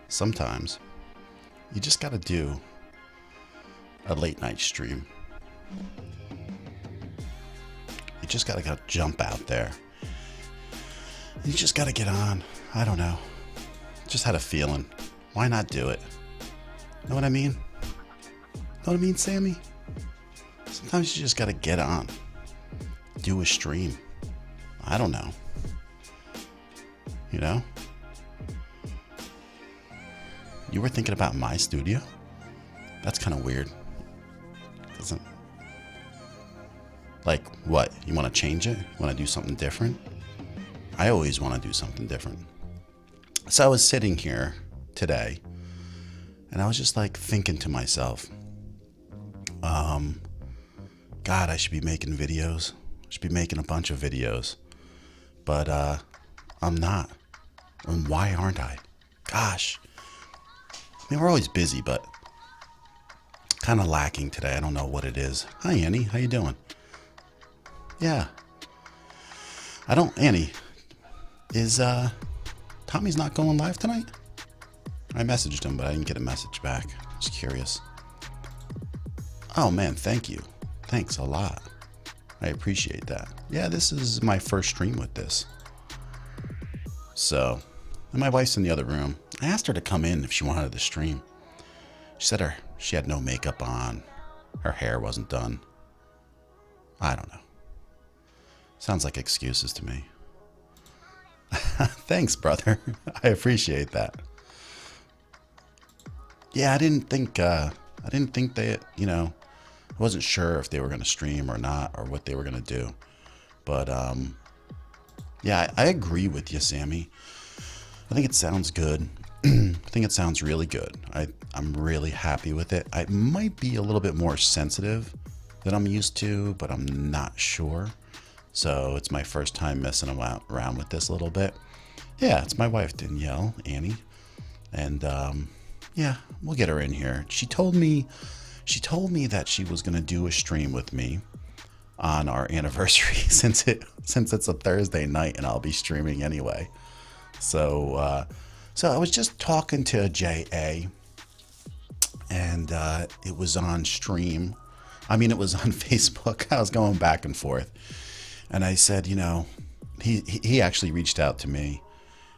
sometimes you just got to do a late night stream. You just got to jump out there. You just got to get on. I don't know. Just had a feeling. Why not do it? Know what I mean? Know what I mean, Sammy? Sometimes you just got to get on. Do a stream. I don't know. You know? You were thinking about my studio? That's kind of weird. Doesn't... Like, what? You want to change it? You want to do something different? I always want to do something different. So I was sitting here today, and I was just like thinking to myself, God, I should be making videos. I should be making a bunch of videos. But I'm not. And why aren't I? Gosh. I mean, we're always busy, but kind of lacking today. I don't know what it is. Hi, Annie. How you doing? Yeah. Annie, is Tommy's not going live tonight? I messaged him, but I didn't get a message back. Just curious. Oh, man, thank you. Thanks a lot. I appreciate that. Yeah, this is my first stream with this. So, and my wife's in the other room. I asked her to come in if she wanted to stream. She said she had no makeup on. Her hair wasn't done. I don't know. Sounds like excuses to me. Thanks, brother. I appreciate that. Yeah, I didn't think they, you know, I wasn't sure if they were going to stream or not, or what they were going to do. But, yeah, I agree with you, Sammy. I think it sounds good. I think it sounds really good. I'm really happy with it. I might be a little bit more sensitive than I'm used to, but I'm not sure. So it's my first time messing around with this a little bit. Yeah, it's my wife, Danielle, Annie. And, yeah, we'll get her in here. She told me that she was going to do a stream with me on our anniversary since it's a Thursday night and I'll be streaming anyway. So I was just talking to JA, and it was on stream. I mean, it was on Facebook. I was going back and forth, and I said, you know, he actually reached out to me,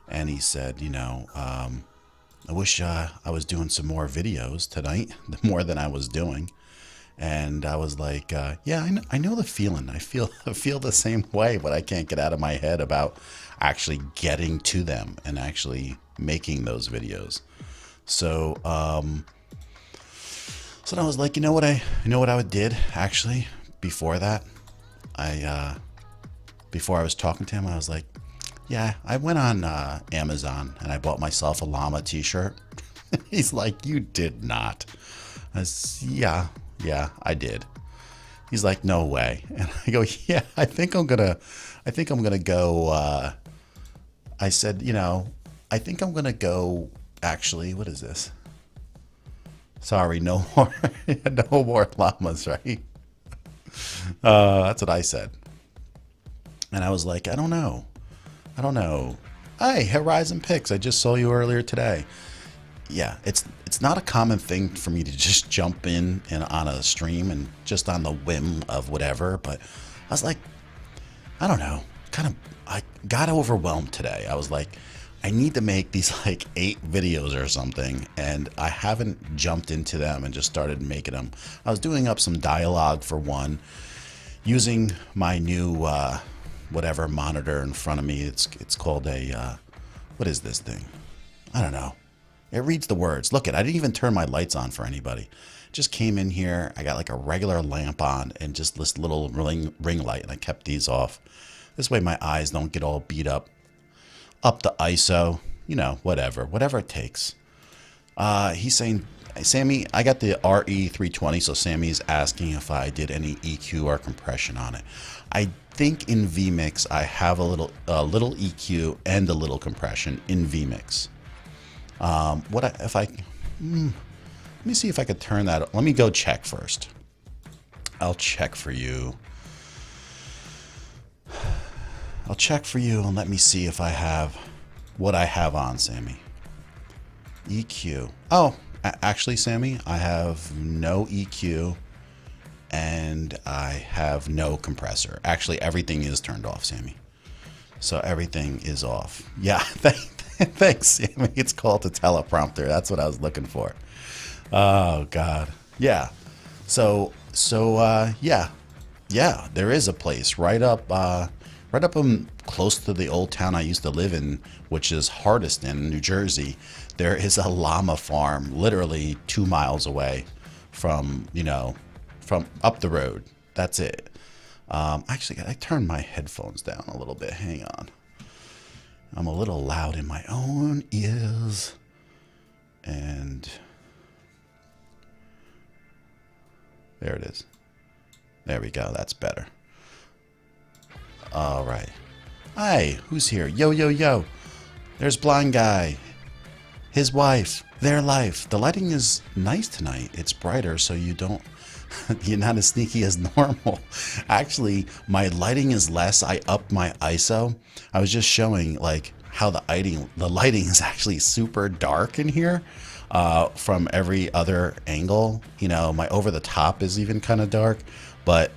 and he said, you know, I wish I was doing some more videos tonight, more than I was doing. And I was like, yeah, I know the feeling. I feel the same way, but I can't get out of my head about actually getting to them and actually making those videos. So I was like, you know what I did actually before that? Before I was talking to him, I was like, yeah, I went on Amazon and I bought myself a llama t-shirt. He's like, you did not. I said, yeah, I did. He's like, no way. And I go, yeah, I think I'm gonna go. I said, you know, I think I'm gonna go. Actually, what is this? Sorry, no more llamas, right? That's what I said. And I was like, I don't know. Hey, Horizon Picks, I just saw you earlier today. Yeah, it's not a common thing for me to just jump in and on a stream and just on the whim of whatever, but I was like, I don't know, I got overwhelmed today. I was like, I need to make these like 8 videos or something, and I haven't jumped into them and just started making them. I was doing up some dialogue for one, using my new whatever monitor in front of me. It's called a what is this thing? I don't know. It reads the words. Look, I didn't even turn my lights on for anybody. Just came in here. I got like a regular lamp on and just this little ring light, and I kept these off. This way my eyes don't get all beat up. Up the ISO, you know, whatever it takes. He's saying, Sammy, I got the RE320, so Sammy's asking if I did any EQ or compression on it. I think in vMix I have a little EQ and a little compression in vMix. Let me see if I could turn that. Let me go check first. I'll check for you. And let me see if I have what I have on, Sammy. EQ. Oh, actually, Sammy, I have no EQ and I have no compressor. Actually, everything is turned off, Sammy. So everything is off. Yeah, thanks, Sammy. It's called a teleprompter. That's what I was looking for. Oh, God. Yeah. So yeah, there is a place right up close to the old town I used to live in, which is Hardiston, New Jersey. There is a llama farm literally 2 miles away from up the road. That's it. Actually, I turned my headphones down a little bit. Hang on. I'm a little loud in my own ears. And there it is. There we go. That's better. All right. Hi, who's here? Yo, yo, yo. There's Blind Guy. His wife. Their life. The lighting is nice tonight. It's brighter, so you're not as sneaky as normal. Actually, my lighting is less. I upped my ISO. I was just showing like how the lighting is actually super dark in here from every other angle. You know, my over the top is even kind of dark, but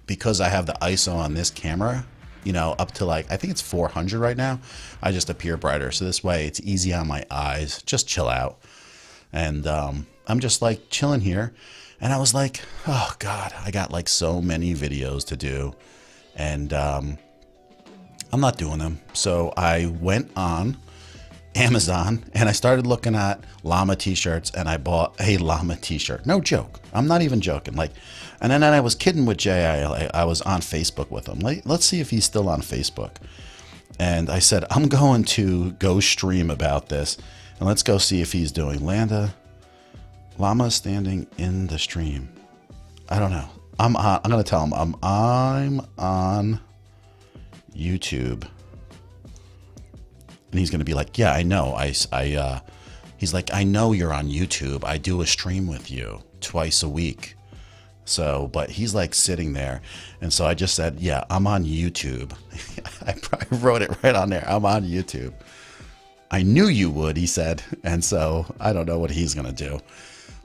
because I have the ISO on this camera, you know, up to like, I think it's 400 right now, I just appear brighter. So this way it's easy on my eyes. Just chill out. And I'm just like chilling here. And I was like, oh God, I got like so many videos to do. And I'm not doing them. So I went on Amazon and I started looking at llama t-shirts and I bought a llama t-shirt. No joke. I'm not even joking. Like, and then I was kidding with Jay. I was on Facebook with him. Let's see if he's still on Facebook. And I said, I'm going to go stream about this and let's go see if he's doing llama standing in the stream. I don't know. I'm going to tell him I'm on YouTube. And he's going to be like, yeah, I know. He's like, I know you're on YouTube. I do a stream with you twice a week. So, but he's like sitting there. And so I just said, yeah, I'm on YouTube. I wrote it right on there. I'm on YouTube. I knew you would, he said. And so I don't know what he's going to do.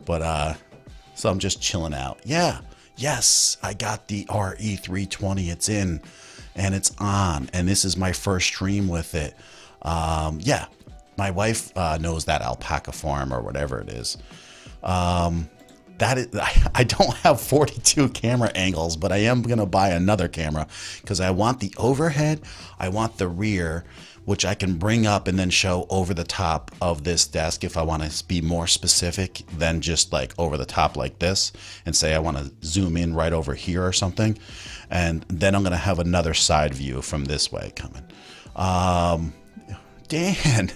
But, so I'm just chilling out. Yeah. Yes. I got the RE320. It's in and it's on. And this is my first stream with it. Yeah, my wife knows that alpaca farm or whatever it is. That is, I don't have 42 camera angles, but I am going to buy another camera because I want the overhead. I want the rear, which I can bring up and then show over the top of this desk if I want to be more specific than just like over the top like this and say I want to zoom in right over here or something. And then I'm going to have another side view from this way coming. Dan,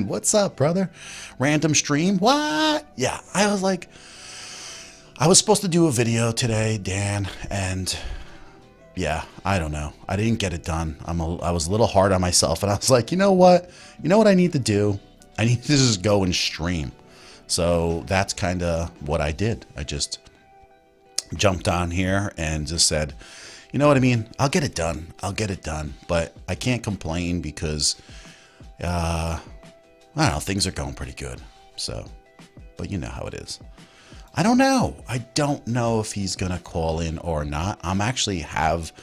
what's up, brother? Random stream? What? Yeah, I was like, I was supposed to do a video today, Dan, and yeah, I don't know. I didn't get it done. I was a little hard on myself, and I was like, you know what? You know what I need to do? I need to just go and stream. So that's kind of what I did. I just jumped on here and just said, you know what I mean? I'll get it done. I'll get it done. But I can't complain because I don't know, things are going pretty good. So, but you know how it is. I don't know. I don't know if he's going to call in or not. I'm actually have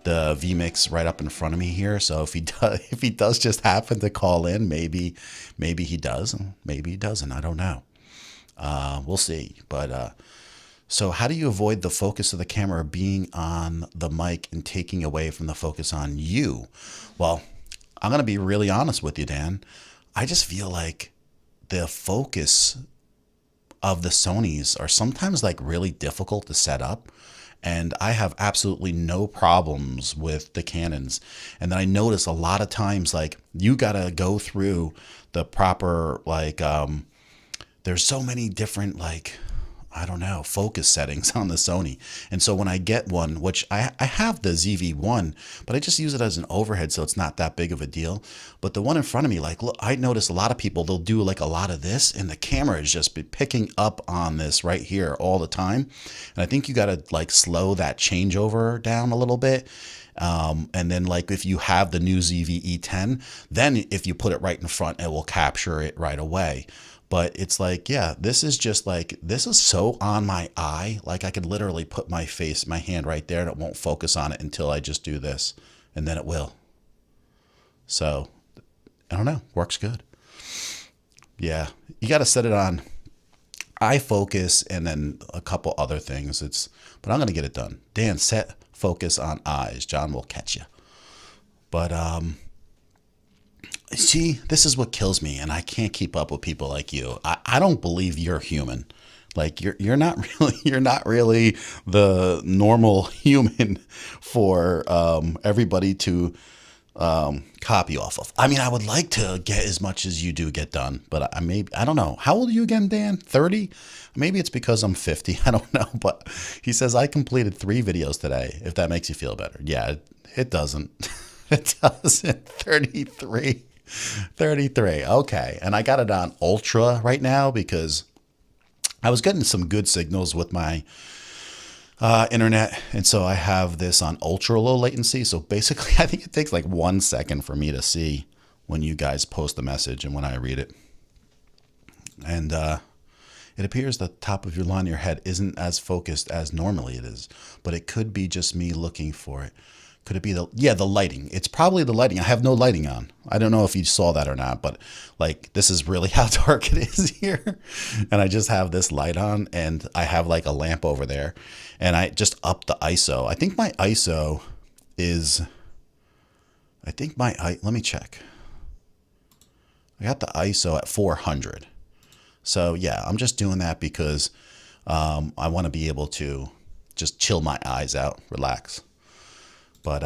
the vMix right up in front of me here. So if he does just happen to call in, maybe he does, maybe he doesn't. I don't know. We'll see. But, so how do you avoid the focus of the camera being on the mic and taking away from the focus on you? Well, I'm going to be really honest with you, Dan. I just feel like the focus of the Sonys are sometimes like really difficult to set up. And I have absolutely no problems with the Canons. And then I notice a lot of times, like you got to go through the proper, like, there's so many different, like, I don't know, focus settings on the Sony. And so when I get one, which I have the ZV-1, but I just use it as an overhead, so it's not that big of a deal. But the one in front of me, like, look, I notice a lot of people, they'll do like a lot of this, and the camera is just picking up on this right here all the time. And I think you got to like slow that changeover down a little bit. And then like if you have the new ZV-E10, then if you put it right in front, it will capture it right away. But it's like, yeah, this is just like, this is so on my eye. Like I could literally put my hand right there and it won't focus on it until I just do this, and then it will. So I don't know, works good. Yeah, you got to set it on eye focus and then a couple other things. But I'm going to get it done. Dan, set focus on eyes. John will catch you. But see, this is what kills me, and I can't keep up with people like you. I don't believe you're human. Like you're not really the normal human for everybody to copy off of. I mean, I would like to get as much as you do get done, but I don't know. How old are you again, Dan? 30? Maybe it's because I'm 50. I don't know. But he says I completed 3 videos today, if that makes you feel better. Yeah, it doesn't. It doesn't. 33. Okay. And I got it on ultra right now because I was getting some good signals with my internet. And so I have this on ultra low latency. So basically, I think it takes like 1 second for me to see when you guys post a message and when I read it. And it appears the top of your line of your head isn't as focused as normally it is, but it could be just me looking for it. Could it be the lighting? It's probably the lighting. I have no lighting on. I don't know if you saw that or not, but like this is really how dark it is here. And I just have this light on and I have like a lamp over there and I just upped the ISO. I think my ISO is, let me check. I got the ISO at 400. So yeah, I'm just doing that because I want to be able to just chill my eyes out, relax. But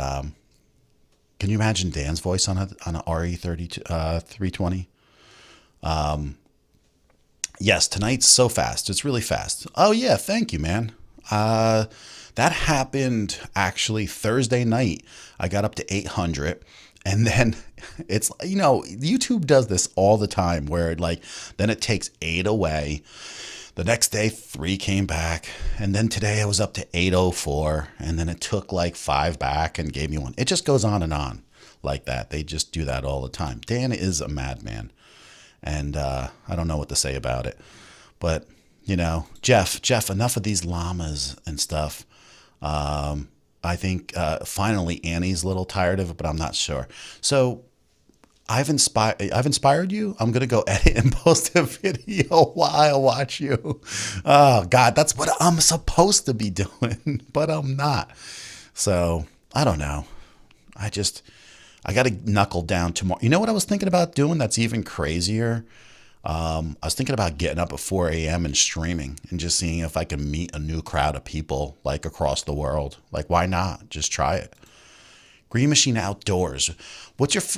can you imagine Dan's voice on a RE320? Yes, tonight's so fast. It's really fast. Oh yeah, thank you, man. That happened actually Thursday night. I got up to 800, and then it's, YouTube does this all the time where then it takes 8 away. The next day, 3 came back. And then today I was up to 804. And then it took like 5 back and gave me 1. It just goes on and on like that. They just do that all the time. Dan is a madman. And I don't know what to say about it. But, Jeff, enough of these llamas and stuff. I think finally Annie's a little tired of it, but I'm not sure. So I've inspired you. I'm going to go edit and post a video while I watch you. Oh God, that's what I'm supposed to be doing, but I'm not. So I don't know. I got to knuckle down tomorrow. You know what I was thinking about doing? That's even crazier. I was thinking about getting up at 4 a.m. and streaming and just seeing if I can meet a new crowd of people like across the world. Like, why not? Just try it. Green Machine Outdoors.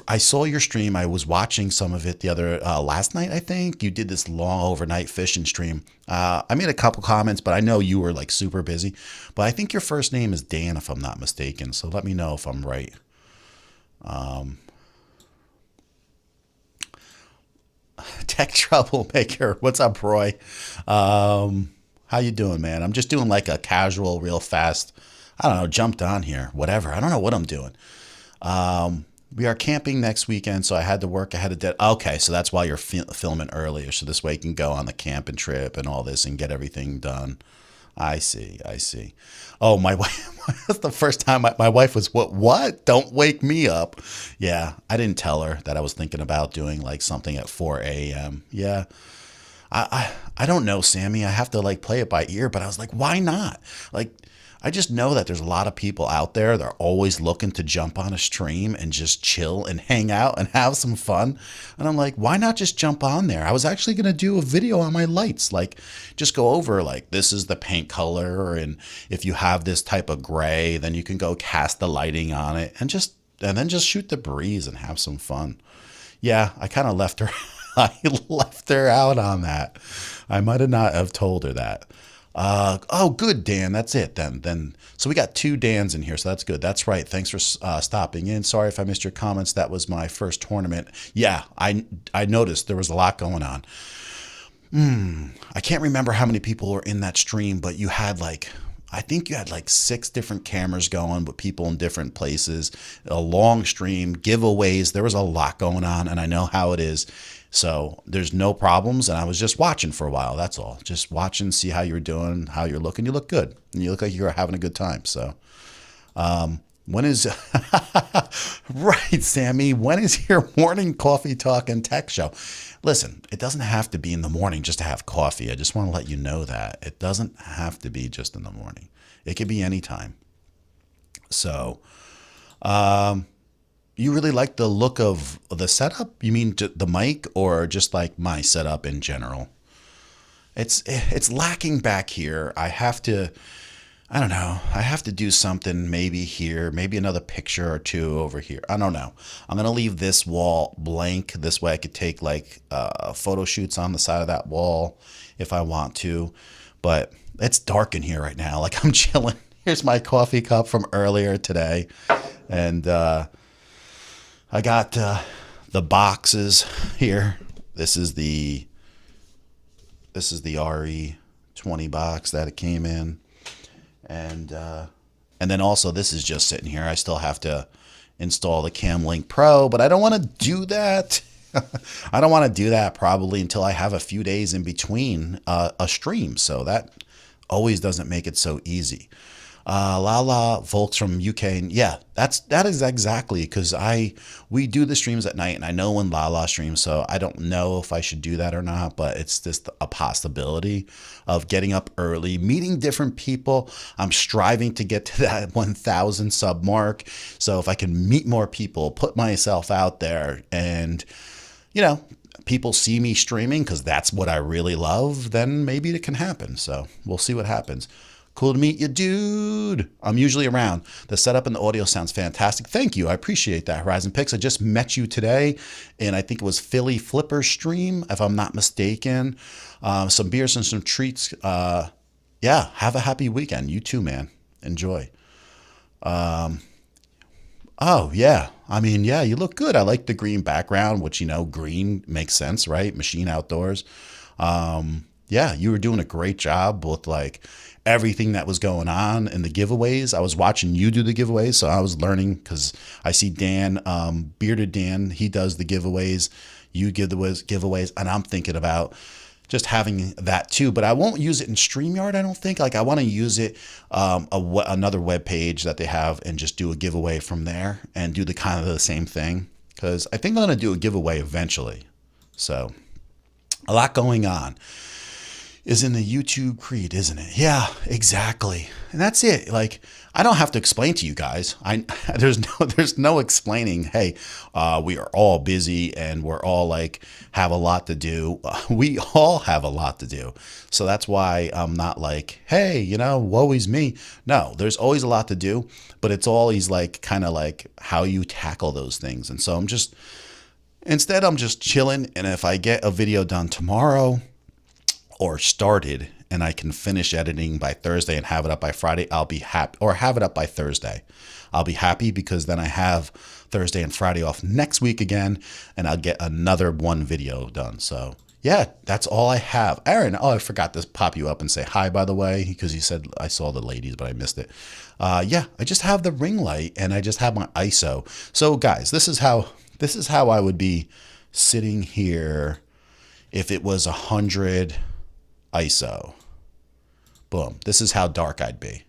I saw your stream. I was watching some of it the other last night. I think you did this long overnight fishing stream. I made a couple comments, but I know you were like super busy. But I think your first name is Dan, if I'm not mistaken. So let me know if I'm right. Tech Troublemaker. What's up, Roy? How you doing, man? I'm just doing like a casual, real fast. I don't know, jumped on here, whatever. I don't know what I'm doing. We are camping next weekend, so I had to work ahead of that. Okay, so that's why you're filming earlier, so this way you can go on the camping trip and all this and get everything done. I see. Oh, my wife, that's the first time my wife was, what? Don't wake me up. Yeah, I didn't tell her that I was thinking about doing like something at 4 a.m. Yeah. I don't know, Sammy. I have to like play it by ear, but I was like, why not? Like, I just know that there's a lot of people out there. They're always looking to jump on a stream and just chill and hang out and have some fun. And I'm like, why not just jump on there? I was actually going to do a video on my lights, like just go over like, this is the paint color. And if you have this type of gray, then you can go cast the lighting on it and then just shoot the breeze and have some fun. Yeah, I kind of left her. I left her out on that. I might have not have told her that. Oh, good, Dan. That's it then. So we got 2 Dans in here, so that's good. That's right. Thanks for stopping in. Sorry if I missed your comments. That was my first tournament. Yeah, I noticed there was a lot going on. I can't remember how many people were in that stream, but I think you had like 6 different cameras going with people in different places, a long stream, giveaways. There was a lot going on, and I know how it is. So there's no problems. And I was just watching for a while. That's all. Just watching, see how you're doing, how you're looking. You look good. And you look like you're having a good time. So when is, right, Sammy, when is your morning coffee talk and tech show? Listen, it doesn't have to be in the morning just to have coffee. I just want to let you know that. It doesn't have to be just in the morning. It could be anytime. So, you really like the look of the setup? You mean the mic or just like my setup in general? It's lacking back here. I don't know. I have to do something maybe here, maybe another picture or two over here. I don't know. I'm going to leave this wall blank. This way I could take like photo shoots on the side of that wall if I want to. But it's dark in here right now. Like I'm chilling. Here's my coffee cup from earlier today. And I got the boxes here. This is the RE20 box that it came in. And then also this is just sitting here. I still have to install the CamLink Pro, but I don't want to do that. I don't want to do that probably until I have a few days in between a stream. So that always doesn't make it so easy. Lala folks from UK, and yeah, that is exactly because we do the streams at night, and I know when Lala streams, so I don't know if I should do that or not, but it's just a possibility of getting up early, meeting different people. I'm striving to get to that 1,000 sub mark, so if I can meet more people, put myself out there, and people see me streaming because that's what I really love, then maybe it can happen. So we'll see what happens. Cool to meet you, dude. I'm usually around. The setup and the audio sounds fantastic. Thank you. I appreciate that, Horizon Pix. I just met you today, and I think it was Philly Flipper stream, if I'm not mistaken. Some beers and some treats. Yeah, have a happy weekend. You too, man. Enjoy. Oh, yeah. I mean, yeah, you look good. I like the green background, which, green makes sense, right? Machine Outdoors. Yeah, you were doing a great job with like everything that was going on in the giveaways. I was watching you do the giveaways, so I was learning because I see Dan, Bearded Dan, he does the giveaways. You give the giveaways, and I'm thinking about just having that too. But I won't use it in StreamYard, I don't think. Like I want to use it another web page that they have and just do a giveaway from there and do the kind of the same thing because I think I'm going to do a giveaway eventually. So a lot going on. Is in the YouTube creed, isn't it? Yeah, exactly. And that's it. Like, I don't have to explain to you guys. There's no explaining, hey, we are all busy and we're all like, have a lot to do. We all have a lot to do. So that's why I'm not like, hey, woe is me. No, there's always a lot to do, but it's always like, kind of like how you tackle those things. And so instead I'm just chilling. And if I get a video done tomorrow, or started and I can finish editing by Thursday and have it up by Friday, I'll be happy, or have it up by Thursday. I'll be happy because then I have Thursday and Friday off next week again, and I'll get another one video done. So yeah, that's all I have. Aaron, I forgot to pop you up and say hi, by the way, because you said I saw the ladies, but I missed it. Yeah, I just have the ring light and I just have my ISO. So guys, this is how I would be sitting here if it was 100 ISO. Boom. This is how dark I'd be.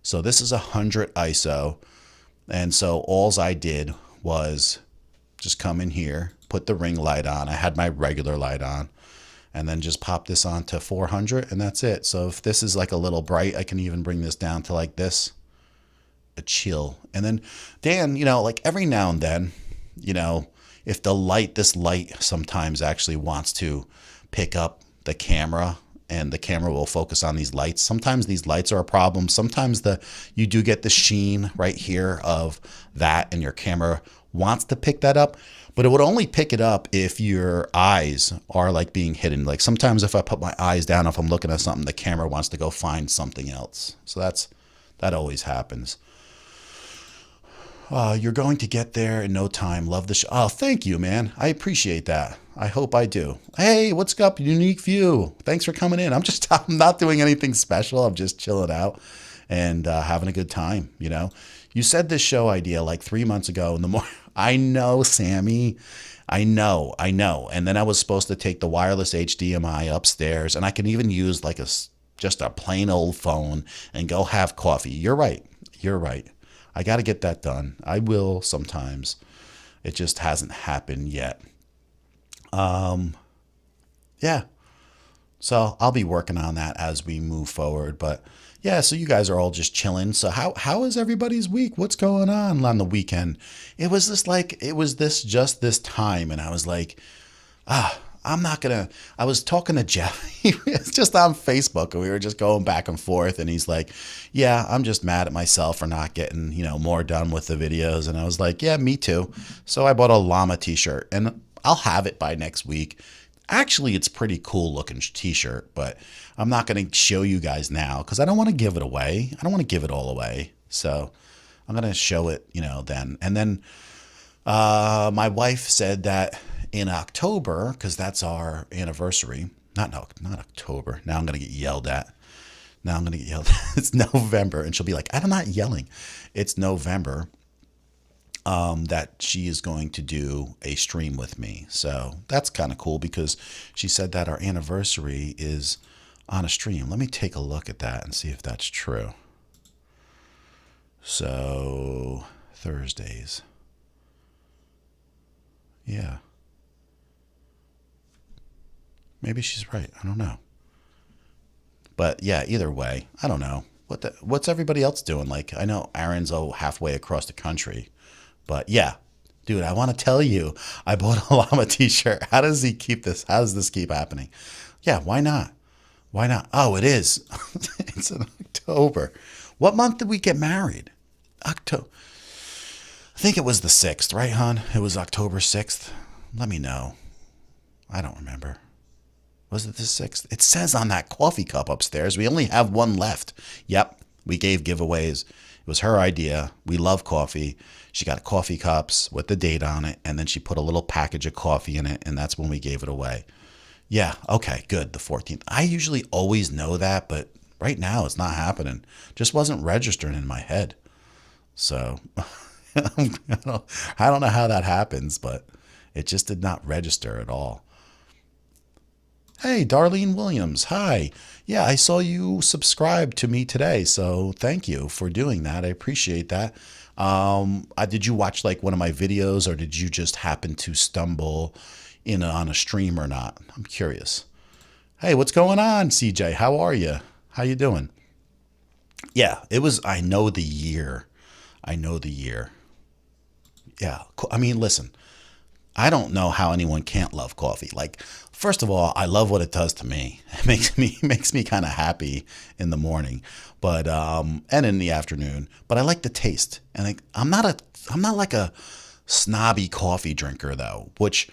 So this is 100 ISO. And so alls I did was just come in here, put the ring light on. I had my regular light on and then just pop this on to 400 and that's it. So if this is like a little bright, I can even bring this down to like this, a chill. And then Dan, like every now and then, if this light sometimes actually wants to pick up the camera and the camera will focus on these lights. Sometimes these lights are a problem. Sometimes you do get the sheen right here of that and your camera wants to pick that up, but it would only pick it up if your eyes are like being hidden. Like sometimes if I put my eyes down, if I'm looking at something, the camera wants to go find something else. So that always happens. You're going to get there in no time. Love the show. Oh, thank you, man. I appreciate that. I hope I do. Hey, what's up? Unique View. Thanks for coming in. I'm not doing anything special. I'm just chilling out and having a good time. You said this show idea like 3 months ago, and the more I know, Sammy. I know. And then I was supposed to take the wireless HDMI upstairs, and I can even use like just a plain old phone and go have coffee. You're right. You're right. I got to get that done. I will sometimes. It just hasn't happened yet. Yeah. So I'll be working on that as we move forward. But yeah, so you guys are all just chilling. So how is everybody's week? What's going on the weekend? It was just this time, and I was like, I'm not gonna. I was talking to Jeff. He was just on Facebook, and we were just going back and forth. And he's like, "Yeah, I'm just mad at myself for not getting more done with the videos." And I was like, "Yeah, me too." So I bought a llama T-shirt, and I'll have it by next week. Actually, it's pretty cool looking T-shirt, but I'm not going to show you guys now because I don't want to give it away. I don't want to give it all away. So I'm going to show it, then. And then my wife said that in October, because that's our anniversary. Not October. Now I'm going to get yelled at. It's November. And she'll be like, I'm not yelling. It's November. That she is going to do a stream with me. So that's kind of cool because she said that our anniversary is on a stream. Let me take a look at that and see if that's true. So Thursdays. Yeah. Maybe she's right. I don't know. But yeah, either way, I don't know. What's everybody else doing? Like, I know Aaron's halfway across the country. But yeah, dude, I want to tell you, I bought a llama T-shirt. How does he keep this? How does this keep happening? Yeah, why not? Why not? Oh, it is. It's in October. What month did we get married? October. I think it was the 6th, right, hon? It was October 6th. Let me know. I don't remember. Was it the 6th? It says on that coffee cup upstairs. We only have one left. Yep, we gave giveaways. It was her idea. We love coffee. She got coffee cups with the date on it, and then she put a little package of coffee in it, and that's when we gave it away. Yeah, okay, good, the 14th. I usually always know that, but right now it's not happening. Just wasn't registering in my head. So I don't know how that happens, but it just did not register at all. Hey, Darlene Williams. Hi. Yeah, I saw you subscribe to me today, so thank you for doing that. I appreciate that. Did you watch like one of my videos, or did you just happen to stumble in on a stream or not? I'm curious. Hey, what's going on, CJ? How are you? How you doing? Yeah, it was. I know the year. Yeah, I mean, listen. I don't know how anyone can't love coffee. Like, first of all, I love what it does to me. It makes me kind of happy in the morning, but and in the afternoon. But I like the taste, and I'm not like a snobby coffee drinker though. Which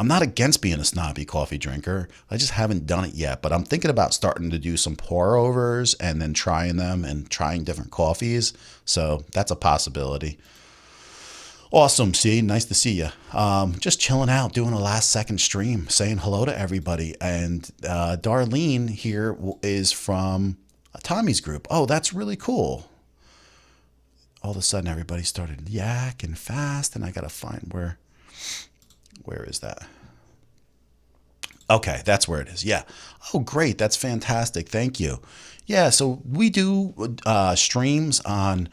I'm not against being a snobby coffee drinker. I just haven't done it yet. But I'm thinking about starting to do some pour overs and then trying them and trying different coffees. So that's a possibility. Awesome, C. Nice to see you. Just chilling out, doing a last second stream, saying hello to everybody. And Darlene here is from Tommy's group. Oh, that's really cool. All of a sudden, everybody started yakking fast, and I got to find where is that? Okay, that's where it is. Yeah. Oh, great. That's fantastic. Thank you. Yeah, so we do streams on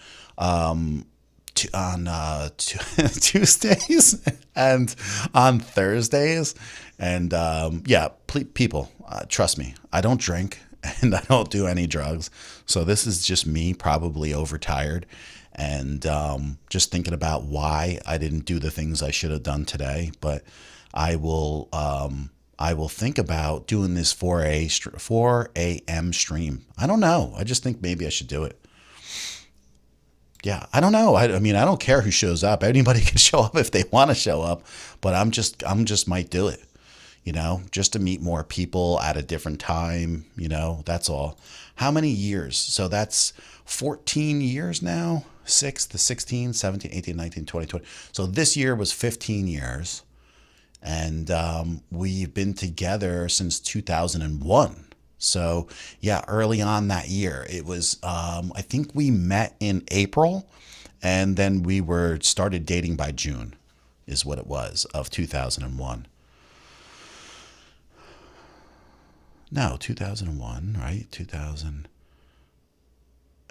Tuesdays and on Thursdays. And yeah, people, trust me, I don't drink and I don't do any drugs. So this is just me probably overtired and just thinking about why I didn't do the things I should have done today. But I will think about doing this 4 a.m. stream. I don't know. I just think maybe I should do it. Yeah, I don't know. I mean, I don't care who shows up. Anybody can show up if they want to show up, but I'm just might do it, just to meet more people at a different time, that's all. How many years? So that's 14 years now, 6 to 16, 17, 18, 19, 20, 20. So this year was 15 years, and we've been together since 2001. So yeah, early on that year, it was, I think we met in April and then we started dating by June. is what it was, of 2001. No, 2001, right? 2000.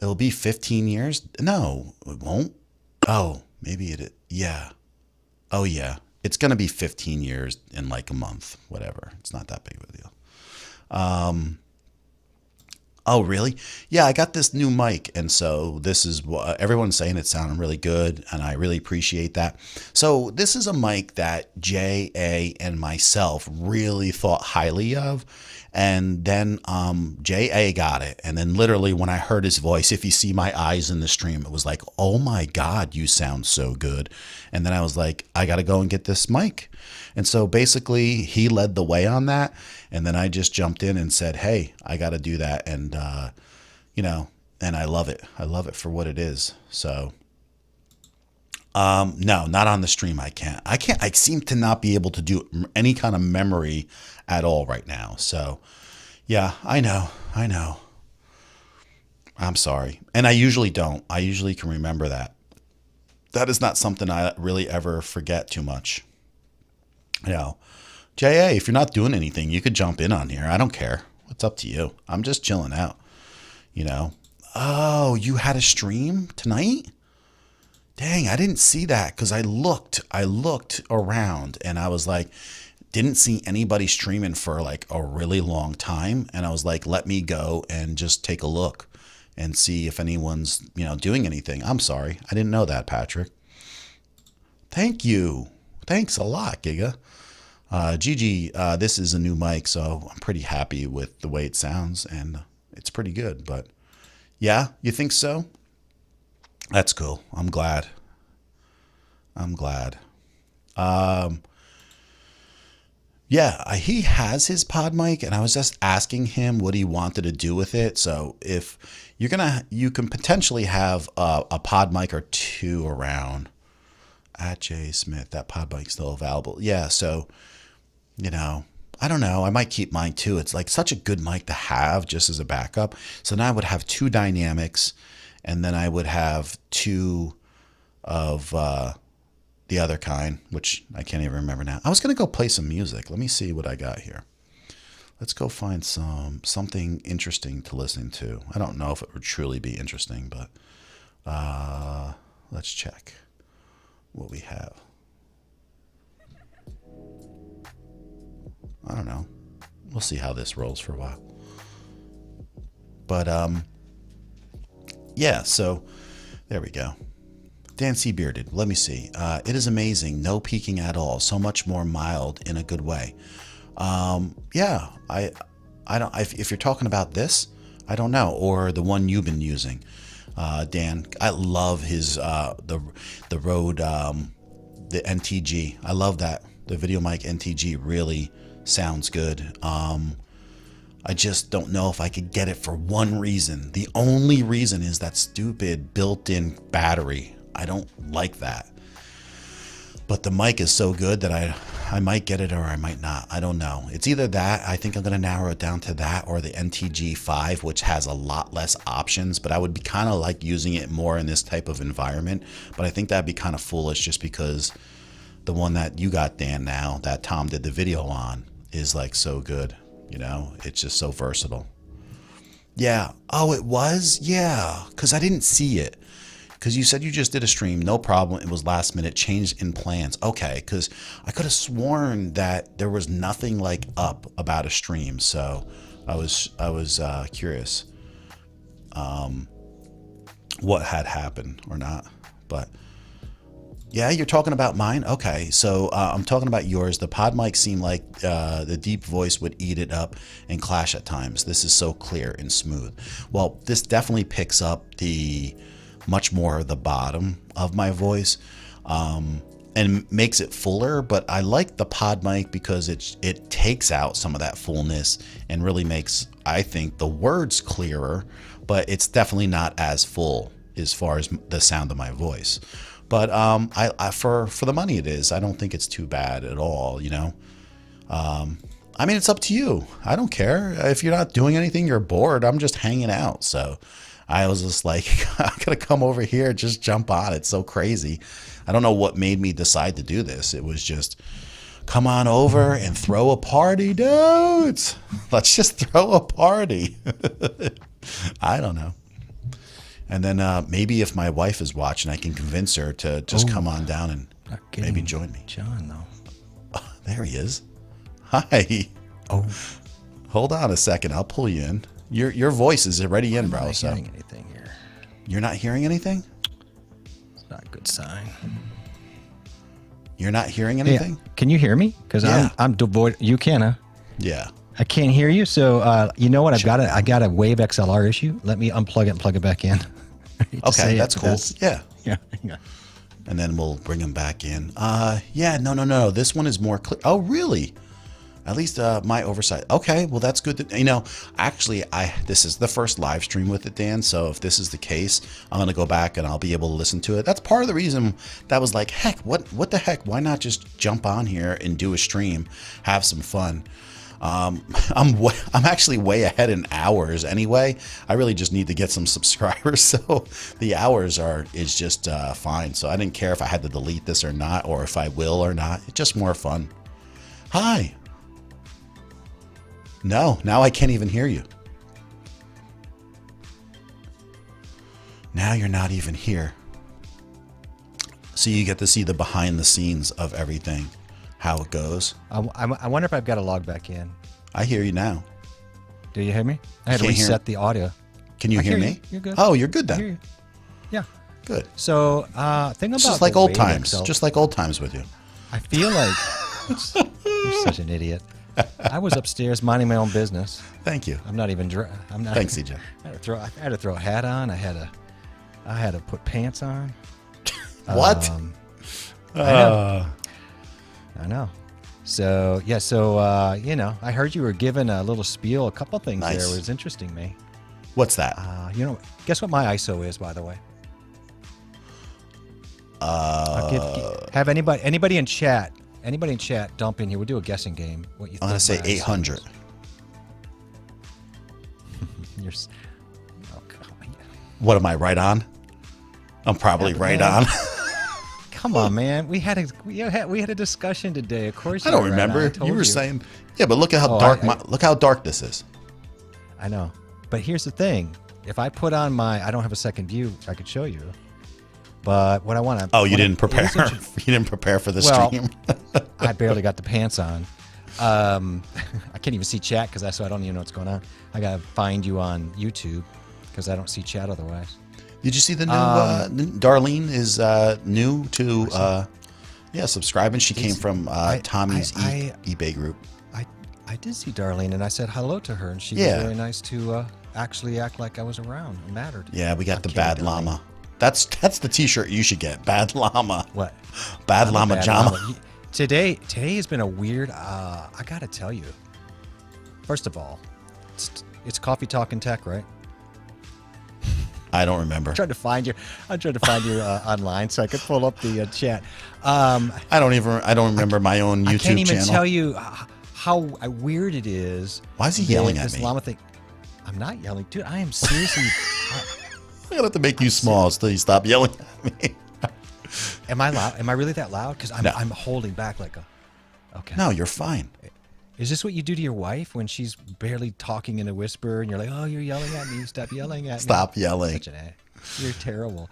It'll be 15 years? No, it won't. Oh, maybe it. Yeah. Oh, yeah. It's going to be 15 years in like a month, whatever. It's not that big of a deal. Oh, really? Yeah, I got this new mic. And so this is what everyone's saying. It's sounding really good. And I really appreciate that. So this is a mic that J.A. and myself really thought highly of. And then J.A. got it. And then literally when I heard his voice, if you see my eyes in the stream, it was like, oh my God, you sound so good. And then I was like, I got to go and get this mic. And so basically he led the way on that. And then I just jumped in and said, hey, I got to do that. And, you know, and I love it. I love it for what it is. So, no, not on the stream. I can't. I seem to not be able to do any kind of memory at all right now. So, yeah, I know. I'm sorry. And I usually don't. I usually can remember that. That is not something I really ever forget too much. You know, J.A., if you're not doing anything, you could jump in on here. I don't care. It's up to you. I'm just chilling out, you know. Oh, you had a stream tonight? Dang, I didn't see that because I looked around and I was like, didn't see anybody streaming for like a really long time. And I was like, let me go and just take a look and see if anyone's, you know, doing anything. I'm sorry. I didn't know that, Patrick. Thank you. Thanks a lot, Giga. Gigi, this is a new mic, so I'm pretty happy with the way it sounds, and it's pretty good. But yeah, you think so? That's cool. I'm glad. Yeah, he has his pod mic, and I was just asking him what he wanted to do with it. So if you can potentially have a pod mic or two around. At Jay Smith, that pod mic's still available. Yeah, so, you know, I don't know. I might keep mine too. It's like such a good mic to have just as a backup. So now I would have two dynamics, and then I would have two of the other kind, which I can't even remember now. I was going to go play some music. Let me see what I got here. Let's go find something interesting to listen to. I don't know if it would truly be interesting, but let's check what we have. I don't know. We'll see how this rolls for a while. But yeah, so there we go. Dan C. Bearded, let me see. It is amazing. No peaking at all. So much more mild in a good way. Yeah, I don't. If you're talking about this, I don't know, or the one you've been using. Dan, I love his the Rode the NTG. I love that. The video mic NTG really sounds good. I just don't know if I could get it for one reason. The only reason is that stupid built-in battery. I don't like that. But the mic is so good that I might get it or I might not. I don't know. It's either that. I think I'm going to narrow it down to that or the NTG 5, which has a lot less options. But I would be kind of like using it more in this type of environment. But I think that'd be kind of foolish just because the one that you got, Dan, now that Tom did the video on is like so good. You know, it's just so versatile. Yeah. Oh, it was? Yeah. Because I didn't see it. Because you said you just did a stream, no problem. It was last minute, changed in plans. Okay, because I could have sworn that there was nothing like up about a stream, so I was curious what had happened or not. But yeah, you're talking about mine. Okay, so I'm talking about yours. The pod mic seemed like the deep voice would eat it up and clash at times. This is so clear and smooth. Well, this definitely picks up the much more the bottom of my voice and makes it fuller, but I like the pod mic because it takes out some of that fullness and really makes, I think, the words clearer, but it's definitely not as full as far as the sound of my voice. But I for the money it is, I don't think it's too bad at all, you know. I mean, it's up to you. I don't care. If you're not doing anything, you're bored, I'm just hanging out, so I was just like, I gotta come over here, just jump on. It's so crazy. I don't know what made me decide to do this. It was just, come on over and throw a party, dudes. Let's just throw a party. I don't know. And then maybe if my wife is watching, I can convince her to just come on down and maybe join me. John, though. Oh, there he is. Hi. Oh. Hold on a second. I'll pull you in. Your voice is already in, bro. I'm not So hearing anything here. You're not hearing anything? It's not a good sign. You're not hearing anything? Yeah. Can you hear me? Because I'm devoid. You can, huh? Yeah. I can't hear you. So you know what? I got a Wave XLR issue. Let me unplug it and plug it back in. Okay, that's cool. Yeah. And then we'll bring him back in. Yeah, no. This one is more clear. Oh, really? At least my oversight. Okay, well, that's good. Actually, this is the first live stream with it, Dan. So if this is the case, I'm going to go back and I'll be able to listen to it. That's part of the reason that was like, heck, what the heck? Why not just jump on here and do a stream, have some fun? I'm actually way ahead in hours anyway. I really just need to get some subscribers, so the hours is just fine. So I didn't care if I had to delete this or not, or if I will or not. It's just more fun. Hi. No, now I can't even hear you. Now you're not even here. So you get to see the behind the scenes of everything. How it goes. I wonder if I've got to log back in. I hear you now. Do you hear me? I had to reset the audio. Can you hear me? You're good. Oh, you're good then. I hear you. Yeah. Good. So, thing about just like old times. Just like old times with you. I feel like you're such an idiot. I was upstairs minding my own business. Thank you. I'm not even. I'm not. Thanks, CJ. I had to throw a hat on. I had to put pants on. What? I know. So, yeah, I heard you were given a little spiel, a couple things there. It was interesting to me. What's that? Guess what my ISO is, by the way? Have anybody in chat dump in here. We'll do a guessing game. What you think? I'm going to say 800. What am I, right on? I'm probably right on. Come on, man. We had a discussion today. Of course, I don't remember. You were saying, yeah, but look at how look how dark this is. I know, but here's the thing: if I put on I don't have a second view. I could show you, but what I want to. Oh, you didn't prepare. You didn't prepare for the stream. I barely got the pants on. I can't even see chat so I don't even know what's going on. I gotta find you on YouTube because I don't see chat otherwise. Did you see the new Darlene is new to subscribing? She came from Tommy's eBay group. I did see Darlene and I said hello to her and she was very nice to actually act like I was around and mattered. Yeah, we got the Bad Llama. That's the T-shirt you should get. Bad Llama. What? Bad Llama Jama. Today has been a weird. I gotta tell you. First of all, it's Coffee Talking Tech, right? I don't remember. I tried to find you online so I could pull up the chat. I don't remember my own YouTube channel. I can't even tell you how weird it is. Why is he yelling at me? This llama thing. I'm not yelling, dude. I am seriously. I'm gonna have to make you small so you stop yelling at me. Am I loud? Am I really that loud? Because I'm holding back like a. Okay. No, you're fine. Is this what you do to your wife when she's barely talking in a whisper and you're like, oh, you're yelling at me. Stop yelling at me. Stop yelling. You're terrible.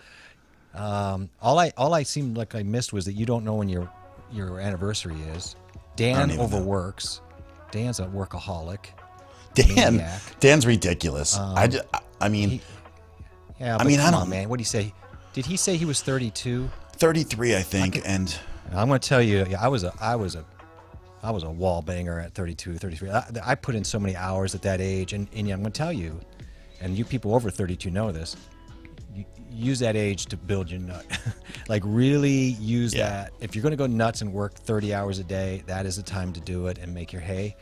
All I seemed like I missed was that you don't know when your anniversary is. Dan overworks. Dan's a workaholic. Dan's ridiculous. I mean, I don't know, man. What did he say? Did he say he was 32? 33, I think. And I'm going to tell you, I was a wall banger at 32, 33. I put in so many hours at that age, and I'm going to tell you, and you people over 32 know this. Use that age to build your nut. Like really use that. If you're going to go nuts and work 30 hours a day, that is the time to do it and make your hay.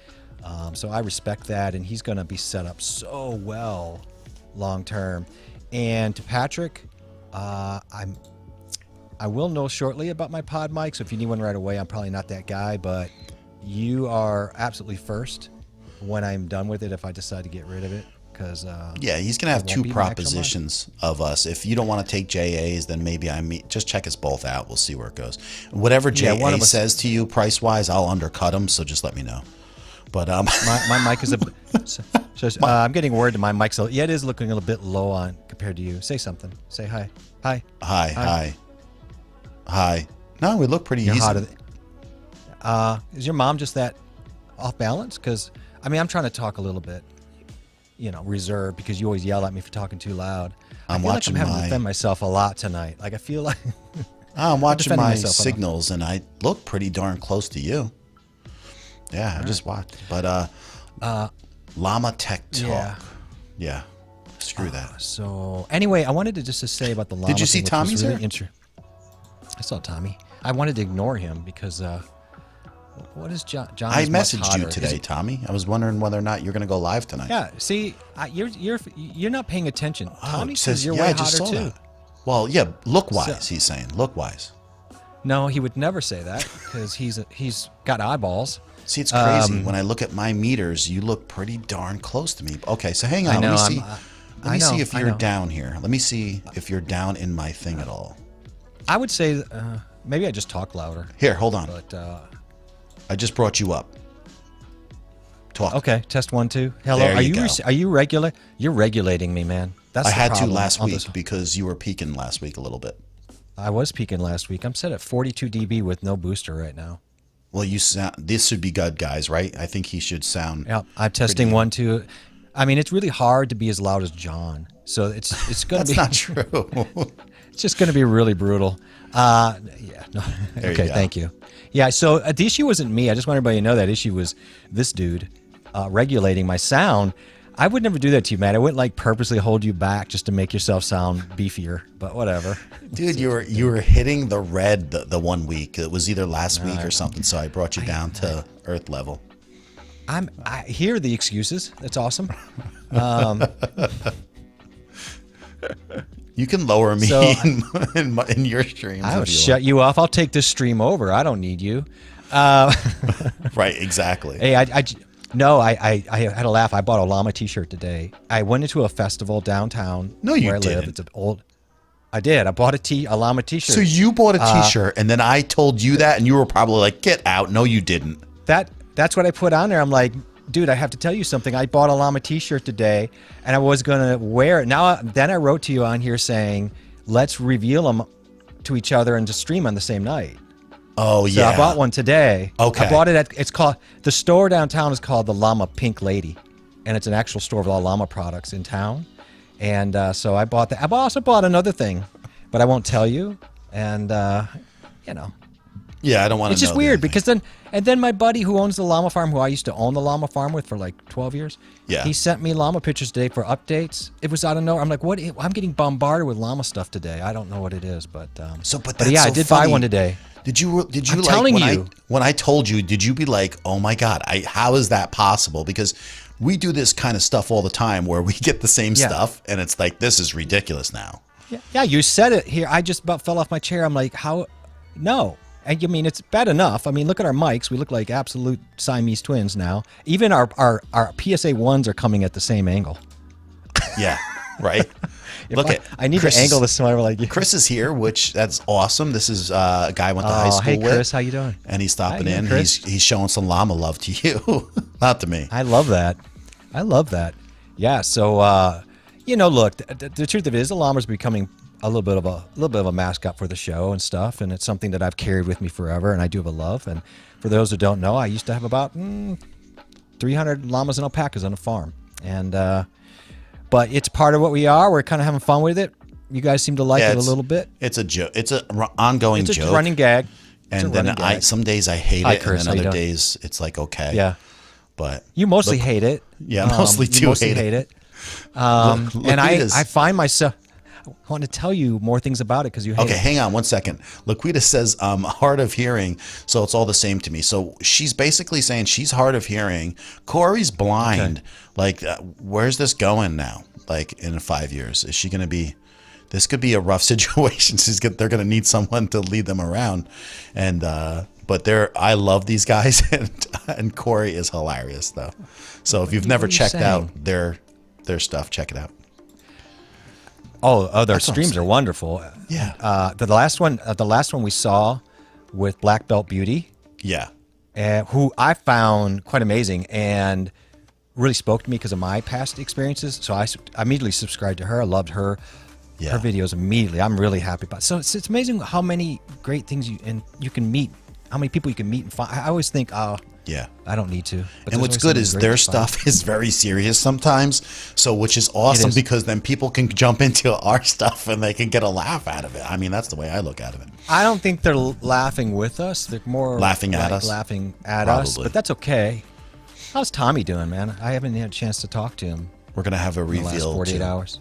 So I respect that, and he's going to be set up so well long term. And to Patrick, I will know shortly about my pod mic, so if you need one right away, I'm probably not that guy, but you are absolutely first when I'm done with it if I decide to get rid of it. because yeah, he's gonna have won't two be my extra propositions of us. If you don't want to take JAs, then maybe just check us both out. We'll see where it goes. Whatever JA one of us says to you price wise, I'll undercut him. So just let me know. But my mic is I'm getting word that my mic's it is looking a little bit low on compared to you. Say something. Say hi. Hi. Hi. No, we look pretty You're easy. Is your mom just that off balance? Because I mean, I'm trying to talk a little bit, reserved, because you always yell at me for talking too loud. I'm feel watching like I'm having to defend myself a lot tonight. Like I feel like I'm watching my myself signals, and I look pretty darn close to you. Yeah, I just watched. But Llama Tech Talk. Yeah. Screw that. So anyway, I wanted to just to say about the llama. Did you see Tommy's really here? I saw Tommy. I wanted to ignore him because what is John? I messaged you today, Tommy. I was wondering whether or not you're going to go live tonight. Yeah. See, you're not paying attention. Tommy says you're yeah, way I just hotter saw too. that. Well, yeah, look wise. He's saying look wise. No, he would never say that because he's got eyeballs. See, it's crazy. When I look at my meters, you look pretty darn close to me. Okay, so hang on. Let me see if you're down here. Let me see if you're down in my thing at all. I would say maybe I just talk louder. Here, hold on. But I just brought you up. Talk. Okay, test 1 2. Hello. There you go. Are you regular? You're regulating me, man. That's I the had to problem last on week this. because you were peaking last week a little bit. I was peaking last week. I'm set at 42 dB with no booster right now. Well, you sound. This should be good, guys, right? I think he should sound. Yeah, I'm testing 1 2. I mean, it's really hard to be as loud as John, so it's going to be. That's not true. It's just going to be really brutal. Yeah. No. Okay. Thank you. Yeah. So the issue wasn't me. I just want everybody to know that issue was this dude regulating my sound. I would never do that to you, man. I wouldn't like purposely hold you back just to make yourself sound beefier. But whatever. Dude, you were hitting the red the 1 week. It was either last week or something. So I brought you down to earth level. I hear the excuses. That's awesome. You can lower me So, in your streams. I'll shut you off. I'll take this stream over. I don't need you. Right, exactly. Hey, I had a laugh. I bought a llama T-shirt today. I went into a festival downtown. No, you where I live. didn't. It's an old. I did. I bought a llama T-shirt. So you bought a T-shirt, and then I told you that, and you were probably like, "Get out!" No, you didn't. That's what I put on there. I'm like, dude, I have to tell you something. I bought a llama T-shirt today, and I was gonna wear it. Then I wrote to you on here saying, let's reveal them to each other and just stream on the same night. Oh, So yeah. I bought one today. Okay. I bought it it's called, the store downtown is called the Llama Pink Lady. And it's an actual store of all llama products in town. And so I bought that. I also bought another thing, but I won't tell you. And, Yeah, I don't want to know. it's just weird because then my buddy who owns the llama farm, who I used to own the llama farm with for like 12 years, Yeah. he sent me llama pictures today for updates. It was out of nowhere. I'm like, what? I'm getting bombarded with llama stuff today. I don't know what it is, but that's yeah, so I did funny. buy one today. Did you I'm like telling when you. when I told you, did you be like, "Oh my god, how is that possible?" Because we do this kind of stuff all the time where we get the same stuff and it's like, this is ridiculous now. Yeah, you said it here. I just about fell off my chair. I'm like, how? No. I mean, it's bad enough. I mean, look at our mics. We look like absolute Siamese twins now. Even our PSA 1s are coming at the same angle. Yeah, right? Look I need Chris to angle this so I'm like you. Chris is here, which that's awesome. This is a guy I went to high school hey with. Chris, how you doing? And he's stopping Hi, in. Chris. He's showing some llama love to you, not to me. I love that. Yeah. So, look, the truth of it is, the llama's becoming a little bit of a mascot for the show and stuff, and it's something that I've carried with me forever, and I do have a love. And for those who don't know, I used to have about 300 llamas and alpacas on a farm, and but it's part of what we are. We're kind of having fun with it. You guys seem to like it a little bit. It's a joke. It's an ongoing joke. It's a running gag. And then some days I hate it, Chris, and then other days it's like okay. Yeah. But you mostly hate it. Yeah, mostly you mostly hate it. And I find myself. I want to tell you more things about it because you hate it. Okay, hang on 1 second. Laquita says hard of hearing, so it's all the same to me. So she's basically saying she's hard of hearing. Corey's blind. Okay. Like, where's this going now? Like in 5 years, is she going to be? This could be a rough situation. They're going to need someone to lead them around, and but I love these guys, and Corey is hilarious though. So if you've never checked out their their stuff. Check it out. Oh, their That's what I'm streams are saying. wonderful. Yeah. The last one we saw with Black Belt Beauty, Yeah. who I found quite amazing and really spoke to me because of my past experiences. So I immediately subscribed to her. I loved her. Yeah. Her videos immediately. I'm really happy about it. So it's amazing how many great things you can meet, how many people you can meet and find. I always think, oh, Yeah. I don't need to. But And there's what's always good something is great their to find. stuff is very serious sometimes. So, which is awesome is. because then people can jump into our stuff and they can get a laugh out of it. I mean, that's the way I look at it. I don't think they're laughing with us. They're more Laughing at us? Laughing at us. Probably. But that's okay. How's Tommy doing, man? I haven't had a chance to talk to him We're going to have a in the last reveal 48 to hours.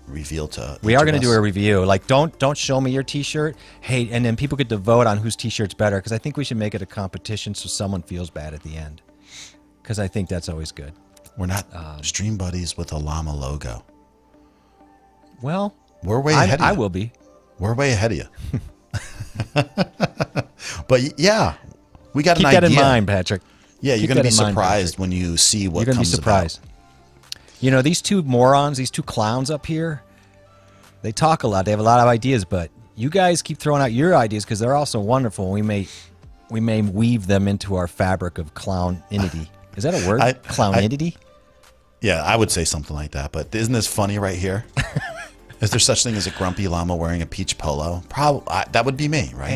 reveal to We each are of going to do us. a review. Like, don't show me your T-shirt. Hey, and then people get to vote on whose T-shirt's better because I think we should make it a competition so someone feels bad at the end. Because I think that's always good. We're not stream buddies with a llama logo. Well, We're way ahead of you. I will be. We're way ahead of you. But yeah, we got Keep an that idea. in mind, Patrick. Yeah, you're Keep going to that be in mind, surprised when you see what You're going to be comes surprised. You know, these two morons, these two clowns up here, they talk a lot. They have a lot of ideas, but you guys keep throwing out your ideas because they're also wonderful. We may weave them into our fabric of clownity. Is that a word? Clownity? Yeah, I would say something like that. But isn't this funny right here? Is there such thing as a grumpy llama wearing a peach polo? Probably that would be me, right?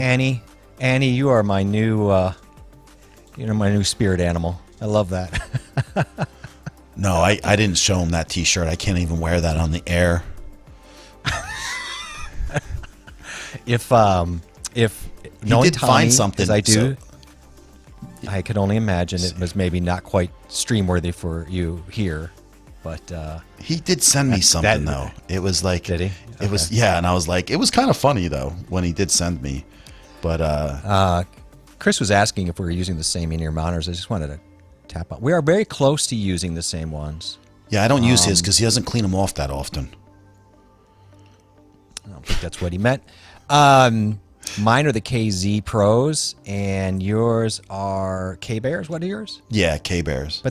Annie, you are my new, my new spirit animal. I love that. No, I didn't show him that T-shirt. I can't even wear that on the air. If He knowing did Tommy, find something, as I do, so- I could only imagine it was maybe not quite stream worthy for you here, but He did send me something though. It was like, Did he? It was and I was like, it was kind of funny though when he did send me. But Chris was asking if we were using the same in-ear monitors. I just wanted to tap on. We are very close to using the same ones. yeah, I don't use his because he doesn't clean them off that often. I don't think that's what he meant. Mine are the KZ Pros, and yours are K-Bears. What are yours? Yeah, K-Bears.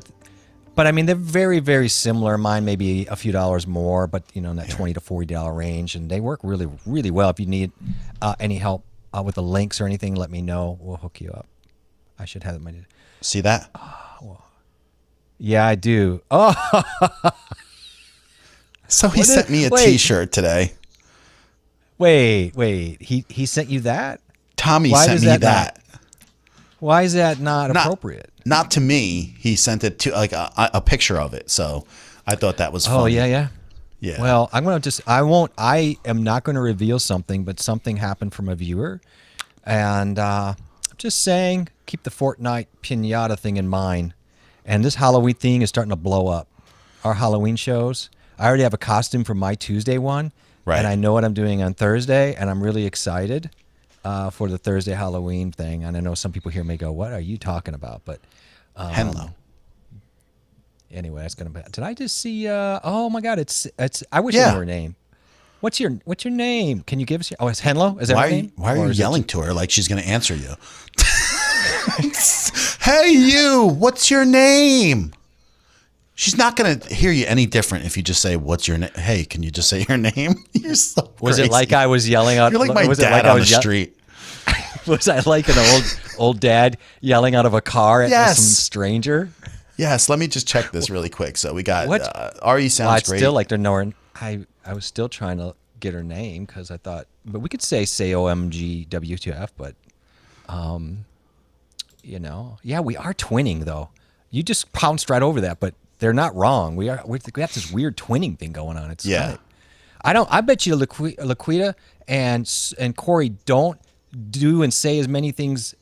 But I mean, they're very, very similar. Mine may be a few dollars more, but in that $20 to $40 range, and they work really, really well. If you need any help with the links or anything, let me know. We'll hook you up. I should have them. See that? Yeah, I do. Oh, So he sent me a T-shirt today. wait. He sent you that? Tommy Why sent does me that that. Why is that not appropriate? Not to me. He sent it to like a picture of it. So I thought that was funny. Oh, yeah. Yeah. Well, I am not going to reveal something, but something happened from a viewer. And I'm just saying, keep the Fortnite pinata thing in mind. And this Halloween thing is starting to blow up. Our Halloween shows. I already have a costume for my Tuesday one. Right. And I know what I'm doing on Thursday, and I'm really excited for the Thursday Halloween thing. And I know some people here may go, what are you talking about? But Henlo. anyway, that's gonna be. Did I just see? Oh my God! It's. I wish I knew her name. What's your name? Can you give us your? Oh, it's Henlo. Is that her name? Why are Or you is it yelling to her like she's going to answer you? Hey, you! What's your name? She's not going to hear you any different if you just say, "What's your name?" Hey, can you just say your name? You're so Was crazy. it like I was yelling out? You're like my was it dad like I on the was street. Was I like an old dad yelling out of a car at Yes. some stranger? Yes. Let me just check this really quick. So we got What? RE sounds Well, I'd great. still like to know her. I was still trying to get her name because I thought, but we could say OMG W2F, but yeah, we are twinning though. You just pounced right over that, but they're not wrong. We got this weird twinning thing going on. It's Yeah. funny. I bet you Laquita and Corey don't do and say as many things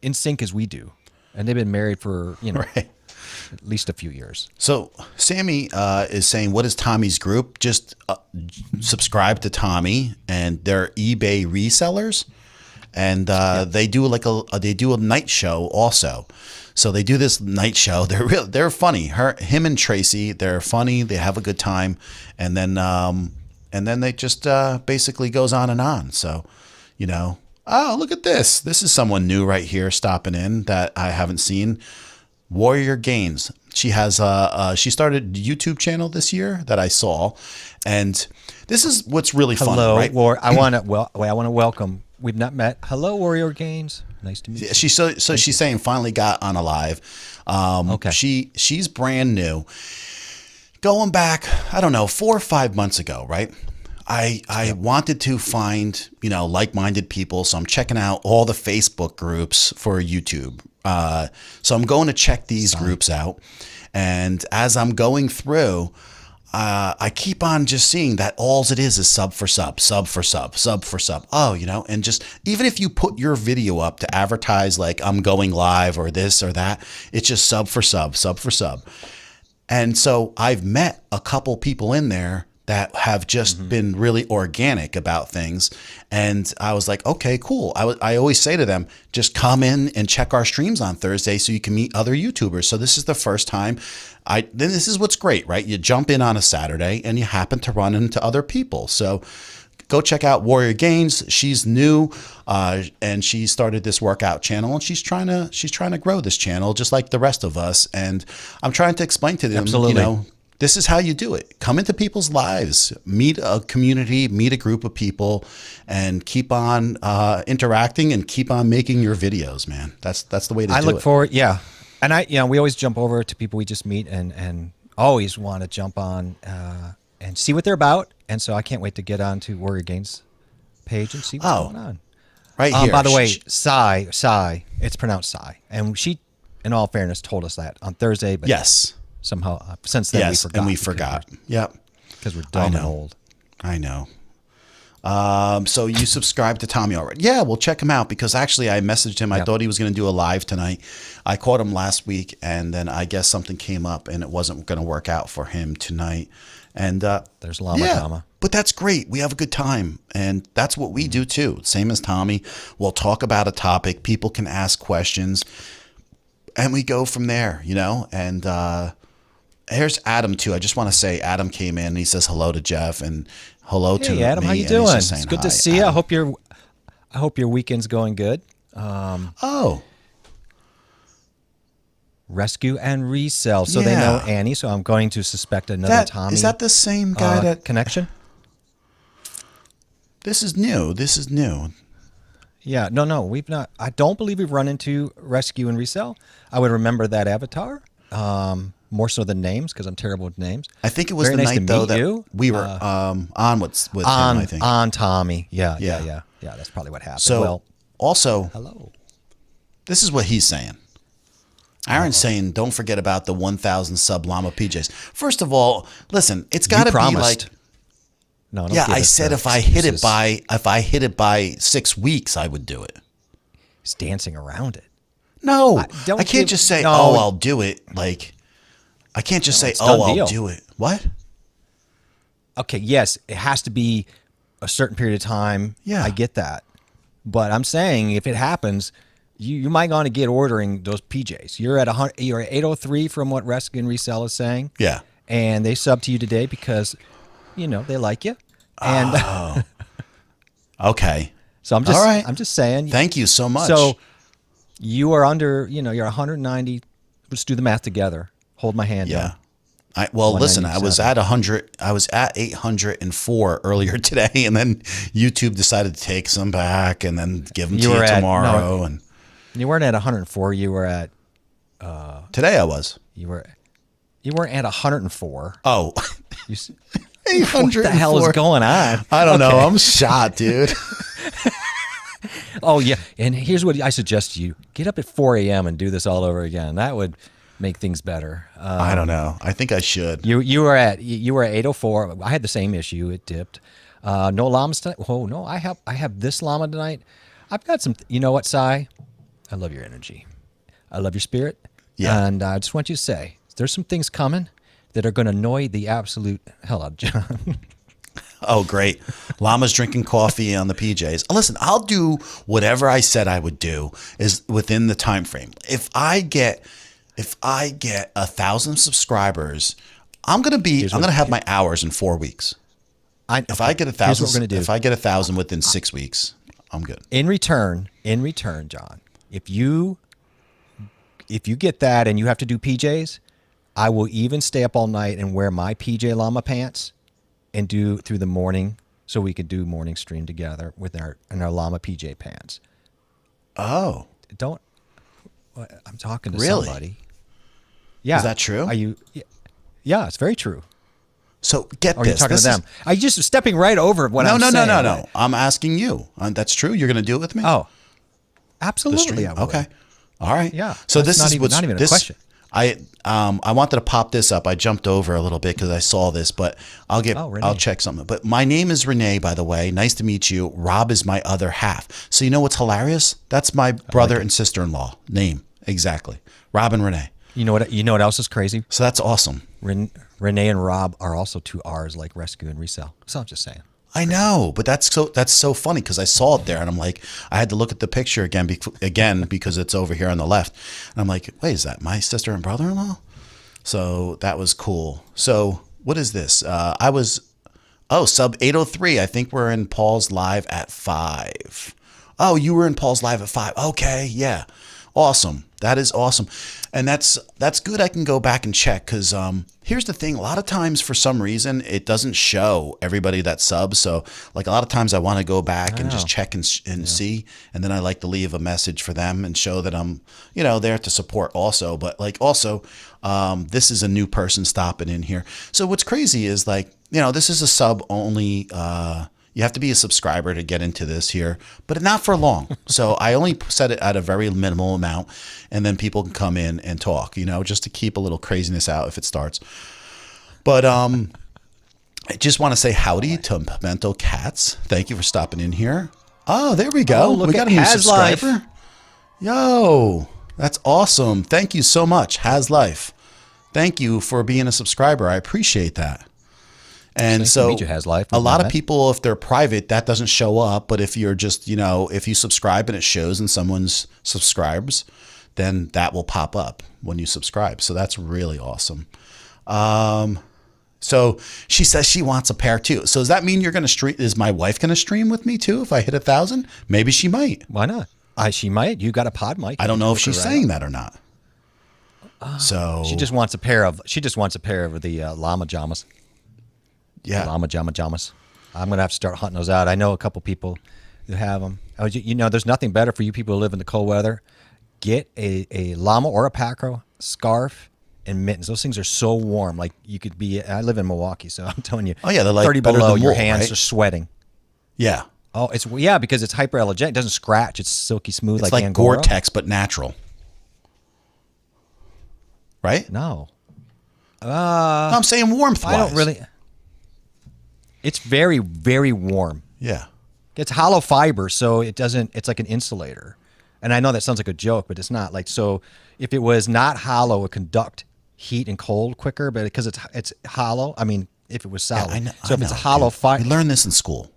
in sync as we do, and they've been married for Right. at least a few years. So Sammy is saying, "What is Tommy's group?" Just subscribe to Tommy, and they're eBay resellers, and they do they do a night show also. So they do this night show. They're funny. Him and Tracy, they're funny. They have a good time, and then they just basically goes on and on. So, oh, look at this. This is someone new right here stopping in that I haven't seen. Warrior Gains. She has she started a YouTube channel this year that I saw, and this is what's really fun, Hello, right? I want to welcome. We've not met. Hello, Warrior Gains. Nice to meet you. She's she's saying finally got on a live. Okay. She's brand new. Going back, I don't know, 4 or 5 months ago, right? I wanted to find, like-minded people, so I'm checking out all the Facebook groups for YouTube. So I'm going to check these groups out, and as I'm going through, I keep on just seeing that all it is sub for sub, sub for sub, sub for sub. Oh, and just even if you put your video up to advertise like I'm going live or this or that, it's just sub for sub, sub for sub. And so I've met a couple people in there that have just been really organic about things. And I was like, okay, cool. I always say to them, just come in and check our streams on Thursday so you can meet other YouTubers. So this is the first time then this is what's great, right? You jump in on a Saturday and you happen to run into other people. So go check out Warrior Gains. She's new, and she started this workout channel, and she's trying to grow this channel just like the rest of us. And I'm trying to explain to them, Absolutely. this is how you do it. Come into people's lives, meet a community, meet a group of people, and keep on interacting and keep on making your videos, man. That's the way to do it. I look forward, yeah. And we always jump over to people we just meet and always want to jump on and see what they're about. And so I can't wait to get on to Warrior Gains page and see what's going on. Right here. By the way, Sai, it's pronounced Sai. And she, in all fairness, told us that on Thursday. But yes. Somehow, since then, we forgot. Yep. Because we're dumb and old. I know. So you subscribed to Tommy already? Yeah, well, check him out, because actually I messaged him. I thought he was going to do a live tonight. I caught him last week, and then I guess something came up, and it wasn't going to work out for him tonight. And there's Llama Tama. But that's great. We have a good time, and that's what we do too. Same as Tommy. We'll talk about a topic. People can ask questions, and we go from there. And here's Adam too. I just want to say Adam came in and he says hello to Jeff and hello to me. Adam, how you doing? It's good to see you. I hope your weekend's going good. Rescue and resell. So they know Annie. So I'm going to suspect another Tommy. Is that the same guy that connection? This is new. Yeah. No. We've not. I don't believe we've run into Rescue and resell. I would remember that avatar. More so than names, because I'm terrible with names. I think it was the night though that we were on with him. I think on Tommy. Yeah. That's probably what happened. So also, hello. This is what he's saying. Aaron's saying, don't forget about the 1,000 sub Llama PJs. First of all, listen, it's got to be like. No, don't I said if I hit it by 6 weeks, I would do it. He's dancing around it. No, I can't just say, "Oh, I'll do it." Like, I can't just say, "Oh, I'll do it." What? Okay, yes, it has to be a certain period of time. Yeah, I get that, but I'm saying if it happens, you might want to get ordering those PJs. You're at 803 from what Rescue and Resell is saying. Yeah, and they sub to you today because they like you. And okay, so I'm just all right. I'm just saying. Thank you so much. So you are under, you're 190. Let's do the math together. Hold my hand. Yeah. Listen, I was at 100. I was at 804 earlier today, and then YouTube decided to take some back and then give them to you tomorrow. And you weren't at 104. You were at today. I was. You weren't at 104. Oh, 804. What the hell is going on? I don't know. I'm shot, dude. Oh yeah, and here's what I suggest to you: get up at 4 a.m. and do this all over again. That would make things better. I don't know. I think I should. You were at 804. I had the same issue. It dipped. No llamas tonight. Oh no, I have this llama tonight. I've got some. You know what, Sai? I love your energy. I love your spirit. Yeah. And I just want you to say there's some things coming that are going to annoy the absolute hell out of John. Oh, great. Llama's drinking coffee on the PJs. Listen, I'll do whatever I said I would do is within the time frame. If I get 1,000 subscribers, I'm going to have my hours in 4 weeks. If I get 1,000 within 6 weeks, I'm good. In return, John, if you get that and you have to do PJs, I will even stay up all night and wear my PJ Llama pants and do through the morning so we could do morning stream together with our Llama PJ pants. Oh. Don't. I'm talking to Really? somebody. Yeah. Is that true? Are you? Yeah, it's very true. So get Or this. are you talking This to them? Are you just stepping right over what No, I'm no, saying? no. I'm asking you. That's true? You're going to do it with me? Oh, The absolutely. stream? I would. Okay. All right. Yeah. So That's this is what's not even a this, question. I wanted to pop this up. I jumped over a little bit because I saw this, but Renee. I'll check something. But my name is Renee, by the way. Nice to meet you. Rob is my other half. So you know what's hilarious? That's my brother and sister-in-law name. Exactly. Rob and Renee. You know what? You know what else is crazy? So that's awesome. Renee and Rob are also 2 R's, like rescue and resell. So I'm just saying. I know, but that's so funny because I saw it there and I'm like, I had to look at the picture again because it's over here on the left. And I'm like, wait, is that my sister and brother-in-law? So that was cool. So what is this? Sub 803. I think we're in Paul's live at 5. Oh, you were in Paul's live at 5. Okay, yeah. Awesome. That is awesome. And that's good. I can go back and check because here's the thing. A lot of times for some reason, it doesn't show everybody that subs. So like a lot of times I want to go back and just check and see. And then I like to leave a message for them and show that I'm, there to support also. But like also, this is a new person stopping in here. So what's crazy is like, this is a sub only, you have to be a subscriber to get into this here, but not for long. So I only set it at a very minimal amount, and then people can come in and talk, just to keep a little craziness out if it starts. But I just want to say howdy to Pimento Cats. Thank you for stopping in here. Oh, there we go. Look we got at a new Has subscriber. Life. Yo, that's awesome. Thank you so much, Has Life. Thank you for being a subscriber. I appreciate that. And Nice to so meet you, Has Life. a lot of Matt. people, if they're private, that doesn't show up. But if you're just, if you subscribe and it shows and someone's subscribes, then that will pop up when you subscribe. So that's really awesome. So she says she wants a pair too. So does that mean you're going to stream? Is my wife going to stream with me too if I hit 1,000? Maybe she might. Why not? She might. You got a pod mic. I don't know if Hook her she's right saying up. that or not. So She just wants a pair of. She just wants a pair of the llama jamas. yeah. Llama jamas. I'm gonna have to start hunting those out. I know a couple people who have them. There's nothing better for you people who live in the cold weather. Get a llama or a pacro scarf and mittens. Those things are so warm. Like you could be. I live in Milwaukee, so I'm telling you. Oh, yeah, they're like 30 better below. than Your wool, hands right? are sweating. Yeah. Oh, because it's hyperallergenic. It doesn't scratch. It's silky smooth It's like like Angora. Gore-Tex, but natural. Right? No. I'm saying warmth wise. I don't really. It's very, very warm. Yeah. It's hollow fiber, so it doesn't. It's like an insulator. And I know that sounds like a joke, but it's not. Like so, if it was not hollow, it would conduct heat and cold quicker. But because it's hollow, I mean, if it was solid. I know, so if I it's a know, hollow dude. fiber, We learned this in school.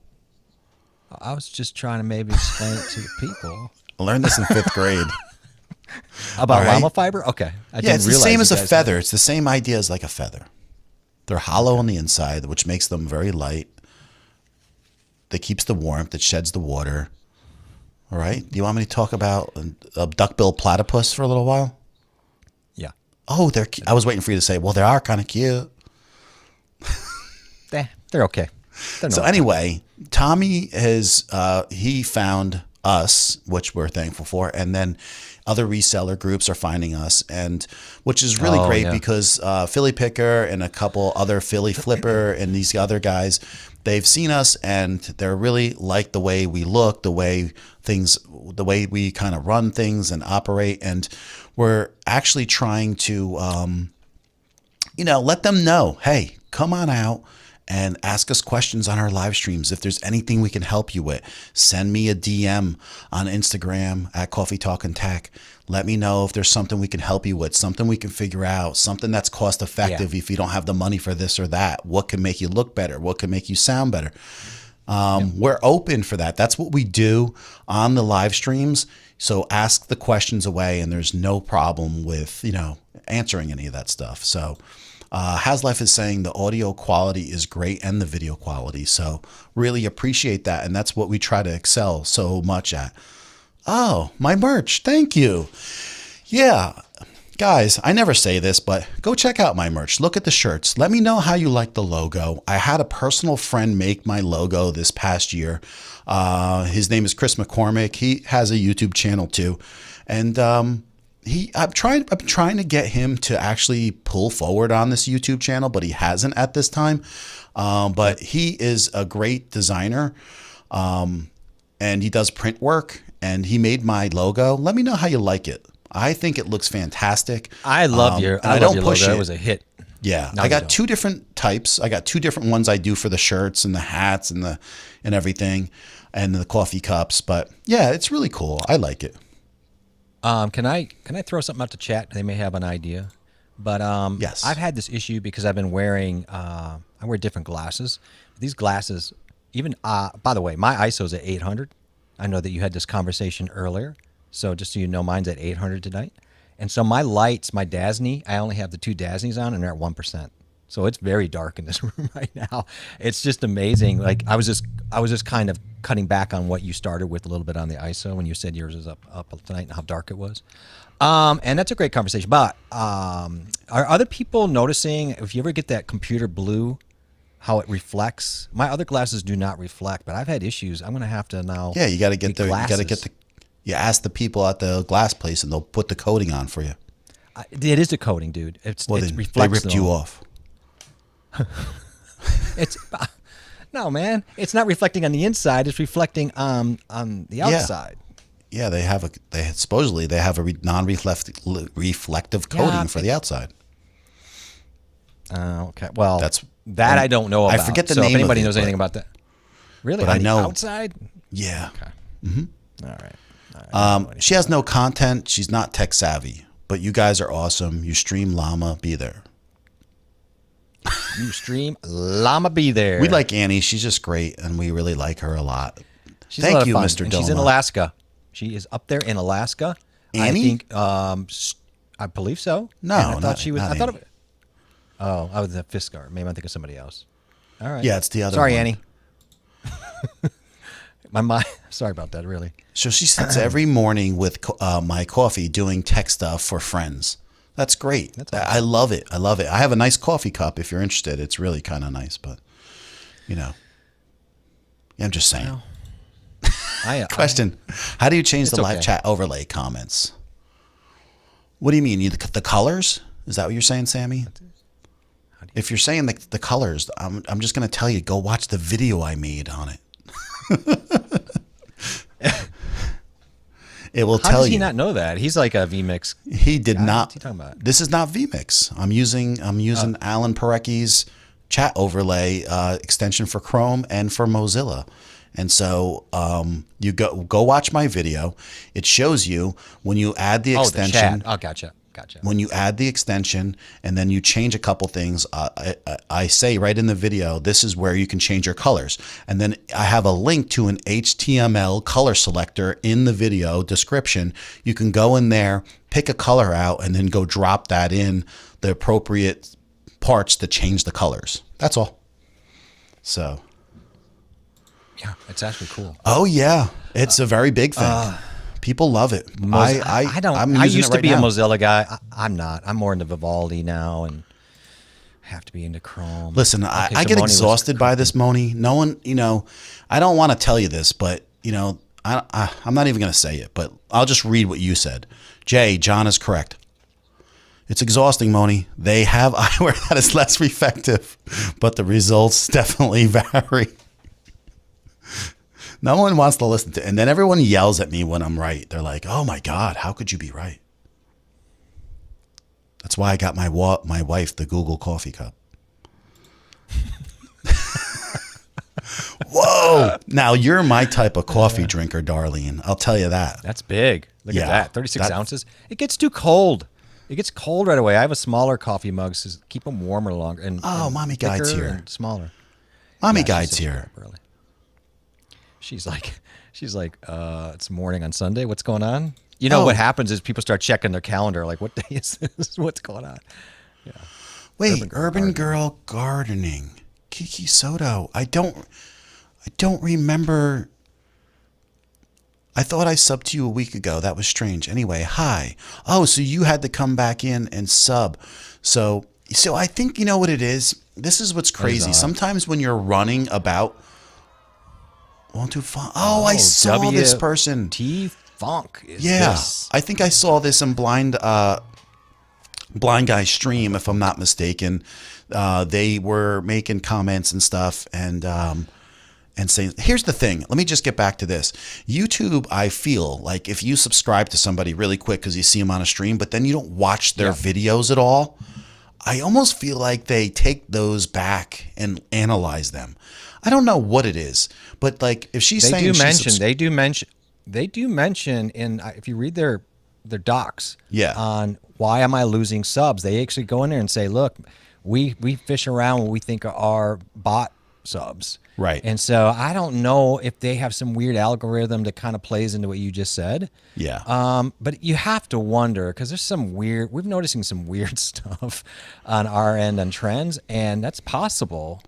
I was just trying to maybe explain it to the people I learned this in 5th grade. about All right. llama fiber. Okay, I Yeah, didn't it's the realize same you as a guys feather. It's the same idea as like a feather. They're hollow on the inside, which makes them very light. That keeps the warmth. It sheds the water. All right. Do you want me to talk about a duckbill platypus for a little while? Yeah, Oh, I was waiting for you to say, well, they are kind of cute. they're okay. They're So not- anyway, Tommy he found us, which we're thankful for, and then other reseller groups are finding us, and which is really Oh, great yeah. because Philly Picker and a couple other Philly Flipper and these other guys, they've seen us and they're really like the way we look, the way we kind of run things and operate, and we're actually trying to let them know, hey, come on out and ask us questions on our live streams. If there's anything we can help you with, send me a DM on Instagram at Coffee Talk and Tech. Let me know if there's something we can help you with, something we can figure out, something that's cost effective if you don't have the money for this or that. What can make you look better? What can make you sound better? We're open for that. That's what we do on the live streams. So ask the questions away, and there's no problem with, answering any of that stuff. So Haslife is saying the audio quality is great and the video quality. So really appreciate that. And that's what we try to excel so much at. Oh, my merch. Thank you. Yeah. Guys, I never say this, but go check out my merch. Look at the shirts. Let me know how you like the logo. I had a personal friend make my logo this past year. His name is Chris McCormick. He has a YouTube channel too. And I've been trying to get him to actually pull forward on this YouTube channel, but he hasn't at this time. But he is a great designer. And he does print work, and he made my logo. Let me know how you like it. I think it looks fantastic. I love your logo. It was a hit. Yeah, I got two different types. I got two different ones I do for the shirts and the hats and everything, and the coffee cups. But yeah, it's really cool. I like it. Can I throw something out to chat? They may have an idea, but yes, I've had this issue because I've been wearing I wear different glasses. These glasses, even by the way, my ISO is at 800. I know that you had this conversation earlier. So just so you know, mine's at 800 tonight. And so my lights, my DASNY, I only have the two DASNYs on, and they're at 1%. So it's very dark in this room right now. It's just amazing. Like I was just kind of cutting back on what you started with a little bit on the ISO when you said yours is up tonight and how dark it was. And that's a great conversation. But are other people noticing if you ever get that computer blue, how it reflects? My other glasses do not reflect, but I've had issues. I'm going to have to now. Yeah, you got to get the. You ask the people at the glass place, and they'll put the coating on for you. It is the coating, dude. It reflects. They ripped you off. No, man. It's not reflecting on the inside. It's reflecting on the outside. Yeah, they supposedly have a non-reflective coating for the outside. Okay. Well, I don't know about. I forget the name. If anybody knows anything about that, really? But I know outside. Yeah. Okay. Mm-hmm. All right. She has no content. She's not tech savvy, but you guys are awesome. You stream Llama, be there. You stream Llama, be there. We like Annie. She's just great, and we really like her a lot. Thank you, Mr. And Doma. she's in Alaska. She is up there in Alaska. Annie? I think. I believe so. No, I thought she was. I thought it. Oh, I was a Fiskar. Maybe I'm thinking of somebody else. All right. Yeah, it's the other. Sorry, one. Annie. My mind. Sorry about that. Really. So she sits every morning with my coffee doing tech stuff for friends. That's great. That's awesome. I love it. I love it. I have a nice coffee cup if you're interested. It's really kind of nice, but I'm just saying. Question: how do you change the live chat overlay comments? What do you mean? The colors? Is that what you're saying, Sammy? If you're saying the colors, I'm just going to tell you, go watch the video I made on it. It will tell you. How does he not know that? He's like a vMix. He did not. What's he talking about? This is not vMix. I'm using Alan Parecki's chat overlay extension for Chrome and for Mozilla. And so you go watch my video. It shows you when you add the extension. The chat. Oh, gotcha. When you add the extension and then you change a couple things, I say right in the video, this is where you can change your colors. And then I have a link to an HTML color selector in the video description. You can go in there, pick a color out, and then go drop that in the appropriate parts to change the colors. That's all. So. Yeah, it's actually cool. Oh, yeah. It's a very big thing. People love it. I don't. I used to be a Mozilla guy. I'm not. I'm more into Vivaldi now, and have to be into Chrome. Listen, I get exhausted by this, Moni. No one, I don't want to tell you this, but I'm not even going to say it. But I'll just read what you said. John is correct. It's exhausting, Moni. They have eyewear that is less effective, but the results definitely vary. No one wants to listen to it. And then everyone yells at me when I'm right. They're like, oh my God, how could you be right? That's why I got my wife the Google coffee cup. Whoa. Now you're my type of coffee drinker, Darlene. I'll tell you that. That's big. Look at that. 36 ounces. It gets too cold. It gets cold right away. I have a smaller coffee mug to keep them warmer longer. And Mommy Guide's here. And smaller. Mommy Guide's here. She's like, it's morning on Sunday. What's going on? What happens is people start checking their calendar. Like, what day is this? What's going on? Yeah. Wait, Urban Girl Gardening. Kiki Soto. I don't remember. I thought I subbed to you a week ago. That was strange. Anyway, hi. Oh, so you had to come back in and sub. So I think you know what it is. This is what's crazy. Sometimes when you're running about 125. Oh, I saw this person. T Funk. This? I think I saw this in Blind Guy stream, if I'm not mistaken. They were making comments and stuff, and saying, here's the thing. Let me just get back to this. YouTube, I feel like if you subscribe to somebody really quick because you see them on a stream, but then you don't watch their videos at all, I almost feel like they take those back and analyze them. I don't know what it is, but like if she's saying they do mention in if you read their docs on why am I losing subs, they actually go in there and say, look, we fish around what we think are bot subs. Right. And so I don't know if they have some weird algorithm that kind of plays into what you just said. Yeah. But you have to wonder because there's we're noticing some weird stuff on our end on trends, and that's possible.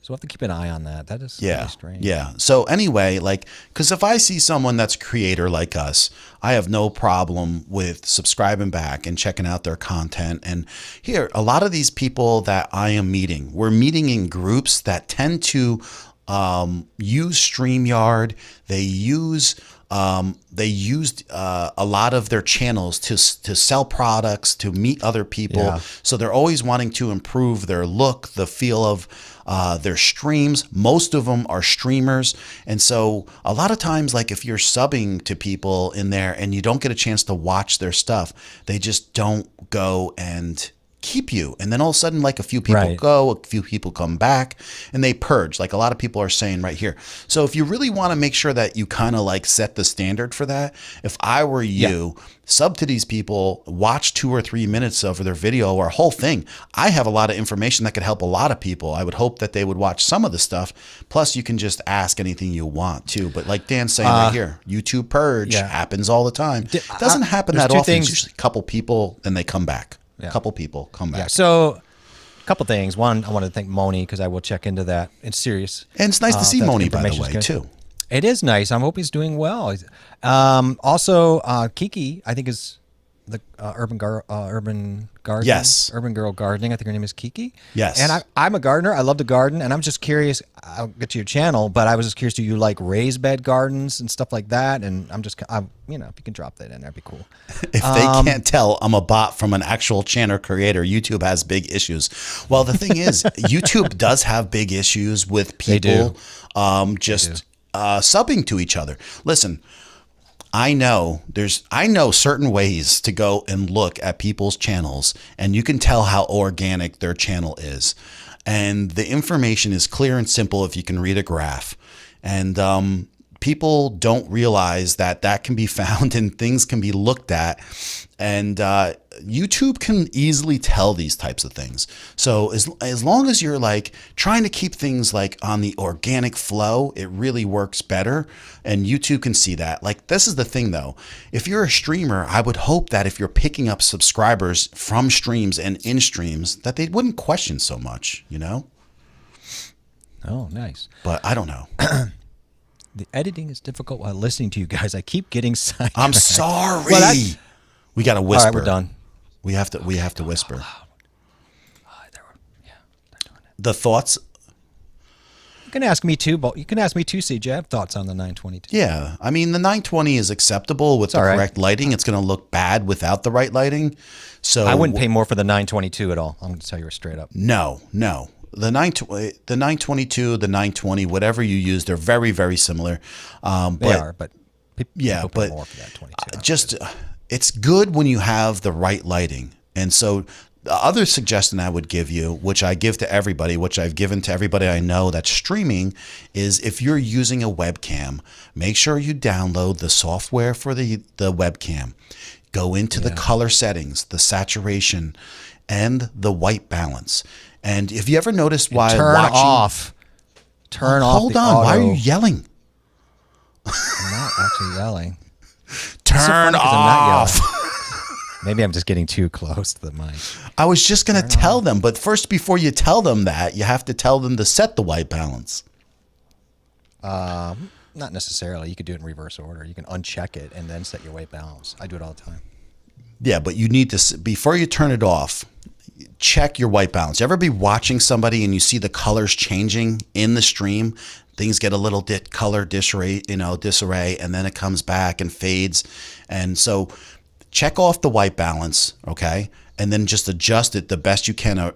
So we'll have to keep an eye on that. That is really strange. Yeah. So anyway, like, because if I see someone that's a creator like us, I have no problem with subscribing back and checking out their content. And here, a lot of these people that I am meeting, we're meeting in groups that tend to use StreamYard. They used a lot of their channels to sell products, to meet other people. Yeah. So they're always wanting to improve their look, the feel of their streams. Most of them are streamers. And so a lot of times, like if you're subbing to people in there and you don't get a chance to watch their stuff, they just don't go and keep you. And then all of a sudden, like a few people go, a few people come back, and they purge, like a lot of people are saying right here. So if you really want to make sure that you kind of like set the standard for that, if I were you, sub to these people, watch 2 or 3 minutes of their video or whole thing. I have a lot of information that could help a lot of people. I would hope that they would watch some of the stuff. Plus you can just ask anything you want too. But like Dan's saying right here, YouTube purge happens all the time. It doesn't happen that often. It's usually a couple people, then they come back. A couple people come back. Yeah. So a couple things. One, I want to thank Moni because I will check into that. It's serious. And it's nice to see Moni, by the way, too. It is nice. I hope he's doing well. Also, Kiki, I think is the urban garden. Yes. Urban Girl Gardening. I think her name is Kiki. Yes. And I'm a gardener. I love to garden. And I'm just curious. I'll get to your channel, but I was just curious. Do you like raised bed gardens and stuff like that? And if you can drop that in, that'd be cool. If they can't tell I'm a bot from an actual channel creator, YouTube has big issues. Well, the thing is, YouTube does have big issues with people subbing to each other. Listen, I know certain ways to go and look at people's channels, and you can tell how organic their channel is. And the information is clear and simple if you can read a graph. And people don't realize that can be found and things can be looked at. And YouTube can easily tell these types of things. So as long as you're like trying to keep things like on the organic flow, it really works better. And YouTube can see that. Like, this is the thing though. If you're a streamer, I would hope that if you're picking up subscribers from streams and in streams, that they wouldn't question so much, you know? Oh, nice. But I don't know. The editing is difficult while listening to you guys. I keep getting sidetracked. I'm sorry. Well, we got to whisper. All right, we're done. We have to whisper. They're doing it. The thoughts. You can ask me too, but you can ask me too, CJ. I have thoughts on the 922. Yeah, I mean the 920 is acceptable with the correct lighting. It's going to look bad without the right lighting. So I wouldn't pay more for the 922 at all. I'm going to tell you straight up. No. The 922, the 920, whatever you use, they're very, very similar. They are, but people pay more for that 22. It's good when you have the right lighting. And so the other suggestion I would give you, which I give to everybody, which I've given to everybody I know that's streaming, is if you're using a webcam, make sure you download the software for the webcam. Go into the color settings, the saturation, and the white balance. And if you ever noticed why turn watching, off hold on, auto. Why are you yelling? I'm not actually yelling. Turn off. Maybe I'm just getting too close to the mic. I was just going to tell them, but first, before you tell them that, you have to tell them to set the white balance. Not necessarily. You could do it in reverse order. You can uncheck it and then set your white balance. I do it all the time. Yeah, but you need to, before you turn it off, check your white balance. You ever be watching somebody and you see the colors changing in the stream? Things get a little color disarray, and then it comes back and fades. And so check off the white balance, okay? And then just adjust it the best you can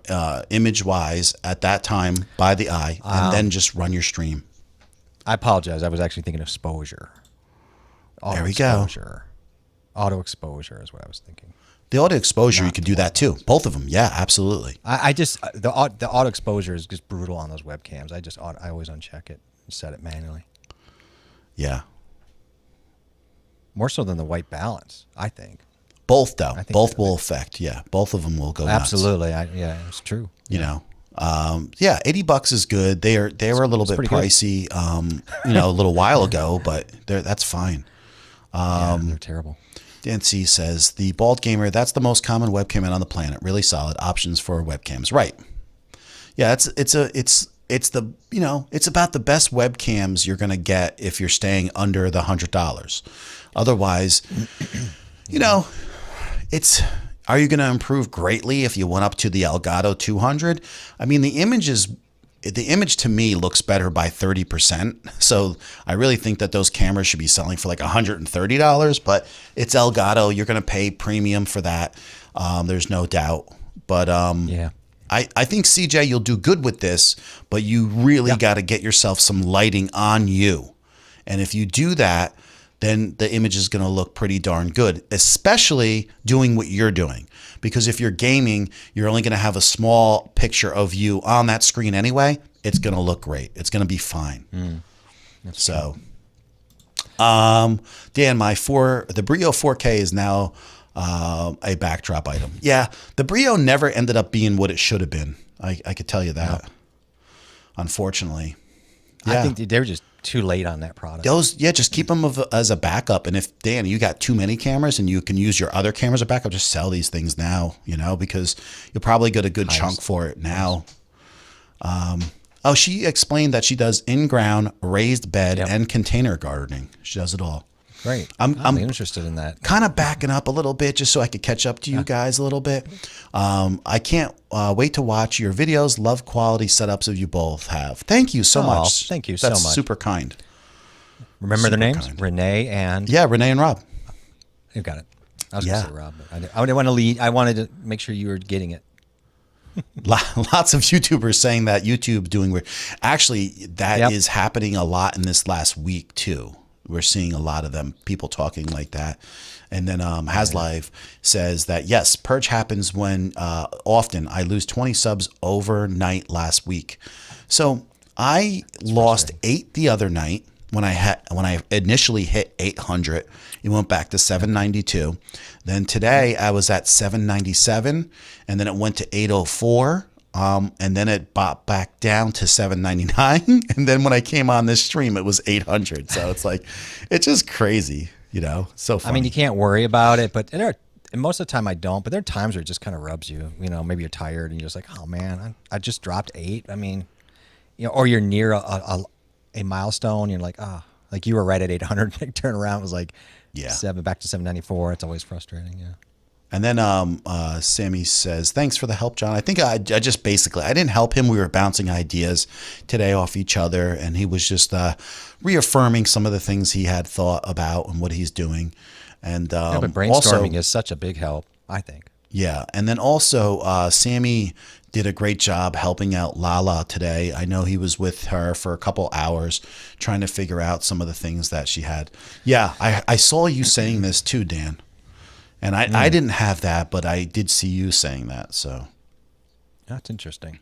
image-wise at that time by the eye, and then just run your stream. I apologize. I was actually thinking of exposure. There we go. Auto exposure is what I was thinking. The auto exposure, you could do that too. Both of them. Yeah, absolutely. I just, the auto exposure is just brutal on those webcams. I always uncheck it and set it manually. Yeah. More so than the white balance, I think. Both though. Both will affect. Yeah. Both of them will go nuts. Absolutely. Yeah, it's true. You know. Yeah, $80 is good. They were a little bit pricey, a little while ago, but that's fine. They're terrible. Dan C says, the Bald Gamer, that's the most common webcam on the planet. Really solid options for webcams. Right. Yeah, it's about the best webcams you're going to get if you're staying under the $100. Otherwise, are you going to improve greatly if you went up to the Elgato 200? I mean, the image to me looks better by 30%. So I really think that those cameras should be selling for like $130, but it's Elgato. You're going to pay premium for that. There's no doubt. But I think, CJ, you'll do good with this, but you really got to get yourself some lighting on you. And if you do that, then the image is going to look pretty darn good, especially doing what you're doing. Because if you're gaming, you're only going to have a small picture of you on that screen anyway. It's going to look great. It's going to be fine. So, Dan, the Brio 4K is now a backdrop item. Yeah, the Brio never ended up being what it should have been. I could tell you that, unfortunately. Yeah. I think they were just too late on that product. Just keep them as a backup. And if, Dan, you got too many cameras and you can use your other cameras as a backup, just sell these things now, because you'll probably get a good chunk for it now. She explained that she does in-ground, raised bed, and container gardening. She does it all. Great. I'm interested in that. Kind of backing up a little bit just so I could catch up to you guys a little bit. I can't wait to watch your videos. Love quality setups that you both have. Thank you so much. Thank you so much. That's super kind. Remember their names? Renee and... Yeah, Renee and Rob. You got it. I was going to say Rob. But I didn't want to lead. I wanted to make sure you were getting it. Lots of YouTubers saying that YouTube doing weird. Actually, that is happening a lot in this last week too. We're seeing a lot of them, people talking like that. And then Haslive says that, yes, purge happens when often I lose 20 subs overnight last week. So I lost 8 the other night when I initially hit 800. It went back to 792. Then today I was at 797, and then it went to 804. And then it bopped back down to 799. And then when I came on this stream, it was 800. So it's like, it's just crazy, so funny. I mean, you can't worry about it, but and most of the time I don't, but there are times where it just kind of rubs you, maybe you're tired and you're just like, oh man, I just dropped 8. I mean, or you're near a milestone. You're like, like you were right at 800. Like turn around, it was like 7 back to 794. It's always frustrating. Yeah. And then Sammy says, thanks for the help, John. I think I just basically, I didn't help him. We were bouncing ideas today off each other. And he was just reaffirming some of the things he had thought about and what he's doing. And but brainstorming is such a big help, I think. Yeah. And then also Sammy did a great job helping out Lala today. I know he was with her for a couple hours trying to figure out some of the things that she had. Yeah, I saw you saying this too, Dan. And I didn't have that, but I did see you saying that. So that's interesting.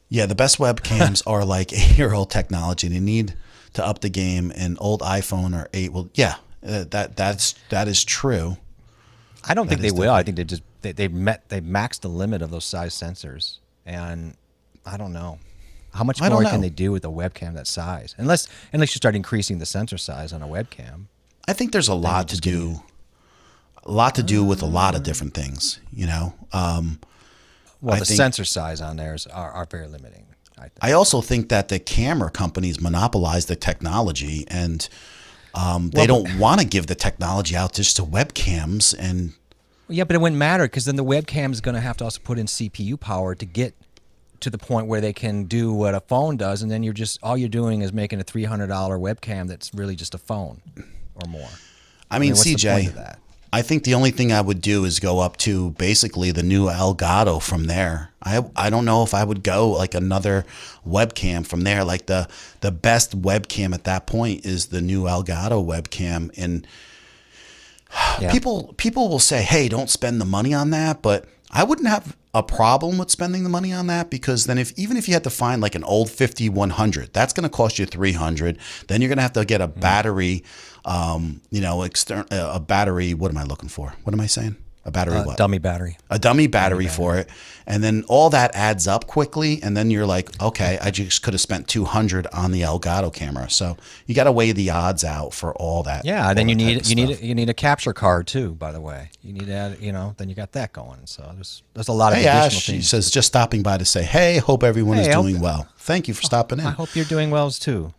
Yeah, the best webcams are like 8-year-old technology. They need to up the game. An old iPhone or 8 will. Yeah, that is true. I don't think they will. I think they maxed the limit of those size sensors, and I don't know how much more can they do with a webcam that size, unless you start increasing the sensor size on a webcam. I think there's a lot to do. A lot to do with a lot of different things, Well, the sensor size on theirs are very limiting. I also think that the camera companies monopolize the technology, and they don't want to give the technology out just to webcams. And yeah, but it wouldn't matter because then the webcam is going to have to also put in CPU power to get to the point where they can do what a phone does, and then all you're doing is making a $300 webcam that's really just a phone or more. I mean, what's the CJ, point of that? I think the only thing I would do is go up to basically the new Elgato from there. I don't know if I would go like another webcam from there. Like the best webcam at that point is the new Elgato webcam. And people will say, hey, don't spend the money on that. But I wouldn't have a problem with spending the money on that, because then even if you had to find like an old 5100, that's going to cost you $300. Then you're going to have to get a battery, a battery. What am I looking for? What am I saying? A battery what? Dummy battery. A dummy battery for it. And then all that adds up quickly. And then you're like, okay, I just could have spent $200 on the Elgato camera. So you got to weigh the odds out for all that. Yeah. Then you need a capture card too, by the way. You need to add, then you got that going. So there's a lot of additional Ash, things. she says, just stopping by to say, hey, hope everyone is doing well. Thank you for stopping in. I hope you're doing well too.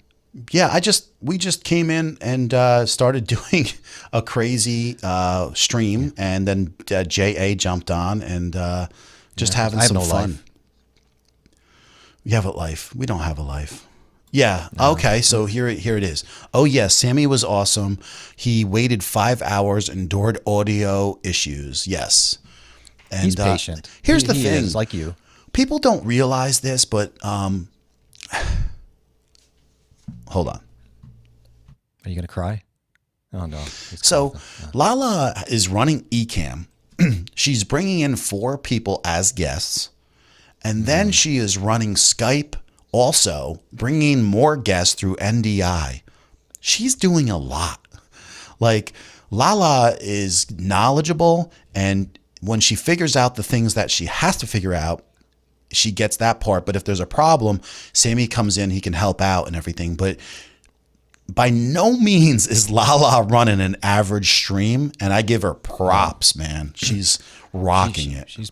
Yeah, we just came in and started doing a crazy stream, and then JA jumped on and just having some fun. Life. You have a life. We don't have a life. Yeah. No. Okay. So here it is. Oh yes, Sammy was awesome. He waited 5 hours, endured audio issues. Yes. And he's patient. Here's the thing. Is like you. People don't realize this, but hold on. Are you going to cry? Oh, no. So Lala is running Ecamm. She's bringing in 4 people as guests. And then she is running Skype also, bringing in more guests through NDI. She's doing a lot. Like, Lala is knowledgeable, and when she figures out the things that she has to figure out, she gets that part. But if there's a problem, Sammy comes in, he can help out and everything. But by no means is Lala running an average stream, and I give her props, man. She's rocking it. She's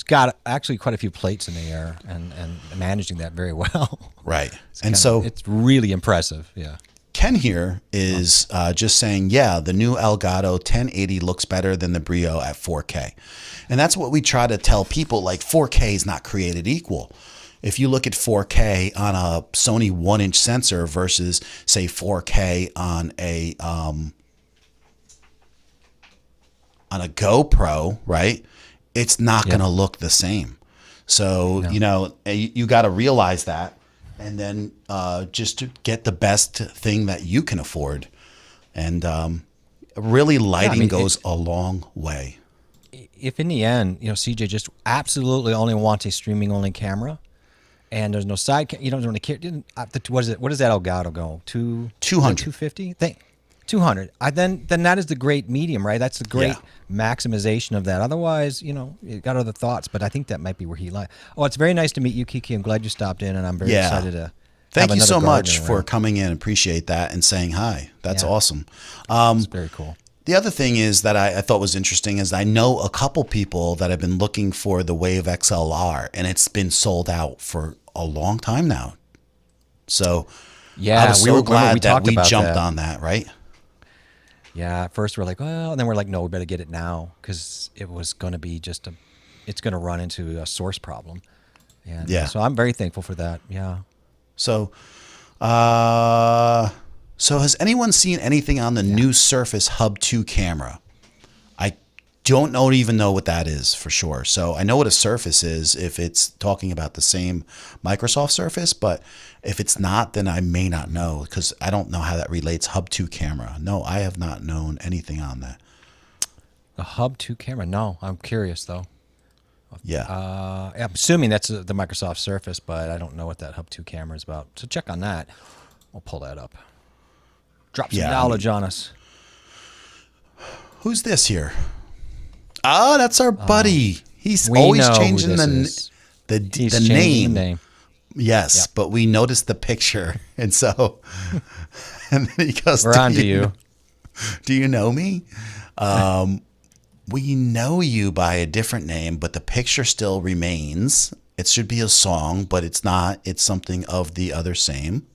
got actually quite a few plates in the air and managing that very well. Right. It's really impressive. Yeah. Ken here is just saying, yeah, the new Elgato 1080 looks better than the Brio at 4K. And that's what we try to tell people, like 4K is not created equal. If you look at 4K on a Sony 1-inch sensor versus, say, 4K on a GoPro, right? It's not going to look the same. So, you got to realize that, and then just to get the best thing that you can afford. And really, lighting goes a long way. If in the end, CJ just absolutely only wants a streaming only camera, and there's no side, you don't really care. What is it? What does that Elgato go? 200, 250? 200. Then that is the great medium, right? That's the great maximization of that. Otherwise, you got other thoughts, but I think that might be where he lies. Oh, it's very nice to meet you, Kiki. I'm glad you stopped in, and I'm very excited to. Thank you so much for coming in. Appreciate that and saying hi. That's awesome. It's very cool. The other thing is that I thought was interesting is I know a couple people that have been looking for the Wave XLR, and it's been sold out for a long time now. So I was so glad that we jumped on that, right? Yeah, at first we're like, well, and then we're like, no, we better get it now because it was going to be it's going to run into a source problem. And so I'm very thankful for that. Yeah. So, so has anyone seen anything on the new Surface Hub 2 camera? I don't even know what that is for sure. So I know what a Surface is if it's talking about the same Microsoft Surface, but if it's not, then I may not know because I don't know how that relates. Hub 2 camera. No, I have not known anything on that. The Hub 2 camera? No, I'm curious though. Yeah. I'm assuming that's the Microsoft Surface, but I don't know what that Hub 2 camera is about. So check on that. We'll pull that up. Drop some knowledge on us. Who's this here? Oh, that's our buddy. He's always changing the name. Yes, but we noticed the picture, and so and then he goes, "We're on to you. Do you know me? We know you by a different name, but the picture still remains." It should be a song, but it's not. It's something of the other same.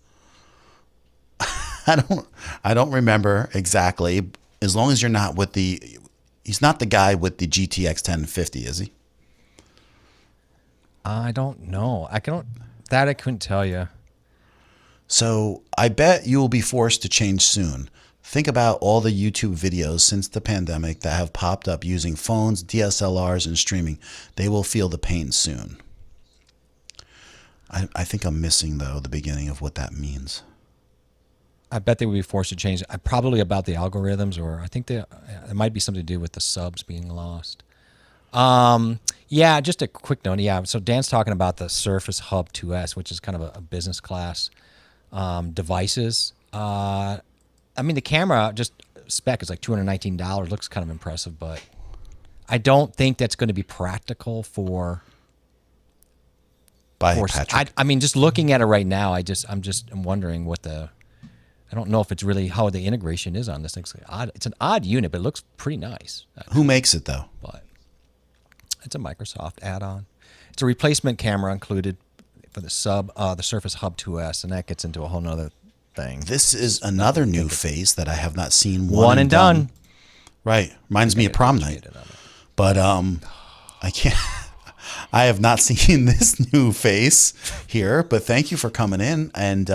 I don't remember exactly. As long as you're not with the, he's not the guy with the GTX 1050, is he? I don't know. I couldn't tell you. So I bet you will be forced to change soon. Think about all the YouTube videos since the pandemic that have popped up using phones, DSLRs, and streaming. They will feel the pain soon. I think I'm missing, though, the beginning of what that means. I bet they would be forced to change. Probably about the algorithms, or I think it might be something to do with the subs being lost. Yeah, just a quick note. Yeah, so Dan's talking about the Surface Hub 2S, which is kind of a business class devices. I mean, the camera just spec is like $219. Looks kind of impressive, but I don't think that's going to be practical for. Patrick. I mean, just looking at it right now, I'm wondering what the. I don't know if it's really how the integration is on this thing. It's an odd unit, but it looks pretty nice. Who makes it though? But it's a Microsoft add-on. It's a replacement camera included for the Surface Hub 2S, and that gets into a whole nother thing. This is another new face that I have not seen. One and done. Right. Reminds me of prom night. But I can't. I have not seen this new face here, but thank you for coming in and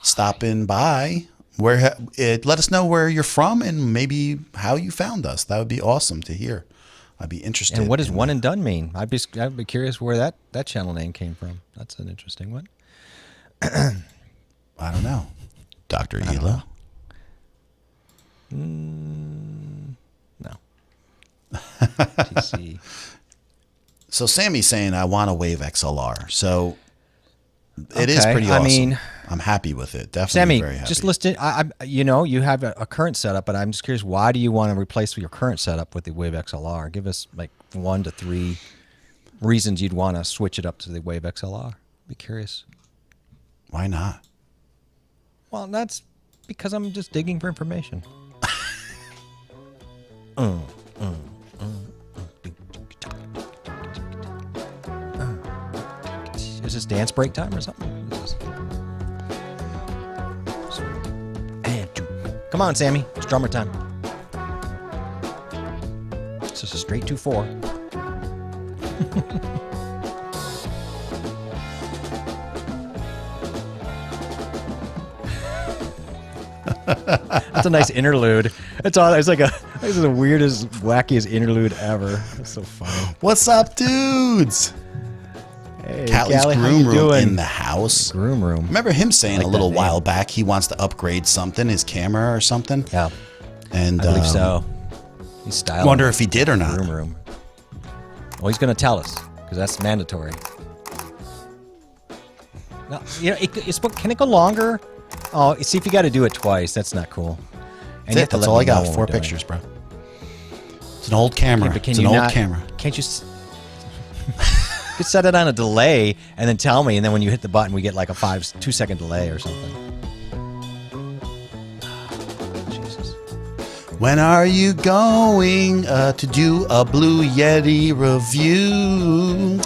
stopping by. Let us know where you're from and maybe how you found us. That would be awesome to hear. I'd be interested. And what does one and done mean? I'd be curious where that channel name came from. That's an interesting one. I don't know. Dr. Elo? No. TC. So Sammy's saying, I want a Wave XLR. So it is pretty awesome. I mean, I'm happy with it. Definitely Sammy, very happy. Just listen. You have a current setup, but I'm just curious, why do you want to replace your current setup with the Wave XLR? Give us like 1 to 3 reasons you'd want to switch it up to the Wave XLR. Be curious. Why not? Well, that's because I'm just digging for information. Is this dance break time or something? Come on, Sammy. It's drummer time. It's just a straight 2/4. That's a nice interlude. It's like this is the weirdest, wackiest interlude ever. It's so funny. What's up, dudes? Hey, Callie's Callie, groom room in the house. Groom room. Remember him saying a little while back he wants to upgrade something, his camera or something? Yeah. And I believe so. He's styling. Wonder if he did or not. Groom room. Well, he's going to tell us because that's mandatory. No, can it go longer? Oh, see if you got to do it twice. That's not cool. And That's all I got. 4 pictures, bro. It's an old camera. Okay, it's an old camera. Can't you? You could set it on a delay and then tell me, and then when you hit the button, we get like a 2-second delay or something. Jesus. When are you going to do a Blue Yeti review?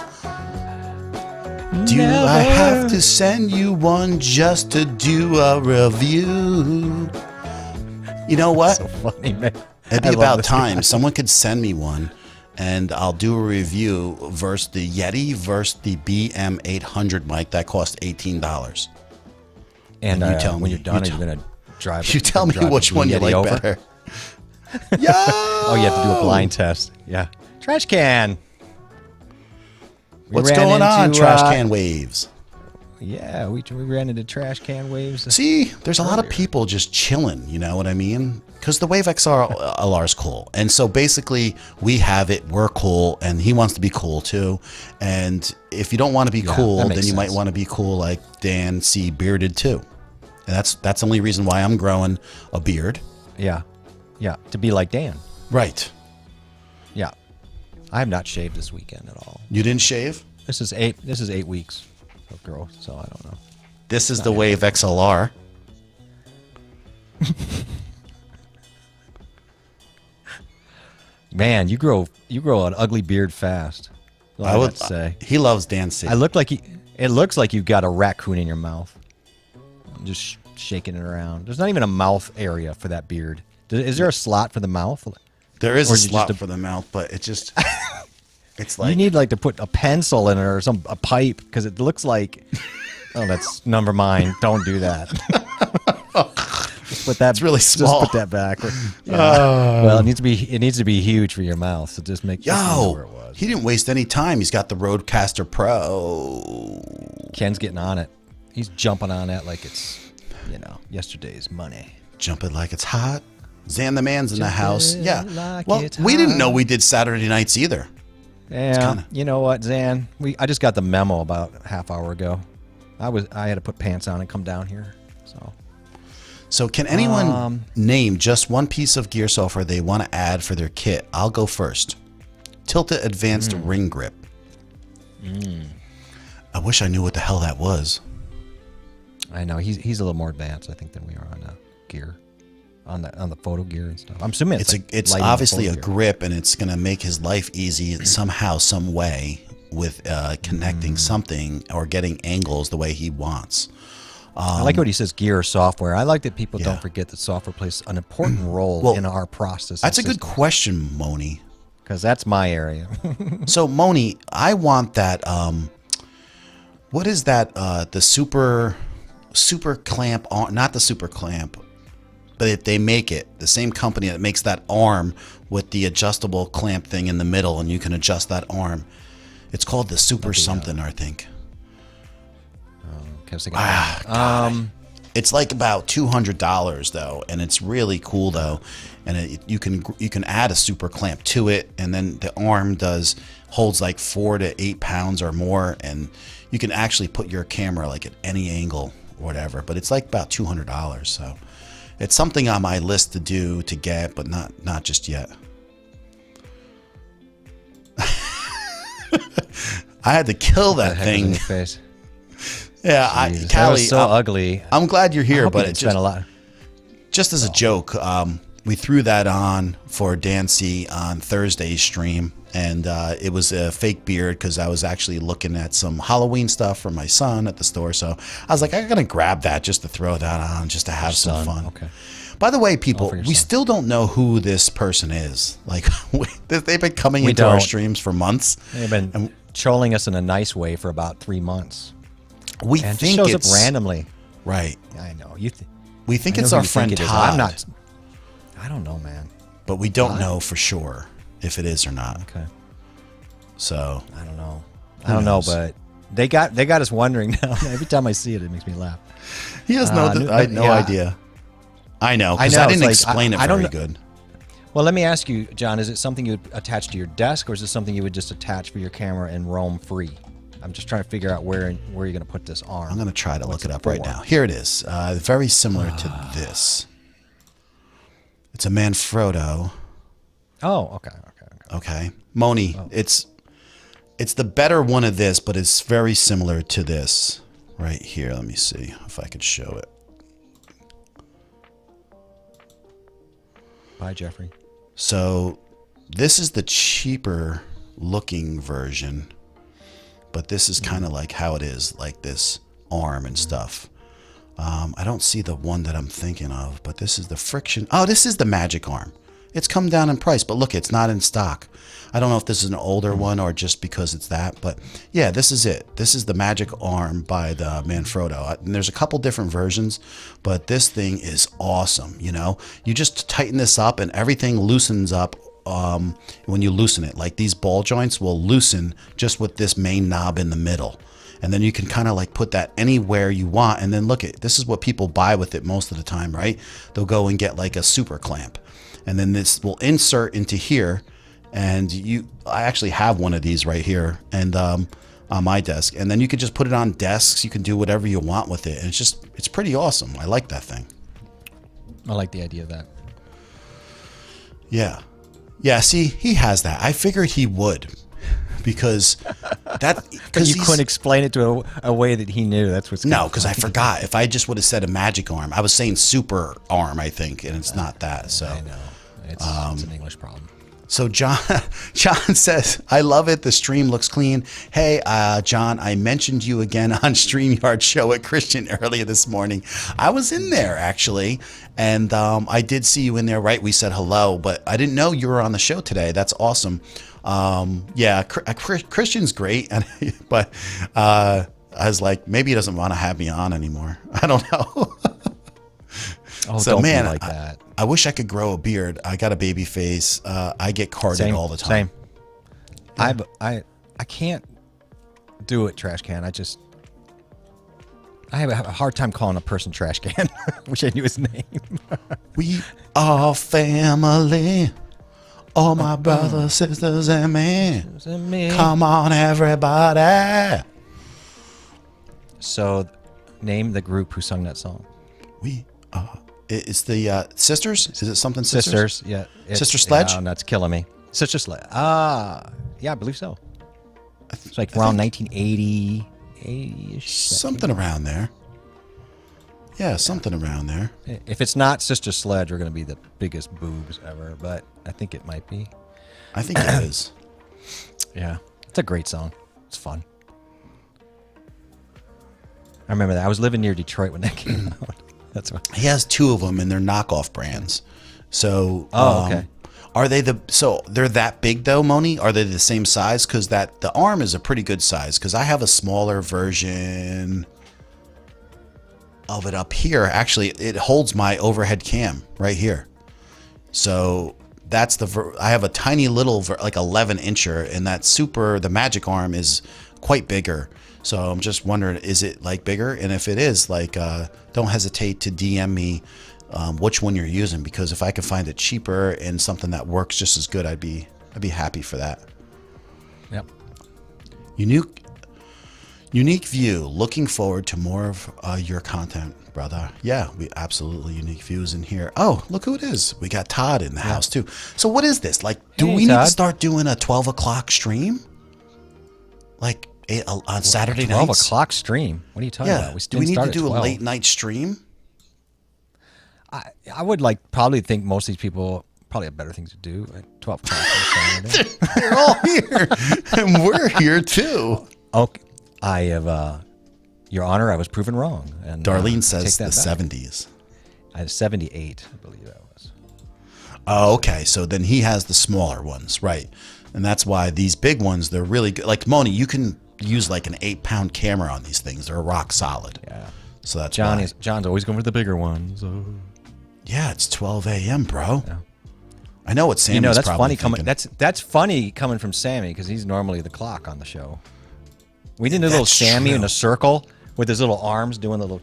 Do I have to send you one just to do a review? You know what? So funny, man. It'd be about time. Someone could send me one. And I'll do a review versus the Yeti versus the BM800 mic that cost $18. And you tell me when you're done, you're gonna drive. You tell me which one you like over? Better. Yeah. Oh, you have to do a blind test. Yeah. Trash can. What's going on, Trash Can Waves? Yeah, we ran into Trash Can Waves. See, there's a lot of people just chilling. You know what I mean? Because the Wave XLR is cool. And so basically we have it, we're cool, and he wants to be cool too. And if you don't want to be cool, then you might want to be cool like Dan C. Bearded too. And that's the only reason why I'm growing a beard. Yeah. Yeah, to be like Dan. Right. Yeah. I have not shaved this weekend at all. You didn't shave? This is 8 weeks of growth, so I don't know. This is the Wave XLR. Man, you grow an ugly beard fast. I would say he loves dancing. I look like it looks like you've got a raccoon in your mouth, just shaking it around. There's not even a mouth area for that beard. Is there a slot for the mouth? There is a slot for the mouth, but it just it's like you need like to put a pencil in it or a pipe because it looks like. Oh, that's never mind. Don't do that. Just put that. It's really small. Just put that back. Yeah. Well, it needs to be huge for your mouth. So just make. Yo, he didn't waste any time. He's got the Rodecaster Pro. Ken's getting on it. He's jumping on that like it's, yesterday's money. Jumping like it's hot. Zan the man's in the house. Yeah. Like well, we didn't know we did Saturday nights either. Yeah. You know what, Zan? I just got the memo about a half hour ago. I had to put pants on and come down here. So can anyone name just one piece of gear software they want to add for their kit? I'll go first. Tilted Advanced Ring Grip. I wish I knew what the hell that was. I know he's a little more advanced, I think, than we are on gear, on the photo gear and stuff. I'm assuming it's obviously a grip, and it's going to make his life easy somehow, some way with connecting something or getting angles the way he wants. I like what he says, gear software. I like that people don't forget that software plays an important role in our process. That's a good question, Moni. Because that's my area. So, Moni, I want that. What is that? The super clamp, not the super clamp, but they make it. The same company that makes that arm with the adjustable clamp thing in the middle, and you can adjust that arm. It's called the super something, I think. It's like about $200 though, and it's really cool though, and you can add a super clamp to it, and then the arm holds like 4 to 8 pounds or more, and you can actually put your camera like at any angle or whatever. But it's like about $200, so it's something on my list to get, but not just yet. I had to kill that thing. Yeah, Callie, so ugly. I'm glad you're here, but it's been a lot. Just as a joke, we threw that on for Dancy on Thursday's stream, and it was a fake beard because I was actually looking at some Halloween stuff for my son at the store. So I was like, I'm gonna grab that just to throw that on, just to have some fun. Okay. By the way, people, we still don't know who this person is. Like, they've been coming into our streams for months. They've been trolling us in a nice way for about 3 months. We think it shows up randomly. Right. I know. We think it's our friend Todd. I don't know, man. But we don't know for sure if it is or not. Okay. So I don't know. I don't know, but they got us wondering now. Every time I see it, it makes me laugh. He has no idea. I know, because I didn't explain it very good. Well, let me ask you, John, is it something you would attach to your desk, or is it something you would just attach for your camera and roam free? I'm just trying to figure out where you're going to put this arm. I'm going to try to look it up right now. Here it is. Very similar to this. It's a Manfrotto. Oh, okay. Okay. Moni, it's the better one of this, but it's very similar to this right here. Let me see if I could show it. Bye, Jeffrey. So this is the cheaper looking version, but this is kind of like how it is, like this arm and stuff. I don't see the one that I'm thinking of, but this is the friction. Oh, this is the Magic Arm. It's come down in price, but look, it's not in stock. I don't know if this is an older one or just because it's that, but yeah, this is it. This is the Magic Arm by the Manfrotto. And there's a couple different versions, but this thing is awesome. You know, you just tighten this up and everything loosens up when you loosen it. Like these ball joints will loosen just with this main knob in the middle. And then you can kind of like put that anywhere you want. And then look, this is what people buy with it most of the time, right? They'll go and get like a super clamp. And then this will insert into here. And I actually have one of these right here and on my desk. And then you can just put it on desks. You can do whatever you want with it. And it's pretty awesome. I like that thing. I like the idea of that. Yeah. Yeah, see, he has that. I figured he would. Because you couldn't explain it to a way that he knew. That's what's no, because I forgot. If I just would have said a Magic Arm, I was saying super arm, I think, and it's not that. So I know it's an English problem. So John says, I love it. The stream looks clean. Hey, John, I mentioned you again on StreamYard show at Christian earlier this morning. I was in there actually, and I did see you in there, right? We said hello, but I didn't know you were on the show today. That's awesome. Yeah, Christian's great, but I was like, maybe he doesn't want to have me on anymore. I don't know. Oh, so don't man, be like that. I wish I could grow a beard. I got a baby face. I get carded all the time. Same. Yeah. I can't do it, trash can. I have a hard time calling a person trash can. Wish I knew his name. We are family. All my brothers, sisters, and me. Come on, everybody. So, name the group who sung that song. It's the Sisters? Is it something Sisters? Yeah. Sister Sledge? Yeah, that's killing me. Sister Sledge. Yeah, I believe so. It's like around 1980, 80-ish. Something around there. Yeah, something around there. If it's not Sister Sledge, we're going to be the biggest boobs ever, but I think it might be. I think it is. Yeah. It's a great song. It's fun. I remember that. I was living near Detroit when that came out. That's what. He has two of them, and they're knockoff brands. So, okay. Are they they're that big though, Moni? Are they the same size? Because the arm is a pretty good size. Because I have a smaller version of it up here. Actually, it holds my overhead cam right here. So that's I have a tiny little like 11-incher, and the Magic arm is quite bigger. So I'm just wondering, is it like bigger? And if it is, like, don't hesitate to DM me which one you're using, because if I could find it cheaper and something that works just as good, I'd be happy for that. Yep. Unique View. Looking forward to more of your content, brother. Yeah, we absolutely Unique Views in here. Oh, look who it is. We got Todd in the house too. So what is this? Like, do we need to start doing a 12 o'clock stream? Like, on Saturday nights? 12 o'clock stream? What are you talking about? Do we need to do a late night stream? I would probably think most of these people probably have better things to do at 12 o'clock on Saturday. They're all here, and we're here too. Okay. I have, Your Honor, I was proven wrong. And Darlene says the 70s. I had 78, I believe that was. Oh, okay. So then he has the smaller ones, right? And that's why these big ones, they're really good. Like, Moni, you can use like an 8-pound camera on these things. They're rock solid. Yeah. So that's John's always going for the bigger ones. Yeah, it's 12 a.m., bro. Yeah. I know what Sammy's that's probably funny thinking. That's funny coming from Sammy, because he's normally the clock on the show. We did a little Sammy in a circle with his little arms doing the little.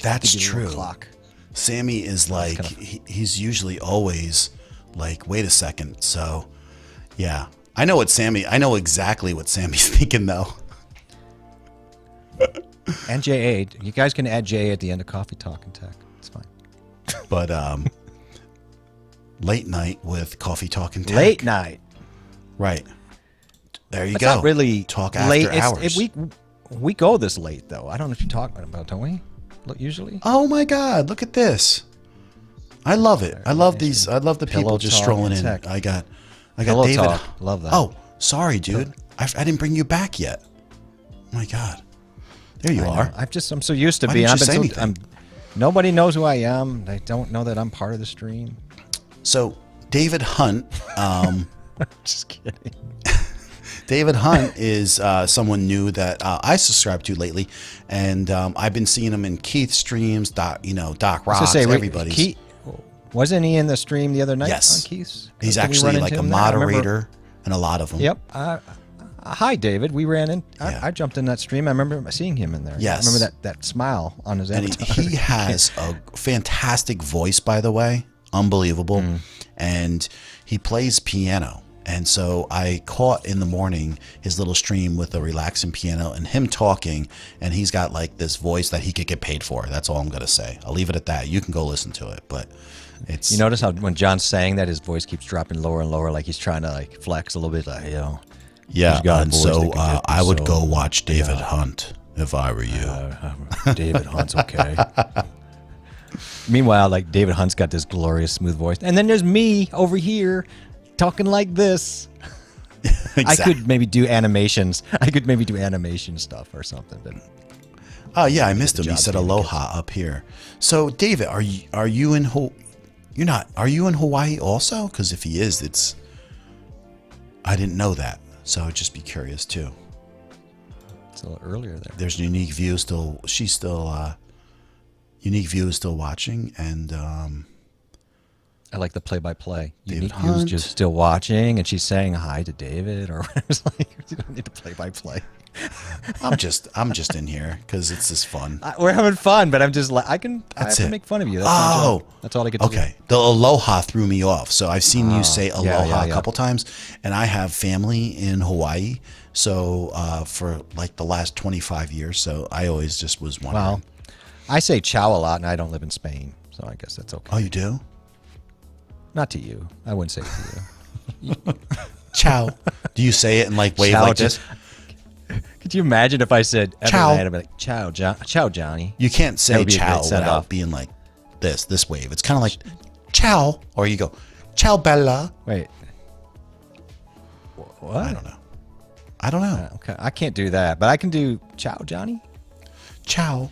That's true. Clock. Sammy is like he's usually always like, wait a second. So, yeah, I know exactly what Sammy's thinking though. And JA, you guys can add JA at the end of Coffee Talk and Tech. It's fine. But late night with Coffee Talk and Tech. Late night. Right. There you it's go. Not really talk late. After hours. We go this late though. I don't know what you're talking about, don't we? Usually. Oh my God! Look at this. I love it. I love these. I love the people just strolling in. I got David. Talk. Love that. Oh, sorry, dude. I didn't bring you back yet. Oh my God. There you are. I'm so used to being. Nobody knows who I am. They don't know that I'm part of the stream. So David Hunt. Just kidding. David Hunt is someone new that I subscribed to lately, and I've been seeing him in Keith's streams. Doc Rocks, everybody's. Wasn't he in the stream the other night? Yes, on Keith's? He's actually like a moderator in a lot of them. Yep. Hi, David. We ran in. I jumped in that stream. I remember seeing him in there. Yes. I remember that smile on his avatar. And he has a fantastic voice, by the way. Unbelievable. And he plays piano. And so I caught in the morning his little stream with a relaxing piano and him talking. And he's got like this voice that he could get paid for. That's all I'm going to say. I'll leave it at that. You can go listen to it. But it's... You notice how when John's saying that, his voice keeps dropping lower and lower, like he's trying to like flex a little bit, like, Yeah, and so I would go watch David Hunt if I were you. David Hunt's okay. Meanwhile, like David Hunt's got this glorious smooth voice, and then there's me over here talking like this. Exactly. I could maybe do animations. I could maybe do animation stuff or something. But oh yeah, I missed him. He job said doing it, aloha up here. So David, are you in You're not. Are you in Hawaii also? Because if he is, I didn't know that. So I'd just be curious too. it's a little earlier there. There's Unique View still. She's still. Unique View is still watching, and I like the play-by-play. David Unique View is Hunt. just still watching, and she's saying hi to David, or it's like you don't need to play-by-play. I'm just in here because it's just fun. We're having fun, but I'm just like I have to it. make fun of you. That's my Oh, job. That's all I get to do. okay. The aloha threw me off. So I've seen you say yeah, aloha yeah. a couple times, and I have family in Hawaii. So for like the last 25 years, so I always just was wondering. Well, I say ciao a lot, and I don't live in Spain, so I guess that's okay. Oh, you do? Not to you. I wouldn't say it to you. Ciao. Do you say it in like wave Ciao, like this? Could you imagine if I said Ciao. I'd be like ciao, ciao, Johnny? You can't That say would be a ciao great send-off. without being like this wave. It's kind of like ciao, or you go ciao bella. Wait. What? I don't know. I don't know. Okay, I can't do that, but I can do ciao, Johnny. Ciao.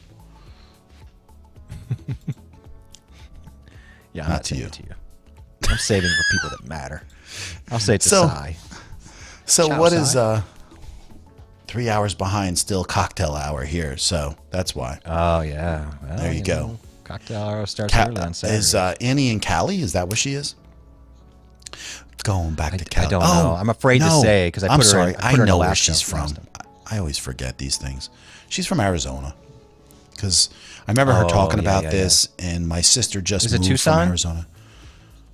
Yeah, I'm Not not to saying you. it to you. I'm saving it for people that matter. I'll say it to So- Sai. So Ciao, what is Sai. 3 hours behind? Still cocktail hour here, so that's why. Oh yeah. Well, There you go. know, cocktail hour starts early on Saturday. Is Annie in Cali? Is that where she is? Going back to Cali. I don't know. I'm afraid to say because I I'm put her sorry. in. I put her in know where Alaska she's from. last time. I always forget these things. She's from Arizona. Because I remember her Oh, talking yeah, about yeah, this, and my sister just Is it moved Tucson? from Arizona.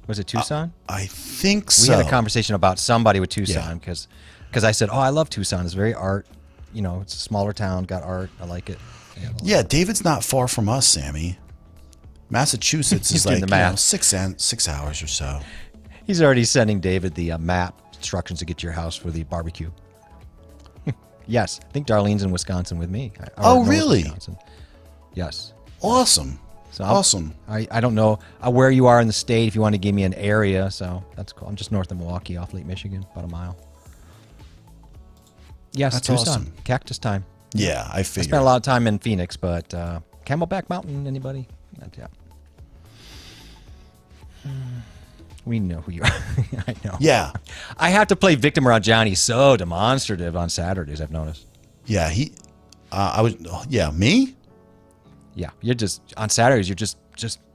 Was it Tucson? I think We so. had a conversation about somebody with Yeah. Tucson because I said, "Oh, I love Tucson. It's very art. You know, it's a smaller town, got art. I like it." Yeah, David's not far from us, Sammy. Massachusetts He's is doing like the math. 6 hours or so. He's already sending David the map instructions to get to your house for the barbecue. Yes, I think Darlene's in Wisconsin with me. Oh, North really? Wisconsin. Yes. Awesome. So Awesome. I don't know where you are in the state. If you want to give me an area, so that's cool. I'm just north of Milwaukee, off Lake Michigan, about a mile. Yes, That's Tucson. awesome. Cactus time. Yeah, I I figured. spent a lot of time in Phoenix, but Camelback Mountain, anybody? Yeah. We know who you are. I know. Yeah. I have to play victim around Johnny so demonstrative on Saturdays, I've noticed. Yeah, me? Yeah, you're just on Saturdays. You're just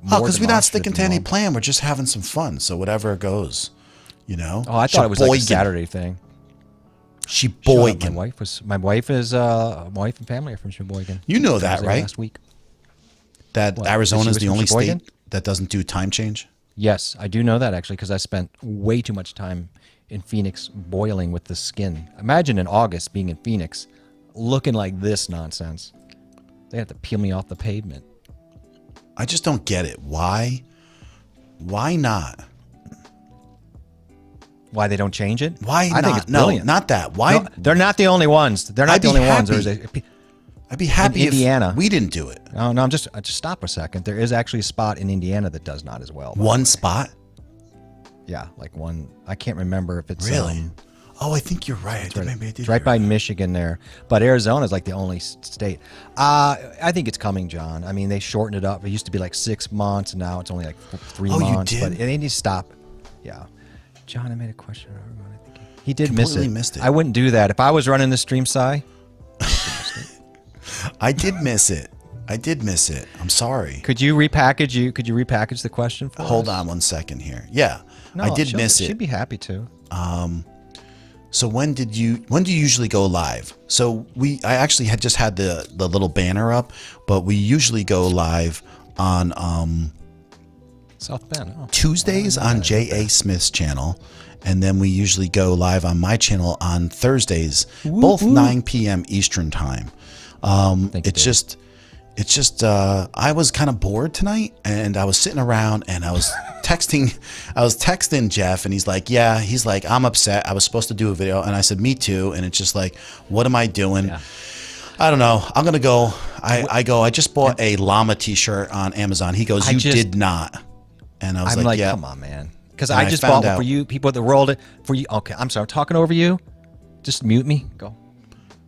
Oh, more because we're not sticking demonstrative to any than normal. plan. We're just having some fun. So whatever goes, you know. Oh, I thought it was like a Sheboygan. Saturday thing. Sheboygan. My wife and family are from Sheboygan. You know I was that, there right? Last week. That What? Arizona That is she the was only from Sheboygan? state that doesn't do time change. Yes, I do know that actually because I spent way too much time in Phoenix boiling with the skin. Imagine in August being in Phoenix looking like this nonsense. They have to peel me off the pavement. I just don't get it. Why? Why not? Why they don't change it? Why I not? think it's No, brilliant. not that. Why? No, they're not the only ones. They're not I'd the be only ones. happy. There's I'd be happy if Indiana. we didn't do it. no, I'm just stop a second. There is actually a spot in Indiana that does not as well. by the One way. spot? Yeah, like one. I can't remember if it's Really? Oh, I think you're right. I think maybe I did It's right hear by that. Michigan there. But Arizona is like the only state. I think it's coming, John. I mean, they shortened it up. It used to be like 6 months, and now it's only like 3 Oh, you months. did? But they need to stop. Yeah. John, I made a question. I think he did miss Completely it. missed it. I wouldn't do that. If I was running the stream, Si, I did miss it. I did miss it. I'm sorry. could you repackage the question for Hold us? on one second here. Yeah, No, I did she'll- miss She'd it. be happy to. So when do you usually go live? So I actually had just had the little banner up, but we usually go live on South Bend. Oh. Tuesdays on J.A. Smith's channel, and then we usually go live on my channel on Thursdays, both 9 p.m. Eastern time. Thank you, It's just I was kind of bored tonight, and I was sitting around and I was texting Jeff, and he's like, I'm upset. I was supposed to do a video, and I said, me too. And it's just like, what am I doing? Yeah. I don't know. I'm gonna go. I just bought a llama T-shirt on Amazon. He goes, you did not. And I was I'm like, yeah. come on, man. Because And I just bought one out- for you. People that rolled it for you. Okay, I'm sorry. I'm talking over you. Just mute me. Go.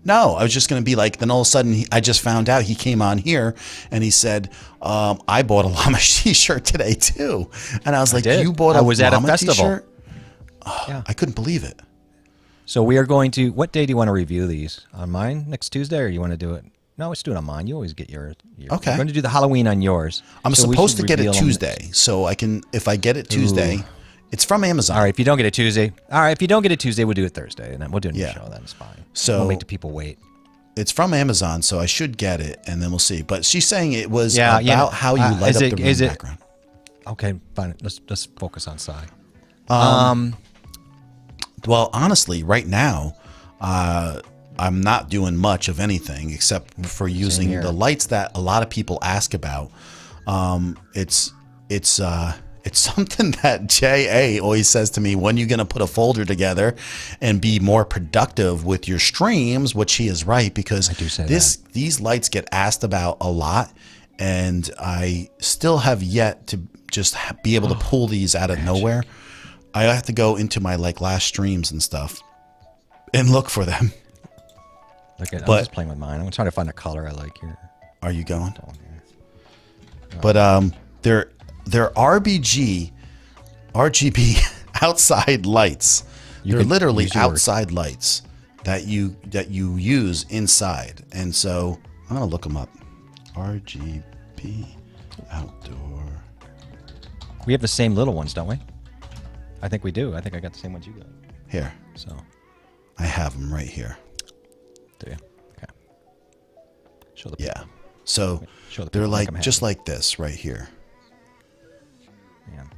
No, I was just going to be like, then all of a sudden, I just found out he came on here and he said, I bought a llama t-shirt today too. And I was like, did. you bought I a was at a llama festival. t-shirt? Yeah. I couldn't believe it. So we are going to. What day do you want to review these? On mine next Tuesday, or you want to do it? No, let's do it on mine. You always get your Okay. We're going to do the Halloween on yours. I'm So we supposed should to get it reveal them. Tuesday. So I can, if I get it Tuesday, it's from Amazon. All right. If you don't get it Tuesday, all right. If you don't get it Tuesday, we'll do it Thursday, and then we'll do a new Yeah. show. Then it's fine. So- we'll make the people wait. It's from Amazon, so I should get it, and then we'll see. But she's saying it was Yeah, about how you light up the room background. Okay, fine. Let's focus on Psy. Well, honestly, right now, I'm not doing much of anything except for using here. the lights that a lot of people ask about. It's something that JA always says to me, when you going to put a folder together and be more productive with your streams, which he is right, because I do say these lights get asked about a lot, and I still have yet to just be able to pull these out of nowhere. I have to go into my last streams and stuff and look for them. Look at, I'm But- just playing with mine. I'm trying to find a color I like here. Are you going? Oh, yeah. But they're RGB outside lights. They're can literally use your word. outside lights that you use inside. And so I'm gonna look them up. RGB outdoor. We have the same little ones, don't we? I think we do. I think I got the same ones you got. Here, So, I have them right here. do you? Okay. Show the Yeah. So Show the they're people, make 'em just happy. like this right here. Man,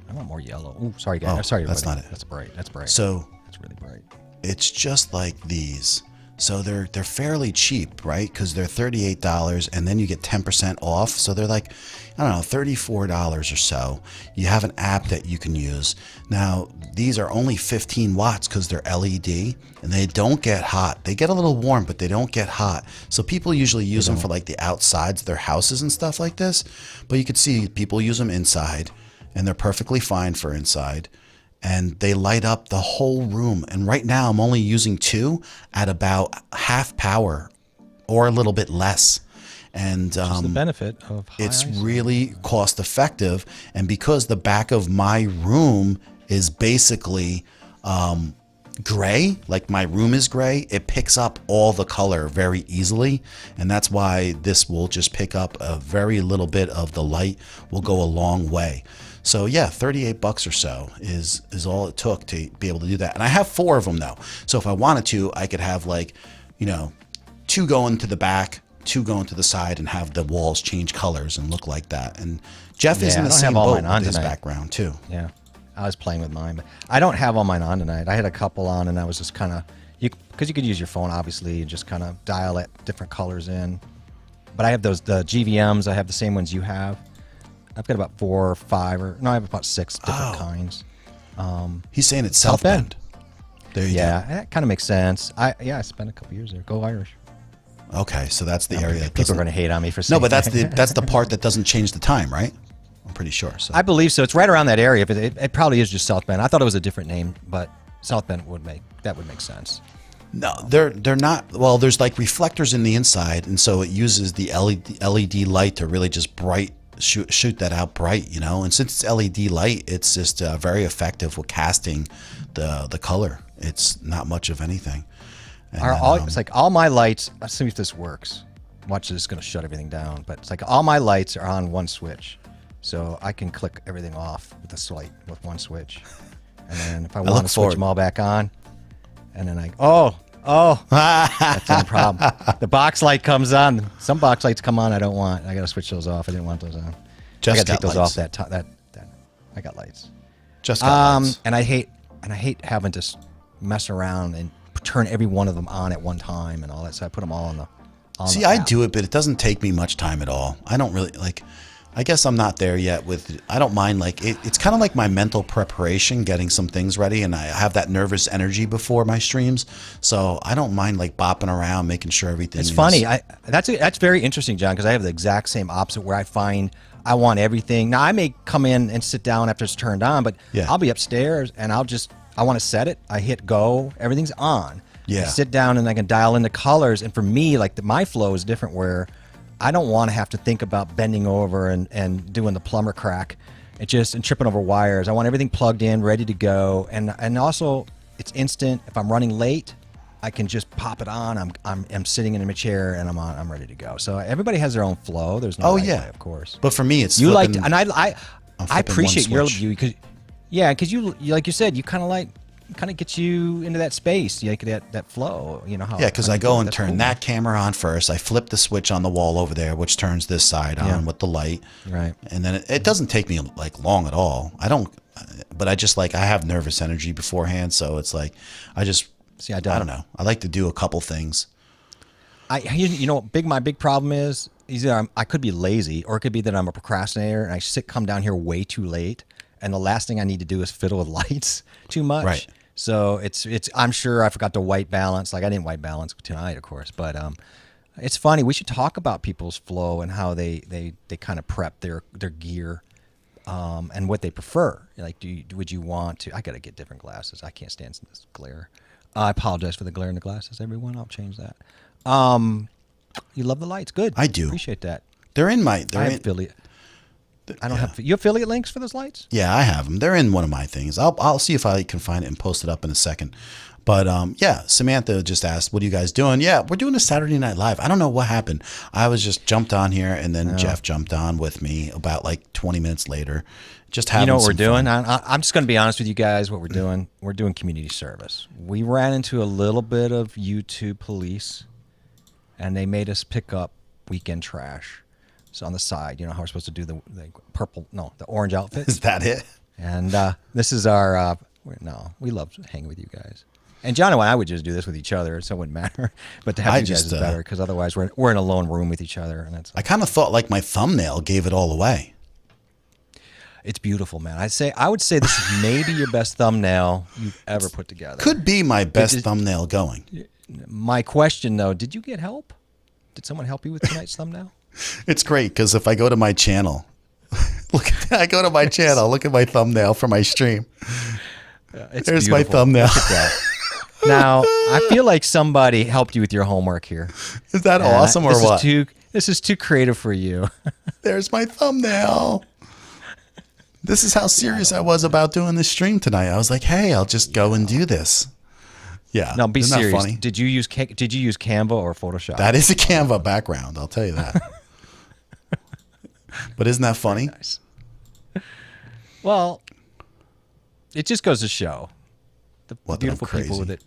I want more yellow. Oh, sorry, guys. Oh, Sorry, that's everybody. not it. That's bright. That's bright. So That's really bright. it's just like these. So they're fairly cheap, right? Because they're $38, and then you get 10% off. So they're like, I don't know, $34 or so. You have an app that you can use. Now, these are only 15 watts because they're LED, and they don't get hot. They get a little warm, but they don't get hot. So people usually use them for like the outsides of their houses and stuff like this. But you could see people use them inside, and they're perfectly fine for inside. And they light up the whole room. And right now I'm only using 2 at about half power or a little bit less. And That's the benefit of high it's ISO. really cost effective. And because the back of my room is basically gray, like my room is gray, it picks up all the color very easily. And that's why this will just pick up a very little bit of the light, will go a long way. So yeah, $38 or so is all it took to be able to do that. And I have 4 of them though. So if I wanted to, I could have 2 going to the back, 2 going to the side, and have the walls change colors and look like that. And Jeff is Yeah, in I the don't same have all boat mine on with his tonight. background too. Yeah, I was playing with mine, but I don't have all mine on tonight. I had a couple on, and I was just kind of because you could use your phone obviously and just kind of dial it different colors in. But I have the GVMs. I have the same ones you have. I've got about 4 or 5, or no, I have about 6 different kinds. He's saying it's South South Bend. There you Yeah, that kind of makes sense. I spent a couple years there. Go Irish. go. Okay, so that's the area that People are doesn't. going to hate on me for saying No, but that's that. the part that doesn't change the time, right? I'm pretty sure. So I believe so. It's right around that area, but it probably is just South Bend. I thought it was a different name, but South Bend would make sense. no, they're not. Well, there's like reflectors in the inside, and so it uses the LED light to really just shoot that out bright, And since it's LED light, it's just very effective with casting the color. It's not much of anything. And then, It's like all my lights. Let's see if this works. Watch this. It's going to shut everything down. But it's like all my lights are on one switch, so I can click everything off with a light with one switch. And then if I want look to switch forward- them all back on, and then that's no problem. The box light comes on. Some box lights come on. I don't want. I got to switch those off. I didn't want those on. Just I got to got take those lights. off. That I got lights. just got lights. And I hate having to mess around and turn every one of them on at one time and all that. So I put them all on the. See, I do it, but it doesn't take me much time at all. I don't really like. I guess I'm not there yet with. I don't mind like it's kind of like my mental preparation, getting some things ready, and I have that nervous energy before my streams, so I don't mind like bopping around, making sure everything. It's is, funny. That's very interesting, John, because I have the exact same opposite where I find I want everything. Now, I may come in and sit down after it's turned on, but Yeah. I'll be upstairs and I want to set it. I hit go. Everything's on. Yeah. I sit down and I can dial in the colors. And for me, like my flow is different where I don't want to have to think about bending over and doing the plumber crack and tripping over wires. I want everything plugged in, ready to go. And also it's instant. If I'm running late, I can just pop it on. I'm sitting in my chair and I'm ready to go. So everybody has their own flow. There's no right way, of course. But for me, it's you flipping, like, and I appreciate your switch. view because, because you like you said, you kind of gets you into that space, like that flow. You know how? Yeah, because how I you go do it. and That's turn cool. that camera on first. I flip the switch on the wall over there, which turns this side on with the light. Right. And then it doesn't take me like long at all. I don't, but I just like I have nervous energy beforehand, so it's like I just. See, I I don't know. I like to do a couple things. My big problem is either I could be lazy or it could be that I'm a procrastinator and I come down here way too late, and the last thing I need to do is fiddle with lights too much. Right. So I'm sure I forgot to white balance. Like I didn't white balance tonight, of course, but it's funny. We should talk about people's flow and how they kind of prep their gear. And what they prefer. Like, would you want to? I gotta get different glasses. I can't stand this glare. I apologize for the glare in the glasses, everyone. I'll change that. You love the lights, good. I do. Appreciate that. They're in my. I have affiliate. I don't have. You affiliate links for those lights? Yeah, I have them. They're in one of my things. I'll see if I can find it and post it up in a second. But yeah, Samantha just asked, "What are you guys doing?" Yeah, we're doing a Saturday Night Live. I don't know what happened. I was just jumped on here, and then Jeff jumped on with me about like 20 minutes later. Just having. You know what we're some doing? fun. I'm just going to be honest with you guys. What we're doing? We're doing community service. We ran into a little bit of YouTube police, and they made us pick up weekend trash. So on the side, you know how we're supposed to do the orange outfit. Is that it? And this is our. We love hanging with you guys. And John and I would just do this with each other, so it wouldn't matter. But to have you guys is better because otherwise we're in a lone room with each other, and that's. I kind of thought like my thumbnail gave it all away. It's beautiful, man. I would say this is maybe your best thumbnail you've ever put together. Could be my best thumbnail going. My question though, did you get help? Did someone help you with tonight's thumbnail? It's great because if I go to my channel, look at my thumbnail for my stream. It's There's beautiful. my thumbnail. Look at that. Now, I feel like somebody helped you with your homework here. Is that awesome or what? This is too creative for you. There's my thumbnail. This is how serious I was about doing this stream tonight. I was like, hey, I'll just go and do this. Yeah. No, be Isn't that serious. funny? Did you use Canva or Photoshop? That is a Canva background. I'll tell you that. But isn't that funny? Nice. Well, it just goes to show the beautiful people with it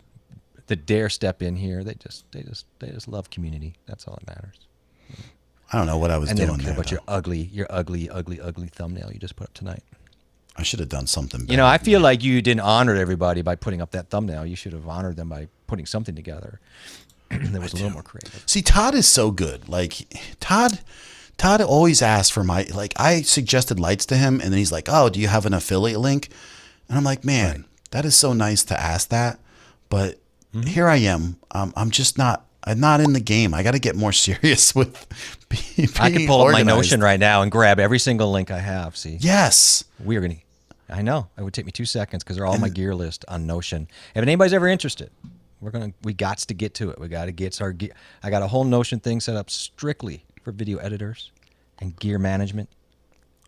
that dare step in here. They just love community. That's all that matters. I don't know what I was And they doing don't care there. about your ugly thumbnail you just put up tonight. I should have done something better. You know, I feel like you didn't honor everybody by putting up that thumbnail. You should have honored them by putting something together that was a little more creative. See, Todd is so good. Like Todd always asks for I suggested lights to him and then he's like, "Oh, do you have an affiliate link?" And I'm like, "Man, that is so nice to ask that." But here I am. I'm not in the game. I got to get more serious with being I can pull up my organized. Notion right now and grab every single link I have. See, Yes. we are gonna. I know it would take me 2 seconds because they're all my gear list on Notion. If anybody's ever interested, we got to get to it. We got to get our gear. I got a whole Notion thing set up strictly for video editors and gear management.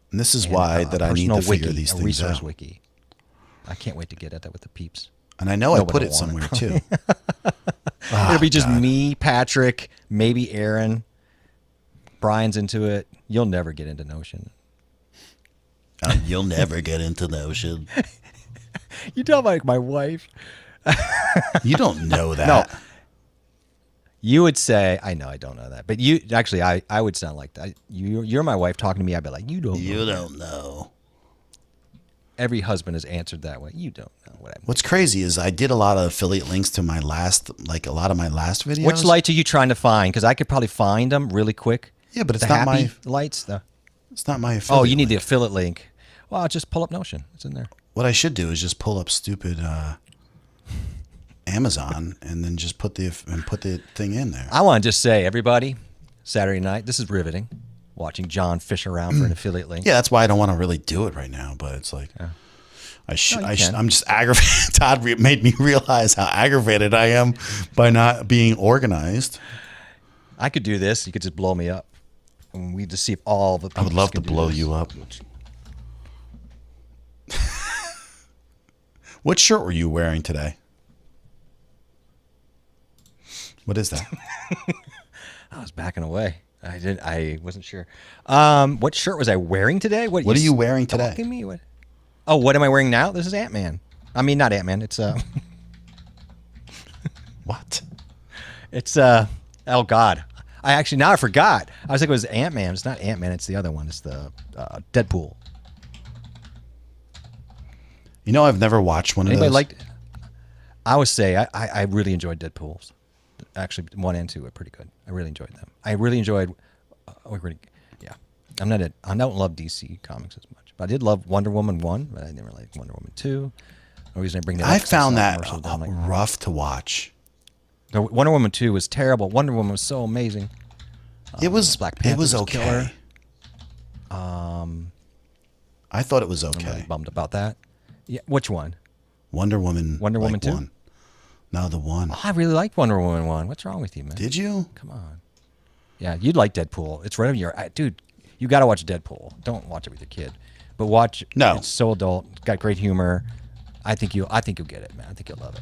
And this is And, why that I need personal to figure wiki, these a things resource out. wiki. I can't wait to get at that with the peeps. And I know I Nobody put will it want somewhere too. It'll be just me, Patrick, maybe Aaron. Brian's into it. You'll never get into Notion. You'll never get into Notion. You tell my wife. You don't know that. No. You would say, I know I don't know that, but you actually, I would sound like that. You're my wife talking to me. I'd be like, you don't. You know. don't know. Every husband has answered that way. You don't know what I mean. What's crazy is I did a lot of affiliate links to my last, like a lot of my last videos. Which lights are you trying to find? Because I could probably find them really quick. Yeah, but it's the not happy my. lights. It's not my affiliate. Oh, you need the link. affiliate link. Well, I'll just pull up Notion. It's in there. What I should do is just pull up stupid Amazon and then just put the thing in there. I want to just say, everybody, Saturday night. This is riveting. watching John fish around for an affiliate link. Yeah, that's why I don't want to really do it right now. But it's like, I'm just aggravated. Todd made me realize how aggravated I am by not being organized. I could do this. You could just blow me up. And we just see if all the. I would love to blow you up. What shirt were you wearing today? What is that? I was backing away. I wasn't sure. What shirt was I wearing today? What are you wearing today? Me? What? Oh, what am I wearing now? This is Ant-Man. I mean, not Ant-Man. It's What? It's oh God. I forgot. I was thinking it was Ant-Man. It's not Ant-Man. It's the other one. It's the Deadpool. You know, I've never watched one of those. Anybody liked? I would say I really enjoyed Deadpool's. Actually, 1 and 2 are pretty good. I really enjoyed them. I really enjoyed. Yeah, I don't love DC comics as much, but I did love Wonder Woman 1, but I didn't really like Wonder Woman 2. The reason I bring that up, I found that like, rough to watch. No, Wonder Woman 2 was terrible. Wonder Woman was so amazing. It was Black Panther. It was okay. Killer. I thought it was I'm okay. really bummed about that. Yeah, which one? Wonder Woman 2? 1. No, the 1. Oh, I really liked Wonder Woman 1. What's wrong with you, man? Did you? Come on. Yeah, you'd like Deadpool. It's right over your... dude, you got to watch Deadpool. Don't watch it with your kid. But watch... No. It's so adult. It's got great humor. I think you'll get it, man. I think you'll love it.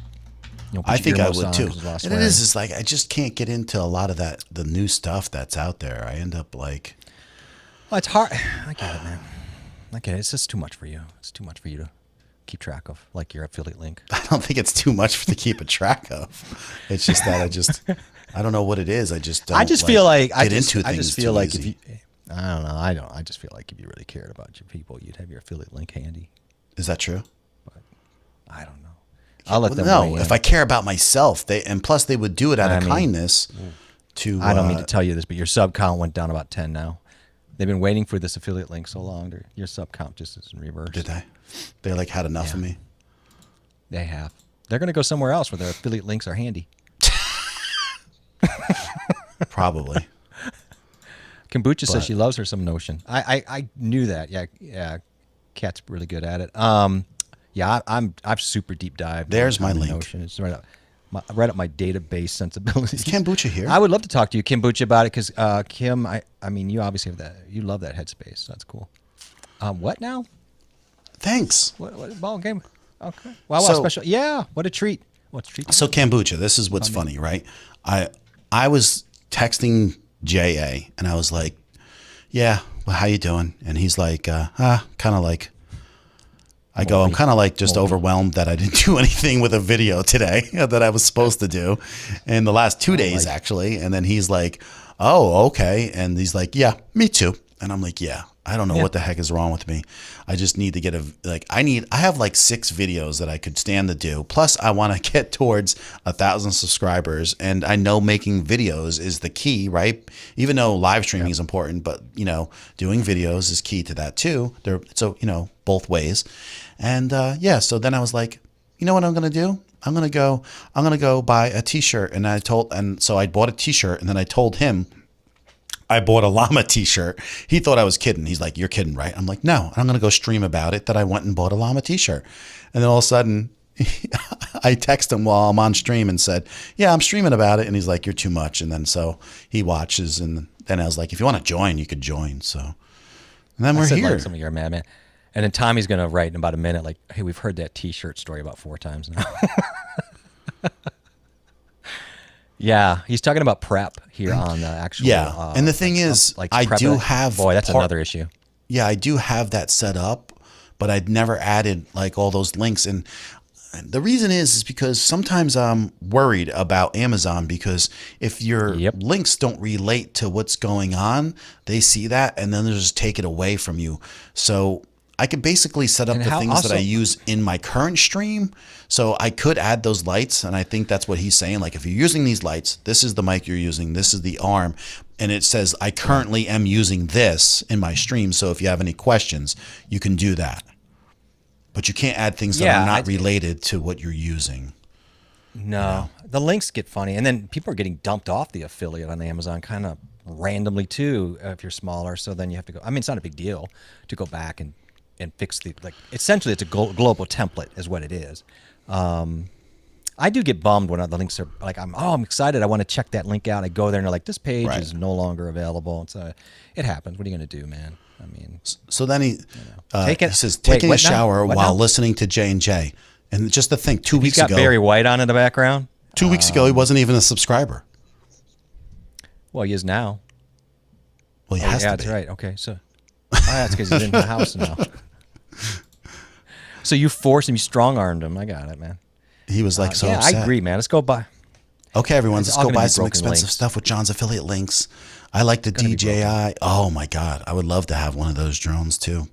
I think I would too. And it is like, I just can't get into a lot of the new stuff that's out there. I end up like... Well, it's hard. I get it, man. I get it. It's just too much for you. It's too much for you to keep track of, like your affiliate link. I don't think it's too much to keep a track of. It's just that I don't know what it is. I just don't. I just feel like I just feel like if you, I don't know. I just feel like if you really cared about your people, you'd have your affiliate link handy. Is that true? But I don't know. I'll let them. No, if I care about myself, and plus they would do it out of kindness. I don't mean to tell you this, but your sub count went down about 10 now. They've been waiting for this affiliate link so long. Your sub count just is in reverse. Did they? They like had enough of me. They have. They're going to go somewhere else where their affiliate links are handy. Probably. Kombucha says she loves her some Notion. I knew that. Yeah. Kat's really good at it. Yeah, I've super deep dived. There's my link. Notion. It's right up my database sensibilities. Is Kombucha here? I would love to talk to you, Kombucha, about it because Kim, I mean, you obviously have that. You love that headspace. So that's cool. What now? Thanks. What ball game? Okay. Wow, special. Yeah, what a treat. What's a treat? So Kombucha, this is what's funny, right? I was texting JA and I was like, yeah, well, how you doing? And he's like, kind of like, I'm kind of like just overwhelmed that I didn't do anything with a video today that I was supposed to do in the last 2 days, actually. And then he's like, oh, okay. And he's like, yeah, me too. And I'm like, yeah, I don't know what the heck is wrong with me. I just need to get I have like 6 videos that I could stand to do. Plus I want to get towards 1,000 subscribers. And I know making videos is the key, right? Even though live streaming is important, but doing videos is key to that too. So, both ways. And so then I was like, you know what I'm going to do? I'm going to go buy a t-shirt. And so I bought a t-shirt and then I told him I bought a llama t-shirt. He thought I was kidding. He's like, you're kidding, right? I'm like, no, I'm going to go stream about it that I went and bought a llama t-shirt. And then all of a sudden I text him while I'm on stream and said, yeah, I'm streaming about it. And he's like, you're too much. And then so he watches. And then I was like, if you want to join, you could join. So and then we're here. Like some of your madman. And then Tommy's going to write in about a minute, like, hey, we've heard that t-shirt story about 4 times now. Yeah, he's talking about prep here on the actual. Yeah, and the thing is, I do have. Boy, that's another issue. Yeah, I do have that set up, but I'd never added like all those links. And the reason is because sometimes I'm worried about Amazon because if your links don't relate to what's going on, they see that and then they'll just take it away from you. So I could basically set up the things that I use in my current stream. So I could add those lights. And I think that's what he's saying. Like if you're using these lights, this is the mic you're using. This is the arm. And it says, I currently am using this in my stream. So if you have any questions, you can do that. But you can't add things that are not related to what you're using. No, the links get funny. And then people are getting dumped off the affiliate on Amazon kind of randomly too if you're smaller. So then you have to go. I mean, it's not a big deal to go back and fix the like. Essentially, it's a global template, is what it is. I do get bummed when the links are like, I'm excited. I want to check that link out. I go there and they're like, this page is no longer available. So it happens. What are you going to do, man? I mean, so then he says taking a shower while listening to J&J. And just to think, 2 weeks ago, he's got Barry White on in the background. 2 weeks ago, he wasn't even a subscriber. Well, he is now. Well, he has to be. That's right. Okay, so that's because he's in the house now. So you forced him, you strong-armed him. I got it, man. He was like so upset. I agree, man. Let's go buy. Okay, everyone, let's go buy some expensive stuff with John's affiliate links. I like the DJI. Oh my God, I would love to have one of those drones too.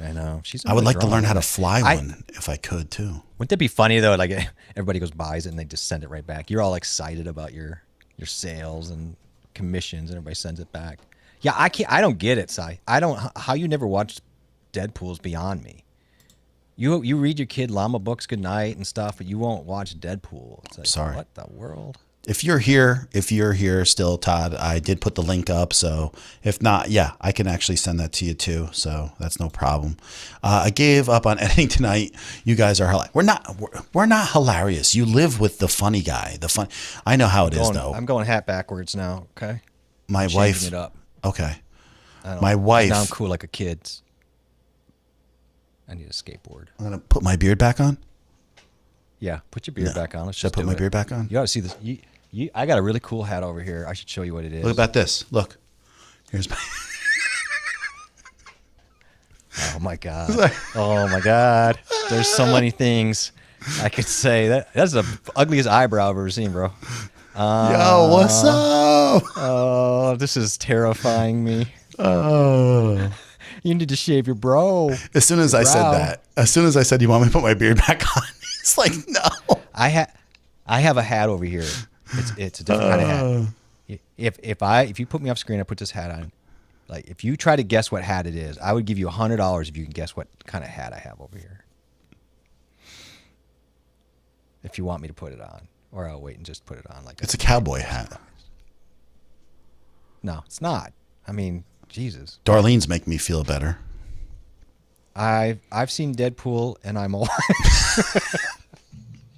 I know. I would like to learn how to fly one if I could too. Wouldn't that be funny though? Like everybody goes buys it and they just send it right back. You're all excited about your sales and commissions, and everybody sends it back. Yeah, I don't get it, Si. How you never watched Deadpool's beyond me. You read your kid llama books goodnight and stuff, but you won't watch Deadpool. It's like, sorry. What the world? If you're here still, Todd, I did put the link up. So if not, yeah, I can actually send that to you too. So that's no problem. I gave up on editing tonight. You guys are hilarious. We're not hilarious. You live with the funny guy. I know how it is though. I'm going hat backwards now. Okay. My wife. It up. Okay. My wife. Now I'm cool like a kid. I need a skateboard. I'm gonna put my beard back on. Yeah, put your beard back on. Let's Should I put my beard back on? You ought to see this. I got a really cool hat over here. I should show you what it is. Look about this. Look. Here's my. Oh my God. Oh my God. There's so many things I could say. That's the ugliest eyebrow I've ever seen, bro. Yo, what's up? Oh, this is terrifying me. Oh. You need to shave your bro. As soon as I said, you want me to put my beard back on? He's like, no. I have a hat over here. It's a different kind of hat. If you put me off screen, I put this hat on. Like if you try to guess what hat it is, I would give you $100 if you can guess what kind of hat I have over here. If you want me to put it on, or I'll wait and just put it on like. It's a cowboy hat. No, it's not. I mean, Jesus. Darlene's make me feel better. I've seen Deadpool and I'm all.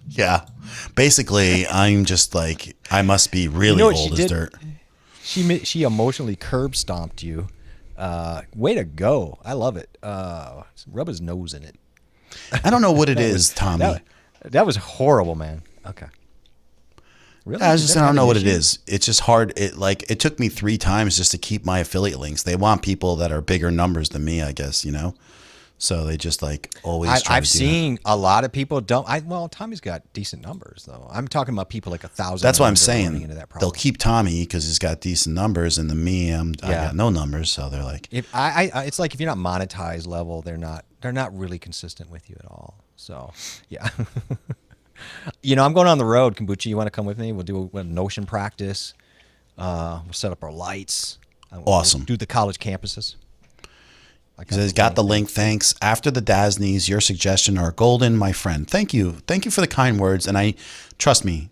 Yeah. Basically, I'm just like, I must be really old as dirt. She emotionally curb stomped you. Way to go. I love it. Rub his nose in it. I don't know what it is, Tommy. That was horrible, man. Okay. Really? I don't know what it is. It's just hard. It took me 3 times just to keep my affiliate links. They want people that are bigger numbers than me, I guess, you know? So they just like always try to do that. I've seen a lot of people don't. Well, Tommy's got decent numbers though. I'm talking about people like 1,000. That's what I'm saying. They'll keep Tommy because he's got decent numbers, and then me, I got no numbers. So they're like, it's like if you're not monetized level, they're not really consistent with you at all. So yeah. You know, I'm going on the road, Kombucha. You want to come with me? We'll do a Notion practice. We'll set up our lights. Awesome. We'll do the college campuses. He says, got the link. Thanks. After the Dasneys, your suggestion are golden, my friend. Thank you. Thank you for the kind words. And trust me,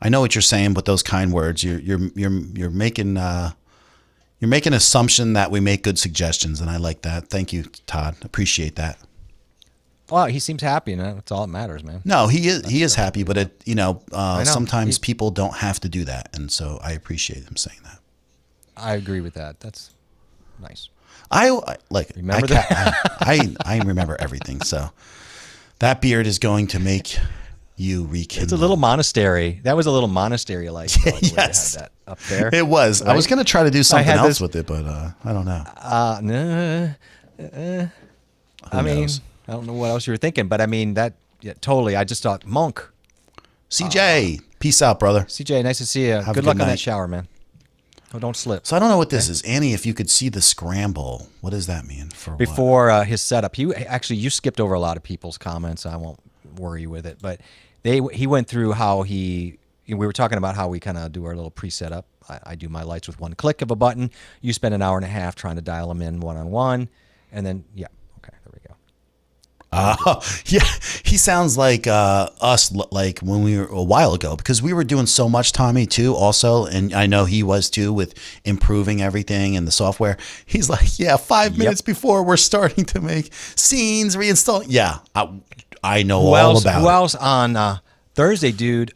I know what you're saying, but those kind words, you're making an assumption that we make good suggestions, and I like that. Thank you, Todd. Appreciate that. Well, he seems happy, and that's all that matters, man. No, he is happy, but sometimes people don't have to do that, and so I appreciate him saying that. I agree with that. That's nice. Remember that? I remember everything. So that beard is going to make you rekindle. It's a little monastery. That was a little monastery like. Yes, that up there. It was. Right? I was going to try to do something else with it, but I don't know. I mean, I don't know what else you were thinking, but I mean totally. I just thought monk. CJ, peace out, brother. CJ, nice to see you. Good luck on that shower, man. Oh, don't slip. So I don't know what this is. Annie, if you could see the scramble, what does that mean? Before his setup, you skipped over a lot of people's comments. I won't worry you with it, but he went through how we were talking about how we kind of do our little pre-setup. I do my lights with one click of a button. You spend an hour and a half trying to dial them in one-on-one, and then okay, there we go. Yeah, he sounds like us, like when we were a while ago, because we were doing so much, Tommy, too, also, and I know he was too, with improving everything and the software. He's like, yeah, 5 minutes before we're starting to make scenes, reinstall. Yeah, I know all about it. Who else on Thursday, dude?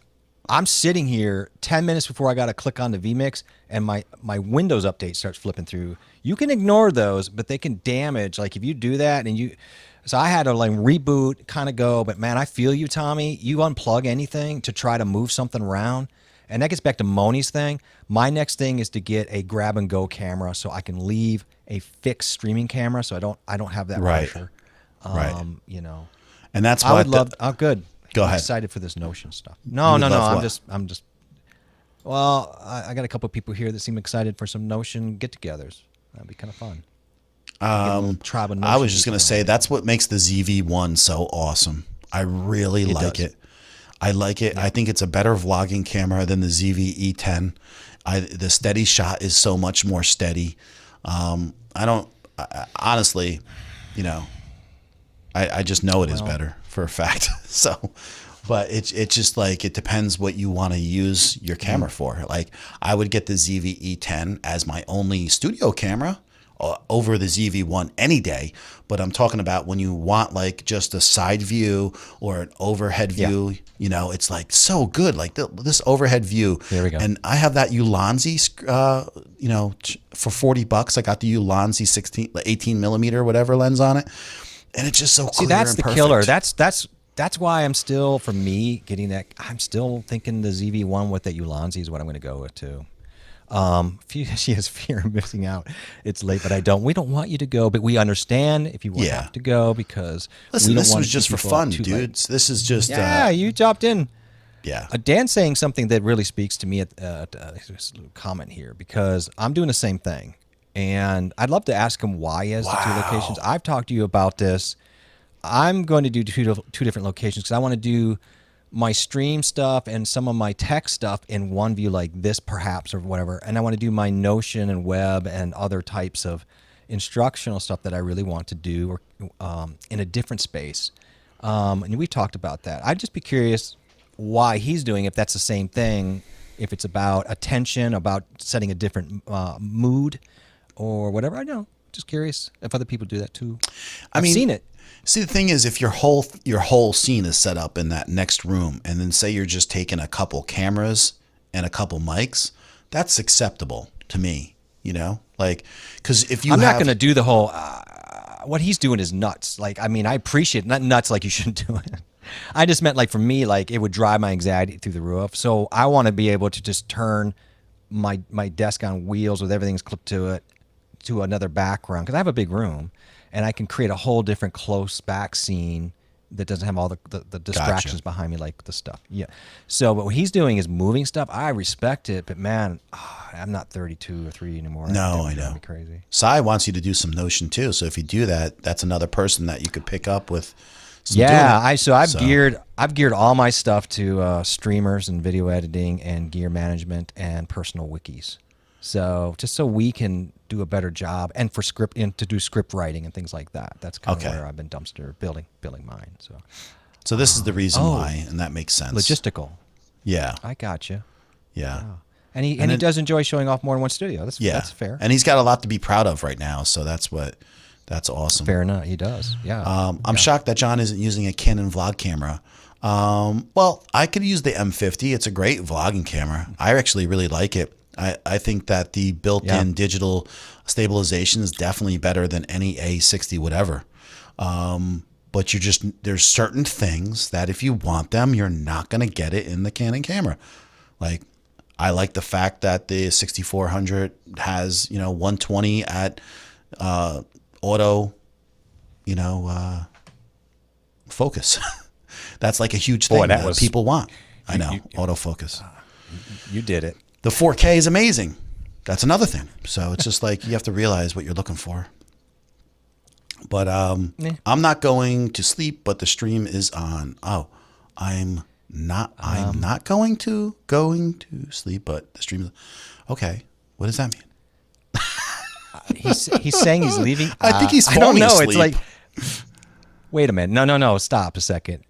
I'm sitting here 10 minutes before I got to click on the vMix, and my Windows update starts flipping through. You can ignore those, but they can damage. Like if you do that, and you, so I had to like reboot, kind of go. But man, I feel you, Tommy. You unplug anything to try to move something around, and that gets back to Moni's thing. My next thing is to get a grab and go camera, so I can leave a fixed streaming camera, so I don't have that pressure. Right. You know, And that's why I would love. Oh, good. Go ahead. I'm excited for this Notion stuff. No. I'm just. Well, I got a couple of people here that seem excited for some Notion get-togethers. That'd be kind of fun. I was just gonna say that's what makes the ZV-1 so awesome. I really like it. I like it. Yeah. I think it's a better vlogging camera than the ZV-E10. The steady shot is so much more steady. Honestly, you know, I just know it is better for a fact. So, but it's just like, it depends what you want to use your camera for. Like I would get the ZV-E10 as my only studio camera over the ZV-1 any day. But I'm talking about when you want like just a side view or an overhead view, you know, it's like so good. Like this overhead view. There we go. And I have that Ulanzi, you know, for $40. I got the Ulanzi 18 millimeter, whatever lens on it. And it's just so clear. See, that's and the perfect. killer. That's why I'm still, for me, getting that. I'm still thinking the ZV-1 with that Ulanzi is what I'm going to go with too. She has fear of missing out. It's late, but I don't. We don't want you to go, but we understand if you have to go because listen, we don't this want was just for fun, dudes. This is just you dropped in. Yeah. Dan's saying something that really speaks to me at a comment here because I'm doing the same thing. And I'd love to ask him why he has the two locations. I've talked to you about this. I'm going to do two different locations because I want to do my stream stuff and some of my tech stuff in one view like this perhaps or whatever. And I want to do my Notion and web and other types of instructional stuff that I really want to do or in a different space. And we talked about that. I'd just be curious why he's doing it, if that's the same thing, if it's about attention, about setting a different mood or whatever. I don't know. Just curious if other people do that too. I've seen it. See, the thing is, if your whole scene is set up in that next room, and then say you're just taking a couple cameras and a couple mics, that's acceptable to me. You know, like because if you I'm not going to do the whole. What he's doing is nuts. Like, I mean, I appreciate not nuts like you shouldn't do it. I just meant like for me, like it would drive my anxiety through the roof. So I want to be able to just turn my desk on wheels with everything's clipped to it to another background because I have a big room. And I can create a whole different close back scene that doesn't have all the distractions behind me like the stuff. Yeah. So but what he's doing is moving stuff. I respect it, but man, I'm not 32 or 3 anymore. No, I know. Crazy. Sai wants you to do some Notion too. So if you do that, that's another person that you could pick up with. I've geared all my stuff to streamers and video editing and gear management and personal wikis. So just so we can do a better job and for script and to do script writing and things like that. That's kind of where I've been dumpster building mine. So this is the reason why, and that makes sense. Logistical. Yeah. I gotcha. Yeah. Wow. And he does enjoy showing off more than one studio. That's fair. And he's got a lot to be proud of right now. So that's awesome. Fair enough. He does. Yeah. I'm shocked that John isn't using a Canon vlog camera. Well, I could use the M50. It's a great vlogging camera. I actually really like it. I think that the built-in digital stabilization is definitely better than any A60 whatever. But there's certain things that if you want them, you're not going to get it in the Canon camera. Like I like the fact that the 6400 has, 120 at auto, focus. That's like a huge thing that people want. I know, autofocus. You did it. The 4K is amazing. That's another thing. So it's just like you have to realize what you're looking for. But I'm not going to sleep, but the stream is on. Oh, I'm not going to sleep, but the stream is okay. What does that mean? He's saying he's leaving. I think he's falling I don't know. asleep. It's like Wait a minute. No. Stop a second.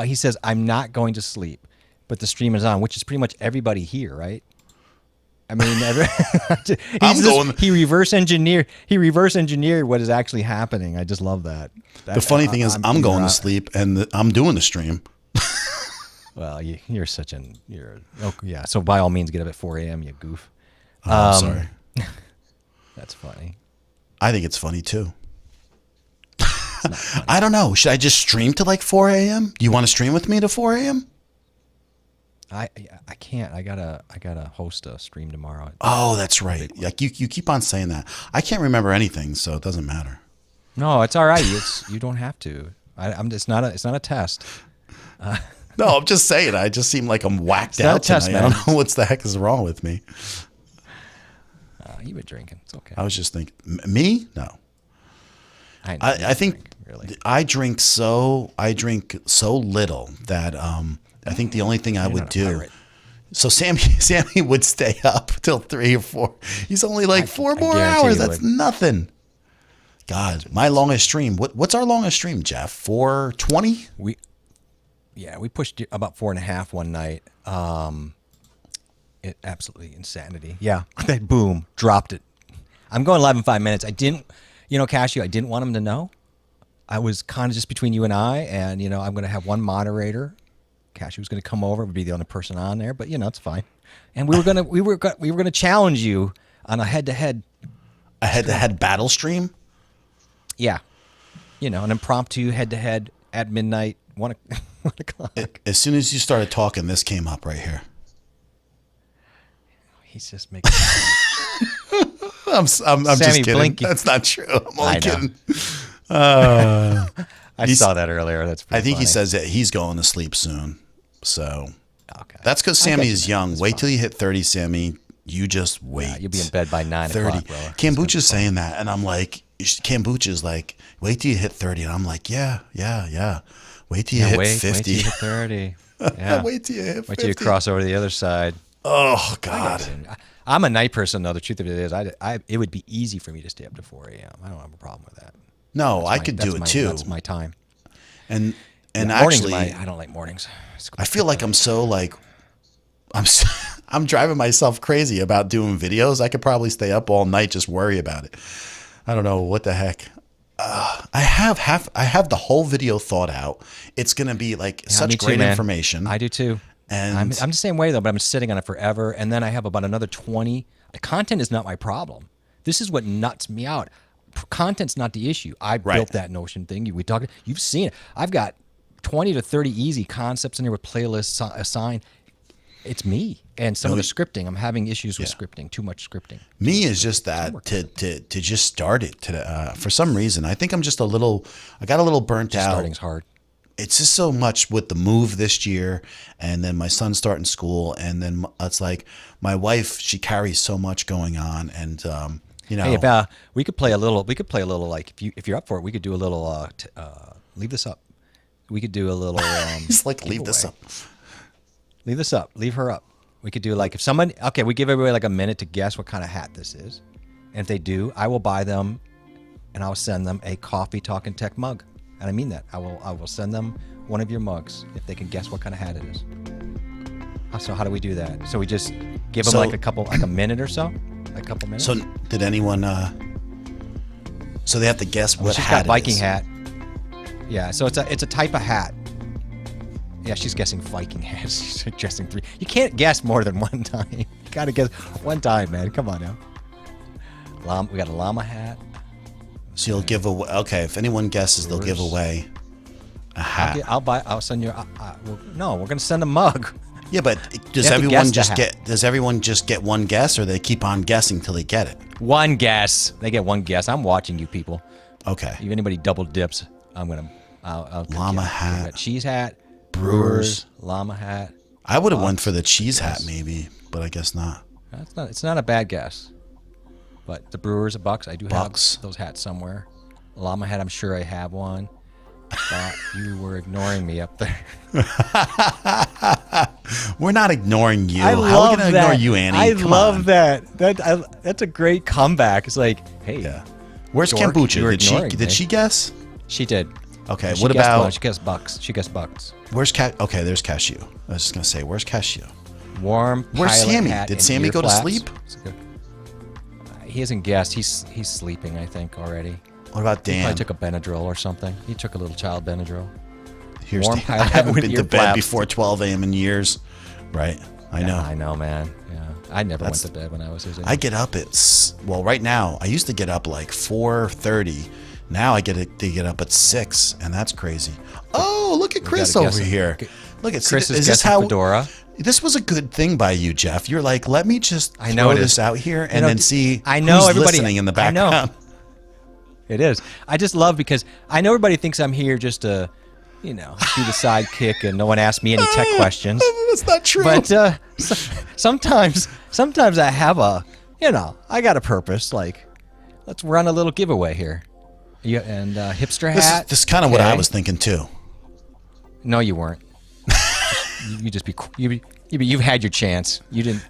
He says, I'm not going to sleep, but the stream is on, which is pretty much everybody here, right? I mean, he reverse engineered what is actually happening. I just love that. The funny thing is, I'm going to sleep and I'm doing the stream. Well, you're yeah. So by all means, get up at 4 a.m. You goof. Sorry. That's funny. I think it's funny too. I don't know. Should I just stream to like 4 a.m.? Do you want to stream with me to 4 a.m.? I can't. I gotta host a stream tomorrow. Oh, that's right. Like you keep on saying that. I can't remember anything, so it doesn't matter. No, it's all right. You don't have to. It's not a test. No, I'm just saying. I just seem like I'm whacked out tonight. I don't know what the heck is wrong with me. You've been drinking. It's okay. I was just thinking. Me? No. I think really. I drink so little that I think the only thing I would do. So Sammy would stay up till 3 or 4. He's only like 4 more hours. That's nothing. God, my longest stream. What's our longest stream, Jeff? 4:20? We pushed about 4.5 one night. It absolutely insanity. Yeah, boom, dropped it. I'm going 11.5 minutes. I didn't, Cashew, I didn't want him to know. I was kind of just between you and I, and I'm going to have one moderator. Cashew was going to come over, would be the only person on there, but it's fine. And we were going to challenge you on a head-to-head battle stream. Yeah, an impromptu head-to-head at midnight, 1 o'clock. As soon as you started talking, this came up right here. He's just making. I'm just kidding. Blinky. That's not true. I'm only kidding. I saw that earlier. That's pretty funny. He says that he's going to sleep soon. So that's because Sammy is young. Wait till you hit 30, Sammy. You just wait. Yeah, you'll be in bed by 9 o'clock, bro. Kombucha's saying that, and I'm like, Kombucha's like, wait till you hit 30, and I'm like, yeah. Wait till you hit 50. Wait till you hit 30. Yeah. Wait till you hit 50. Wait till you cross over to the other side. Oh God. I'm a night person, though. The truth of it is, it would be easy for me to stay up to 4 a.m. I don't have a problem with that. No, I could do it too. That's my time. And actually, I don't like mornings. I feel like I'm so like, I'm driving myself crazy about doing videos. I could probably stay up all night, just worry about it. I don't know what the heck. I have the whole video thought out. It's gonna be like such great information. I do too. And I'm the same way though, but I'm sitting on it forever. And then I have about another 20. The content is not my problem. This is what nuts me out. Content's not the issue. I built that Notion thing. You've seen it. I've got 20 to 30 easy concepts in there with playlists assigned. It's me. And some of the scripting, I'm having issues with scripting, too much scripting. Me is just that to just start it. For some reason, I think I got a little burnt out. Starting's hard. It's just so much with the move this year, and then my son's starting school, and then it's like my wife, she carries so much going on, and Hey, if, we could play a little. Like if you're up for it, we could do a little. Leave this up. We could do a little. It's like leave this up. Leave this up. Leave her up. We could do like if someone. Okay, we give everybody like a minute to guess what kind of hat this is, and if they do, I will buy them, and I'll send them a Coffee Talking Tech mug, and I mean that. I will send them one of your mugs if they can guess what kind of hat it is. So how do we do that? So we just give them like a minute or so. A couple minutes. So did anyone? So they have to guess what she's hat got Viking it is. hat. Yeah. So it's a type of hat. Yeah, she's guessing Viking hat. She's guessing 3. You can't guess more than one time. You gotta guess one time, man. Come on now. We got a llama hat. So you'll give away. Okay, if anyone guesses, they'll give away a hat. I'll send you. No, we're gonna send a mug. Yeah, but does everyone just get one guess, or they keep on guessing till they get it? One guess. They get one guess. I'm watching you people. Okay. If anybody double dips, I'll llama hat. Cheese hat. Brewers. Llama hat. I would have went for the cheese hat maybe, but I guess not. It's not a bad guess. But the Brewers, Bucks, I do have those hats somewhere. Llama hat, I'm sure I have one. Thought you were ignoring me up there. We're not ignoring you. How are we going to ignore you, Annie? I love that. That's a great comeback. It's like, hey. Yeah. Where's Kombucha? Did she guess? She did. Okay, She what guessed about... what? She guessed bucks. She guessed bucks. Where's Okay, there's cashew. I was just going to say, where's cashew? Warm Where's pilot Sammy? hat Did and Sammy ear go to flaps. sleep? He hasn't guessed. He's sleeping, I think, already. What about He Dan? probably took a Benadryl or something. He took a little child Benadryl. Here's warm Dan. pilot I haven't with been ear to bed flaps. before 12 a.m. in years. Right. I know. I know, man. Yeah. I never went to bed when I was his age. I get up at... Well, right now, I used to get up like 4:30. Now I get to get up at 6, and that's crazy. Oh, look at Chris gotta over guess it. here. Look at Chris is this guessing how fedora. This was a good thing by you, Jeff. You're like, let me just I know throw it this is. out here and know, then see I know who's everybody listening in the I know. background. It is. I just love because I know everybody thinks I'm here just to, be the sidekick and no one asks me any tech questions. That's not true. But sometimes I have I got a purpose. Like, let's run a little giveaway here. Yeah, and hipster hat. This is kind of what I was thinking too. No, you weren't. You've had your chance. You didn't.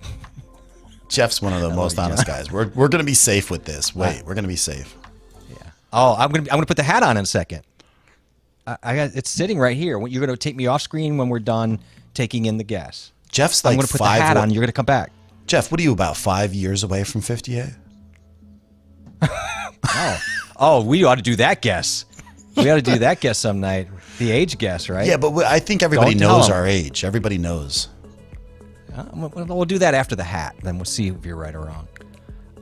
Jeff's one of the most honest guys. We're gonna be safe with this. Wait, we're gonna be safe. Yeah. Oh, I'm gonna put the hat on in a second. I got it's sitting right here. You're gonna take me off screen when we're done taking in the guess. Jeff's like I'm gonna put the hat on. You're gonna come back. Jeff, what are you, about 5 years away from 58? Oh, we ought to do that guess. We ought to do that guess some night. The age guess, right? Yeah, but I think everybody Don't tell knows him. our age. Everybody knows. We'll do that after the hat. Then we'll see if you're right or wrong.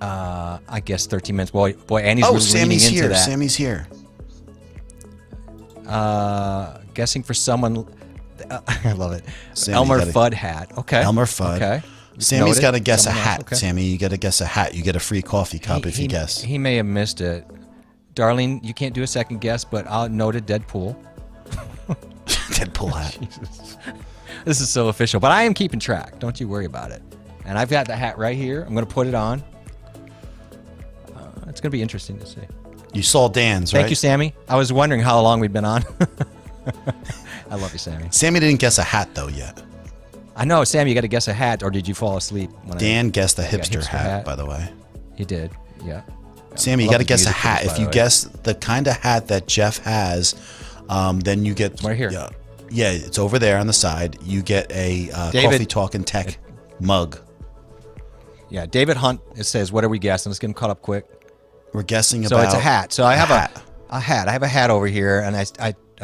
I guess 13 minutes. Boy, Annie's really Sammy's leaning here. into that. Sammy's here. Guessing for someone. I love it. Sammy, Elmer Fudd hat. Okay. Elmer Fudd. Okay. Sammy's got to guess a Someone hat. else, okay. Sammy, you got to guess a hat. You get a free coffee cup if you guess. He may have missed it. Darlene, you can't do a second guess, but I'll note it. Deadpool. Deadpool hat. Jesus. This is so official, but I am keeping track. Don't you worry about it. And I've got the hat right here. I'm going to put it on. It's going to be interesting to see. You saw Dan's, right? Thank you, Sammy. I was wondering how long we'd been on. I love you, Sammy. Sammy didn't guess a hat, though, yet. I know, Sammy, you got to guess a hat, or did you fall asleep? Dan guessed a hipster hat, by the way. He did, yeah. Sammy, you got to guess a hat. If you guess the kind of hat that Jeff has, then you get... Right here. Yeah, it's over there on the side. You get a Coffee Talk and Tech mug. Yeah, David Hunt, it says, what are we guessing? Let's get him caught up quick. We're guessing So about... it's a hat. So I have a hat. I have a hat over here, and I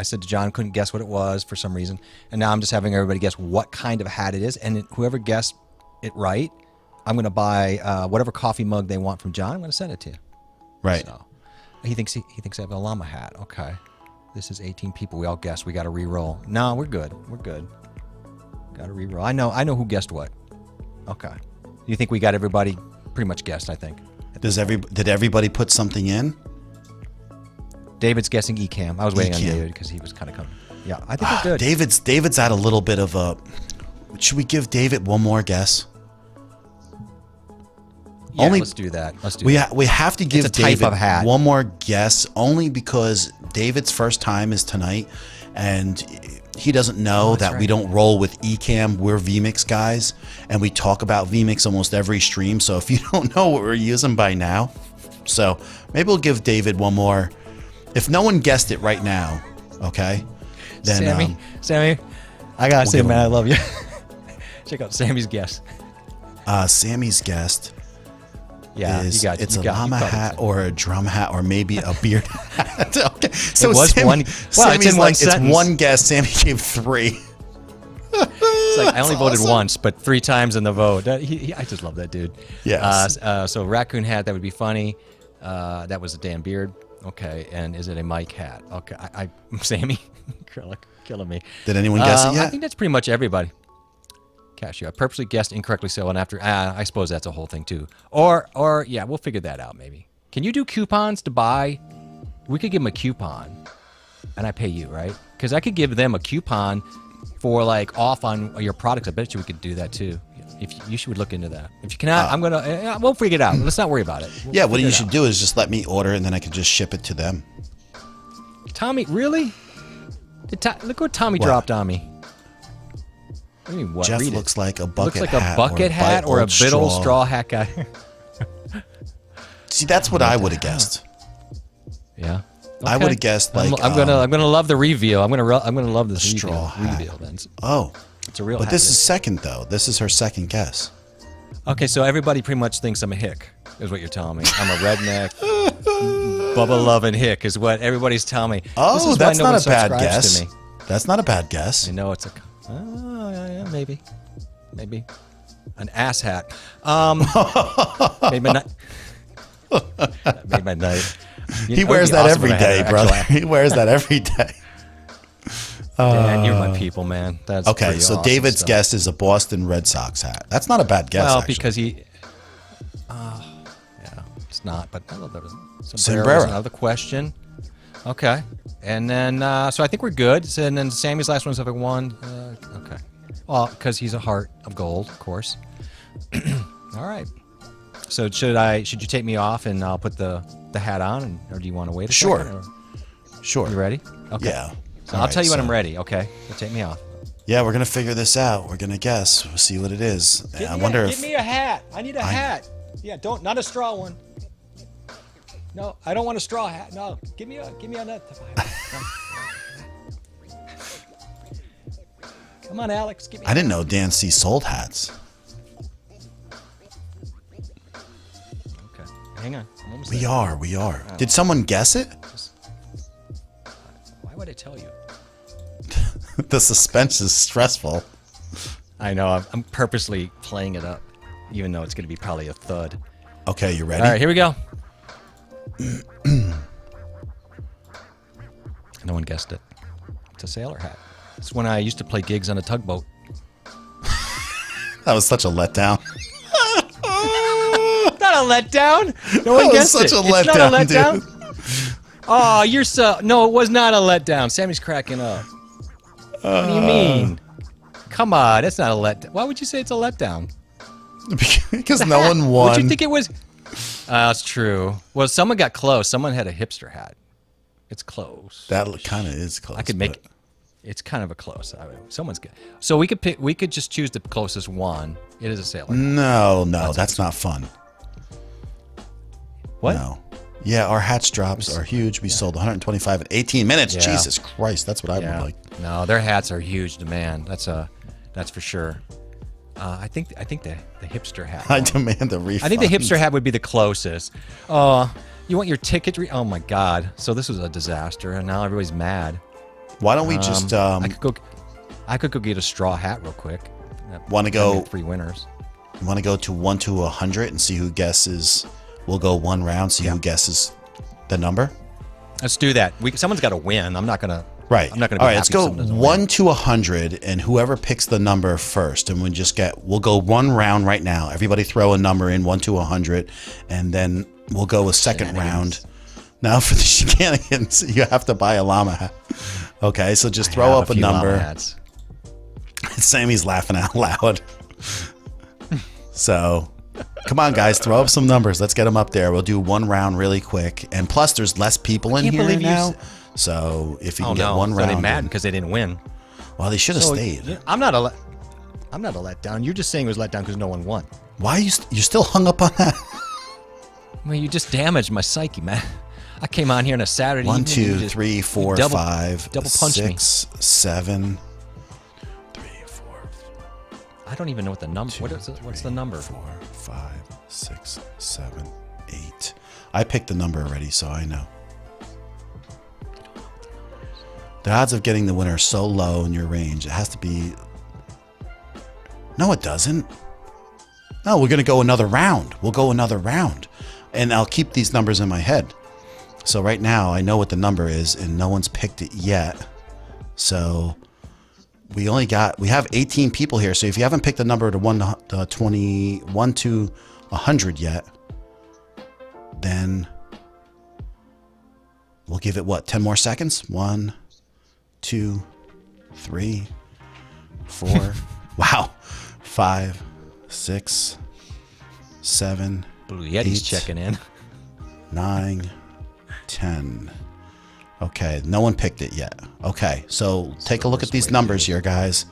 said to John, couldn't guess what it was for some reason. And now I'm just having everybody guess what kind of hat it is. And whoever guessed it right, I'm going to buy whatever coffee mug they want from John. I'm going to send it to you. Right. So he thinks I have a llama hat. Okay. This is 18 people. We all guessed. We got to re-roll. No, we're good. We're good. Got to re-roll. I know who guessed what. Okay. You think we got everybody pretty much guessed, I think. Did everybody put something in? David's guessing Ecamm. I was waiting on David because he was kind of coming. Yeah, I think we're good. David's at a little bit of a... Should we give David one more guess? Yeah, let's do that. We have to give type David of hat. one more guess, only because David's first time is tonight, and he doesn't know that we don't roll with Ecamm. We're vMix guys, and we talk about vMix almost every stream. So if you don't know what we're using by now, so maybe we'll give David one more. If no one guessed it right now, okay, then Sammy, I gotta say, man, I love you. Check out Sammy's guess. Sammy's guessed. Yeah, it's a llama hat or a drum hat or maybe a beard hat. Okay, so it was Sammy, one. Wow, it's in one sentence. It's one guess. Sammy gave 3. It's like I only voted once, but 3 times in the vote. I just love that dude. Yes. So raccoon hat, that would be funny. That was a damn beard. Okay, and is it a Mike hat? Okay, Sammy, killing me. Did anyone guess it yet? I think that's pretty much everybody. Cashew. I purposely guessed incorrectly, so and after I suppose that's a whole thing too. Or yeah, we'll figure that out maybe. Can you do coupons to buy? We could give them a coupon, and I pay you, right? Because I could give them a coupon for like off on your products. I bet you we could do that too. If you should look into that. If you cannot, I'm gonna. We'll figure it out. Let's not worry about it. Yeah, what you should do is just let me order, and then I can just ship it to them. Tommy, really? Look what Tommy dropped on me. What do you mean, what? Jeff looks like a bucket hat. Looks like a bucket hat or a big old straw hat guy. See, that's what I would have guessed. Yeah. I would have guessed like I'm gonna love the reveal. I'm gonna love the straw hat. reveal. Then. Oh, it's a real. But hat, this is second though. This is her second guess. Okay, so everybody pretty much thinks I'm a hick, is what you're telling me. I'm a redneck, Bubba loving hick is what everybody's telling me. Oh, that's not a bad guess. That's not a bad guess. I know it's a. Oh, yeah, maybe, an ass hat. Made my night. Made my night. He wears that every day, brother. He wears that every day. Dan, you're my people, man. That's okay. So awesome David's stuff. guess is a Boston Red Sox hat. That's not a bad guess. Well, actually. because he. Yeah, it's not. But I love that. Sombrero. Another question. Okay, and then so I think we're good. So, and then Sammy's last one's up at 1. Okay. Well, because he's a heart of gold, of course. All right. So should you take me off and I'll put the hat on, or do you want to wait a second? Or? Sure. You ready? Okay. Yeah. So I'll tell you when I'm ready. Okay. So take me off. Yeah, we're gonna figure this out. We're gonna guess. We'll see what it is. I wonder if. Give me a hat. I need a hat. Yeah. Not a straw one. No, I don't want a straw hat. No, give me a nut. Come on, Alex. Give me. I didn't know Dan C sold hats. Okay, hang on. We are. Oh. Did someone guess it? Why would I tell you? The suspense is stressful. I know. I'm purposely playing it up, even though it's going to be probably a thud. Okay, you ready? All right, here we go. No one guessed it. It's a sailor hat. It's when I used to play gigs on a tugboat. That was such a letdown. Not a letdown. No one guessed it. Such a letdown, it's not a letdown. dude. Oh, you're so. No, it was not a letdown. Sammy's cracking up. What do you mean? Come on, that's not a letdown. Why would you say it's a letdown? Because no one won. Would you think it was? That's true. Well, someone got close. Someone had a hipster hat. It's close. That kind of is close. I could make. It's kind of a close. I mean, someone's good. So we could pick. We could just choose the closest one. It is a sailor. No, that's not fun. What? No. Yeah, our hatch drops are huge. We sold 125 in 18 minutes. Yeah. Jesus Christ, that's what I would like. No, their hats are huge demand. That's for sure. I think the hipster hat. I demand a refund. I think the hipster hat would be the closest. You want your ticket? Oh my God! So this was a disaster, and now everybody's mad. Why don't we just? I could go get a straw hat real quick. Want to go? 3 winners. Want to go to 1 to 100 and see who guesses? We'll go one round. See who guesses the number. Let's do that. Someone's got to win. I'm not gonna. Right. I'm not gonna. All right. Let's go 1 to 100, and whoever picks the number first, and we'll go one round right now. Everybody throw a number in 1 to 100, and then we'll go a second round. Now for the shenanigans, you have to buy a llama hat. Okay, so just throw up a number. Sammy's laughing out loud. So, come on, guys, throw up some numbers. Let's get them up there. We'll do one round really quick, and plus, there's less people in here now. So if you can get one round, they're mad because they didn't win. Well, they should have stayed. I'm not a letdown. You're just saying it was letdown because no one won. Why are you still hung up on that? Well, you just damaged my psyche, man. I came on here on a Saturday. 1, 2, 3, 4, 5, double punch 6, 7, 3, 4. I don't even know what the number. What's the number? 4, 5, 6, 7, 8. I picked the number already, so I know. The odds of getting the winner are so low in your range. It has to be. No, it doesn't. No, we're gonna go another round. We'll go another round, and I'll keep these numbers in my head. So right now I know what the number is and no one's picked it yet. So we have 18 people here. So if you haven't picked a number to 1 to 100 yet, then we'll give it 10 more seconds? 1, 2, 3, 4. Wow. 5, 6, 7. Blue Yeti's 8, checking in. 9, 10. Okay, no one picked it yet. Okay, so take a look at these numbers here, guys.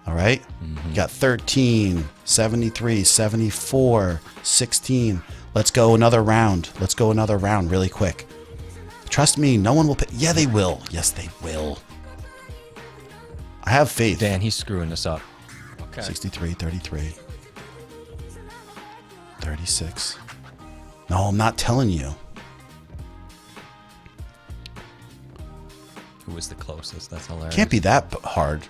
All right, you got 13, 73, 74, 16. Let's go another round. Let's go another round really quick. Trust me, no one will pay. Yeah, they will. Yes, they will. I have faith. Dan, he's screwing this up. Okay. 63, 33, 36. No, I'm not telling you. Who was the closest? That's hilarious. Can't be that hard.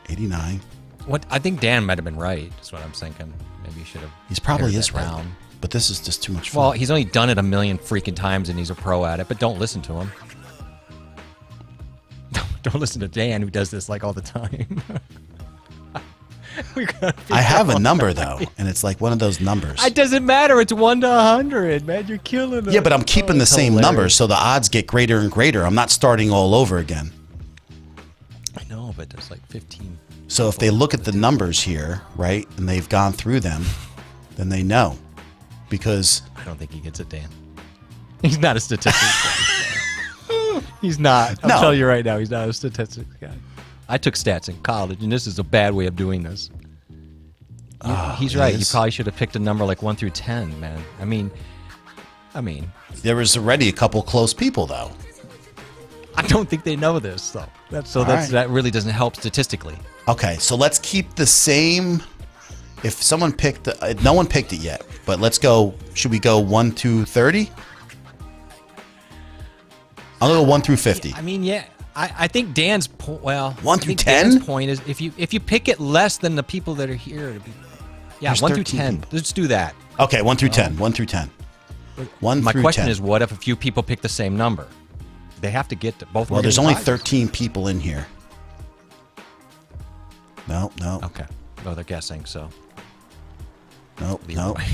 89. What I think Dan might have been right. Is what I'm thinking. Maybe you should have. He's probably pared is that right. down. But this is just too much fun. Well, he's only done it a million freaking times, and he's a pro at it. But don't listen to him. Don't listen to Dan, who does this like all the time. I have a number though, and it's like one of those numbers. It doesn't matter. It's 1 to 100, man. You're killing it. Yeah, but I'm keeping the same hilarious. number, so the odds get greater and greater. I'm not starting all over again. I know, but there's like 15. So if they look at the numbers here, right, and they've gone through them, then they know. Because I don't think he gets it, Dan. He's not a statistics guy. He's not. I'm telling you right now, he's not a statistics guy. I took stats in college, and this is a bad way of doing this. He's right. You probably should have picked a number like 1 through 10, man. I mean, there was already a couple close people, though. I don't think they know this, though. That really doesn't help statistically. Okay, so let's keep the same. If someone picked, no one picked it yet, but let's go. Should we go 1 to 30? I'll go 1 through 50. I mean, yeah. I think Dan's point. Well, 1 through 10. Dan's point is if you pick it less than the people that are here, yeah, There's 1 through 13 10. people. Let's do that. Okay, 1 through 10. 1 through 10. 1 My through question 10. is, what if a few people pick the same number? They have to get to both. Well, there's only 13 people in here. No. Okay. Well, they're guessing, so. Nope. Either way.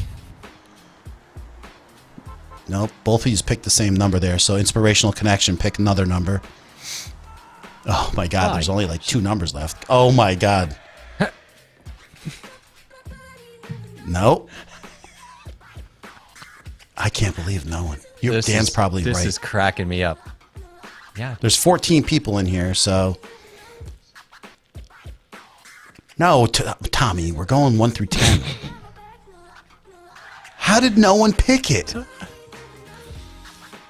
Nope. Both of you picked the same number there. So inspirational connection, pick another number. Oh my God! There's only like 2 numbers left. Oh my God. Nope. I can't believe no one. Dan's probably right. This is cracking me up. Yeah. There's 14 people in here, so. No, Tommy, we're going 1 through 10. How did no one pick it?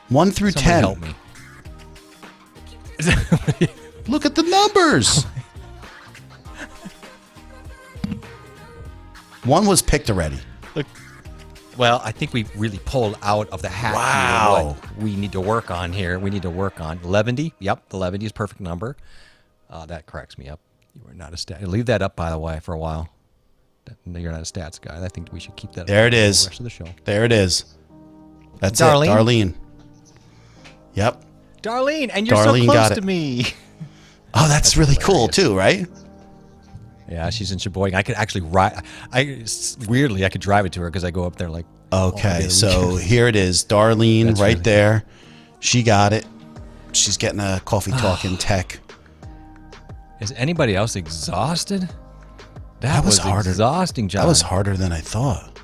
1 through Someone 10. help me. Look at the numbers. 1 was picked already. Look. Well, I think we really pulled out of the hat. Wow. What we need to work on here. We need to work on 11. Yep, the 11 is a perfect number. That cracks me up. You are not a stat. Leave that up, by the way, for a while. You're not a stats guy. I think we should keep that. There up it is. The rest of the show. There it is. That's Darlene? it, Darlene. Yep. Darlene, and you're Darlene so got close it. to me. Oh, that's really cool too, right? Yeah, she's in Sheboygan. I could actually ride. Weirdly, I could drive it to her because I go up there like. Okay, so here it is, Darlene, That's right really there. She got it. She's getting a coffee talking tech. Is anybody else exhausted? That was harder. Exhausting, John. That was harder than I thought.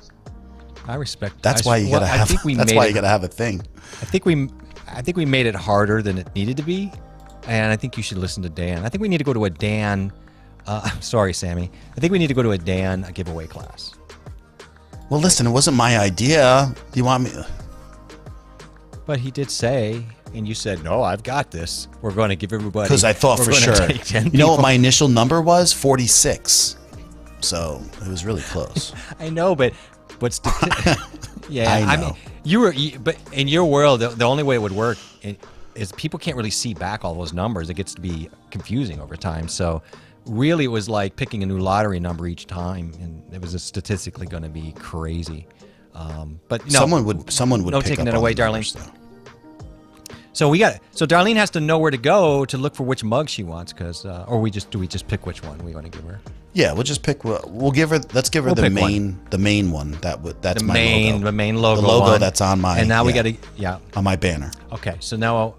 I respect. That's why you gotta have. That's why you gotta have a thing. I think we made it harder than it needed to be, and I think you should listen to Dan. I think we need to go to a Dan. Sorry, Sammy. I think we need to go to a Dan giveaway class. Well, listen, it wasn't my idea. Do you want me? But he did say, and you said, "No, I've got this. We're going to give everybody." Because I thought for sure. You know what my initial number was? 46. So it was really close. I know, but yeah, I I know. mean, but in your world, the only way it would work is people can't really see back all those numbers. It gets to be confusing over time. So really, it was like picking a new lottery number each time, and it was statistically going to be crazy. But no, someone would no pick taking up it on away, the numbers, Darlene. though. So Darlene has to know where to go to look for which mug she wants, because do we just pick which one we want to give her? Yeah, we'll just pick. We'll give her. Let's give her the main one. That's my logo. The main logo. The logo one. that's on my. And now we got to on my banner. Okay, so now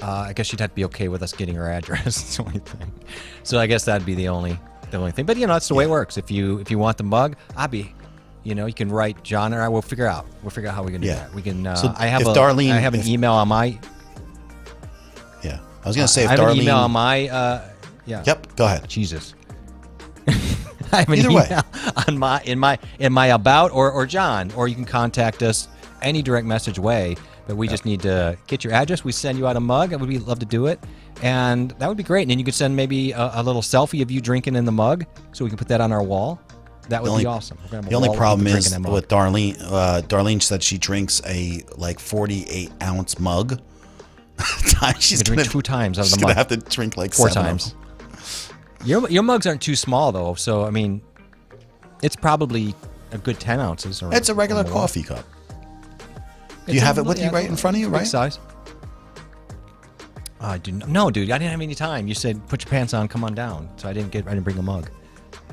I guess she'd have to be okay with us getting her address. That's the only thing. So I guess that'd be the only thing. But that's the way it works. If you want the mug, I'll be. You can write John or I. We'll figure out how we're gonna do that. We can. So I have an email on my. Yeah, I was gonna say if I have Darlene. an email on my. Yeah. Yep. Go ahead. Jesus. I have an Either email way. on in my about or John, or you can contact us any direct message way, but we just need to get your address. We send you out a mug. We'd love to do it. And that would be great. And then you could send maybe a little selfie of you drinking in the mug so we can put that on our wall. That would be awesome. The only problem is with Darlene. Darlene said she drinks a like 48-ounce mug. She's gonna drink 2 times out of the mug. She's gonna have to drink like 4 times. Your mugs aren't too small though, so I mean, it's probably a good 10 ounces. It's a regular coffee cup. Do you have it with you right in front of you, right? Big size. I do no, dude. I didn't have any time. You said put your pants on, come on down. So I didn't bring a mug.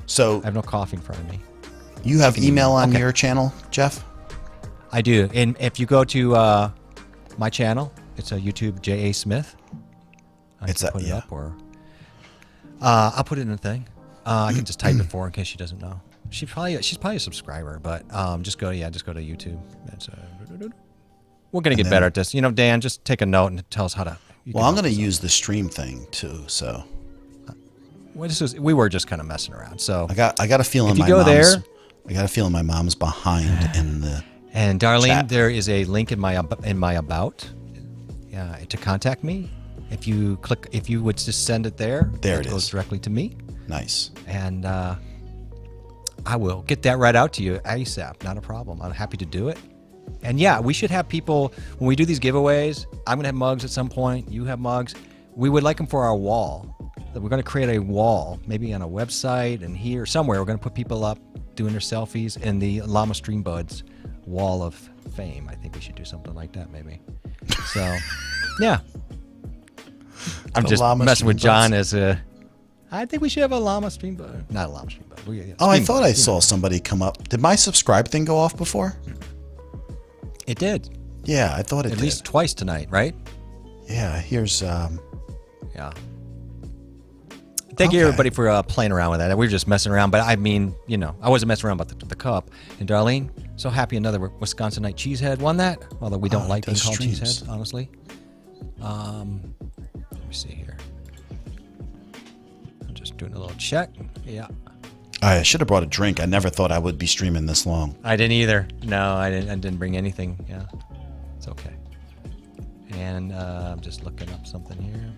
So I have no coffee in front of me. You have email on your channel, Jeff? I do. And if you go to my channel, it's a YouTube J.A. Smith. I can put it up, or I'll put it in a thing. I can just type it for her in case she doesn't know. She's probably a subscriber, but just go to YouTube. That's we're gonna get better at this. You know, Dan, just take a note and tell us how to. Well, I'm gonna use the stream thing too. So. Well, we were just kind of messing around. So I got a feeling I got a feeling my mom's behind in the. And Darlene, chat. there is a link in my about to contact me. If you would just send it there, it goes directly to me. Nice. And I will get that right out to you ASAP. Not a problem. I'm happy to do it. And yeah, we should have people when we do these giveaways. I'm gonna have mugs at some point. You have mugs. We would like them for our wall. We're going to create a wall, maybe on a website and here somewhere. We're going to put people up doing their selfies in the Llama Stream Buds Wall of Fame. I think we should do something like that, maybe. So, yeah. I'm just messing with John as a. I think we should have a Llama Stream Bud. Not a Llama Stream Bud. I thought I saw somebody come up. Did my subscribe thing go off before? It did. Yeah, I thought it did. At least twice tonight, right? Yeah. Here's. Yeah. Thank you, everybody, for playing around with that. We were just messing around, but I mean, you know, I wasn't messing around about the cup. And Darlene, so happy another Wisconsinite cheesehead won that. Although we don't like being called cheeseheads, honestly. Let me see here. I'm just doing a little check. Yeah. I should have brought a drink. I never thought I would be streaming this long. I didn't either. No, I didn't bring anything. Yeah, it's okay. And I'm just looking up something here.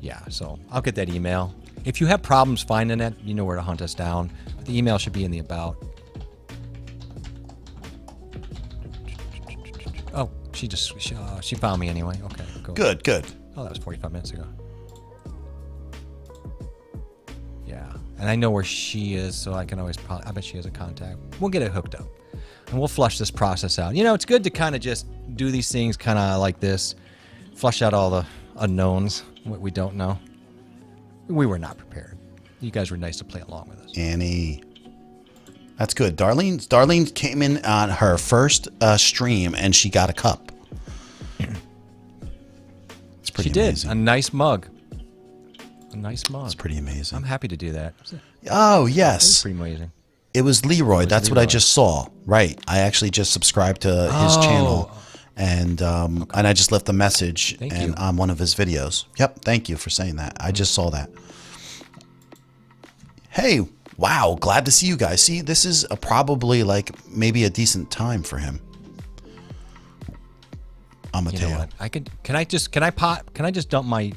Yeah, so I'll get that email. If you have problems finding it, you know where to hunt us down. The email should be in the about. Oh, she found me anyway. Okay, cool. Good. Oh, that was 45 minutes ago. Yeah, and I know where she is, so I can always I bet she has a contact. We'll get it hooked up, and we'll flush this process out. You know, it's good to kind of just do these things kind of like this, flush out all the unknowns. What we don't know. We were not prepared. You guys were nice to play along with us. Annie. That's good. Darlene came in on her first stream and she got a cup. It's pretty amazing. She did. A nice mug. A nice mug. It's pretty amazing. I'm happy to do that. Oh, yes. It pretty amazing. It was Leroy. That's what I just saw. Right. I actually just subscribed to his channel. And and I just left a message on one of his videos. Yep, thank you for saying that. I just saw that. Hey, wow, glad to see you guys. See, this is probably like maybe a decent time for him. Amateo. You know what? Can I just dump my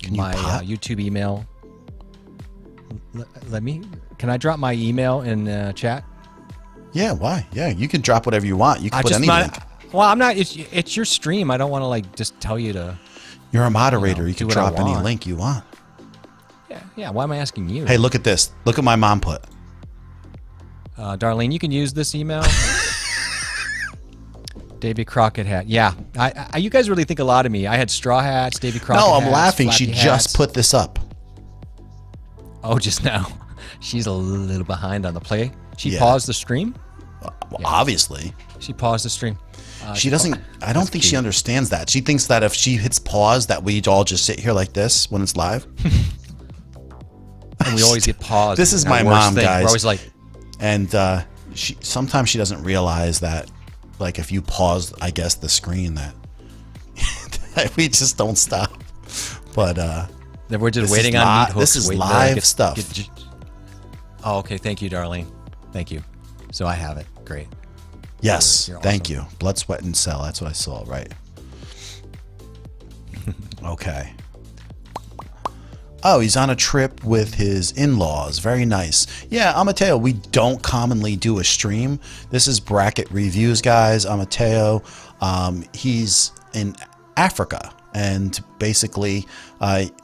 YouTube email? Can I drop my email in chat? Yeah, why? Yeah, you can drop whatever you want. You can put anything. Well, I'm not. It's your stream. I don't want to like just tell you to. You're a moderator. You can drop any link you want. Yeah. Why am I asking you? Hey, look at this. Look at my mom put. Darlene, you can use this email. Davy Crockett hat. Yeah. You guys really think a lot of me. I had straw hats, Davy Crockett hats. No, I'm laughing. She just put this up. Oh, just now. She's a little behind on the play. She paused the stream? Obviously. She paused the stream. She doesn't. I don't think she understands that. She thinks that if she hits pause, that we all just sit here like this when it's live. And we always get paused. This is my mom, guys. We're always like, and sometimes she doesn't realize that, like, if you pause, I guess the screen that we just don't stop. But we're just waiting on meat hooks. This is live stuff. Oh, okay. Thank you, Darlene. Thank you. So I have it. Great. Yes, You're thank awesome. you. Blood, Sweat, and Cell. That's what I saw, right? Okay. Oh, he's on a trip with his in-laws. Very nice. Yeah, Amateo, we don't commonly do a stream. This is Bracket Reviews, guys. Amateo, he's in Africa. And basically,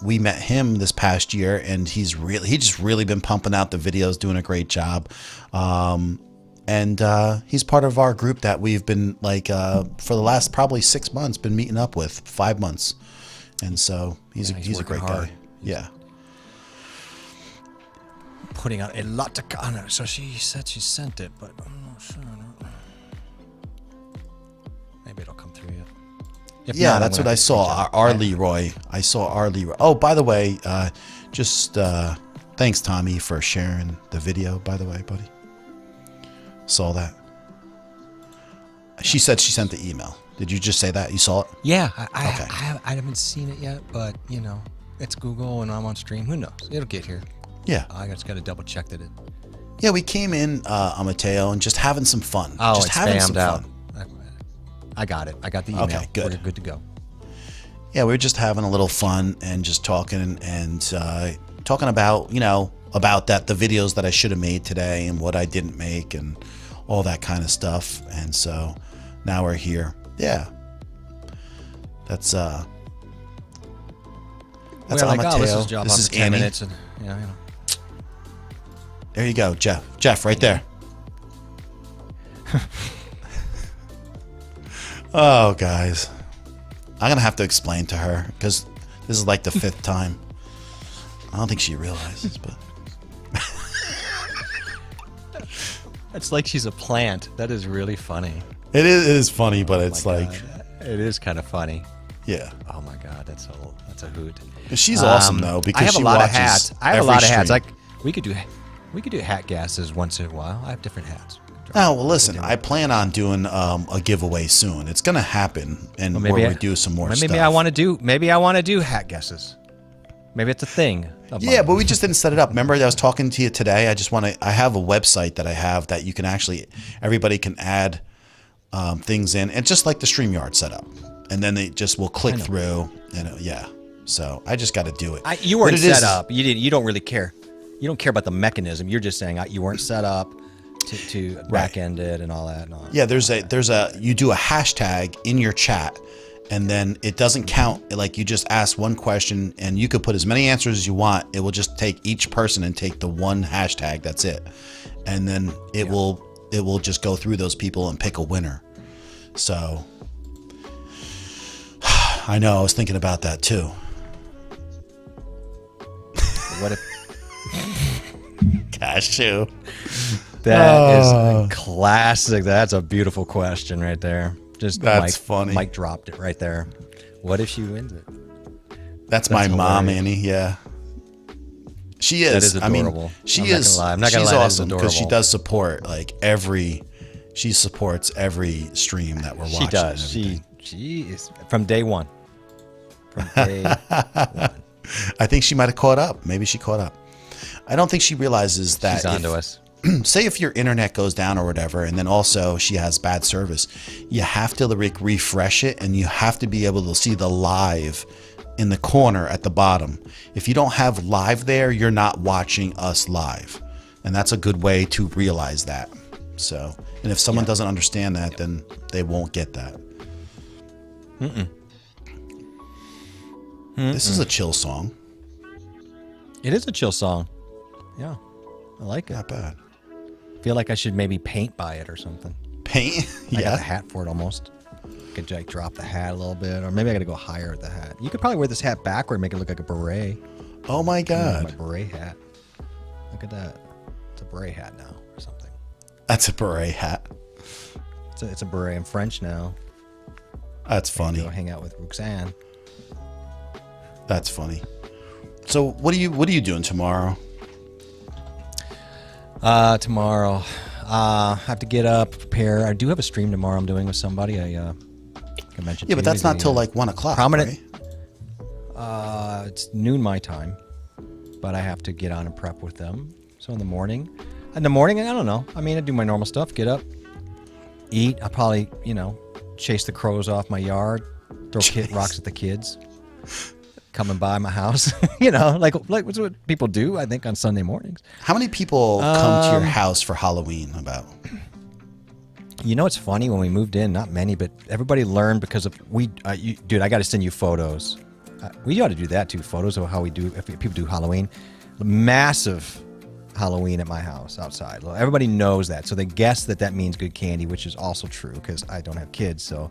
we met him this past year, and he's just really been pumping out the videos, doing a great job. And he's part of our group that we've been like for the last probably 6 months been meeting up with, 5 months. And so he's a great guy. Yeah. Putting out a lot to honor. So she said she sent it, but I'm not sure. Maybe it'll come through yet. If Yeah, not, that's what I saw. Our Leroy. I saw our Leroy. Oh, by the way, thanks, Tommy, for sharing the video, by the way, buddy. Saw that. She said she sent the email. Did you just say that? You saw it? Yeah, I haven't seen it yet, but you know, it's Google and I'm on stream. Who knows? It'll get here. Yeah. I just got to double check that it. Yeah, we came in, Amateo, and just having some fun. Oh, just it's having spammed out. fun. I got it. I got the email. Okay, good. We're good to go. Yeah, we were just having a little fun and just talking and talking about, about the videos that I should have made today and what I didn't make and all that kind of stuff. And so now we're here. Yeah. That's Amateo. This is Annie. And, yeah, There you go, Jeff. Jeff, right there. Oh, guys. I'm going to have to explain to her because this is like the 5th time. I don't think she realizes, but... It's like she's a plant. That is really funny. It is funny, but it's like... It is kind of funny. Yeah. Oh my God, that's a hoot. She's awesome though because I have she a lot of watches hats. I have a every lot of hats. stream. Like we could do hat gases once in a while. I have different hats. Oh well, listen. I plan on doing a giveaway soon. It's gonna happen, and where we do some more stuff. Maybe I want to do hat guesses. Maybe it's a thing. Yeah, but we just didn't set it up. Remember, I was talking to you today. I have a website that I have that you can everybody can add things in, and just like the StreamYard setup, and then they just will click through, and yeah. So I just got to do it. You weren't set up. You don't really care. You don't care about the mechanism. You're just saying you weren't set up to back end it and all that. Yeah, you do a hashtag in your chat, and then it doesn't count. Like you just ask one question, and you could put as many answers as you want. It will just take each person and take the one hashtag. That's it, and then it will just go through those people and pick a winner. So I know I was thinking about that too. What if cashew? That is classic. That's a beautiful question right there. That's funny. Mike dropped it right there. What if she wins it? That's my mom, Annie. Yeah, she is. That is adorable. I mean, she is. I'm not gonna lie. She's awesome because she does support she supports every stream that we're watching. She does. She is from day one. From day one. I think she might have caught up. Maybe she caught up. I don't think she realizes that. She's onto us. Say if your internet goes down or whatever, and then also she has bad service, you have to refresh it, and you have to be able to see the live in the corner at the bottom. If you don't have live there, you're not watching us live, and that's a good way to realize that. So, and if someone doesn't understand that, then they won't get that. This is a chill song. It is a chill song. Yeah, I like it. Not bad. I feel like I should maybe paint by it or something. Paint? I got a hat for it almost. I could like drop the hat a little bit, or maybe I got to go higher with the hat. You could probably wear this hat backward and make it look like a beret. Oh my God. My beret hat. Look at that. It's a beret hat now or something. That's a beret hat. It's a beret in French now. That's funny. Go hang out with Roxanne. That's funny. So what are you doing tomorrow? Tomorrow, I have to get up, prepare. I do have a stream tomorrow I'm doing with somebody. I mentioned. Yeah, but that's not till like 1 o'clock. Prominent. Right? It's noon my time, but I have to get on and prep with them. So in the morning, I don't know. I mean, I do my normal stuff. Get up, eat. I probably, chase the crows off my yard, throw rocks at the kids coming by my house. Like what's what people do, I think, on Sunday mornings. How many people come to your house for Halloween about? It's funny, when we moved in, not many, but everybody learned because of dude, I got to send you photos. We ought to do that too. Photos of how we do, if people do Halloween. Massive Halloween at my house outside. Everybody knows that. So they guess that means good candy, which is also true because I don't have kids. So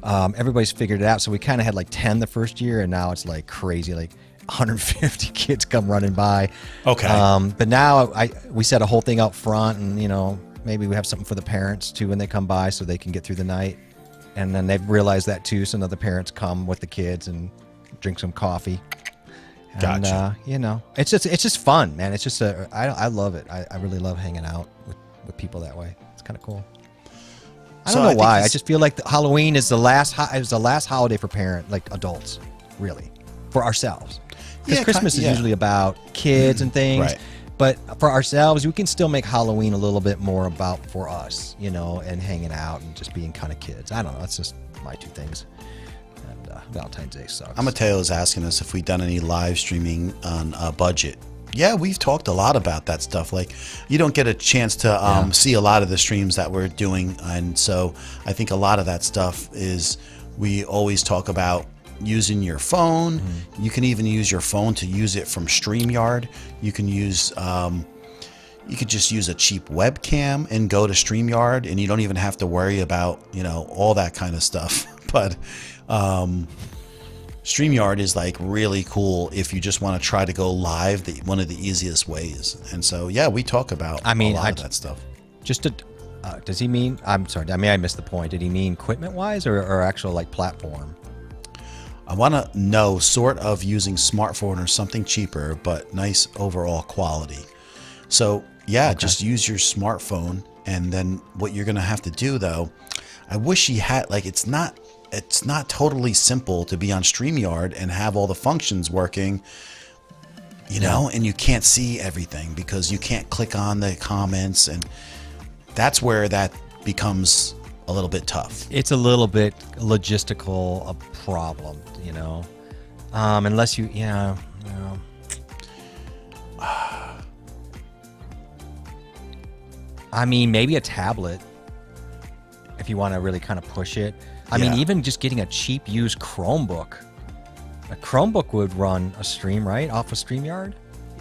everybody's figured it out. So we kind of had like 10 the first year, and now it's like crazy, like 150 kids come running by. Okay. But now we set a whole thing out front, and maybe we have something for the parents too when they come by, so they can get through the night. And then they've realized that too, so now the parents come with the kids and drink some coffee. And, gotcha. It's just fun, man. It's just I love it. I really love hanging out with people that way. It's kind of cool. I don't know why. I just feel like Halloween is the last holiday for adults, really, for ourselves. Because Christmas is usually about kids and things. Right. But for ourselves, we can still make Halloween a little bit more about for us, and hanging out and just being kind of kids. I don't know. That's just my two things. And Valentine's Day sucks. Mateo is asking us if we've done any live streaming on budget. Yeah, we've talked a lot about that stuff. Like, you don't get a chance to see a lot of the streams that we're doing. And so I think a lot of that stuff is, we always talk about using your phone. Mm-hmm. You can even use your phone to use it from StreamYard. You can use, you could just use a cheap webcam and go to StreamYard, and you don't even have to worry about, all that kind of stuff. But StreamYard is like really cool if you just want to try to go live, one of the easiest ways. And so, yeah, we talk about a lot of that stuff. Just to, does he mean, I'm sorry, I missed the point. Did he mean equipment wise or actual like platform? I want to know sort of using smartphone or something cheaper, but nice overall quality. So yeah, just use your smartphone. And then what you're going to have to do though, I wish he had, like, it's not totally simple to be on StreamYard and have all the functions working, and you can't see everything because you can't click on the comments, and that's where that becomes a little bit tough. It's a little bit logistical a problem, unless you, I mean, maybe a tablet if you want to really kind of push it. I mean, even just getting a cheap used Chromebook. A Chromebook would run a stream, right, off of StreamYard.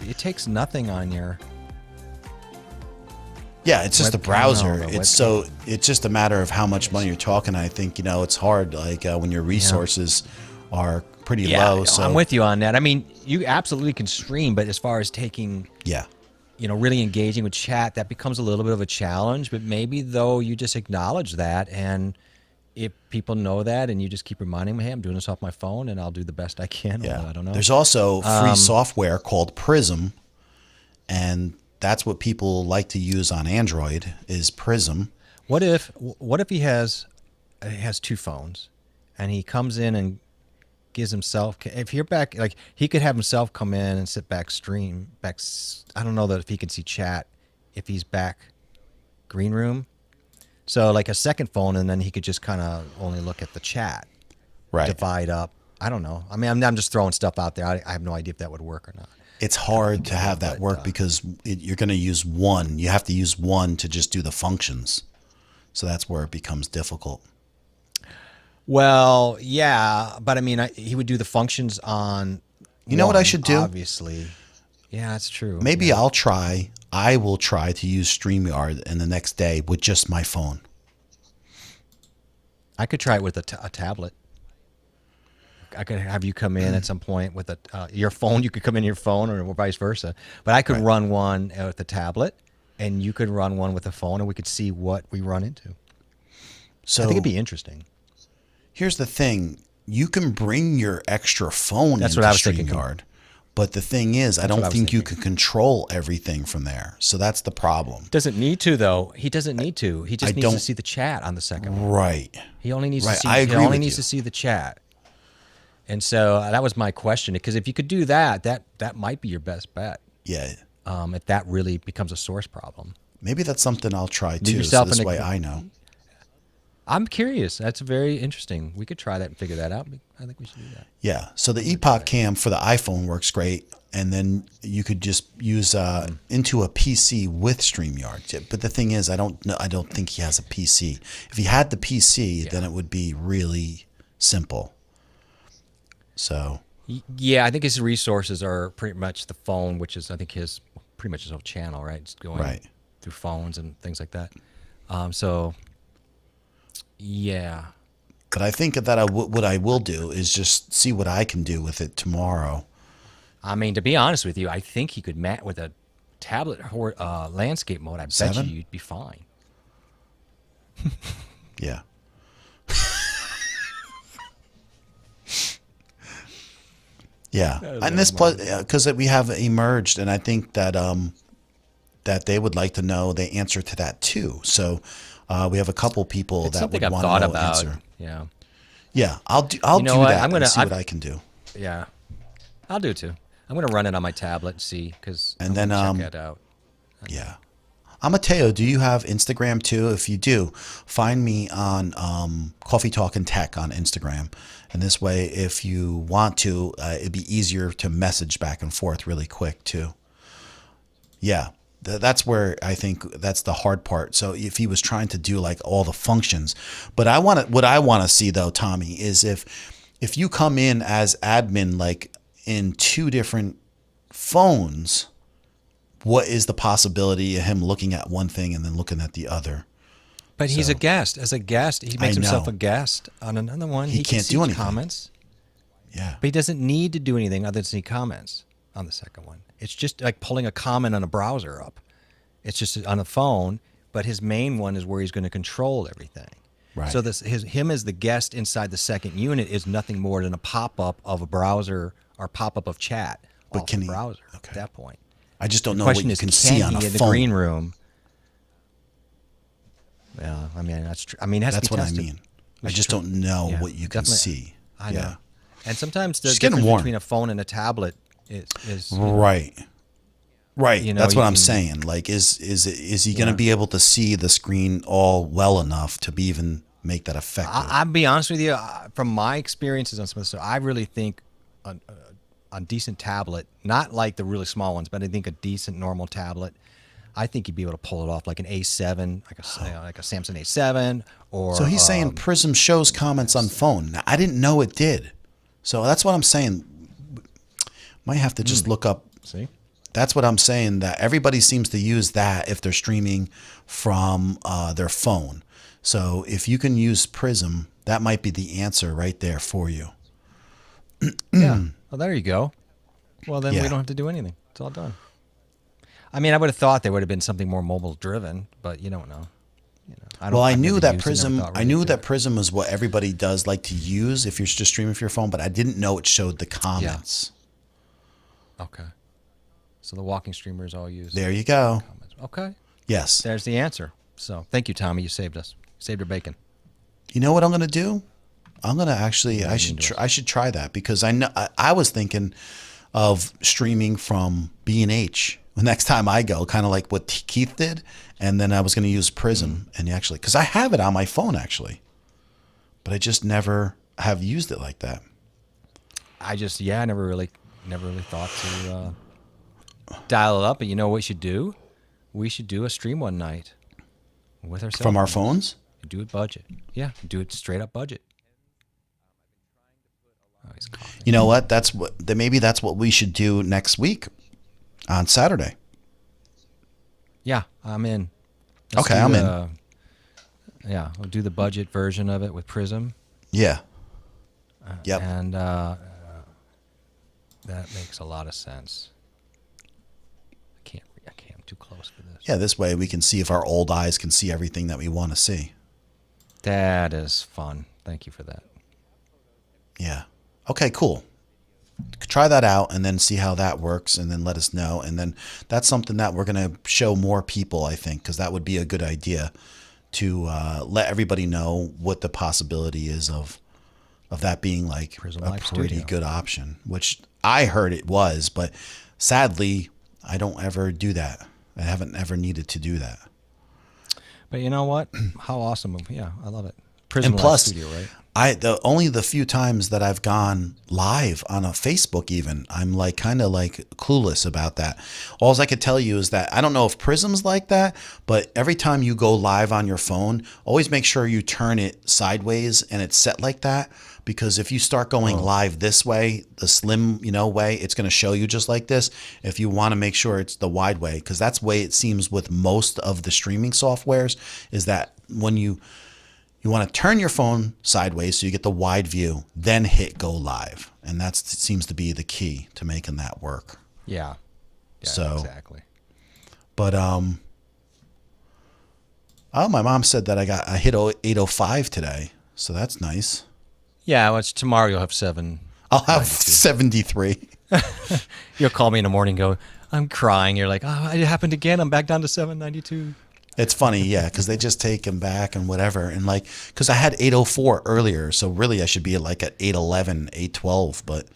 It takes nothing on your... Yeah, it's just a browser. It's just a matter of how much money you're talking. I think, it's hard, like when your resources are pretty low. So I'm with you on that. I mean, you absolutely can stream, but as far as taking... really engaging with chat, that becomes a little bit of a challenge. But maybe, though, you just acknowledge that, and if people know that, and you just keep reminding them, hey, I'm doing this off my phone, and I'll do the best I can. Yeah. I don't know. There's also free software called Prism, and that's what people like to use on Android is Prism. What if he has two phones, and he comes in and gives himself, if you're back, like he could have himself come in and sit back, stream back. I don't know that if he can see chat if he's back green room. So like a second phone, and then he could just kind of only look at the chat, right? Divide up. I don't know. I mean, I'm just throwing stuff out there. I have no idea if that would work or not. It's hard to have that work because you're going to use one. You have to use one to just do the functions. So that's where it becomes difficult. Well, yeah, but I mean, he would do the functions on. You know what I should do? Obviously, yeah, that's true. Maybe I will try to use StreamYard and the next day with just my phone. I could try it with a tablet. I could have you come in at some point with your phone. You could come in your phone, or vice versa. But I could run one with the tablet, and you could run one with a phone, and we could see what we run into. So I think it'd be interesting. Here's the thing: you can bring your extra phone into StreamYard, but the thing is, I don't think you can control everything from there. So that's the problem. Doesn't need to, though. He doesn't need to. He just needs to see the chat on the second one. Right. He only needs to see. He only needs to see the chat. And so that was my question, because if you could do that, that might be your best bet. Yeah. If that really becomes a source problem. Maybe that's something I'll try too. So this way I know. I'm curious. That's very interesting. We could try that and figure that out. I think we should do that. Yeah. So the Epoch Cam for the iPhone works great, and then you could just use into a PC with StreamYard. But the thing is, I don't think he has a PC. If he had the PC, then it would be really simple. So. Yeah, I think his resources are pretty much the phone, which is I think pretty much his whole channel, right? It's going through phones and things like that. So. Yeah. But I think that what I will do is just see what I can do with it tomorrow. I mean, to be honest with you, I think he could match with a tablet landscape mode. I bet you you'd be fine. Yeah. Yeah. And this because we have emerged, and I think that that they would like to know the answer to that too. So we have a couple people that would want to know the answer. Yeah. Yeah, I'll do that. I'm gonna see what I can do. Yeah, I'll do too. I'm gonna run it on my tablet and see and then check it out. Yeah, Amateo, do you have Instagram too? If you do, find me on Coffee Talk and Tech on Instagram, and this way, if you want to, it'd be easier to message back and forth really quick too. Yeah. That's where I think that's the hard part. So if he was trying to do like all the functions, but what I want to see though, Tommy, is if you come in as admin, like in 2 different phones, what is the possibility of him looking at one thing and then looking at the other? But he's a guest. As a guest, he makes himself a guest on another one. He can't can do anything. Comments. Yeah. But he doesn't need to do anything other than see comments on the second one. It's just like pulling a comment on a browser up. It's just on a phone, but his main one is where he's going to control everything. Right. So him as the guest inside the second unit is nothing more than a pop-up of a browser or pop-up of chat off the browser at that point. I just don't know what you can see on a phone. In the green room. Yeah, I mean that's true. I mean that's what I mean. I just don't know what you can see. I know. And sometimes the She's difference getting between a phone and a tablet is right. Right. You know, that's what I'm saying. Like, is he going to be able to see the screen all well enough to even make that effective? I'll be honest with you. From my experiences on some of this stuff, I really think a decent tablet, not like the really small ones, but I think a decent normal tablet, I think you'd be able to pull it off like an A7, like a Samsung A7, or. So he's saying Prism shows comments on phone. Now, I didn't know it did. So that's what I'm saying. Might have to just look up. See. That's what I'm saying, that everybody seems to use that if they're streaming from their phone. So if you can use Prism, that might be the answer right there for you. Yeah. Well, there you go. Well, then we don't have to do anything. It's all done. I mean, I would have thought there would have been something more mobile driven, but you don't know. I knew that Prism. I knew that Prism was what everybody does like to use if you're just streaming from your phone, but I didn't know it showed the comments. Yeah. Okay. So the walking streamers all use. There you go. Comments. Okay. Yes. There's the answer. So thank you, Tommy. You saved us. You saved our bacon. You know what I'm going to do? I'm going to actually. I should try that, because I know I was thinking of streaming from B&H the next time I go, kind of like what Keith did, and then I was going to use Prism and actually, because I have it on my phone actually, but I just never have used it like that. I never really thought to dial it up. But you know what we should do? We should do a stream one night with ourselves from our phones. Do it budget. Yeah, do it straight up budget. Oh, you know what? Maybe that's what we should do next week on Saturday. Yeah, I'm in. I'm in. Yeah, we'll do the budget version of it with Prism. Yeah. Yep. And that makes a lot of sense. I can't. I'm too close for this. Yeah, this way we can see if our old eyes can see everything that we want to see. That is fun. Thank you for that. Yeah. Okay, cool. Try that out and then see how that works, and then let us know. And then that's something that we're going to show more people, I think, because that would be a good idea to let everybody know what the possibility is of that being like Prism a Live pretty Studio. good option, which I heard it was, but sadly, I don't ever do that. I haven't ever needed to do that. But you know what? How awesome. Yeah, I love it. Prism And Live plus, Studio, right? only the few times that I've gone live on a Facebook even, I'm like kind of like clueless about that. All I could tell you is that I don't know if Prism's like that, but every time you go live on your phone, always make sure you turn it sideways and it's set like that, because if you start going live this way, the slim, way, it's going to show you just like this. If you want to make sure it's the wide way, because that's the way it seems with most of the streaming softwares, is that when you want to turn your phone sideways so you get the wide view, then hit go live. And that seems to be the key to making that work. Yeah. So, exactly. But my mom said that I hit 805 today, so that's nice. Yeah, well, tomorrow you'll have 7. I'll have 73. You'll call me in the morning and go, I'm crying. You're like, oh, it happened again. I'm back down to 792. It's funny, yeah, because they just take them back and whatever. And like, because I had 804 earlier, so really I should be like at 811, 812. But,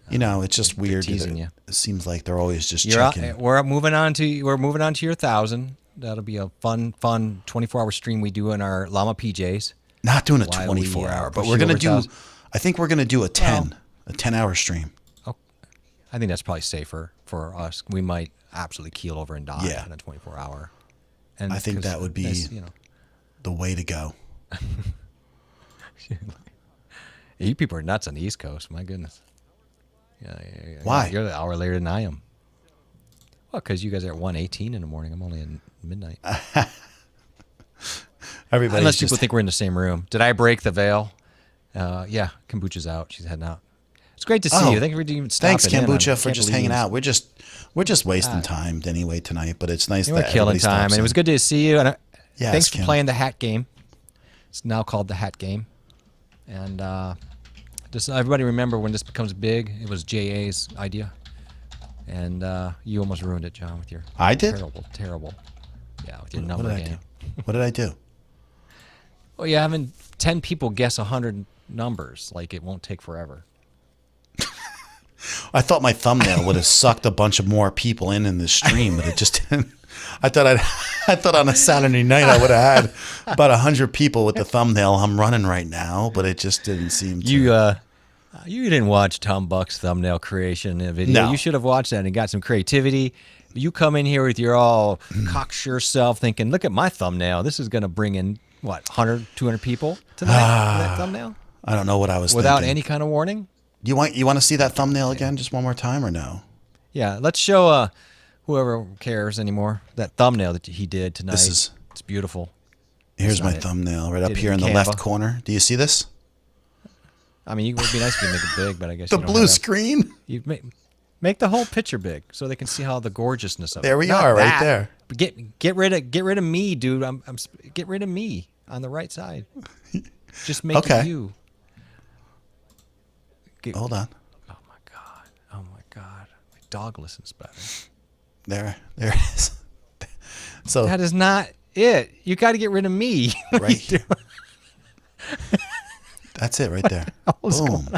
it's just weird. Teasing you. It seems like they're always just checking. We're moving on to your 1,000. That'll be a fun 24-hour stream we do in our Llama PJs. Not doing a 24-hour, but we're going to do, I think we're going to do a 10-hour stream. Oh, I think that's probably safer for us. We might absolutely keel over and die in a 24-hour. And I think that would be the way to go. You people are nuts on the East Coast. My goodness. Yeah. Why? You're an hour later than I am. Well, because you guys are at 1:18 in the morning. I'm only at midnight. Unless people think we're in the same room. Did I break the veil? Yeah, Kombucha's out. She's heading out. It's great to see you. Thank you for even stopping. Thanks, Kombucha, for just hanging out. We're just wasting time anyway tonight, but it's nice that we're killing time. And it was good to see you. And thanks for Kim. playing the hat game. It's now called the hat game. And just everybody remember, when this becomes big, it was JA's idea. And you almost ruined it, John, with your terrible. Yeah, with your number game. What did I do? Well, you're having 10 people guess 100 numbers. Like, it won't take forever. I thought my thumbnail would have sucked a bunch of more people in this stream, but it just didn't. I thought on a Saturday night I would have had about 100 people with the thumbnail I'm running right now, but it just didn't seem to. You didn't watch Tom Buck's thumbnail creation video. No. You should have watched that and got some creativity. You come in here with your all cocksure self thinking, look at my thumbnail. This is going to bring in, 100, 200 people tonight for that thumbnail? I don't know what I was Without thinking. any kind of warning? You want to see that thumbnail again just one more time or no? Yeah, let's show whoever cares anymore that thumbnail that he did tonight. It's beautiful. Here's my thumbnail right up here in the left corner. Do you see this? I mean, it would be nice if you make it big, but I guess the blue screen. You make the whole picture big so they can see how the gorgeousness of it. There we are, right there. Get rid of me, dude. Get rid of me on the right side. Just make it you. Hold on. Oh my god. My dog listens better. There it is. So that is not it. You got to get rid of me. Right here. That's it right there. Boom.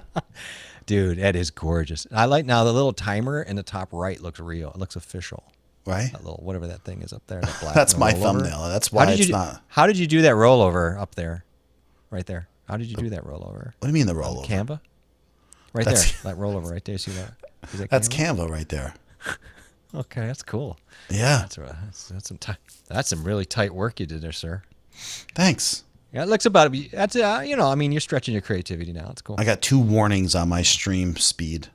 Dude, that is gorgeous. I like now the little timer in the top right looks real. It looks official. Right? That little whatever that thing is up there. That black That's my rollover. thumbnail. That's why it's not. How did you do that rollover up there? Right there. How did you do that rollover? What do you mean the rollover? Canva? Right there. That rollover right there. See that? Is that That's Canva right there. Okay, that's cool. Yeah. That's some really tight work you did there, sir. Thanks. Yeah, it looks about it. That's I mean, you're stretching your creativity now. It's cool. I got 2 warnings on my stream speed.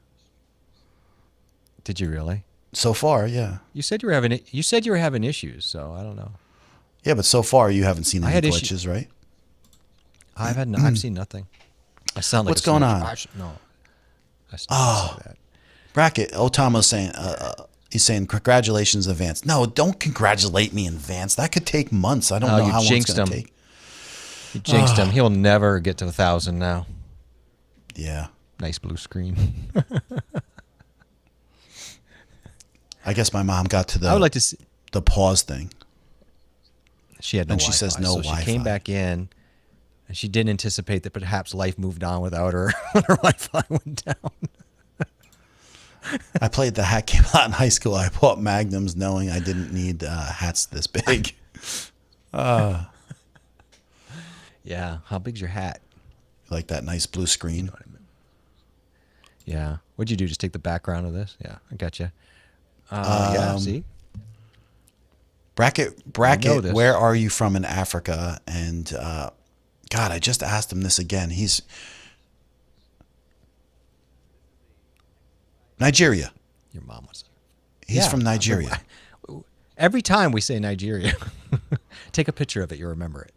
Did you really? So far, yeah. You said you were having issues, so I don't know. Yeah, but so far you haven't seen any glitches, right? I've seen nothing. I sound like what's going on? No. I say that. Bracket. Tom was saying, he's saying congratulations in advance. No, don't congratulate me in advance. That could take months. I don't know how long it's going to take. You jinxed him. He'll never get to 1,000 now. Yeah. Nice blue screen. I guess my mom got to I would like to see the pause thing. She had no and she Wi-Fi, says no so Wi-Fi. She came back in, and she didn't anticipate that perhaps life moved on without her when her Wi-Fi went down. I played the hat game a lot in high school. I bought Magnums knowing I didn't need hats this big. Yeah, Yeah. How big's your hat? Like that nice blue screen. Yeah. What'd you do? Just take the background of this? Yeah, I got you. Yeah. See. Bracket. this. Where are you from in Africa? And God, I just asked him this again. He's Nigeria. Your mom was. He's from Nigeria. Every time we say Nigeria, take a picture of it. You remember it.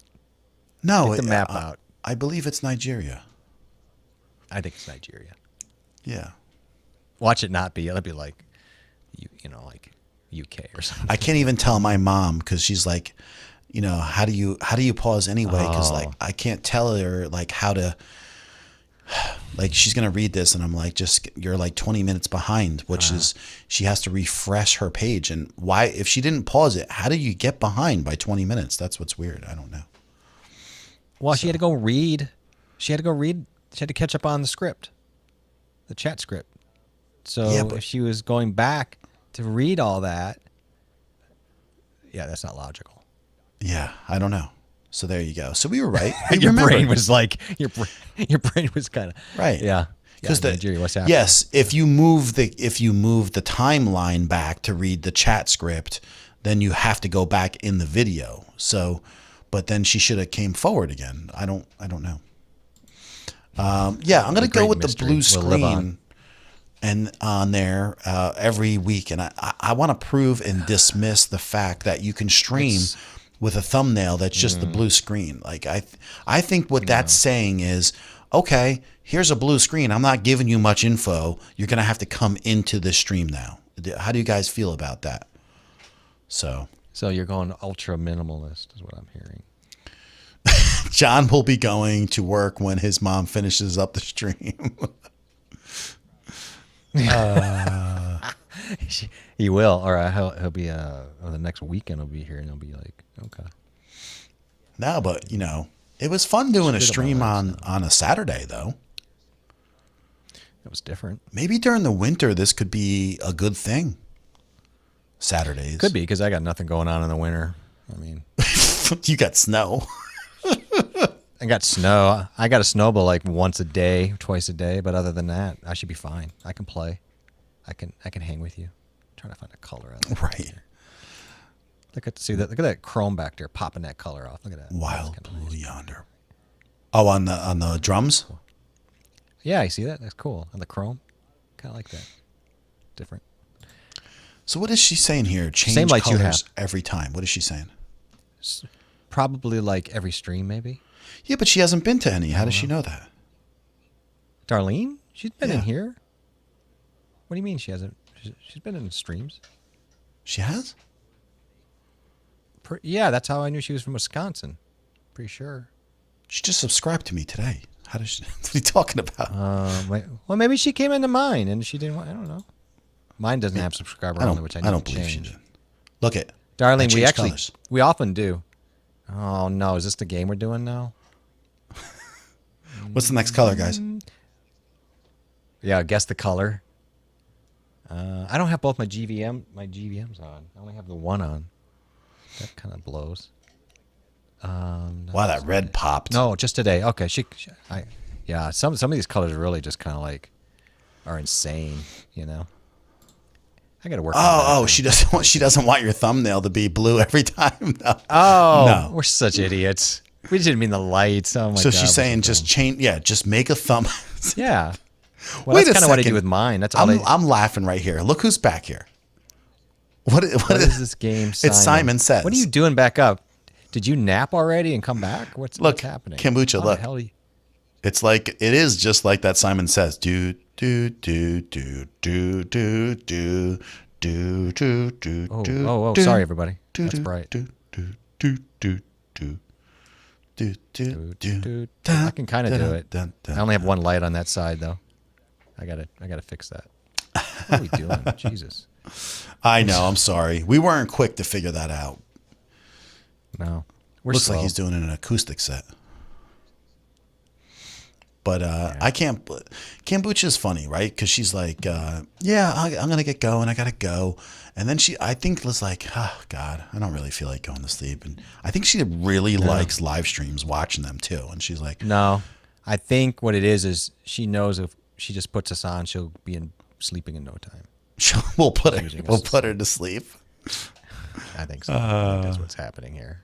No, Take the map out. I believe it's Nigeria. I think it's Nigeria. Yeah. Watch it not be. It'll be like, you know, like UK or something. I can't even tell my mom because she's like, you know, how do you pause anyway? Because like I can't tell her like how to. Like she's gonna read this and I'm like, just you're like 20 minutes behind, which is she has to refresh her page. And why, if she didn't pause it, how do you get behind by 20 minutes? That's what's weird. I don't know. Well, she had to go read. She had to catch up on the script, the chat script. So if she was going back to read all that, yeah, that's not logical. Yeah, I don't know. So there you go. So we were right. Your brain was like your brain was kind of right. Yeah, because Nigeria, what's happening? Yes, if you move the timeline back to read the chat script, then you have to go back in the video. So, but then she should have came forward again. I don't know. Yeah, I'm gonna go with the blue screen and on there every week, and I want to prove and dismiss the fact that you can stream with a thumbnail that's just the blue screen. Like I think what that's saying is, okay, here's a blue screen. I'm not giving you much info. You're gonna have to come into the stream now. How do you guys feel about that? So you're going ultra minimalist, is what I'm hearing. John will be going to work when his mom finishes up the stream. He will, or he'll be the next weekend. He'll be here, and he'll be like, okay. No, but you know, it was fun doing a stream on a Saturday, though. It was different. Maybe during the winter, this could be a good thing. Saturdays could be because I got nothing going on in the winter. I mean, you got snow. I got snow. I got a snowball like once a day, twice a day. But other than that, I should be fine. I can play. I can hang with you. I'm trying to find a color out of right. Look at that chrome back there popping that color off. Look at that. Wild blue yonder. Oh, on the drums? Yeah, you see that? That's cool. On the chrome. Kinda like that. Different. So what is she saying here? Change Same lights colors every time. What is she saying? Probably like every stream, maybe. Yeah, but she hasn't been to any. How does she know that? Darlene? She's been in here. What do you mean she hasn't? She's been in streams. She has? Yeah, that's how I knew she was from Wisconsin. Pretty sure. She just subscribed to me today. How does she? What are you talking about? Well, maybe she came into mine and she didn't want. I don't know. Mine doesn't have subscriber only, which I don't believe she did. Look at Darlene. We often do. Oh no! Is this the game we're doing now? What's the next color, guys? Yeah, guess the color. I don't have both my GVMs on. I only have the one on. That kind of blows. Wow, that red popped. No, just today. Okay, yeah. Some of these colors really just kind of like are insane. You know. I got to work. Oh, she doesn't want your thumbnail to be blue every time. No. Oh, no. We're such idiots. We didn't mean the lights. Oh my God. So she's saying just change. Yeah, just make a thumb. Yeah. Well, Wait that's kind of what I do second. with mine. That's all I'm laughing right here. Look who's back here. What is this game? Simon? It's Simon Says. What are you doing back up? Did you nap already and come back? What's happening? Kombucha, look. It's like it is just like that Simon Says. Do do do do do do do do do do. Oh! Sorry, everybody. That's bright. Do do do do do do do do. I can kind of do it. I only have one light on that side though. I gotta fix that. What are we doing? Jesus. I know. I'm sorry. We weren't quick to figure that out. No. Looks like he's doing an acoustic set. But I can't. Kombucha's funny, right? Because she's like, yeah, I'm gonna get going. I gotta go. And then I think, was like, oh God, I don't really feel like going to sleep. And I think she really likes live streams, watching them too. And she's like, no, I think what it is she knows if she just puts us on, she'll be sleeping in no time. we'll put her to sleep. I think so. I think that's what's happening here.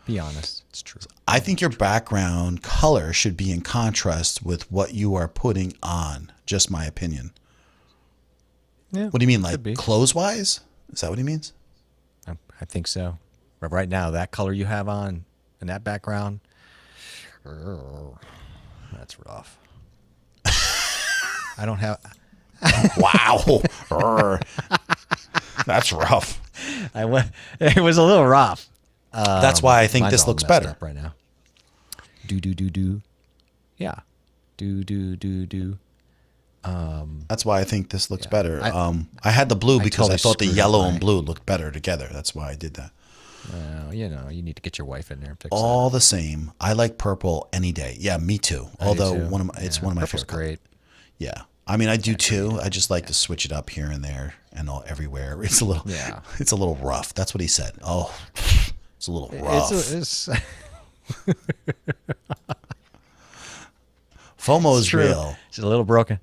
Be honest, it's true. I think your background color should be in contrast with what you are putting on. Just my opinion. Yeah. What do you mean, like clothes wise? Is that what he means? I think so. But right now, that color you have on and that background, that's rough. I don't have. Wow. That's rough. It was a little rough. That's why I think this looks better right now. Do. Yeah. Do. That's why I think this looks better. I had the blue because I thought the yellow and blue looked better together. That's why I did that. Well, you need to get your wife in there and fix all the same. I like purple any day. Yeah, me too. Although it's one of my favorite. Great. Yeah, I mean I do too. I just like to switch it up here and there and all everywhere. It's a little it's a little rough. That's what he said. Oh, it's a little rough. FOMO is real. It's a little broken.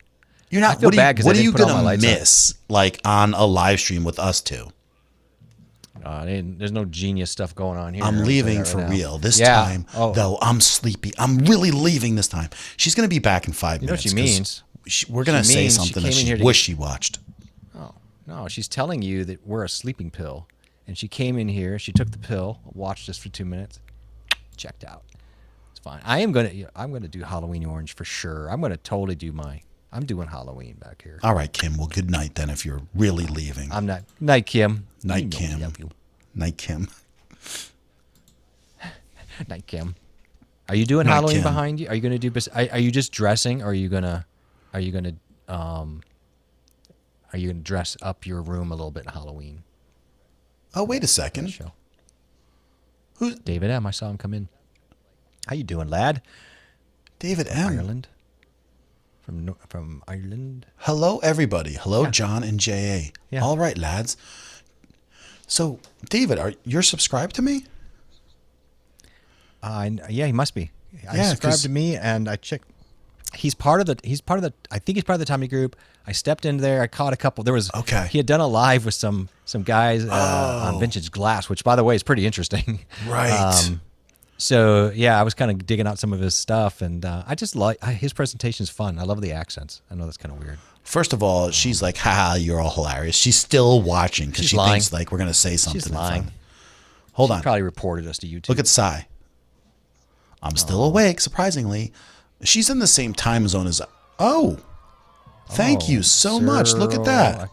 You're not. What are you gonna miss like on a live stream with us two? There's no genius stuff going on here. I'm leaving for real this time, though. I'm sleepy. I'm really leaving this time. She's gonna be back in 5 minutes. You know what she means? We're gonna say something that she wished she watched. Oh no, she's telling you that we're a sleeping pill, and she came in here. She took the pill, watched us for 2 minutes, checked out. It's fine. I'm gonna do Halloween Orange for sure. I'm gonna totally do I'm doing Halloween back here. All right, Kim. Well, good night then. If you're really leaving, I'm not. Night, Kim. Night, Kim. Night, Kim. Night, Kim. Are you doing Halloween behind you? Are you gonna do? Are you just dressing? Or are you gonna dress up your room a little bit in Halloween? Oh, wait a second. Show. Who's David M? I saw him come in. How you doing, lad? David M. Ireland. From Ireland. Hello, everybody. Hello, John and J.A. Yeah. All right, lads. So, David, you're subscribed to me? Yeah, he must be. I subscribed to me, and I checked. He's part of the. I think he's part of the Tommy group. I stepped in there. I caught a couple. There was. Okay. He had done a live with some guys on vintage glass, which, by the way, is pretty interesting. Right. So yeah, I was kind of digging out some of his stuff, and I just like his presentation is fun. I love the accents. I know that's kind of weird. First of all, she's like, "Haha, you're all hilarious." She's still watching because she thinks like we're gonna say something. She's lying. Hold on. Probably reported us to YouTube. Look at Sai. I'm still awake. Surprisingly, she's in the same time zone as. Oh, thank you so much. Look at that.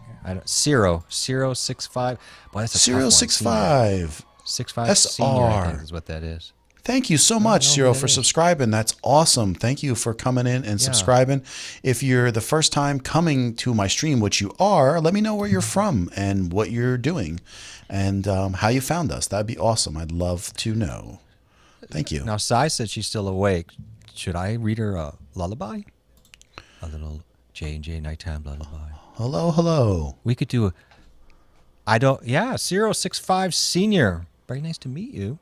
Ciro 65. Boy, that's a Ciro 65. 65 SR. Senior, I think is what that is. Thank you so much, Ciro, for subscribing. That's awesome. Thank you for coming in and subscribing. If you're the first time coming to my stream, which you are, let me know where you're from and what you're doing and how you found us. That'd be awesome. I'd love to know. Thank you. Now, Sai said she's still awake. Should I read her a lullaby? A little J&J nighttime lullaby. Hello, hello. We could do Ciro 65 Senior. Very nice to meet you.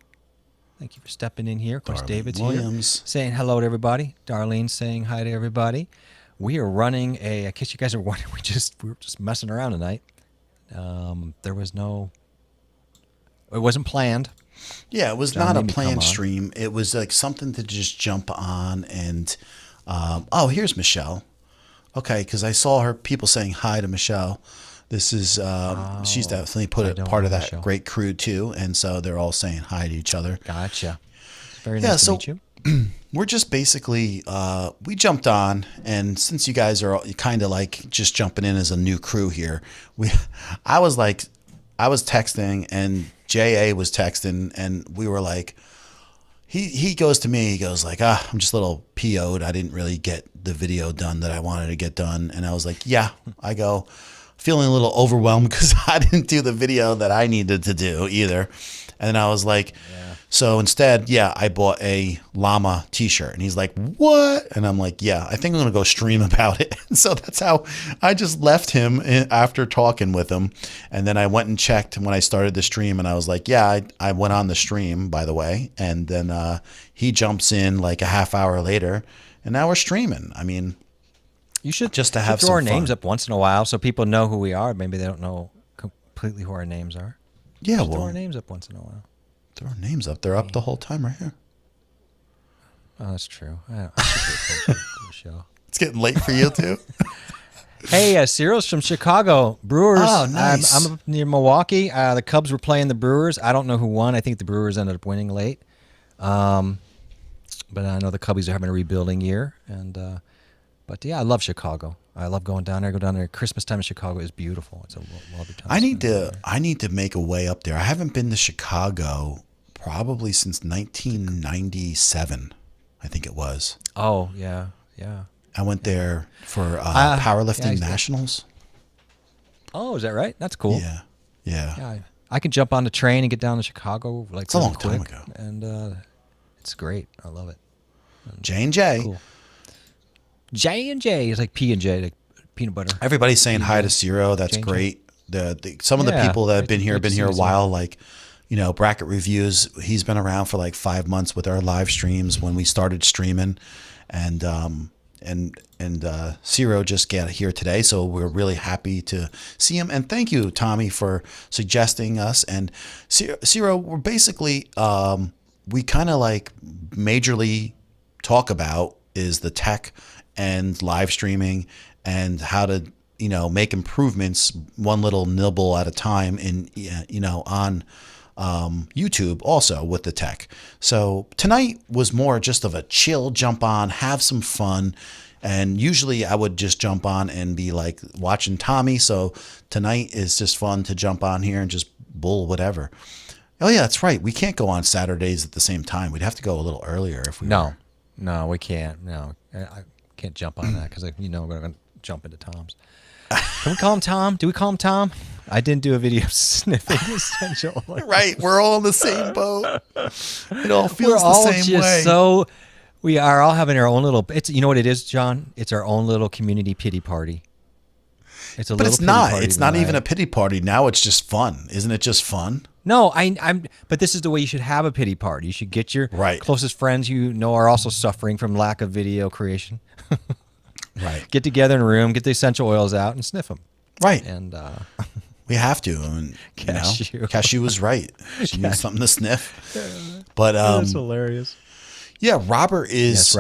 Thank you for stepping in here. Of course, David's Williams. Here saying hello to everybody. Darlene saying hi to everybody. We are running in case you guys are wondering, we were just messing around tonight. There was it wasn't planned. Yeah, it was not a planned stream. It was like something to just jump on and, here's Michelle. Okay, because I saw people saying hi to Michelle. This is she's definitely part of that great crew too, and so they're all saying hi to each other. Gotcha. Very nice to meet you. We're just basically we jumped on, and since you guys are kind of like just jumping in as a new crew here, I was texting and JA was texting, and we were like, he goes to me, he goes like, I'm just a little PO'd. I didn't really get the video done that I wanted to get done, and I was like, I go. Feeling a little overwhelmed because I didn't do the video that I needed to do either. And I was like, So instead, yeah, I bought a llama t-shirt. And he's like, what? And I'm like, yeah, I think I'm going to go stream about it. And so that's how I just left him after talking with him. And then I went and checked when I started the stream. And I was like, yeah, I went on the stream, by the way. And then he jumps in like a half hour later. And now we're streaming. I mean, you should just to have throw some our names fun. up once in a while so people know who we are. Maybe they don't know completely who our names are. Yeah, Just well, throw our names up once in a while. throw our names up. They're up the whole time right here. Oh, that's true. I should do the show. It's getting late for you too. Hey, Cyril's from Chicago. Brewers. Oh, nice. I'm up near Milwaukee. The Cubs were playing the Brewers. I don't know who won. I think the Brewers ended up winning late. But I know the Cubbies are having a rebuilding year. But yeah, I love Chicago. I love going down there. Go down there. Christmas time in Chicago is beautiful. It's a lovely time. I need to make a way up there. I haven't been to Chicago probably since 1997. I think it was. Oh yeah. I went there for yeah, powerlifting nationals. Oh, is that right? That's cool. Yeah. Yeah, I can jump on the train and get down to Chicago like it's a long time quick, ago, and it's great. I love it. J&J. Cool. J&J is like P&J, like peanut butter. Everybody's saying hi to Ciro. That's J&J. great. Some of the people that have been here a while, like, Bracket Reviews. He's been around for like 5 months with our live streams when we started streaming, and Ciro just got here today, so we're really happy to see him. And thank you, Tommy, for suggesting us. And Ciro, we're basically we kind of like majorly talk about is the tech and live streaming and how to make improvements one little nibble at a time in on YouTube also with the tech. So tonight was more just of a chill jump on, have some fun. And usually I would just jump on and be like watching Tommy. So tonight is just fun to jump on here and just bull whatever. Oh yeah, that's right. We can't go on Saturdays at the same time. We'd have to go a little earlier if we were. No, we can't. No, I can't jump on that because we're going to jump into Tom's. Can we call him Tom? Do we call him Tom? I didn't do a video of sniffing essential. Right, we're all in the same boat. It all feels the same way. So we are all having our own little. It's what it is, John. It's our own little community pity party. It's a but little. It's not. Party it's not even a pity party now. It's just fun, isn't it? Just fun. No, I'm. But this is the way you should have a pity party. You should get your closest friends are also suffering from lack of video creation. Right. Get together in a room, get the essential oils out, and sniff them. Right. And we have to. And, Cashew was right. She needs something to sniff. But that's hilarious. Yeah, Robert is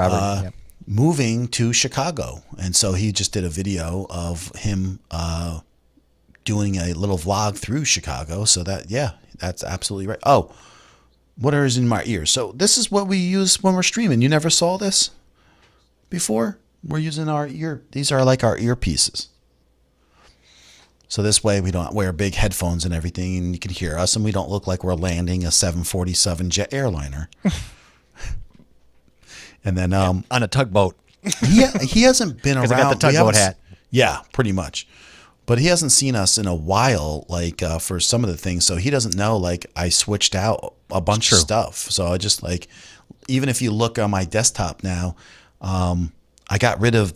moving to Chicago, and so he just did a video of him doing a little vlog through Chicago. So that's absolutely right. Oh, what is in my ears? So this is what we use when we're streaming. You never saw this before? We're using our ear. These are like our earpieces. So this way we don't wear big headphones and everything, and you can hear us, and we don't look like we're landing a 747 jet airliner. And then on a tugboat. he hasn't been around. I got the tugboat hat. Yeah, pretty much. But he hasn't seen us in a while, like for some of the things. So he doesn't know, like, I switched out a bunch of stuff. So I just like, even if you look on my desktop now, I got rid of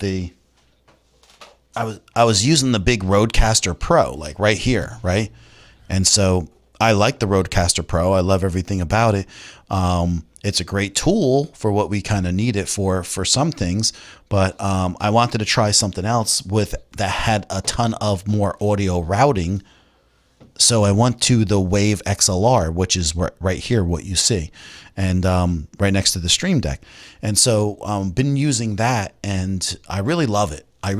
I was using the big Rodecaster Pro, like right here, right? And so I like the Rodecaster Pro. I love everything about it. It's a great tool for what we kind of need it for some things, but I wanted to try something else that had a ton of more audio routing. So I went to the Wave XLR, which is right here, what you see, and right next to the Stream Deck. And so been using that, and I really love it. I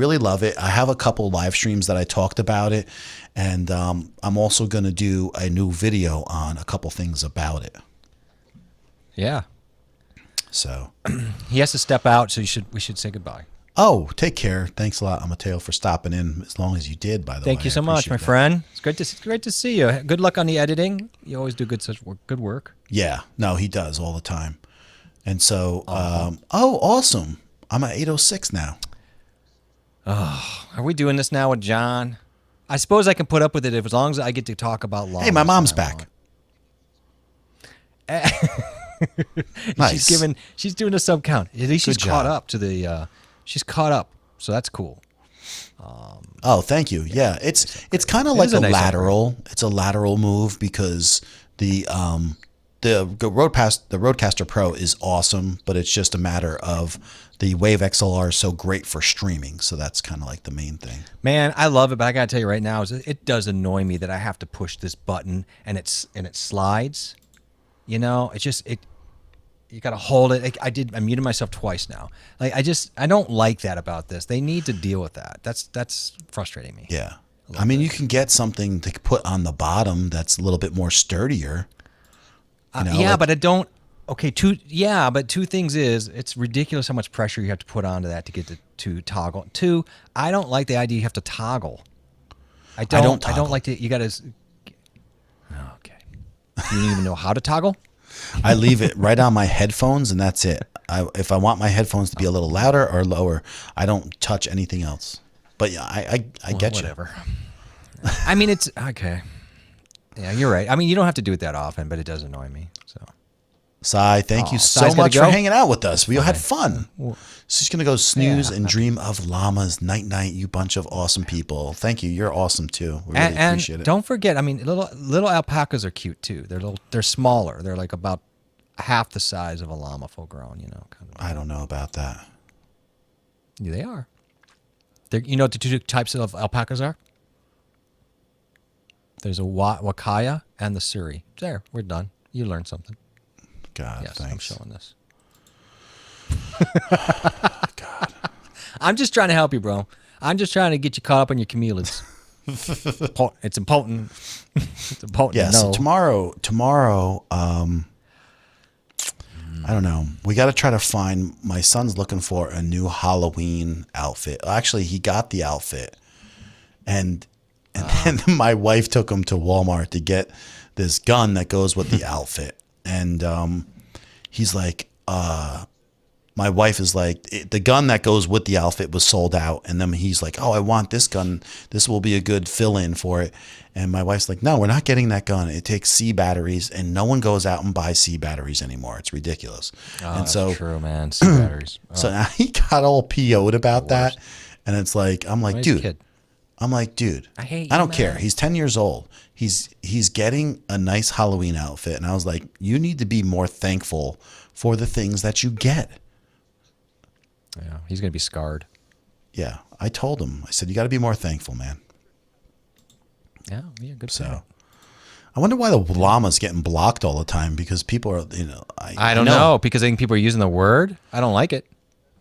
have a couple live streams that I talked about it, and I'm also going to do a new video on a couple things about it. Yeah. So he has to step out, so we should say goodbye. Oh, take care. Thanks a lot, Mateo, for stopping in as long as you did, by the way. Thank you so much, my friend. It's great to see you. Good luck on the editing. You always do good work. Yeah. No, he does all the time. And so, awesome. I'm at 8:06 now. Oh, are we doing this now with John? I suppose I can put up with it as long as I get to talk about law. Hey, my mom's back. Nice. She's doing a sub count. At least she's Good caught job. up to the. She's caught up, so that's cool. Oh, thank you. Yeah, it's kind of like is a a nice lateral. It's a lateral move because the Rodecaster Pro is awesome, but it's just a matter of the Wave XLR is so great for streaming. So that's kind of like the main thing. Man, I love it, but I gotta tell you right now, it does annoy me that I have to push this button and it slides. You know, you gotta hold it. I muted myself twice now. Like I don't like that about this. They need to deal with that. That's frustrating me. Yeah. I mean, you can get something to put on the bottom that's a little bit more sturdier. You know, yeah, like- but I don't. Okay, but two things is it's ridiculous how much pressure you have to put onto that to get to toggle. Two, I don't like the idea you have to toggle. I don't toggle. like to. You got to. Okay. You don't even know how to toggle. I leave it right on my headphones, and that's it. If I want my headphones to be a little louder or lower, I don't touch anything else. But yeah, I get you. Whatever. I mean, it's okay. Yeah, you're right. I mean, you don't have to do it that often, but it does annoy me. So, Sai, thank you so Sai's gotta much for go? hanging out with us. We had fun. So she's going to go snooze Yeah. and dream of llamas. Night, night, you bunch of awesome people. Thank you. You're awesome, too. We really appreciate and it. don't forget, I mean, little alpacas are cute, too. They're smaller. They're like about half the size of a llama full grown, you know. Kind of. I don't know about that. Yeah, they are. You know what the two types of alpacas are? There's a Wakaya and the Suri. There, we're done. You learned something. God, Yes, thanks. I'm showing this. God. I'm just trying to help you, bro. I'm just trying to get you caught up on your chameleons. It's important. It's important Yeah, to so know. tomorrow, I don't know. We got to try to find, my son's looking for a new Halloween outfit. Actually, he got the outfit. And then my wife took him to Walmart to get this gun that goes with the outfit. And he's like, my wife is like, the gun that goes with the outfit was sold out. And then he's like, oh, I want this gun. This will be a good fill-in for it. And my wife's like, no, we're not getting that gun. It takes C batteries, and no one goes out and buys C batteries anymore. It's ridiculous. Oh, and that's so, true, man. C batteries. Oh, so now he got all PO'd about that. And it's like, I'm like, he's a dude. kid. I'm like, dude, I hate I you, don't care. man. He's 10 years old. He's getting a nice Halloween outfit. And I was like, you need to be more thankful for the things that you get. Yeah, he's gonna be scarred. Yeah. I told him, I said, you got to be more thankful, man. Yeah, good. So point. I wonder why the llama's getting blocked all the time, because people are, you know, I don't know, because I think people are using the word. I don't like it.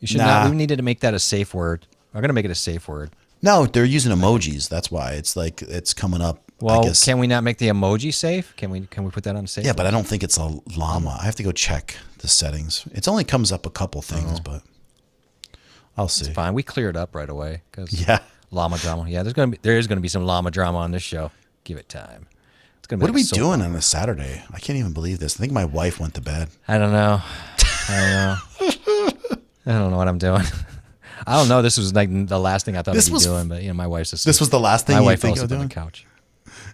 You should Nah. not. We needed to make that a safe word. We're gonna make it a safe word. No, they're using emojis. That's why it's like, it's coming up. Well, I guess. can we not make the emoji safe? Can we put that on a safe? Yeah, word? but I don't think it's a llama. I have to go check the settings. It only comes up a couple things, but I'll see. Fine. We clear it up right away because Yeah. llama drama. Yeah, there is gonna be some llama drama on this show. Give it time. It's gonna be What are like we a soap doing opera. on a Saturday? I can't even believe this. I think my wife went to bed. I don't know. I don't know what I'm doing. I don't know. This was like the last thing I thought This I'd be was- doing, but you know, my wife's asleep. This was the last thing my you wife fell think of asleep on doing? the couch.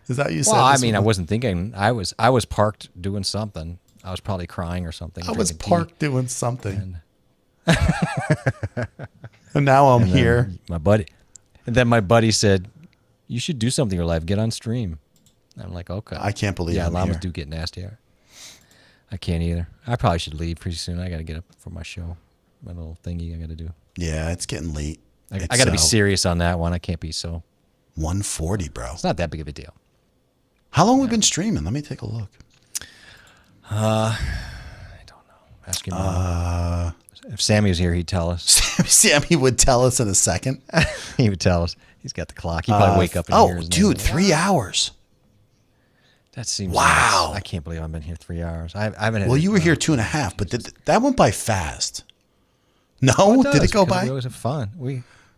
Is that what you said? Well, I This mean, I was- wasn't thinking. I was parked doing something. I was probably crying or something. I was drinking tea. parked doing something. And now I'm And then here. my buddy said, "You should do something in your life. Get on stream." I'm like, okay. I can't believe Yeah, I'm llamas here. do get nasty. I can't either. I probably should leave pretty soon. I got to get up for my show, my little thingy I got to do. Yeah, it's getting late. I got to be serious on that one. I can't be so. 140, bro. It's not that big of a deal. How long have we been streaming? Let me take a look. I don't know. Ask your mom. If Sammy was here, he'd tell us. Sammy would tell us in a second. He would tell us. He's got the clock. He'd probably wake up and hear his name. Dude, 3 hours. That seems Wow. nice. I can't believe I've been here 3 hours. I haven't had Well, you were here 2.5, but that went by fast. No? Did does, it go because by? We always have fun.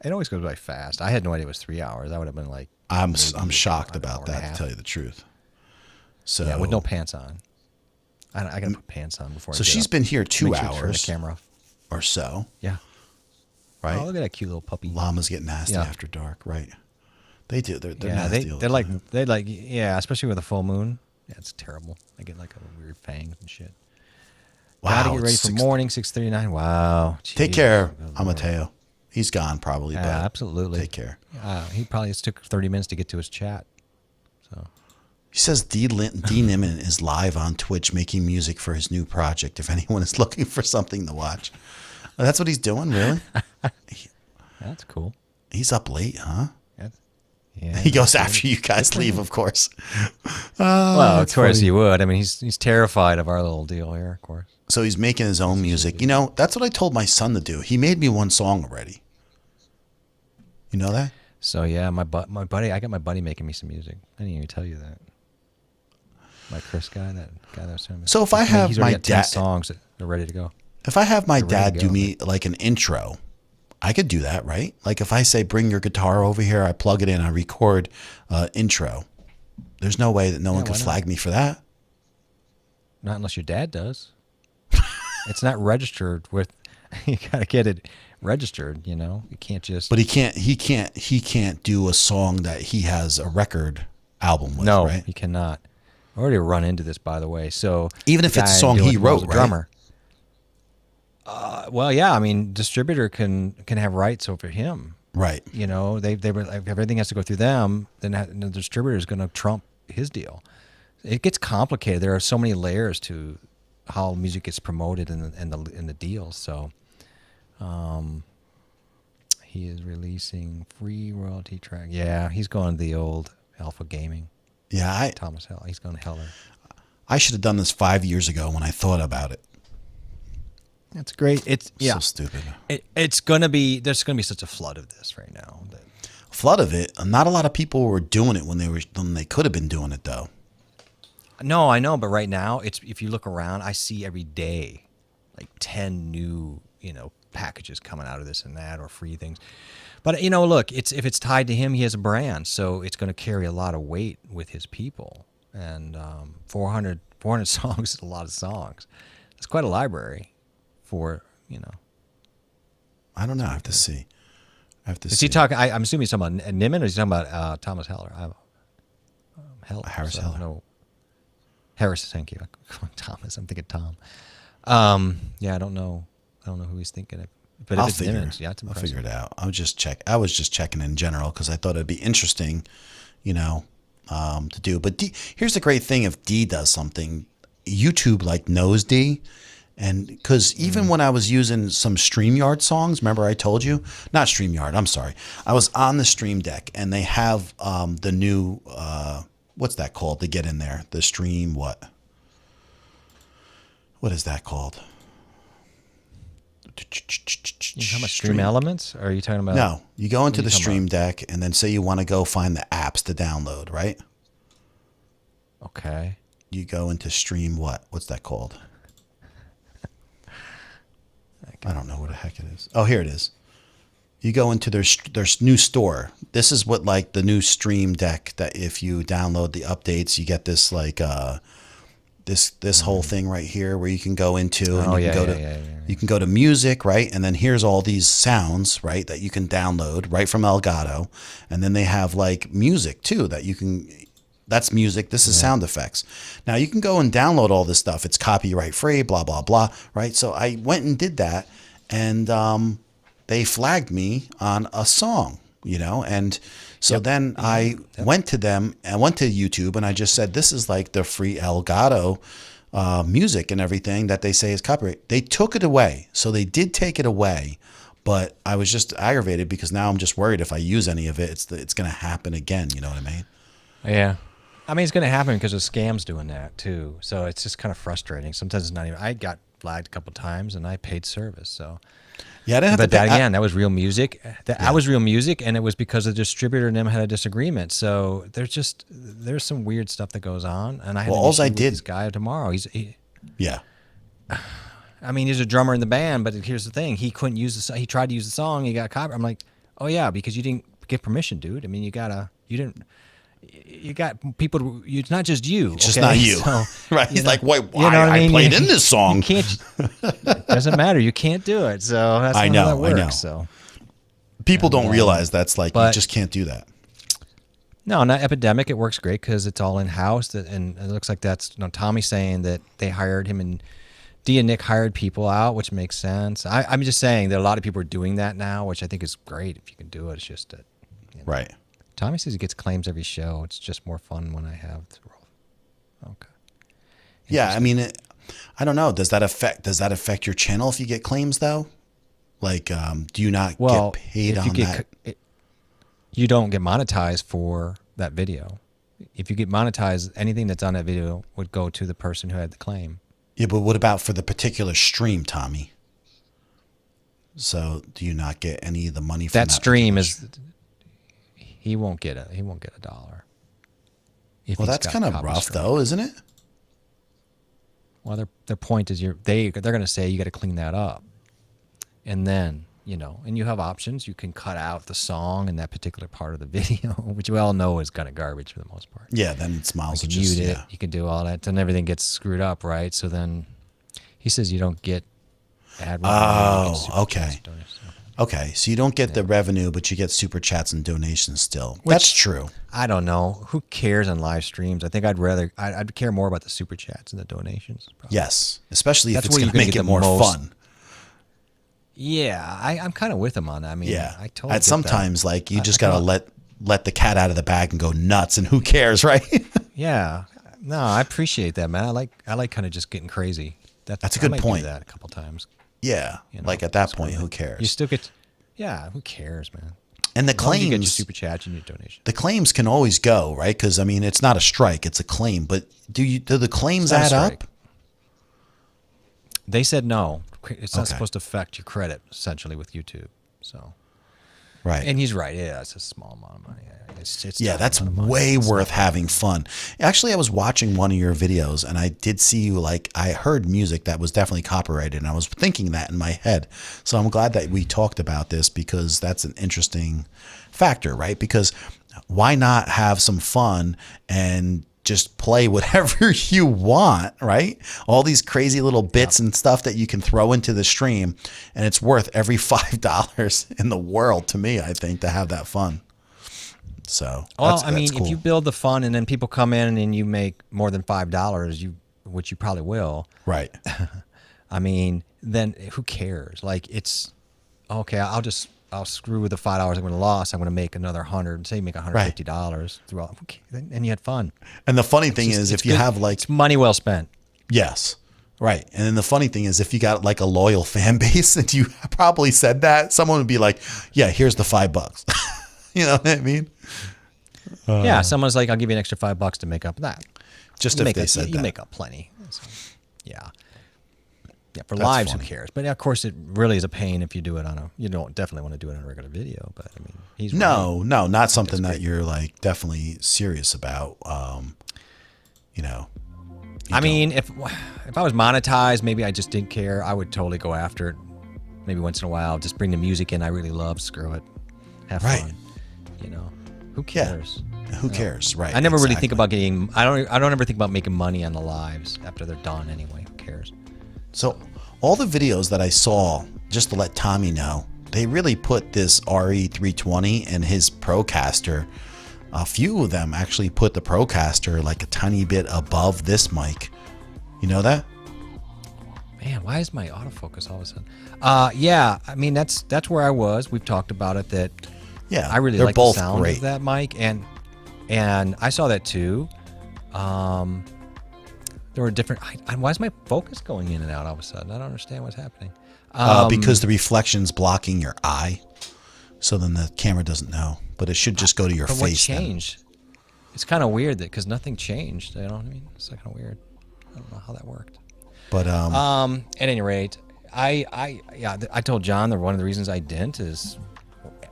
It always goes by fast. I had no idea it was 3 hours. I would have been like, I'm maybe shocked an about hour and a that, to half. tell you the truth. So Yeah, with no pants on. I got to put pants on before. So I get she's up. been here 2 Make sure to turn the hours camera off. or so, Yeah. right? Oh, look at that cute little puppy. Llamas get nasty Yeah. after dark, right? They do. They're Yeah, nasty. all the they time. like, yeah, especially with a full moon. Yeah, it's terrible. I get like a weird fangs and shit. Wow. Gotta get ready it's for morning, 6:39. Wow. Take Jeez. care, Good Lord. Amateo. He's gone probably, Yeah, but absolutely. take care. He probably just took 30 minutes to get to his chat. So He says D. Niman is live on Twitch making music for his new project. If anyone is looking for something to watch, that's what he's doing. Really? that's cool. He's up late, huh? Yeah. He goes after you guys leave, of course. Well, of course funny. he would. I mean, he's terrified of our little deal here, of course. So he's making his own music. You know, that's what I told my son to do. He made me one song already. You know that? So yeah, my buddy, I got my buddy making me some music. I didn't even tell you that. My Chris guy, that was him. So if I have he's already my got 10 dad, songs that are ready to go. if I have my They're ready dad to do go. me like an intro, I could do that, right? Like if I say, bring your guitar over here, I plug it in, I record intro. There's no way that no one Yeah, can why not? flag me for that. Not unless your dad does. It's not registered with. You gotta get it registered. You know, you can't just. But he can't do a song that he has a record album with, no, right? he cannot. I already run into this, by the way. So Even if the it's a guy song doing he it was wrote, a right? drummer. Well, yeah. I mean, distributor can have rights over him. Right. You know, they were like, everything has to go through them. Then the distributor is going to trump his deal. It gets complicated. There are so many layers to how music gets promoted in the deals. So, he is releasing free royalty track. Yeah, he's going to the old Alpha Gaming. Yeah, Thomas Heller. He's going to Heller. I should have done this 5 years ago when I thought about it. That's great. It's So stupid. It's gonna be. There's gonna be such a flood of this right now. Flood of it. Not a lot of people were doing it when they could have been doing it though. No, I know, but right now, it's if you look around, I see every day like 10 new packages coming out of this and that or free things. But look, if it's tied to him, he has a brand, so it's going to carry a lot of weight with his people. And 400 songs is a lot of songs. It's quite a library for I don't know. I have to see. Is he talking? I'm assuming he's talking about Niman, or is he talking about Thomas Heller? Harris Heller. No, Harris. Thank you. Thomas. I'm thinking Tom. Yeah, I don't know who he's thinking of. But if it's Niman, yeah, it's I'll impressive. figure it out. I was just checking in general because I thought it'd be interesting, to do. But here's the great thing: if D does something, YouTube like knows D. And because even when I was using some StreamYard songs, remember I told you? Not StreamYard, I'm sorry. I was on the Stream Deck and they have the new, what's that called to get in there? The Stream what? What is that called? You talking about Stream Elements? Or are you talking about? No, you go into the talking Stream Deck and then say you want to go find the apps to download, right? Okay. You go into Stream what? What's that called? I don't know what the heck it is. Oh, here it is. You go into their new store. This is what like the new Stream Deck that if you download the updates, you get this like this whole thing right here where you can go into and you can go to music, right? And then here's all these sounds, right, that you can download right from Elgato. And then they have like music too that you can. That's music. This is sound effects. Now you can go and download all this stuff. It's copyright free, blah, blah, blah. Right. So I went and did that and they flagged me on a song, and so then I went to them and went to YouTube and I just said, this is like the free Elgato music and everything that they say is copyright. They took it away. So they did take it away. But I was just aggravated because now I'm just worried if I use any of it, it's going to happen again. You know what I mean? Yeah. I mean, it's going to happen because of scams doing that too. So it's just kind of frustrating. Sometimes it's not even. I got flagged a couple of times and I paid service. So yeah, I didn't have but to pay, that again, that was real music. I was real music, and it was because the distributor and them had a disagreement. So there's some weird stuff that goes on. And I had an issue with this guy tomorrow. Yeah. I mean, he's a drummer in the band, but here's the thing: he couldn't use the. He tried to use the song. He got copyright. I'm like, oh yeah, because you didn't get permission, dude. I mean, you got people. It's not just you. It's just not you, so, right? He's like, wait, why? You know what I mean? I played in this song. You can't. It doesn't matter. You can't do it. So that's not how that works. I know. So people don't realize that's like you just can't do that. No, not Epidemic. It works great because it's all in house, and it looks like that's Tommy saying that they hired him, and Dee and Nick hired people out, which makes sense. I'm just saying that a lot of people are doing that now, which I think is great if you can do it. It's just that, Right. Tommy says he gets claims every show. It's just more fun when I have the role. Okay. Yeah, I mean, I don't know. Does that affect your channel if you get claims though? Like, do you not get paid on that? You don't get monetized for that video. If you get monetized, anything that's on that video would go to the person who had the claim. Yeah, but what about for the particular stream, Tommy? So do you not get any of the money from that stream? He won't get $1. Well, that's kind of rough, though, isn't it? Well, their point is they're going to say you got to clean that up, and then and you have options. You can cut out the song in that particular part of the video, which we all know is kind of garbage for the most part. Yeah, then it's miles. You can mute it. You can do all that, then everything gets screwed up, right? So then he says you don't get ad revenue. Oh, okay. Okay, so you don't get the revenue, but you get super chats and donations still. That's true. I don't know. Who cares on live streams? I think I'd care more about the super chats and the donations. Probably. Yes, especially if it's going to make it more fun. Yeah, I'm kind of with him on that. I mean, yeah, I totally. Sometimes, like, you just got to let the cat out of the bag and go nuts, and who cares, right? Yeah, no, I appreciate that, man. I like kind of just getting crazy. That's a good point. Do that a couple times. Yeah, like at that point, who cares? You still get, who cares, man? And the claims, you get your super chat and your donation. The claims can always go, right? Because I mean, it's not a strike; it's a claim. But do the claims add up? They said no. It's not supposed to affect your credit, essentially, with YouTube. So, right. And he's right. Yeah, it's a small amount of money. It's that's way worth having fun. Actually, I was watching one of your videos, and I did see you, I heard music that was definitely copyrighted, and I was thinking that in my head. So I'm glad that we talked about this, because that's an interesting factor, right? Because why not have some fun and just play whatever you want, right? All these crazy little bits and stuff that you can throw into the stream, and it's worth every $5 in the world to me, I think, to have that fun. So, I mean, cool. If you build the fun and then people come in and you make more than $5, which you probably will, right? I mean, then who cares? Like, it's okay. I'll screw with the $5 I'm going to lose. I'm going to make another 100. Say you make $150 throughout, and you had fun. And the funny thing is, if you have it's money well spent. Yes. Right. And then the funny thing is, if you got a loyal fan base, and you probably said that, someone would be like, yeah, here's the $5. You know what I mean? Yeah. Someone's like, I'll give you an extra $5 to make up that. Just if they said that. You make up plenty. So, yeah. Yeah, for lives, who cares? But of course, it really is a pain if you do it you don't definitely want to do it on a regular video. But I mean, he's no, not something that you're definitely serious about. I mean, if I was monetized, maybe I just didn't care. I would totally go after it. Maybe once in a while, just bring the music in I really love. Screw it, have fun. Who cares? Yeah. Who cares? Right. I never really think about getting. I don't ever think about making money on the lives after they're done. Anyway, who cares? So all the videos that I saw, just to let Tommy know, they really put this RE320 and his Procaster. A few of them actually put the Procaster a tiny bit above this mic. You know that? Man, why is my autofocus all of a sudden? Yeah, I mean that's where I was. We've talked about it. That I really like the sound of that mic, and I saw that too. There were different. Why is my focus going in and out all of a sudden? I don't understand what's happening. Because the reflection's blocking your eye, so then the camera doesn't know. But it should just go to your face. What changed? It's kind of weird because nothing changed. You know what I mean? It's kind of weird. I don't know how that worked. But at any rate, I told John that one of the reasons I didn't is,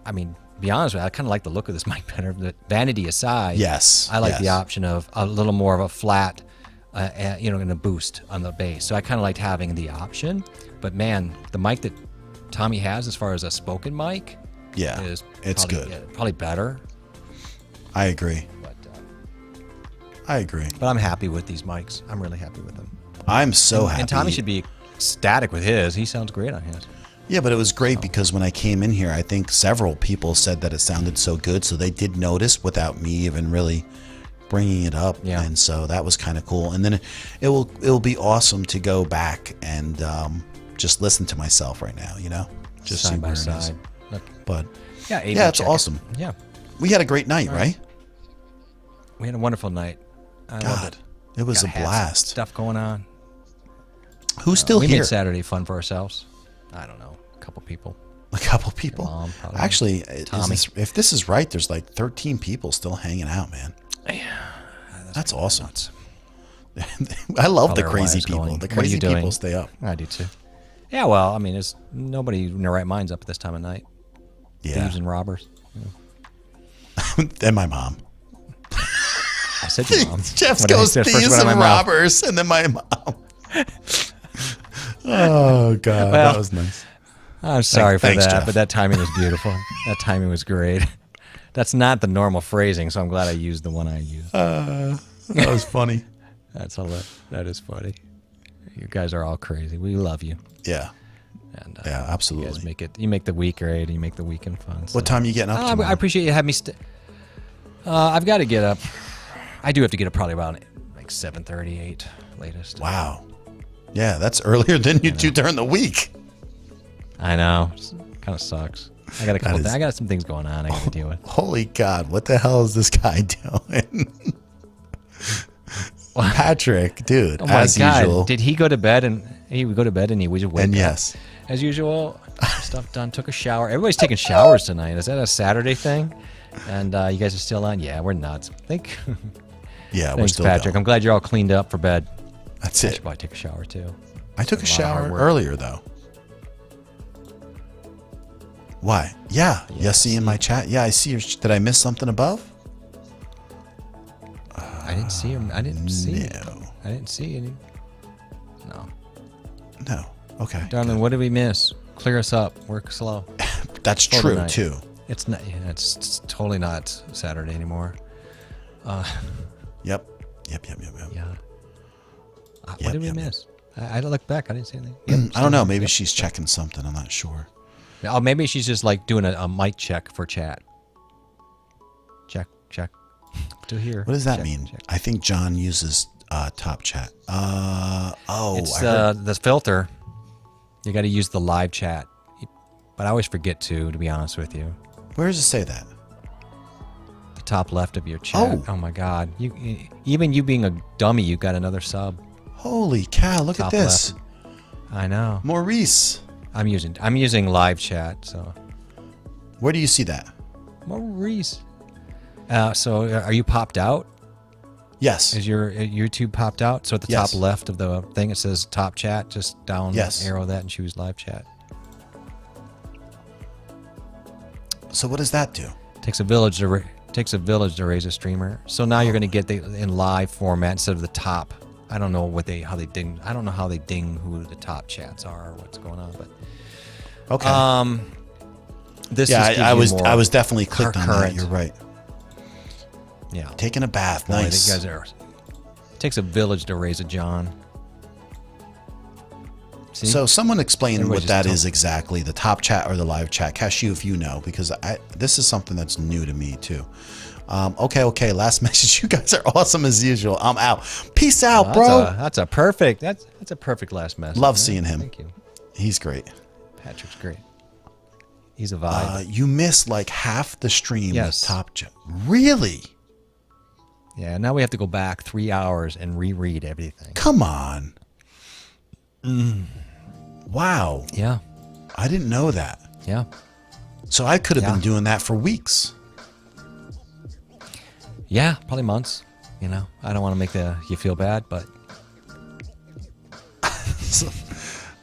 I mean, to be honest with you, I kind of like the look of this mic better. But vanity aside, yes, I like the option of a little more of a flat. And a boost on the bass. So I kind of liked having the option. But man, the mic that Tommy has as far as a spoken mic, is it's probably, good. Probably better. I agree. But I'm happy with these mics. I'm really happy with them. I'm so happy. And Tommy should be ecstatic with his. He sounds great on his. Yeah, but it was great because when I came in here, I think several people said that it sounded so good, so they did notice without me even really bringing it up. Yeah. And so that was kind of cool. And then it'll be awesome to go back and just listen to myself right now, you know? Just Side see by where it is. side. Look. But Yeah, yeah, it's awesome. Yeah. We had a great night, right? We had a wonderful night. I loved God, it was a Got hats, blast. Stuff going on. Who's still we here? made Saturday fun for ourselves. I don't know, a couple people. A couple people. Mom, probably. Actually, Tommy. if this is right, there's like 13 people still hanging out, man. Yeah, That's awesome. I love the Otherwise crazy people. going, The "What are you crazy people doing?" stay up. I do too. Yeah, well, I mean, there's nobody in their right minds up at this time of night. Yeah. Thieves and robbers. And my mom. I said your mom. Jeff What did I goes say? First thieves one out of and my mouth. robbers, and then my mom. Oh God, Well, that was nice. I'm sorry for Thanks, that, Jeff. but that timing was beautiful. That timing was great. That's not the normal phrasing, so I'm glad I used the one I used. That was funny. That's all. That is funny. You guys are all crazy. We love you. Yeah, And yeah, you guys absolutely. make it. You make the week great. You make the weekend fun. So. What time are you getting up tomorrow? I appreciate you having me. I've got to get up. I do have to get up probably about like 7:30, 8 latest. Wow. Yeah, that's earlier than you do during the week. I know. Kind of sucks. I got a couple. That is- I got some things going on. I got to deal with. Holy God, what the hell is this guy doing? Patrick, dude, Oh my as God! usual. Did he go to bed and he would go to bed and he would wake And up? yes. As usual, stuff done. Took a shower. Everybody's taking showers tonight. Is that a Saturday thing? And you guys are still on? Yeah, we're nuts. Yeah, we're Thanks, still Patrick. going. I'm glad you're all cleaned up for bed. That's I it. should probably take a shower too. I took a lot of shower hard work. earlier, though. Why? Yeah. Yeah, You see in my chat? Yeah, I see your... Did I miss something above? I didn't see him. I didn't see. No. I didn't see any. No. No. Okay. Darling, what did we miss? Clear us up. Work slow. That's Hold true, tonight. too. It's not. Yeah, it's totally not Saturday anymore. Yep. Yeah. Yep, What did we yep. miss? I looked back. I didn't see anything. Yep, I don't know. still- Maybe yep. she's checking something. I'm not sure. Oh, maybe she's just like doing a mic check for chat. Check. To hear. What does that Check, mean? check. I think John uses Top Chat. It's I heard... the filter. You got to use the live chat. But I always forget to be honest with you. Where does it say that? The top left of your chat. Oh. My God! Even you being a dummy, you got another sub. Holy cow, look at Top this. left. I know. Maurice. I'm using live chat. So Where do you see that? Maurice. So are you popped out? Yes. Is your YouTube popped out? So at the Yes. top left of the thing, it says top chat. Just down Yes. arrow that and choose live chat. So what does that do? Takes a village to raise a streamer. So now you're going to get in live format instead of the top. I don't know how they ding. I don't know how they ding who the top chats are or what's going on, but Okay. this yeah, just gives I you was more I was definitely clicked on that. current. You're right. Yeah. Taking a bath. Boy, Nice. these guys are. It takes a village to raise a John. See? So someone explain Everybody what just that tell- is exactly, the top chat or the live chat. Cashew, if you know, because this is something that's new to me too. Okay. Last message. You guys are awesome as usual. I'm out. Peace out, bro. That's a perfect last message. Love man. seeing him. Thank you. He's great. Patrick's great. He's a vibe. You missed like half the stream Yes. with top chat. Really? Yeah. Now we have to go back 3 hours and reread everything. Come on. Wow. Yeah. I didn't know that. Yeah. So I could have Yeah. been doing that for weeks. Yeah. Probably months. You know, I don't want to make you feel bad, but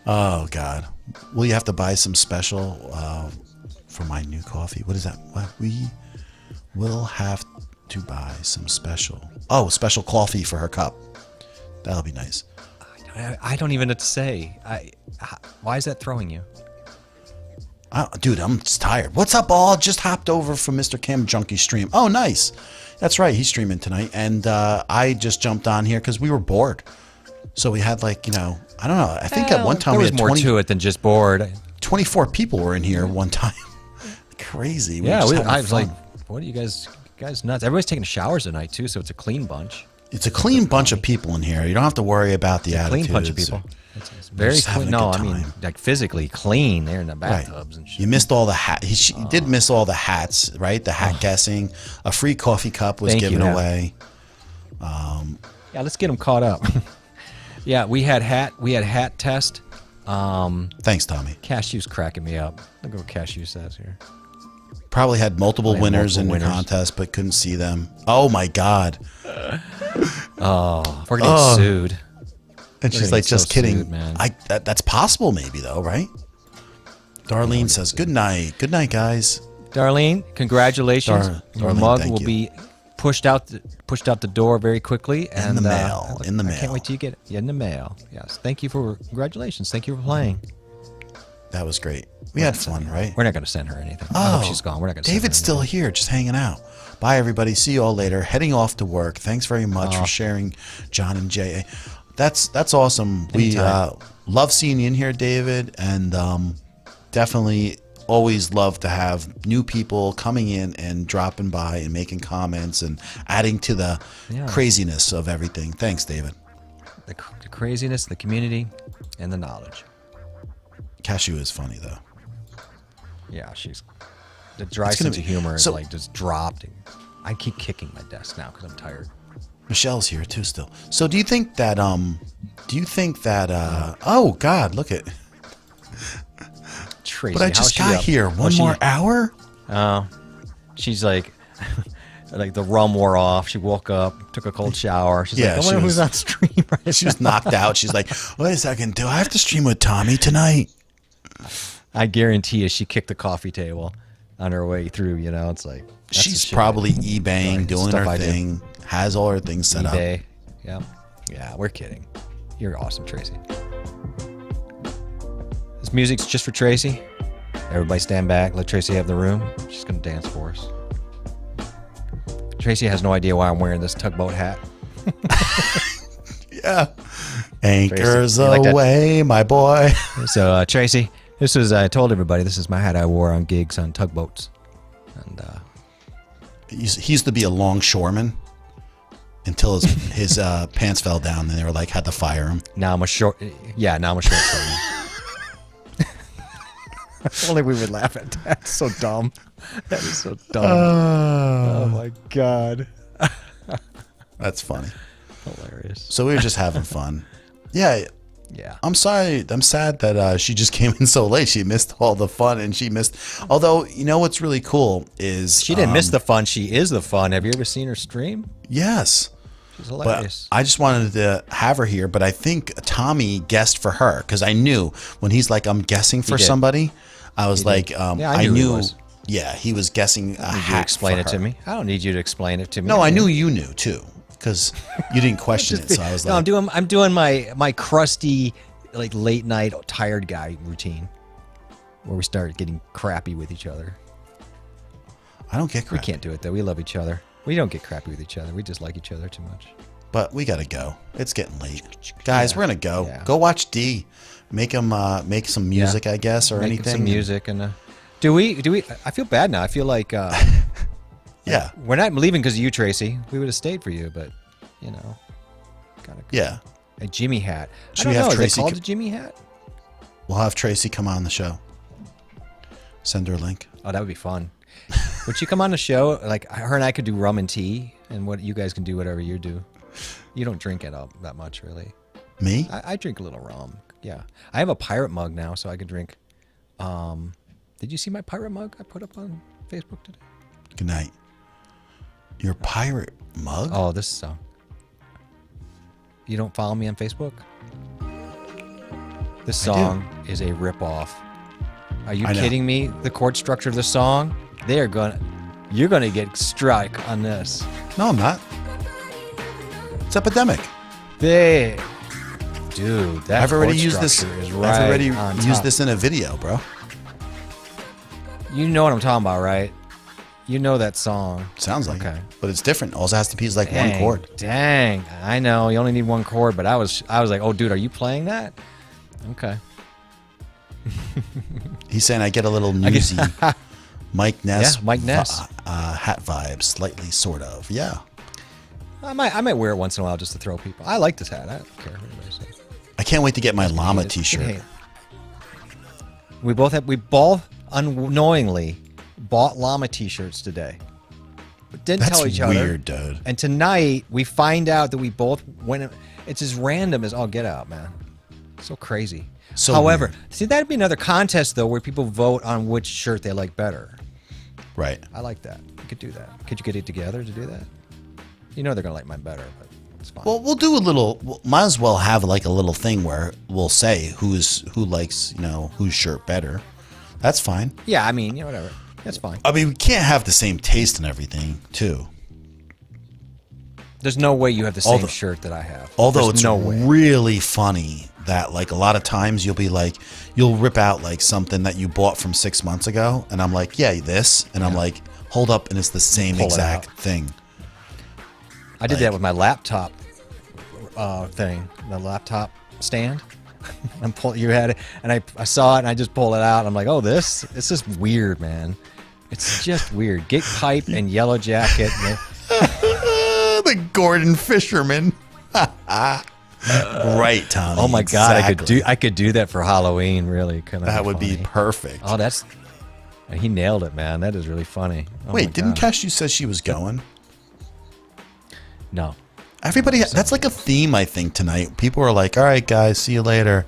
Oh God. Will you have to buy some special for my new coffee? What is that? What? We will have to buy some special. Oh, special coffee for her cup. That'll be nice. I don't even know what to say. Why is that throwing you? Dude, I'm just tired. What's up, all? Just hopped over from Mr. Kim Junkie stream. Oh, nice. That's right. He's streaming tonight. And I just jumped on here because we were bored. So we had like, I don't know. I think at one time there we was had more 20. to it than just bored. 24 people were in here one time. Crazy. Yeah, were just I having was fun. like, what are you guys nuts? Everybody's taking showers tonight too, so it's a clean bunch. It's a clean bunch of people in here. You don't have to worry about the attitudes. Clean bunch of people. It's very just having clean. a No, good I mean time. like physically clean. They're in the Right. bathtubs and shit. You missed all the hat. He did miss all the hats, right? The hat guessing. A free coffee cup was Thank you, given yeah. away. Yeah, let's get them caught up. Yeah, we had hat test. Thanks, Tommy. Cashew's cracking me up. Look at what Cashew says here. Probably had multiple Probably had winners multiple in the winners. contest, but couldn't see them. Oh my God! Oh, we're getting sued. And We're she's gonna like, get just so kidding. sued, man. That's possible, maybe though, right? Darlene says, "Good night, guys." Darlene, congratulations. Your Darlene, mug thank will you. be pushed out the door very quickly. In the mail. In the I mail. can't wait till you get it. Yeah, in the mail. Yes. Congratulations. Thank you for playing. That was great. We had fun, right? We're not going to send her anything. I hope she's gone. We're not going to. David's still here, just hanging out. Bye, everybody. See you all later. Heading off to work. Thanks very much for sharing, John and Jay. That's awesome. We love seeing you in here, David, and definitely always love to have new people coming in and dropping by and making comments and adding to the craziness of everything. Thanks, David. The craziness, the community, and the knowledge. Cashew is funny though. Yeah, she's the dry It's gonna sense of be- humor is so- like just dropped. I keep kicking my desk now because I'm tired. Michelle's here too still. So do you think that oh God, look at Tracy, but I how's just she got up? here. One more hour? Oh, she's like, like the rum wore off. She woke up, took a cold shower. She's Yeah, like, I she wonder was- who's on stream right She was knocked out. She's like, wait a second, do I have to stream with Tommy tonight? I guarantee you she kicked the coffee table on her way through, you know, it's like. that's the She's shit. probably eBaying, Right, doing stuff her I do. thing, has all her things set up. eBay. Yeah. Yeah, we're kidding. You're awesome, Tracy. This music's just for Tracy. Everybody stand back. Let Tracy have the room. She's going to dance for us. Tracy has no idea why I'm wearing this tugboat hat. Yeah. Anchors you like that? away, my boy. So, Tracy, this was, I told everybody, this is my hat I wore on gigs on tugboats. And, He used to be a longshoreman until his pants fell down and they were like, had to fire him. now I'm a short, now I'm a short showman. If only we would laugh at that. So dumb. That is so dumb. Oh my God. That's funny. Hilarious. So we were just having fun. Yeah. Yeah. I'm sorry. I'm sad that she just came in so late. She missed all the fun and she missed. Although, you know what's really cool is. She didn't miss the fun. She is the fun. Have you ever seen her stream? Yes. She's But hilarious. I just wanted to have her here. But I think Tommy guessed for her because I knew when he's like, I'm guessing for did. somebody. I was like, Yeah, I knew he knew. was. Yeah, he was guessing a Need you to hat explain for it to her. me. I don't need you to explain it to me. No, I knew you knew too because you didn't question it. So I was No, like, I'm doing my crusty, like late night tired guy routine, where we start getting crappy with each other. I don't get We crap. can't do it though. We love each other. We don't get crappy with each other. We just like each other too much. But we gotta go. It's getting late, guys. We're gonna go. Yeah. Go watch D. Make him make some music, I guess, or Making anything. some music and. Do we? I feel bad now. I feel like. Yeah, We're not leaving because of you, Tracy. We would have stayed for you, but you know, gotta. yeah. A Jimmy hat. Should I we don't have know. Is Tracy it called co- a Jimmy hat? We'll have Tracy come on the show. Send her a link. Oh, that would be fun. Would she come on the show? Like her and I could do rum and tea, and what you guys can do whatever you do. You don't drink it up that much, really. Me? I drink a little rum. Yeah, I have a pirate mug now, so I can drink. Did you see my pirate mug I put up on Facebook today? Good night. Your pirate mug? Oh, this song. You don't follow me on Facebook? This song is a rip-off. Are you I know. kidding me? The chord structure of the song? You're gonna get struck on this. No, I'm not. It's epidemic. Dude, that I've already chord used this. structure is right I've already on used top. this in a video, bro. You know what I'm talking about, right? You know that song. Sounds like Okay. it, but it's different. All it has to be is like one Dang, chord. Dang, I know you only need one chord, but I was like, oh, dude, are you playing that? Okay. He's saying I get a little newsy Mike Ness. Yeah, Mike Ness. Hat vibes, slightly, sort of. Yeah. I might wear it once in a while just to throw people. I like this hat. I don't care what anybody says. I can't wait to get my llama t-shirt. We both unknowingly bought llama t-shirts today. But didn't tell each other. That's weird, dude. And tonight we find out that we both went. It's as random as all get out, man. So crazy. So however, weird. see, that'd be another contest though, where people vote on which shirt they like better. Right. I like that. We could do that. Could you get it together to do that? You know they're gonna like mine better, but it's fine. Well, we'll do a little. Might as well have like a little thing where we'll say who likes whose shirt better. That's fine. Yeah, I mean, whatever. That's fine. I mean, we can't have the same taste and everything, too. There's no way you have the same shirt that I have. Although There's it's really funny that like a lot of times you'll rip out like something that you bought from 6 months ago, and I'm like, yeah, this, and I'm like, hold up, and it's the same exact thing. I did that with my laptop thing, the laptop stand. You had it, and I saw it, and I just pulled it out. And I'm like, oh, this is weird, man. It's just weird. Get pipe and yellow jacket. The Gordon Fisherman. Right, Tommy. Oh my God, I could do that for Halloween. Really, that would be perfect. Oh, he nailed it, man. That is really funny. Oh Wait, didn't Cashew say she was going? No. Everybody, that's like a theme, I think, tonight. People are like, all right, guys, see you later.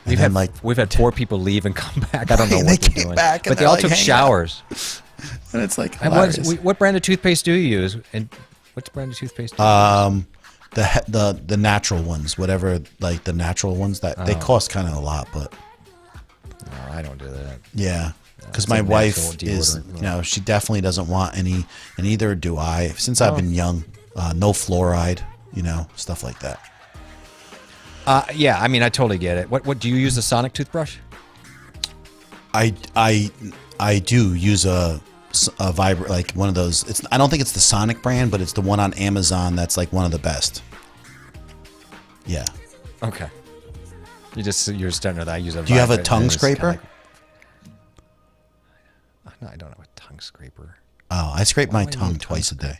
We've had 4 people leave and come back. I don't know what they're doing. But they all took showers. And it's like, what brand of toothpaste do you use? And what brand of toothpaste do you use? The natural ones, whatever, like the natural ones that they cost kind of a lot, but. No, I don't do that. Yeah. Because my wife is, she definitely doesn't want any, and neither do I. Since I've been young. No fluoride, stuff like that. Yeah, I mean, I totally get it. What do you use, a Sonic toothbrush? I do use a Vibra, like one of those. I don't think it's the Sonic brand, but it's the one on Amazon that's like one of the best. Yeah. Okay. You're starting with that. I use a. Do you have a tongue scraper? No, I don't have a tongue scraper. Oh, I scrape my tongue twice a day.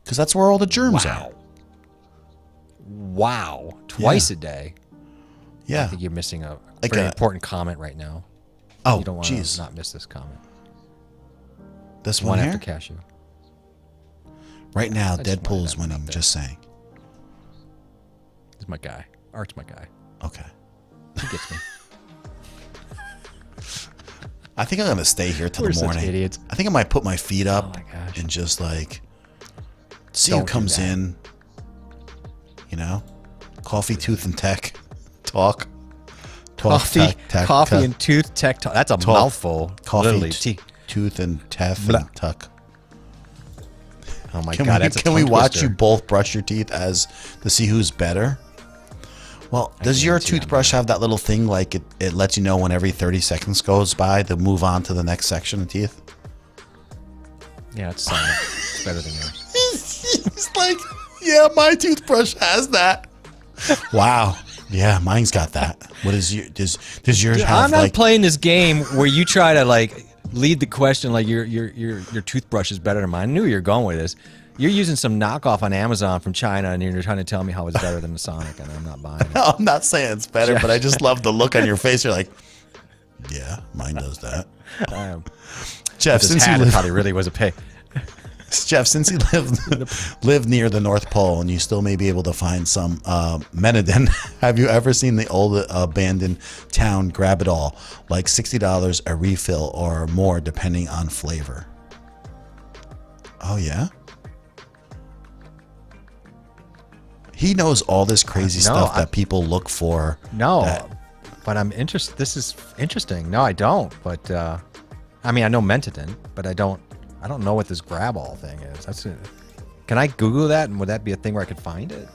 Because that's where all the germs are. Wow. Twice a day? Yeah. I think you're missing a very important comment right now. Oh, you don't want to not miss this comment. This one here? After Cashew. Right now, Deadpool is winning, just saying. He's my guy. Art's my guy. Okay. He gets me. I think I'm going to stay here till the morning. Such idiots. I think I might put my feet up and just like... See who comes in, coffee, tooth, and tech talk. Coffee and tooth tech talk. That's a mouthful. Coffee, tooth, and teeth and tuck. Oh my God! Can we watch you both brush your teeth to see who's better? Well, does your toothbrush have that little thing like it lets you know when every 30 seconds goes by to move on to the next section of teeth? Yeah, it's silent. It's better than yours. He's like, yeah, my toothbrush has that. Wow. Yeah, mine's got that. What is your? Does yours have? I'm not playing this game where you try to like lead the question like your toothbrush is better than mine. I knew you were going with this. You're using some knockoff on Amazon from China, and you're trying to tell me how it's better than the Sonic, and I'm not buying it. No, I'm not saying it's better, but I just love the look on your face. You're like, yeah, mine does that. Jeff, since you thought he really was a pig. Jeff, since you live near the North Pole and you still may be able to find some Menadin, have you ever seen the old abandoned town Grab It All? Like $60 a refill or more depending on flavor. Oh, yeah? He knows all this crazy stuff that people look for. No, but I'm interested. This is interesting. No, I don't. But, I mean, I know Mentadin, but I don't know what this grab all thing is. Can I Google that, and would that be a thing where I could find it?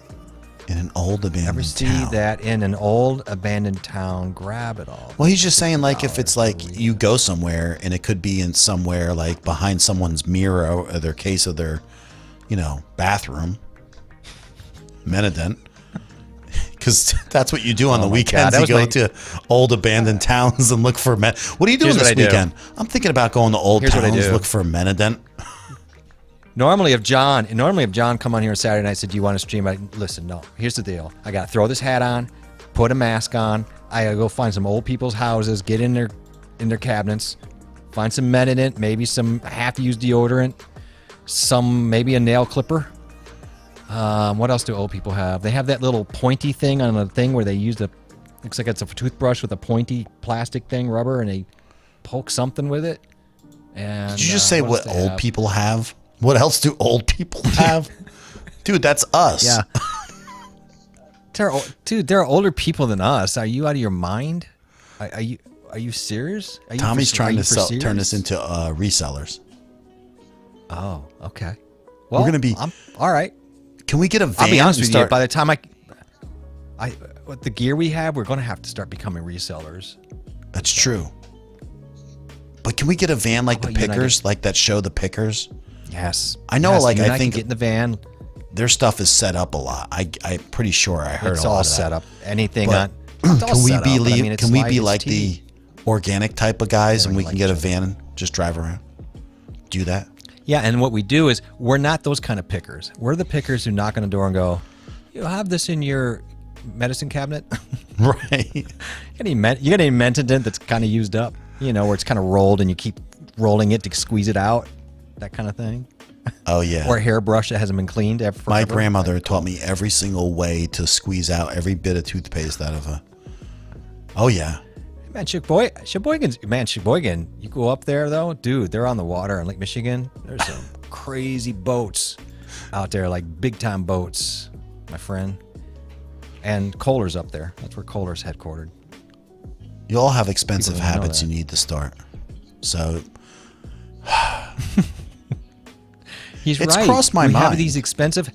In an old abandoned town. Ever see that in an old abandoned town? Grab it all. Well, he's just saying like if it's like you go somewhere and it could be in somewhere like behind someone's mirror or their case of their, bathroom. Menadent. Because that's what you do on the my weekends. God, You go to old abandoned towns and look for men. What are you doing Here's this what I do. weekend? I'm thinking about going to old Here's what I towns, do. look for Menadent. Normally, if John come on here Saturday night and said, "Do you want to stream?" I listen. No. Here's the deal. I got to throw this hat on, put a mask on. I gotta go find some old people's houses, get in their cabinets, find some Menadent, maybe some half-used deodorant, maybe a nail clipper. What else do old people have? They have that little pointy thing on a thing where they use looks like it's a toothbrush with a pointy plastic thing, rubber, and they poke something with it. And Did you just say what else do they old have? people have? What else do old people have? Dude, that's us. Yeah. Dude, there are older people than us. Are you out of your mind? Are you serious? Tommy's trying to turn serious? us into resellers. Oh, okay. Well, We're gonna be. all right. Can we get a van? I'll be honest and with start, you. By the time with the gear we have, we're going to have to start becoming resellers. That's true. But can we get a van like the about you and I Pickers, like that show, the Pickers? Yes. I know, Yes, like, you and I can think- get in the van. Their stuff is set up a lot. I'm pretty sure I heard It's a lot all of that. set up. Anything But on. It's all Can we set be up, but I mean, it's can we live, be it's like TV. the organic type of guys, and we like can get a each van and just drive around? Do that? Yeah, and what we do is we're not those kind of pickers. We're the pickers who knock on the door and go, "You have this in your medicine cabinet? Right. you got any Mentadent that's kind of used up? Where it's kind of rolled and you keep rolling it to squeeze it out, that kind of thing." Oh yeah. Or a hairbrush that hasn't been cleaned ever. My grandmother taught me every single way to squeeze out every bit of toothpaste out of a. Oh yeah. Man, Sheboygan, you go up there though, dude, they're on the water in Lake Michigan. There's some crazy boats out there, like big time boats, my friend. And Kohler's up there. That's where Kohler's headquartered. You all have expensive People don't know habits that. you need to start. So He's It's right. crossed my we mind. Have these expensive.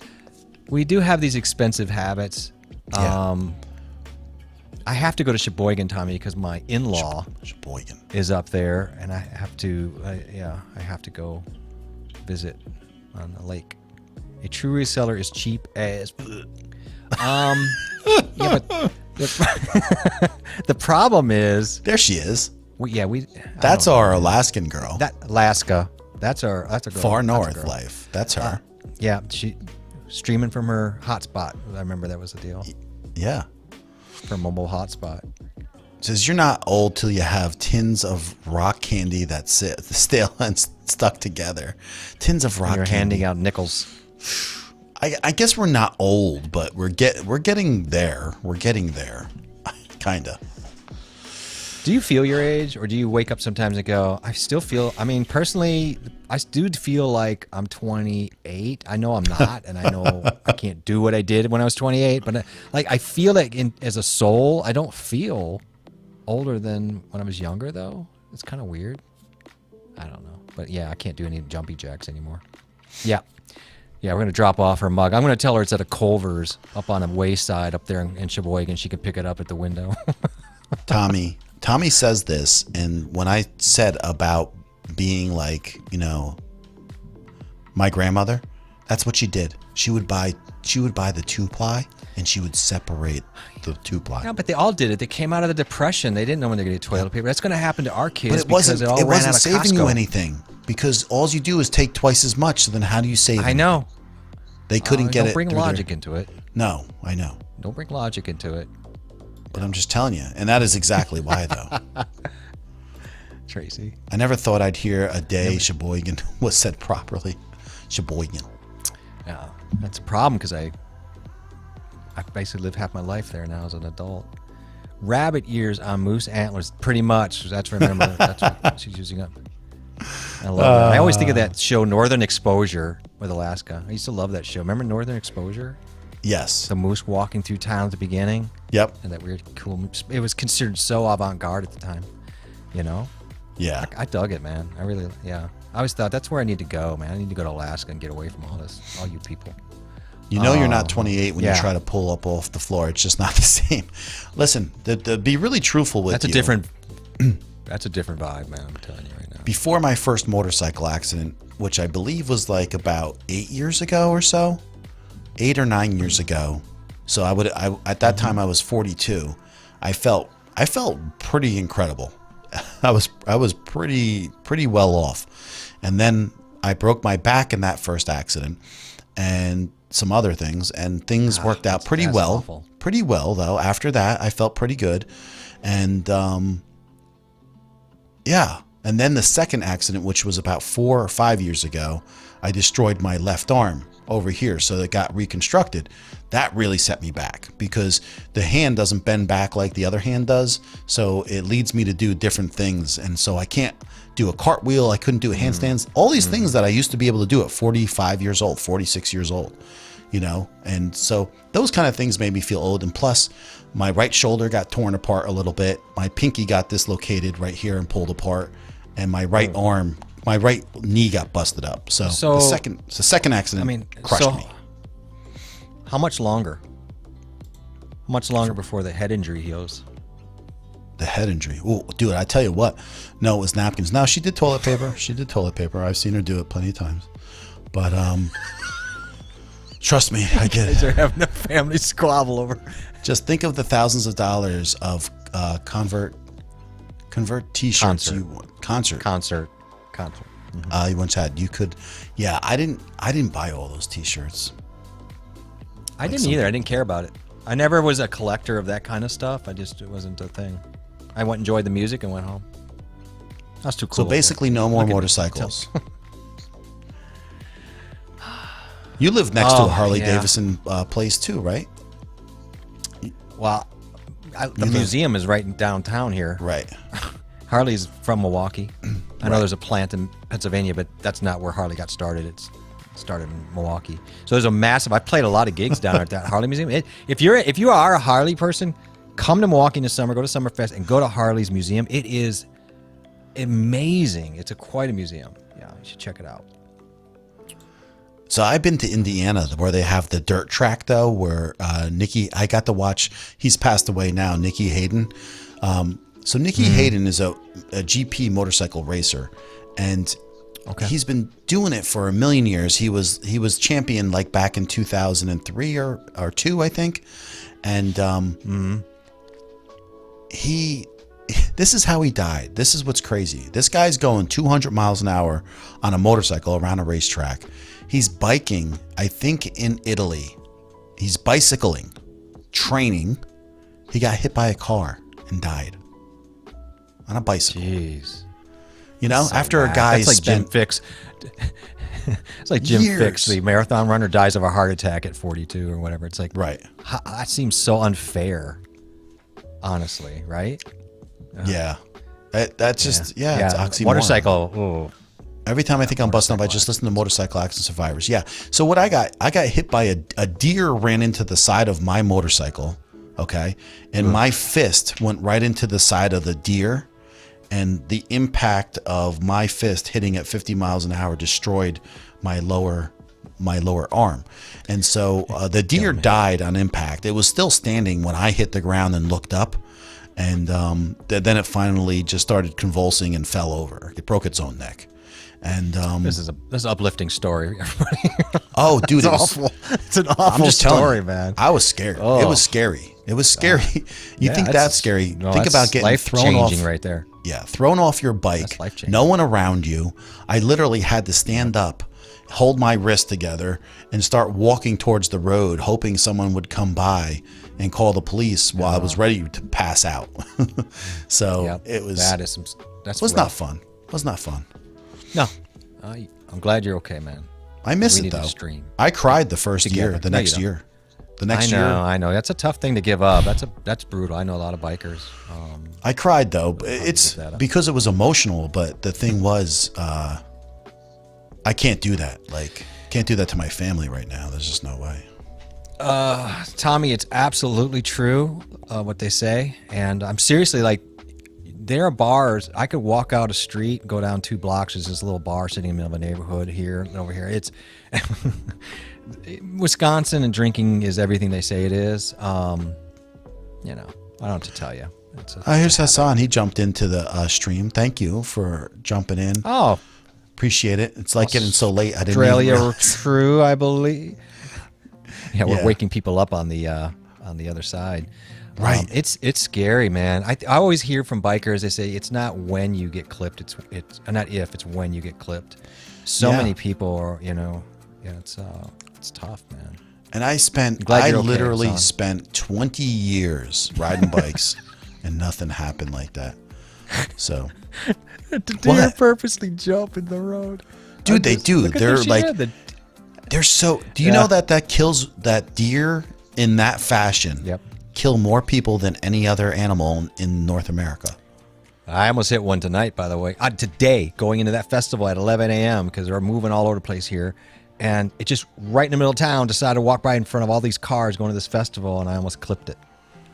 We do have these expensive habits. Yeah. I have to go to Sheboygan, Tommy, because my in-law Sheboygan. is up there, and I have to. I have to go visit on the lake. A true reseller is cheap as. Yeah, but the problem is. There she is. We. That's our Alaskan girl. That Alaska. That's our girl. Far That's a north girl. life. That's her. Yeah, she streaming from her hotspot. I remember that was the deal. Yeah. Her mobile hotspot. Says you're not old till you have tins of rock candy that's stale and stuck together. Tins of rock You're candy. handing out nickels. I guess we're not old, but we're getting there. We're getting there, kinda. Do you feel your age, or do you wake up sometimes and go, I still feel, I mean, personally, I do feel like I'm 28. I know I'm not, and I know I can't do what I did when I was 28, but I feel like as a soul, I don't feel older than when I was younger, though. It's kind of weird. I don't know. But yeah, I can't do any jumpy jacks anymore. Yeah. Yeah, we're going to drop off her mug. I'm going to tell her it's at a Culver's up on a wayside up there in Sheboygan. She can pick it up at the window. Tommy says this, and when I said about being like, my grandmother, that's what she did. She would buy the 2-ply, and she would separate the 2-ply. Yeah, but they all did it. They came out of the Depression. They didn't know when they're going to get toilet paper. That's going to happen to our kids But it because wasn't. it all It ran wasn't out of saving you Costco. anything because all you do is take twice as much. So then, how do you save? I it? know. They couldn't get it. Don't bring through their- logic into it. No, I know. Don't bring logic into it. But I'm just telling you, and that is exactly why, though. Tracy. I never thought I'd hear a day Sheboygan was said properly. Sheboygan. Yeah, that's a problem because I basically lived half my life there now as an adult. Rabbit ears on moose antlers, pretty much. That's remember. That's what she's using up. I love that. I always think of that show Northern Exposure with Alaska. I used to love that show. Remember Northern Exposure? Yes. The moose walking through town at the beginning. Yep. And that weird, cool. It was considered so avant-garde at the time. Yeah. I dug it, man. I really, yeah. I always thought that's where I need to go, man. I need to go to Alaska and get away from all you people. You're not 28 when yeah. you try to pull up off the floor. It's just not the same. Listen, to be really truthful with That's you. That's a different vibe, man. I'm telling you right now. Before my first motorcycle accident, which I believe was like about 8 years ago or so, 8 or 9 years ago, So at that time I was 42. I felt pretty incredible. I was pretty well off. And then I broke my back in that first accident and some other things, and things worked out pretty well. Awful. Pretty well though. After that, I felt pretty good. And yeah. And then the second accident, which was about 4 or 5 years ago, I destroyed my left arm over here, so it got reconstructed. That really set me back because the hand doesn't bend back like the other hand does, so it leads me to do different things. And so I can't do a cartwheel, I couldn't do handstands, all these things that I used to be able to do at 45 years old, 46 years old, you know. And so those kind of things made me feel old. And plus my right shoulder got torn apart a little bit, my pinky got dislocated right here and pulled apart, and my right arm, my right knee got busted up. So the second accident crushed me. How much longer? How much longer before the head injury heals? The head injury. Oh, dude, I tell you what. No, it was napkins. No, she did toilet paper. She did toilet paper. I've seen her do it plenty of times. But trust me, I get it. They're having a family squabble over. Just think of the thousands of dollars of convert T-shirts concert. You once had. You could. Yeah, I didn't buy all those T-shirts. I didn't either. I didn't care about it. I never was a collector of that kind of stuff. It wasn't a thing. I went enjoyed the music and went home. That's too cool. So basically, no more motorcycles. You live next to a Harley Davidson place too, right? Well, the museum is right in downtown here. Right. Harley's from Milwaukee. I know there's a plant in Pennsylvania, but that's not where Harley got started. It's started in Milwaukee. So there's a massive. I've played a lot of gigs down at that Harley Museum. If you are a Harley person, come to Milwaukee in the summer, go to Summerfest, and go to Harley's museum. It is amazing. It's quite a museum. Yeah, you should check it out. So I've been to Indiana where they have the dirt track though, where I got to watch. He's passed away now, Nicky Hayden. So Nicky Hayden is a GP motorcycle racer, and he's been doing it for a million years. He was champion like back in 2003 or 2, I think. And this is how he died. This is what's crazy. This guy's going 200 miles an hour on a motorcycle around a racetrack. He's biking, I think in Italy. He's bicycling, training. He got hit by a car and died on a bicycle. Jeez. You know, so after a guy's... That's like Jim Fix. It's like Jim Fix, the marathon runner, dies of a heart attack at 42 or whatever. It's like... Right. That seems so unfair, honestly, right? Yeah. That's just... Yeah, it's oxymoron. Motorcycle... Oh. Every time I think I'm busting up, I just listen to Motorcycle Accident Survivors. Yeah. So what I got hit by a deer ran into the side of my motorcycle, okay? And my fist went right into the side of the deer, and the impact of my fist hitting at 50 miles an hour destroyed my lower arm. And so the deer died on impact. It was still standing when I hit the ground and looked up. And then it finally just started convulsing and fell over. It broke its own neck. And this is an uplifting story, everybody. Oh, dude, it's awful. It's an awful story, man. I was scared. Oh. It was scary. It was scary. You think that's scary? No, think about getting thrown off right there. Yeah, thrown off your bike. No one around you. I literally had to stand up, hold my wrist together, and start walking towards the road, hoping someone would come by and call the police while I was ready to pass out. So it was. That's was not fun. Was not fun. No, I'm glad you're okay, man. I miss it though. I cried the first year. The next year. I know. That's a tough thing to give up. That's brutal. I know a lot of bikers. I cried though. It's because it was emotional. But the thing was, I can't do that. Like, can't do that to my family right now. There's just no way. Tommy, it's absolutely true what they say, and I'm seriously like. There are bars. I could walk out a street, go down 2 blocks. There's this little bar sitting in the middle of a neighborhood here and over here. It's Wisconsin, and drinking is everything they say it is. You know, I don't have to tell you. Here's Hassan. He jumped into the stream. Thank you for jumping in. Oh, appreciate it. It's like getting so late. I didn't Australia true, I believe. Yeah, we're waking people up on the other side. Right. It's scary, man. I always hear from bikers, they say it's not when you get clipped, it's not if, it's when you get clipped. So many people are, it's tough, man. And I literally spent 20 years riding bikes and nothing happened like that. So the deer purposely jump in the road. Dude, they do. They're like they're so do you know that kills that deer in that fashion? Yep. Kill more people than any other animal in North America. I almost hit one tonight, by the way. Today, going into that festival at 11 a.m. because they're moving all over the place here. And it just right in the middle of town decided to walk by in front of all these cars going to this festival, and I almost clipped it.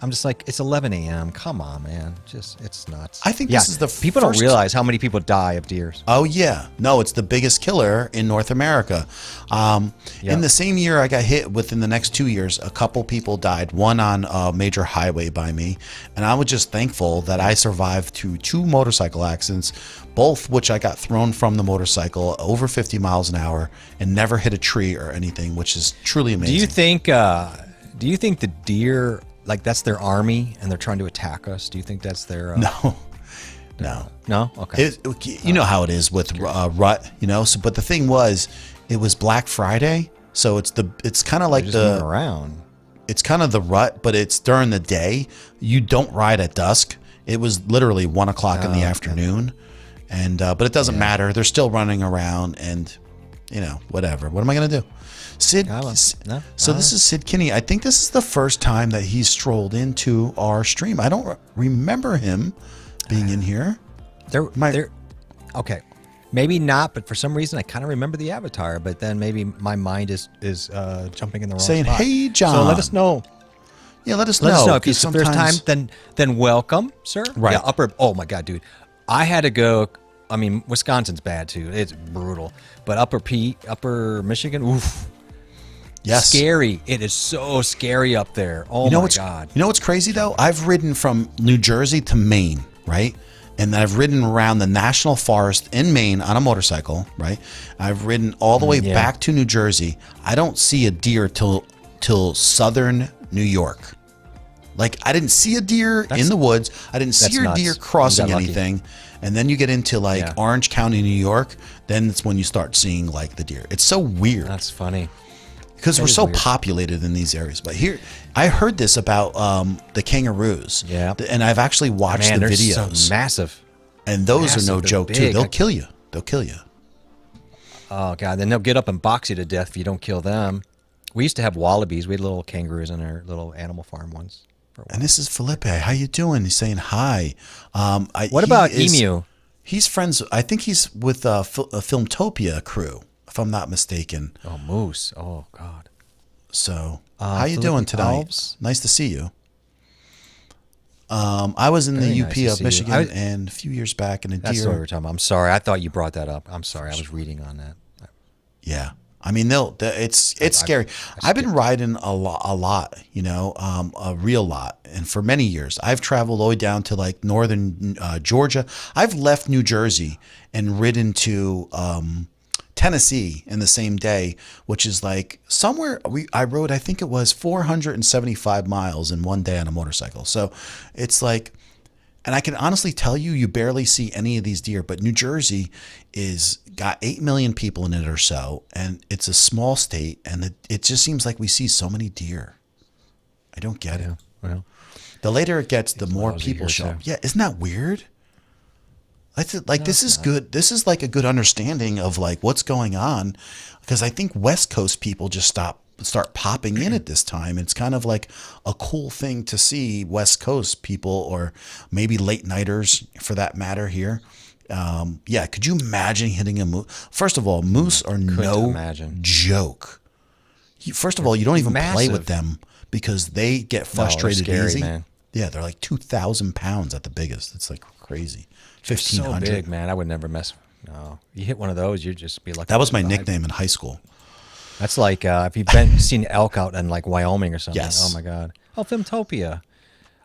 I'm just like, it's 11 a.m. Come on, man. It's nuts. I think this is the people don't realize how many people die of deers. Oh, yeah. No, it's the biggest killer in North America. In the same year I got hit, within the next 2 years, a couple people died, one on a major highway by me. And I was just thankful that I survived to 2 motorcycle accidents, both which I got thrown from the motorcycle over 50 miles an hour and never hit a tree or anything, which is truly amazing. Do you think the deer, like that's their army and they're trying to attack us? Do you think that's their... No. Okay. You know how it is with rut, So, but the thing was, it was Black Friday, so it's kind of like around. It's kind of the rut, but it's during the day. You don't ride at dusk. It was literally 1 o'clock in the afternoon, and but it doesn't matter. They're still running around, and whatever. What am I gonna do? Sid. So this is Sid Kinney. I think this is the first time that he's strolled into our stream. I don't remember him being in here. Okay, maybe not, but for some reason I kind of remember the avatar. But then maybe my mind is jumping in the wrong saying, spot. "Hey, John." So let us know. Yeah, let us know. If it's the first time, then welcome, sir. Right. Yeah, oh my God, dude. I had to go. I mean, Wisconsin's bad too. It's brutal. But Upper Michigan, oof. Yes. Scary. It is so scary up there. Oh my God. You know what's crazy though? I've ridden from New Jersey to Maine, right? And I've ridden around the national forest in Maine on a motorcycle, right? I've ridden all the way back to New Jersey. I don't see a deer till southern New York. Like, I didn't see a deer in the woods. I didn't see a deer crossing anything. And then you get into like Orange County, New York. Then it's when you start seeing like the deer. It's so weird. That's funny. Because we're so populated in these areas. But here, I heard this about the kangaroos. Yeah. And I've actually watched the videos. So massive. And those are no joke, too. They'll kill you. They'll kill you. Oh, God. Then they'll get up and box you to death if you don't kill them. We used to have wallabies. We had little kangaroos in our little animal farm once. And this is Felipe. How you doing? He's saying hi. What about Emu? He's friends. I think he's with a Filmtopia crew, if I'm not mistaken. Oh, Moose. Oh, God. So, how you doing tonight? Alves? Nice to see you. I was in the UP of Michigan and a few years back in a deer. That's what we were talking about. I'm sorry. I thought you brought that up. I'm sorry. I was reading on that. Yeah. I mean, it's scary. I've been riding a lot, a real lot. And for many years, I've traveled all the way down to like northern Georgia. I've left New Jersey and ridden to Tennessee in the same day, which is like somewhere I rode, I think it was 475 miles in one day on a motorcycle. So it's like, and I can honestly tell you, you barely see any of these deer, but New Jersey got 8 million people in it or so, and it's a small state, and it just seems like we see so many deer. I don't get it. Well, the later it gets, the more people show up. Yeah, isn't that weird? This is good. This is like a good understanding of like what's going on, because I think West Coast people just start popping in at this time. It's kind of like a cool thing to see West Coast people, or maybe late nighters for that matter here. Could you imagine hitting a moose? First of all, moose are no joke. First of all, you don't even play with them because they get frustrated easy. Man. Yeah, they're like 2,000 pounds at the biggest. It's like crazy. 1,500. So big, man. I would never mess. No, you hit one of those, you'd just be lucky. That was my nickname in high school. That's like if you've seen elk out in like Wyoming or something. Yes. Oh my God. Oh, Filmtopia.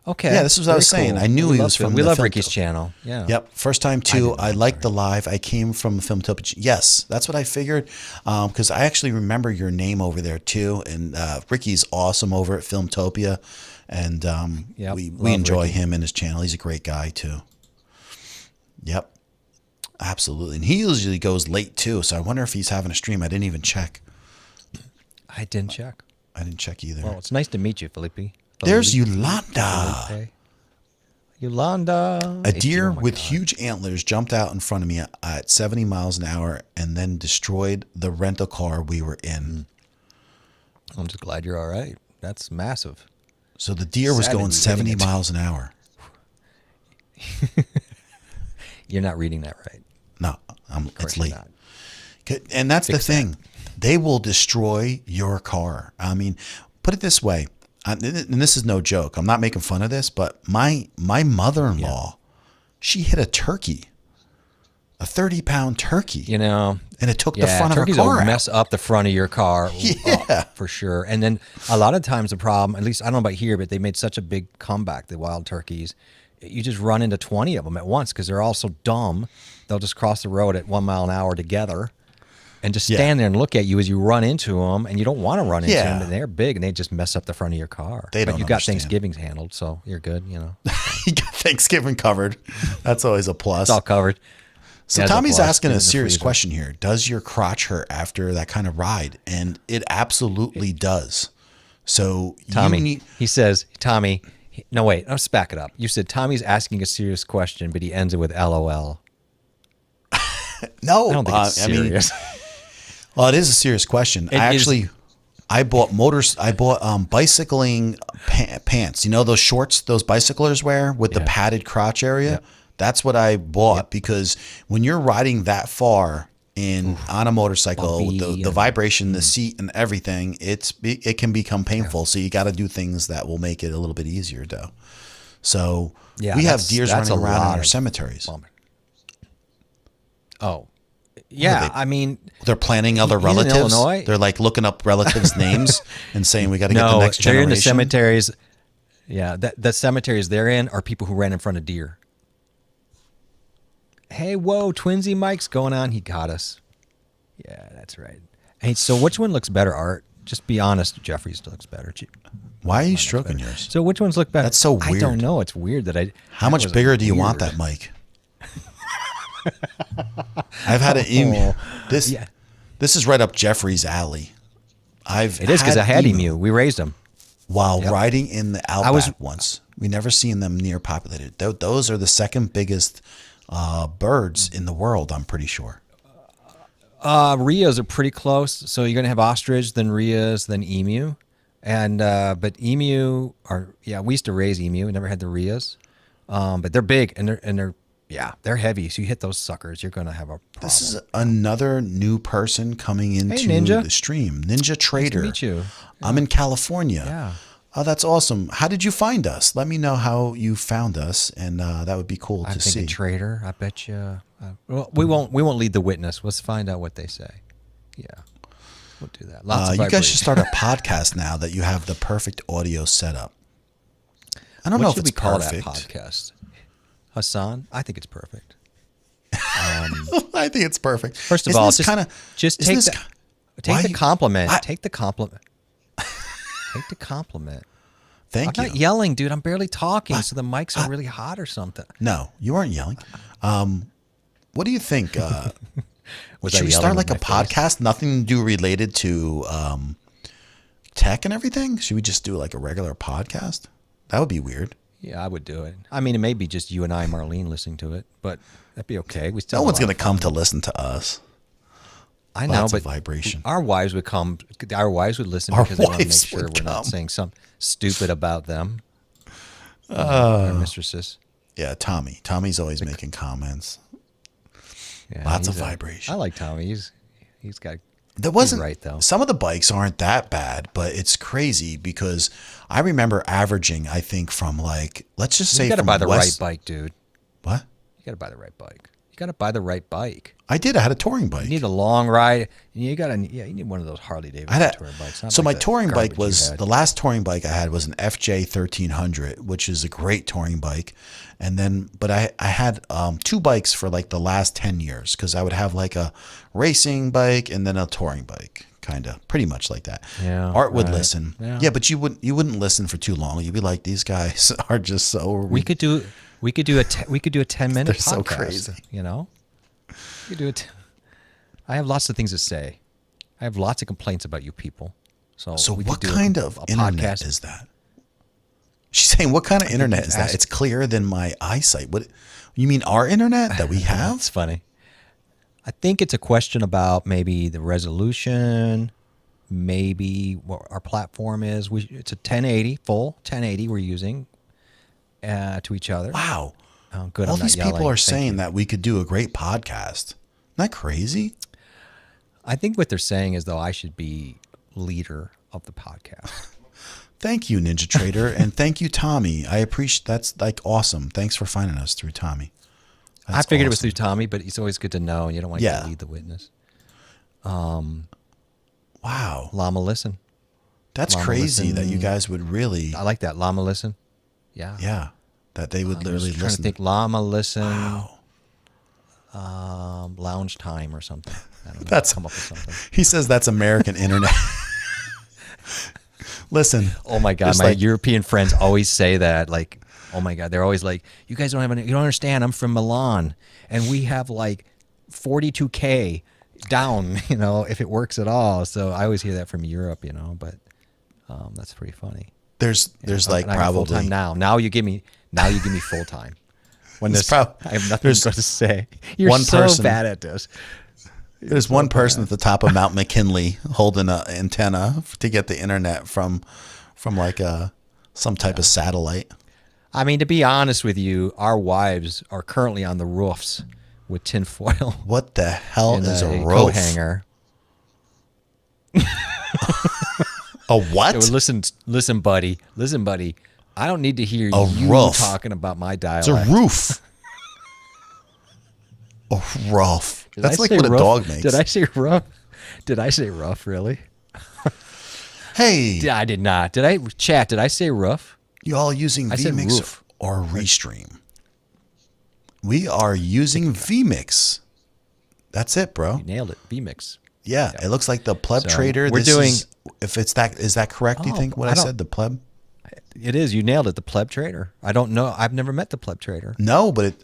Okay. Yeah, this is what I very was saying. cool. I knew We he love was Phil- from We the love Film Ricky's Topia. channel. Yeah. Yep, first time too. didn't know, I liked the sorry. live. I came from Filmtopia. Yes, that's what I figured. Because I actually remember your name over there too. And Ricky's awesome over at Filmtopia, and Yep, we love enjoy Ricky. him and his channel. He's a great guy too. Yep, absolutely. And he usually goes late too. So I wonder if he's having a stream. I didn't even check. I didn't check. I didn't check either. Well, it's nice to meet you, Felipe. There's Felipe. Yolanda. Yolanda. A deer Oh my with God. huge antlers jumped out in front of me at 70 miles an hour and then destroyed the rental car we were in. I'm just glad you're all right. That's massive. So the deer was going 70 hitting it. miles an hour. You're not reading that right. No, Of it's course you're late. not. And that's Fix the thing. They will destroy your car. I mean, put it this way. And this is no joke. I'm not making fun of this, but my mother-in-law, she hit a turkey, a 30-pound turkey, You know, and it took the yeah, front of her turkeys car will out. mess up the front of your car. Yeah. For sure. And then a lot of times the problem, at least I don't know about here, but they made such a big comeback, the wild turkeys. You just run into 20 of them at once because they're all so dumb. They'll just cross the road at 1 mile an hour together and just stand there and look at you as you run into them. And you don't want to run into them. And they're big and they just mess up the front of your car. They But don't you got understand. Thanksgiving's handled, so you're good, you know. You got Thanksgiving covered. That's always a plus. It's all covered. So Yeah, it's Tommy's plus. asking Put it a in the serious freezer. question here. Does your crotch hurt after that kind of ride? And it absolutely does. So Tommy, you need... he says, Tommy, no, wait, let's back it up. You said Tommy's asking a serious question, but he ends it with LOL. No, I don't think it's serious. Well, it is a serious question. I bought bicycling pants. You know those shorts those bicyclers wear with the padded crotch area? That's what I bought because when you're riding that far on a motorcycle, Bumpy the vibration, the seat and everything, it can become painful. So you got to do things that will make it a little bit easier though. So we have deers running around in our cemeteries. Oh, yeah. I mean, They're planning other he's in relatives. Illinois. They're like looking up relatives' names and saying we got to get the no, next they're generation. in the cemeteries. Yeah, the cemeteries they're in are people who ran in front of deer. Hey, whoa, twinsy Mike's going on. He got us. Yeah, that's right. Hey, so which one looks better, Art? Just be honest. Jeffrey's looks better. Why are you stroking yours? So which ones look better? That's so I weird. don't know. It's weird that I. How much bigger do you want that mic? I've had an this. Yeah. This is right up Jeffrey's alley. It is because I had emu. We raised him. while riding in the outback was once. We never seen them near populated. Those are the second biggest birds in the world, I'm pretty sure. Rheas are pretty close. So you're going to have ostrich, then rheas, then emu. And but emu are, we used to raise emu. We never had the rheas. But they're big and they're heavy. So you hit those suckers, you're going to have a problem. This is another new person coming into Ninja. the stream. Ninja Trader. Nice to meet you. I'm in California. Yeah. Oh, that's awesome. How did you find us? Let me know how you found us, and that would be cool to see. I think a trader. I bet you. Well, we won't lead the witness. Let's find out what they say. Yeah, we'll do that. Lots of you guys should vibration. start a podcast now that you have the perfect audio setup. I don't What know if should it's we call perfect. that podcast? Hassan, I think it's perfect. I think it's perfect. First of Isn't all, this kinda, just isn't take this the why- compliment. I- Take the compliment. Take the compliment. Thank I'm you. not yelling, dude. I'm barely talking, so the mics are really hot or something. No, you weren't yelling. What do you think? Was I Should we yelling start like a with my face? podcast? Nothing to do related to tech and everything? Should we just do like a regular podcast? That would be weird. Yeah, I would do it. I mean, it may be just you and I, Marlene, listening to it, but that'd be okay. We still No have a one's lot going of to come to listen to us. I know, Lots but of vibration. our wives would come. Our wives would listen Our because they want to make wives sure would we're not come. saying something stupid about them. Our mistresses. Yeah, Tommy. Tommy's always making comments. Yeah, Lots he's of vibration. I like Tommy. He's got. There wasn't right, though. Some of the bikes aren't that bad, but it's crazy because I remember averaging, I think, from like, let's just say You got to from buy the West, right bike, dude. What? You got to buy the right bike. You got to buy the right bike. I did. I had a touring bike. You need a long ride. You need one of those Harley Davidson touring bikes. So my touring bike was, the last touring bike I had was an FJ 1300, which is a great touring bike. And then, but I had 2 bikes for like the last 10 years because I would have like a racing bike and then a touring bike, kind of, pretty much like that. Yeah, Art would listen. Yeah, but you wouldn't listen for too long. You'd be like, these guys are just so. We could do a 10-minute They're podcast. so crazy. You know, we could do it. I have lots of things to say. I have lots of complaints about you people. So what kind of internet is that? She's saying, what kind of internet is that? It's clearer than my eyesight. What you mean, our internet that we have? It's funny. I think it's a question about maybe the resolution, maybe what our platform is. It's a 1080, full 1080 we're using to each other. Wow. Oh, good. All these people are saying that we could do a great podcast. Isn't that crazy? I think what they're saying is, though, I should be leader of the podcast. Thank you, Ninja Trader, and thank you, Tommy. I appreciate that's like awesome. Thanks for finding us through Tommy. I figured it was through Tommy, but it's always good to know, and you don't want to lead the witness. Wow, Llama Listen. That's Llama crazy Listen. that you guys would really. I like that, Llama Listen. Yeah, yeah, that they would literally listen. Trying to think, Llama Listen. Wow. Lounge Time or something. I don't know. That's come up with something. He says that's American internet. Listen. Oh my God, my European friends always say that. Like, oh my God, they're always like, you guys don't understand. I'm from Milan, and we have like 42K down. You know, if it works at all. So I always hear that from Europe. You know, but that's pretty funny. There's like probably full time now. Now you give me full time. When I have nothing to say. You're one so person, bad at this. There's one person at the top of Mount McKinley holding an antenna to get the internet from like some type of satellite. I mean, to be honest with you, our wives are currently on the roofs with tinfoil. What the hell is a roof? Coat hanger. A what? Listen, buddy. I don't need to hear you roof. talking about my dialect. It's a roof. A roof. That's like what a dog makes. Did I say rough? Did I say rough, really? Hey. I did not. Did I say rough? You all using vMix or Restream? We are using vMix. That's it, bro. You nailed it. vMix. Yeah, it looks like the Pleb Trader. Is that correct? Do you think what I said? The Pleb? It is. You nailed it. The Pleb Trader. I don't know. I've never met the Pleb Trader. No, but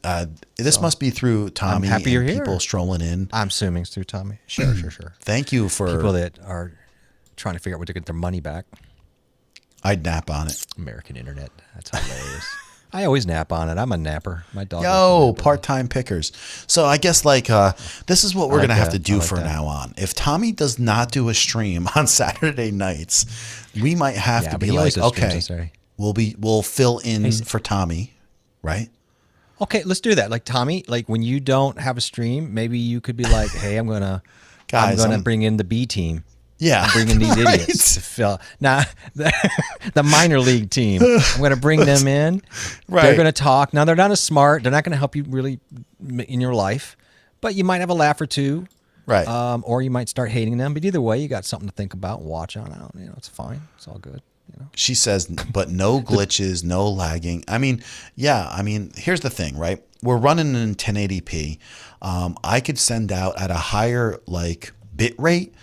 this must be through Tommy. I'm happy you're here. People strolling in. I'm assuming it's through Tommy. Sure. Thank you for people that are trying to figure out where to get their money back. I'd nap on it. American internet. That's hilarious. I always nap on it. I'm a napper. My dog. Yo, part-time pickers. So I guess this is what we're gonna have to do from now on. If Tommy does not do a stream on Saturday nights, we might have to be like, okay, we'll fill in for Tommy, right? Okay, let's do that. Like Tommy, like when you don't have a stream, maybe you could be like, hey, I'm gonna bring in the B team. Yeah, I'm bringing these idiots to fill. Now, the minor league team, I'm going to bring them in. Right. They're going to talk. Now, they're not as smart. They're not going to help you really in your life, but you might have a laugh or two. Right. Or you might start hating them. But either way, you got something to think about and watch on out. You know, it's fine. It's all good. You know. She says, but no glitches, no lagging. I mean, yeah. I mean, here's the thing, right? We're running in 1080p. I could send out at a higher bit rate,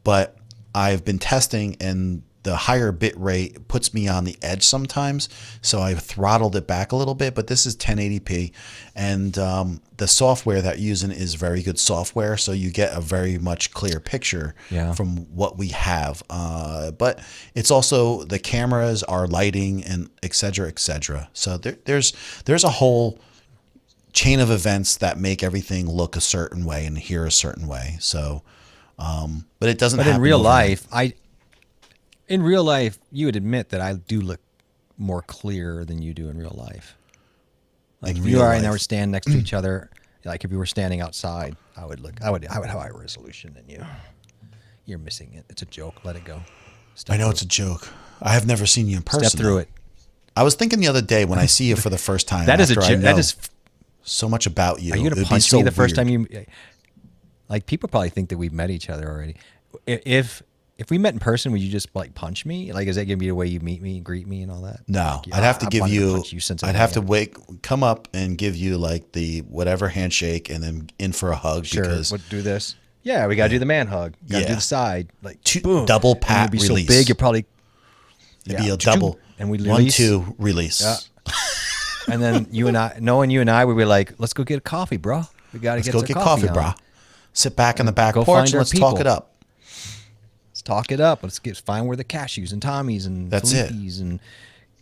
but I've been testing and the higher bit rate puts me on the edge sometimes. So I've throttled it back a little bit, but this is 1080p and the software that you're using is very good software. So you get a very much clear picture from what we have. But it's also the cameras, our lighting and et cetera, et cetera. So there's a whole chain of events that make everything look a certain way and hear a certain way. So but it doesn't. But in real life, you would admit that I do look more clear than you do in real life. Like if you and I were standing next to each other, like if we were standing outside, I would have higher resolution than you. You're missing it. It's a joke. Let it go. I know it's a joke. I have never seen you in person. Step through it. I was thinking the other day when I see you for the first time. That is a joke. so much about you. Are you going It'd to be punch so me the first weird. time you? Like, people probably think that we've met each other already. If we met in person, would you just like punch me? Like, is that going to be the way you meet me and greet me and all that? No, Like, I'd have to I give wanted you. punch since I'd I have to met come up and give you like the whatever handshake, and then in for a hug. you. Sure, because we'll do this. Yeah, we got to do the man hug. Got to Yeah. do the side, like Two- double And pat you'll be release. so big, you're probably it'd be a double. and we one, release. two, release. Yeah. And then knowing you and I, we'd be like, let's go get a coffee, bro. We got to Let's get go our get coffee, coffee, bro. Sit back on the back Go porch find and our let's talk people. it up. Let's talk it up. Let's find where the cashews and Tommies and That's it. Filippi's and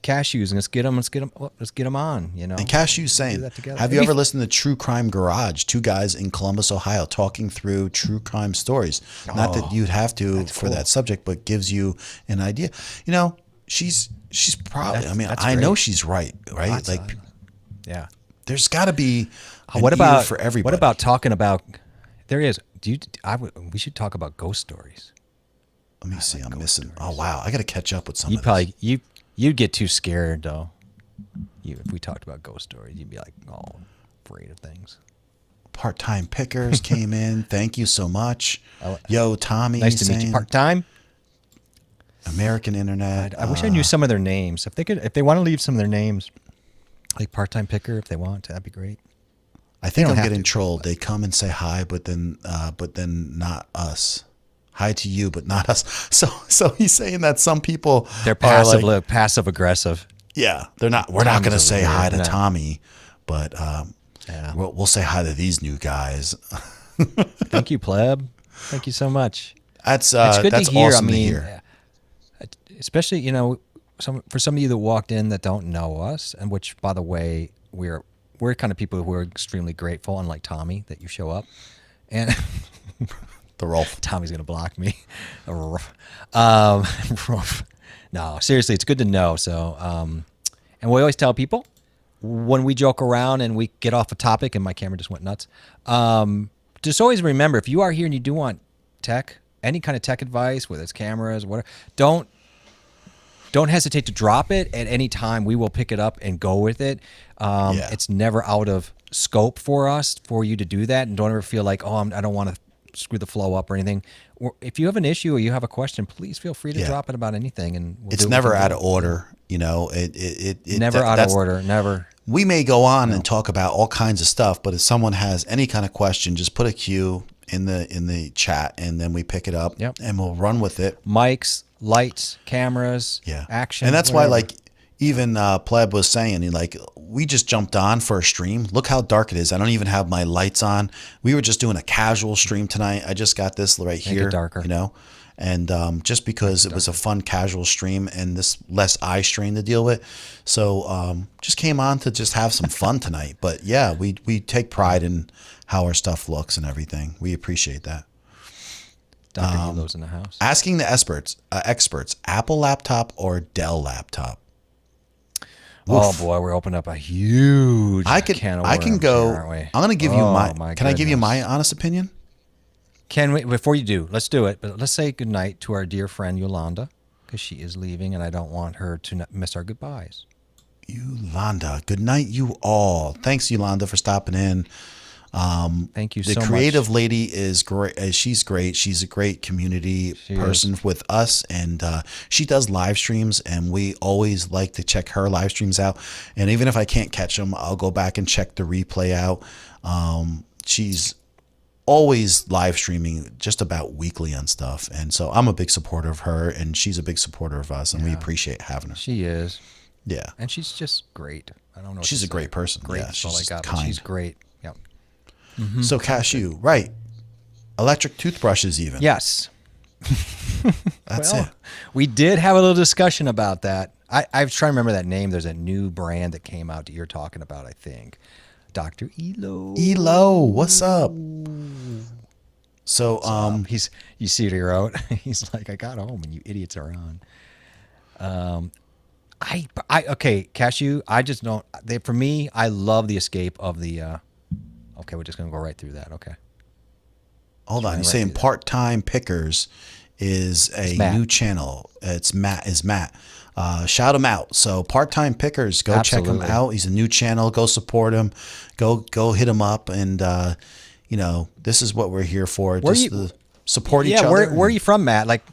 cashews, and let's get them on. You know. And Cashew's saying, that together. have you Maybe- ever listened to True Crime Garage? Two guys in Columbus, Ohio, talking through true crime stories. Not that you'd have to for that subject, but gives you an idea. You know, she's probably. That's I know great. she's right. Lots Like, of- yeah. there's got to be. An What ear about for everybody? What about talking about? There is. We should talk about ghost stories. Let me see. I'm missing. Oh wow, I got to catch up with some. You of probably this. you'd get too scared though. If we talked about ghost stories, you'd be like all afraid of things. Part-time pickers came in. Thank you so much. Oh, Yo, Tommy. Nice to meet you. saying, Part time. American Internet. I wish I knew some of their names. If they want to leave some of their names, like part-time picker, if they want, that'd be great. I think don't I'm have getting to, trolled. They come and say hi, but then not us. Hi to you, but not us. So he's saying that some people They're are like, passive aggressive. yeah, they're not. We're not going to Tommy's say over hi here. to No. Tommy, but Yeah. we'll say hi to these new guys. Thank you, pleb. Thank you so much. That's It's good that's to hear. awesome I mean, to hear. especially for some of you that walked in that don't know us, and which, by the way, we're kind of people who are extremely grateful, unlike Tommy, that you show up. And The Rolf. Tommy's gonna block me. No, seriously, it's good to know. So, and we always tell people when we joke around and we get off a topic, and my camera just went nuts. Just always remember, if you are here and you do want tech, any kind of tech advice, whether it's cameras, whatever, don't hesitate to drop it at any time. We will pick it up and go with it. Yeah. It's never out of scope for us, for you to do that. And don't ever feel like, I don't want to screw the flow up or anything. Or if you have an issue or you have a question, please feel free to drop it about anything. And we'll It's do what never we can out do. of order. You know, it Never out of order. Never. We may go on and talk about all kinds of stuff, but if someone has any kind of question, just put a Q in the chat, and then we pick it up, and we'll run with it. Mics, lights, cameras, Yeah, action. and that's whatever. why, like, even Pleb was saying, like, we just jumped on for a stream. Look how dark it is. I don't even have my lights on. We were just doing a casual stream tonight. I just got this right here, it darker. you know, and just because it was a fun casual stream and this less eye strain to deal with, so just came on to just have some fun tonight. But yeah, we take pride in how our stuff looks and everything. We appreciate that. Dr. Hilo's in the house. Asking the experts, Apple laptop or Dell laptop? Oh Oof. boy, we're opening up a huge can of worms I can go. here, aren't we? I'm going to give you Oh, my. Can I give you goodness. my honest opinion? Can we, before you do, let's do it. But let's say goodnight to our dear friend Yolanda, because she is leaving, and I don't want her to miss our goodbyes. Yolanda, good night, you all. Thanks, Yolanda, for stopping in. Thank you so much. The creative lady is great. She's great. She's a great community person with us, and she does live streams, and we always like to check her live streams out. And even if I can't catch them, I'll go back and check the replay out. She's always live streaming just about weekly on stuff, and so I'm a big supporter of her, and she's a big supporter of us, and we appreciate having her. She is. Yeah, And she's just great. I don't know. she's a great person. Great. Yeah, That's she's all I just got. But kind. she's great. Yep. So Cashew, right? Electric toothbrushes, even. Yes. That's Well, it. we did have a little discussion about that. I was trying to remember that name. There's a new brand that came out that you're talking about, I think. Dr. Elo. Elo, what's up? So, You see what he wrote? He's like, I got home and you idiots are on. Okay, Cashew, I just don't, for me, I love the escape of the, okay, we're just going to go right through that. Okay. hold on. You're right saying through that. part-time pickers is a Matt. new channel. It's Matt. Shout him out. So Part-Time Pickers, go check him Absolutely. out. He's a new channel. Go support him. Go hit him up. And you know, this is what we're here for. Where Just you- to support each Yeah, other. where are you from, Matt? Like,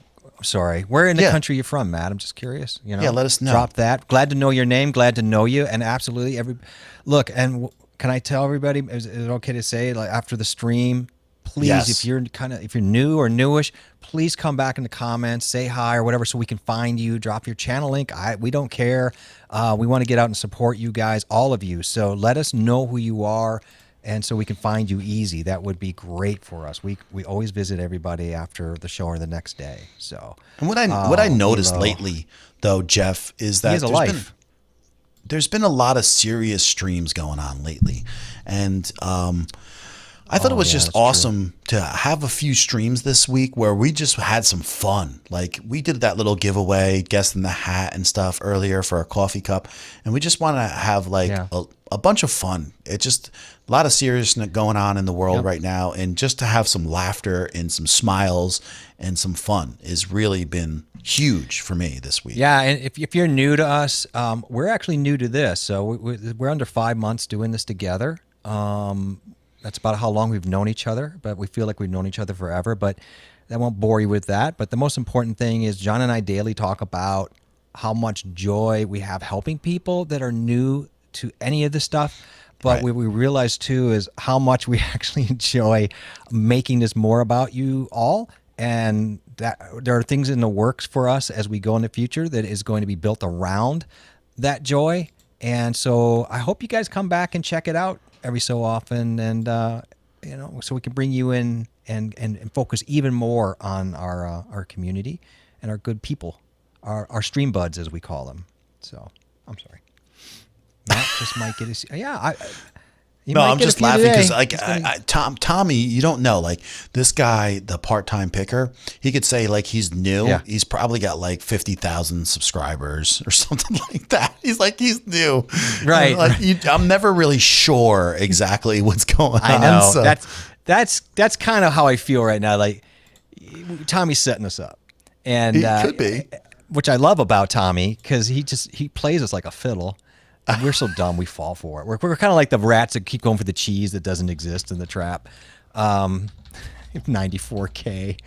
sorry, where in the Yeah. country are you from, Matt? I'm just curious. You know, Yeah, let us know. Drop that. Glad to know your name. Glad to know you. And absolutely, look. And can I tell everybody? Is it okay to say, like, after the stream, please, Yes. if you're new or newish, please come back in the comments, say hi or whatever, so we can find you. Drop your channel link. We don't care. We want to get out and support you guys, all of you. So let us know who you are. And so we can find you easy. That would be great for us. We always visit everybody after the show or the next day. So, And what I noticed Elo. lately, though, Jeff, is that He has a life. there's been a lot of serious streams going on lately, and I thought it was just that's true. awesome to have a few streams this week where we just had some fun. Like we did that little giveaway, guess in the hat and stuff earlier for a coffee cup, and we just want to have like Yeah. a bunch of fun. It's just a lot of seriousness going on in the world Yep. right now, and just to have some laughter and some smiles and some fun has really been huge for me this week. Yeah, and if you're new to us, we're actually new to this. So we're under 5 months doing this together. That's about how long we've known each other, but we feel like we've known each other forever. But I won't bore you with that. But the most important thing is John and I daily talk about how much joy we have helping people that are new to any of this stuff. But Right. what we realize too is how much we actually enjoy making this more about you all. And that there are things in the works for us as we go in the future that is going to be built around that joy. And so I hope you guys come back and check it out every so often, and you know, so we can bring you in and focus even more on our community and our good people, our stream buds as we call them. So I'm sorry, Matt just might get his. Yeah, No, I'm just laughing because like He's gonna- Tommy, you don't know, like this guy, the Part-Time Picker, he could say like he's new. Yeah. He's probably got like 50,000 subscribers or something like that. He's like, he's new. Right. And, like I'm never really sure exactly what's going on. I know so- that's kind of how I feel right now. Like Tommy's setting us up, and He could be. which I love about Tommy because he plays us like a fiddle. And we're so dumb, we fall for it. We're kind of like the rats that keep going for the cheese that doesn't exist in the trap. 94K.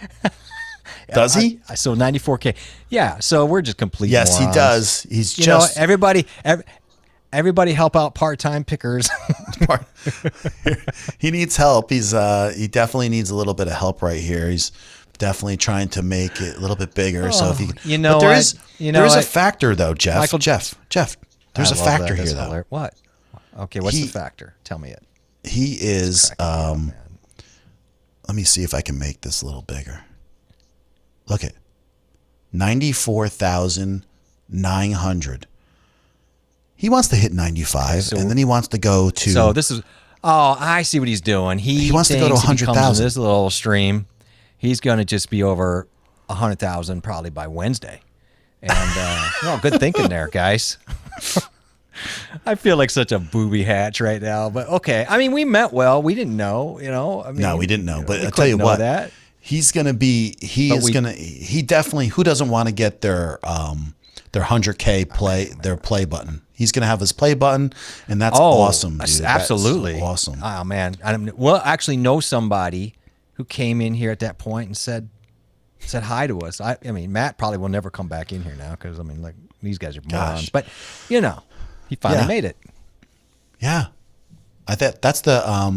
Does he? So 94K. Yeah. So we're just complete. Yes, he morons. does. He's You just know, everybody help out part-time pickers. he needs help. He definitely needs a little bit of help right here. He's definitely trying to make it a little bit bigger. So if he, you know but there what? is You know there is a what? factor though, Jeff. Jeff. There's I a love factor that. here That's though. hilarious. What? Okay, what's He- the factor? Tell me it. He is. Man. Let me see if I can make this a little bigger. Look at 94,900. He wants to hit 95, So- and then he wants to go to. So this is. Oh, I see what he's doing. He wants to go to thinks if he comes 100,000. on This little stream, he's going to just be over 100,000 probably by Wednesday. And well, good thinking there, guys. I feel like such a booby hatch right now, but okay. I mean, we meant well. We didn't know, you know. I mean, No, we didn't know. But we I'll tell you couldn't know what, that. he's gonna be. He definitely. Who doesn't want to get their 100K play button? He's gonna have his play button, and that's awesome, dude. Absolutely, That's awesome. Oh man, well, actually know somebody who came in here at that point and said hi to us. I mean, Matt probably will never come back in here now because I mean, like these guys are morons. But you know, he finally made it. Yeah. That's the I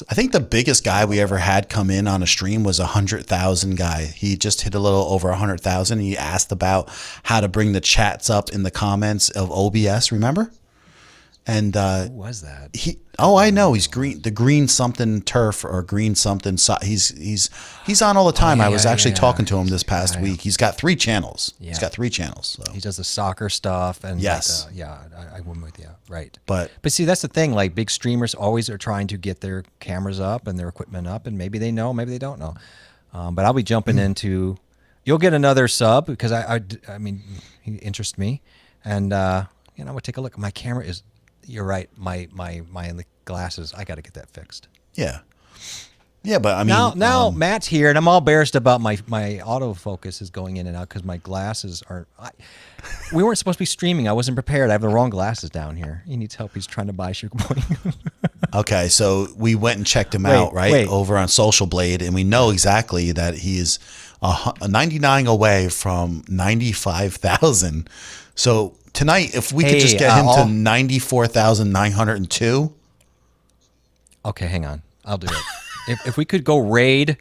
I think the biggest guy we ever had come in on a stream was 100,000 guy. He just hit a little over 100,000. He asked about how to bring the chats up in the comments of OBS, remember? And Who was that? I know, he's the green something turf or green something. He's on all the time. I was actually talking to him this past week. He's got 3 channels. He's got 3 channels. So. He does the soccer stuff and Yes. I went with you. Right. But see, that's the thing. Like big streamers always are trying to get their cameras up and their equipment up, and maybe they know, maybe they don't know. But I'll be jumping into. You'll get another sub because I mean, he interests me, and we'll take a look. My camera is. You're right. My glasses. I got to get that fixed. yeah. Yeah, but I mean, now Matt's here, and I'm all embarrassed about my autofocus is going in and out because my glasses aren't. We weren't supposed to be streaming. I wasn't prepared. I have the wrong glasses down here. He needs help. He's trying to buy Sugar Boy. Okay, so we went and checked him out, right? Over on Social Blade, and we know exactly that he is a 99 away from 95,000. So tonight, if we could just get him to 94,902. Okay, hang on. I'll do it. If we could go raid,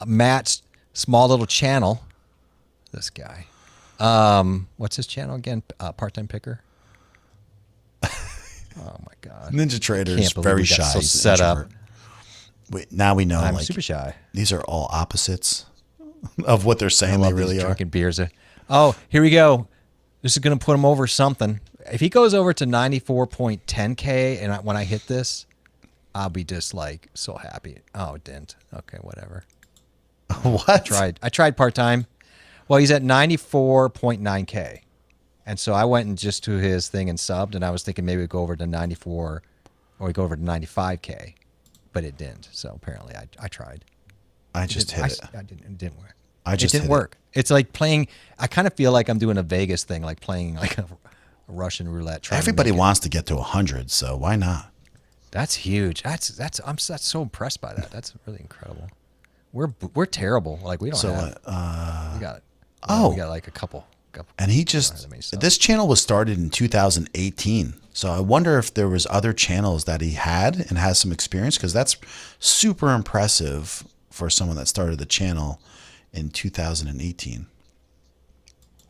Matt's small little channel. This guy. What's his channel again? Part-time picker. Oh my God. Ninja Trader is very shy. So set up. Now we know. I'm super shy. These are all opposites of what they're saying they really are. Drinking beers. Oh, here we go. This is going to put him over something. If he goes over to 94.10K, and when I hit this, I'll be just like so happy. Oh, it didn't. Okay, whatever. What? I tried part-time. Well, he's at 94.9K. And so I went and just to his thing and subbed, and I was thinking maybe we'd go over to 94 or we go over to 95K, but it didn't. So apparently I tried. I just hit it. It didn't work. It didn't work. It's like playing, I kind of feel like I'm doing a Vegas thing, like playing like a Russian roulette. Everybody wants to get to 100, so why not? That's huge. I'm so impressed by that. That's really incredible. We're terrible. Like we don't have. We got like a couple. And he just, this channel was started in 2018. So I wonder if there was other channels that he had and has some experience, because that's super impressive for someone that started the channel in 2018.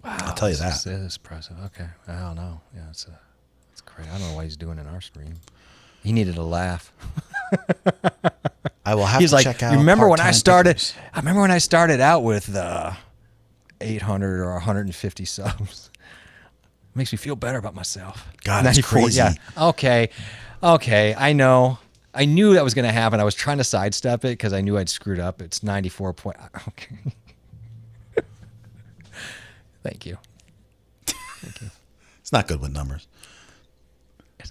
Wow, I'll tell you that. It is impressive. Okay. I don't know. Yeah, it's great. I don't know what he's doing in our stream. He needed a laugh. I will have to check out. You remember when I started? Pictures. I remember when I started out with 800 or 150 subs. Makes me feel better about myself. God, that's crazy. Yeah. Okay. I know. I knew that was going to happen. I was trying to sidestep it because I knew I'd screwed up. It's 94 point. Okay. Thank you. It's not good with numbers.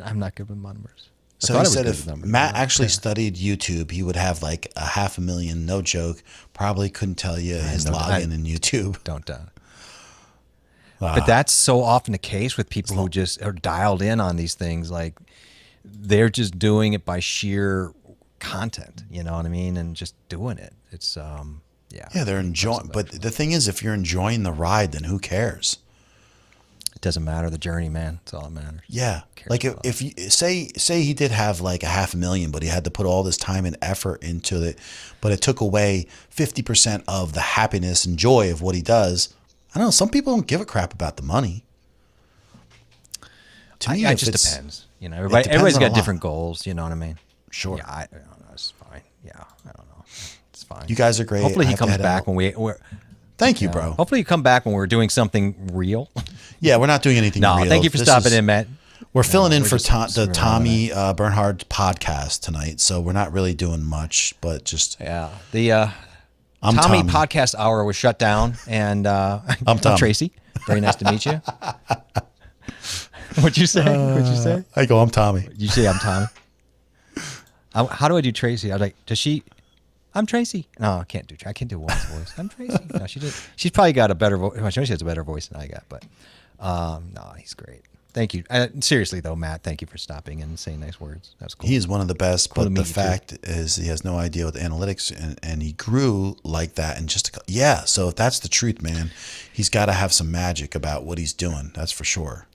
I'm not good with numbers. So he said if Matt actually studied YouTube, he would have like 500,000, no joke. Probably couldn't tell you his login in YouTube. Don't. But that's so often the case with people who just are dialed in on these things. Like they're just doing it by sheer content, you know what I mean? And just doing it. It's, yeah, they're enjoying. But the thing is, if you're enjoying the ride, then who cares? It doesn't matter. The journey, man. That's all that matters. Yeah. Like if you say he did have like 500,000, but he had to put all this time and effort into it, but it took away 50% of the happiness and joy of what he does. I don't know. Some people don't give a crap about the money. To me, it just depends. You know, everybody's got different goals. You know what I mean? Sure. Yeah, I don't know. It's fine. Yeah, I don't know. It's fine. You guys are great. Hopefully he comes back when we're. Thank you, bro. Hopefully you come back when we're doing something real. Yeah, we're not doing anything real. Thank you for stopping in, Matt. We're filling in for the Tommy Bernhard podcast tonight, so we're not really doing much, but just the Tommy podcast hour was shut down, and I'm Tracy. Very nice to meet you. What'd you say? I go, I'm Tommy. You say I'm Tommy. How do I do Tracy? I was like, does she? I'm Tracy. No, I can't do Juan's voice. I'm Tracy. No, she's probably got a better voice. Well, she has a better voice than I got, but no, he's great. Thank you. Seriously though, Matt, thank you for stopping and saying nice words. That was cool. He is one of the best, but the fact is he has no idea with analytics, and he grew like that in just so if that's the truth, man, he's got to have some magic about what he's doing. That's for sure.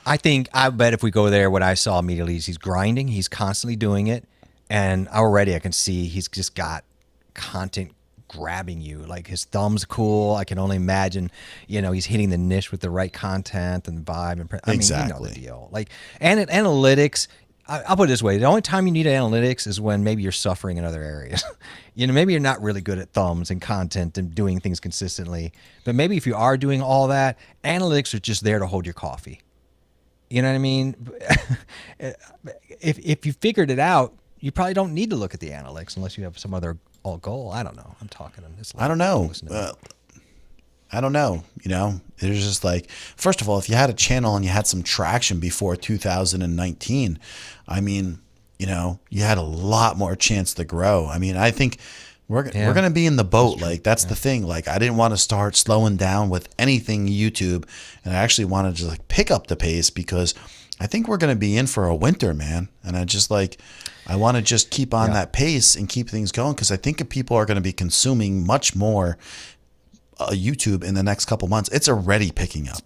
I bet if we go there, what I saw immediately is he's grinding. He's constantly doing it. And already I can see he's just got content grabbing you. Like his thumb's cool. I can only imagine, he's hitting the niche with the right content and vibe. And exactly. You know the deal. Like, and analytics, I'll put it this way. The only time you need analytics is when maybe you're suffering in other areas. Maybe you're not really good at thumbs and content and doing things consistently. But maybe if you are doing all that, analytics are just there to hold your coffee. You know what I mean? If you figured it out, you probably don't need to look at the analytics unless you have some other goal. I don't know. I'm talking on this. I don't know. I don't know. There's just like, first of all, if you had a channel and you had some traction before 2019, I mean, you know, you had a lot more chance to grow. I mean, I think we're going to be in the boat. Like, that's the thing. Like, I didn't want to start slowing down with anything YouTube, and I actually wanted to like pick up the pace because I think we're going to be in for a winter, man. And I want to just keep on that pace and keep things going, because I think if people are going to be consuming much more YouTube in the next couple months. It's already picking up.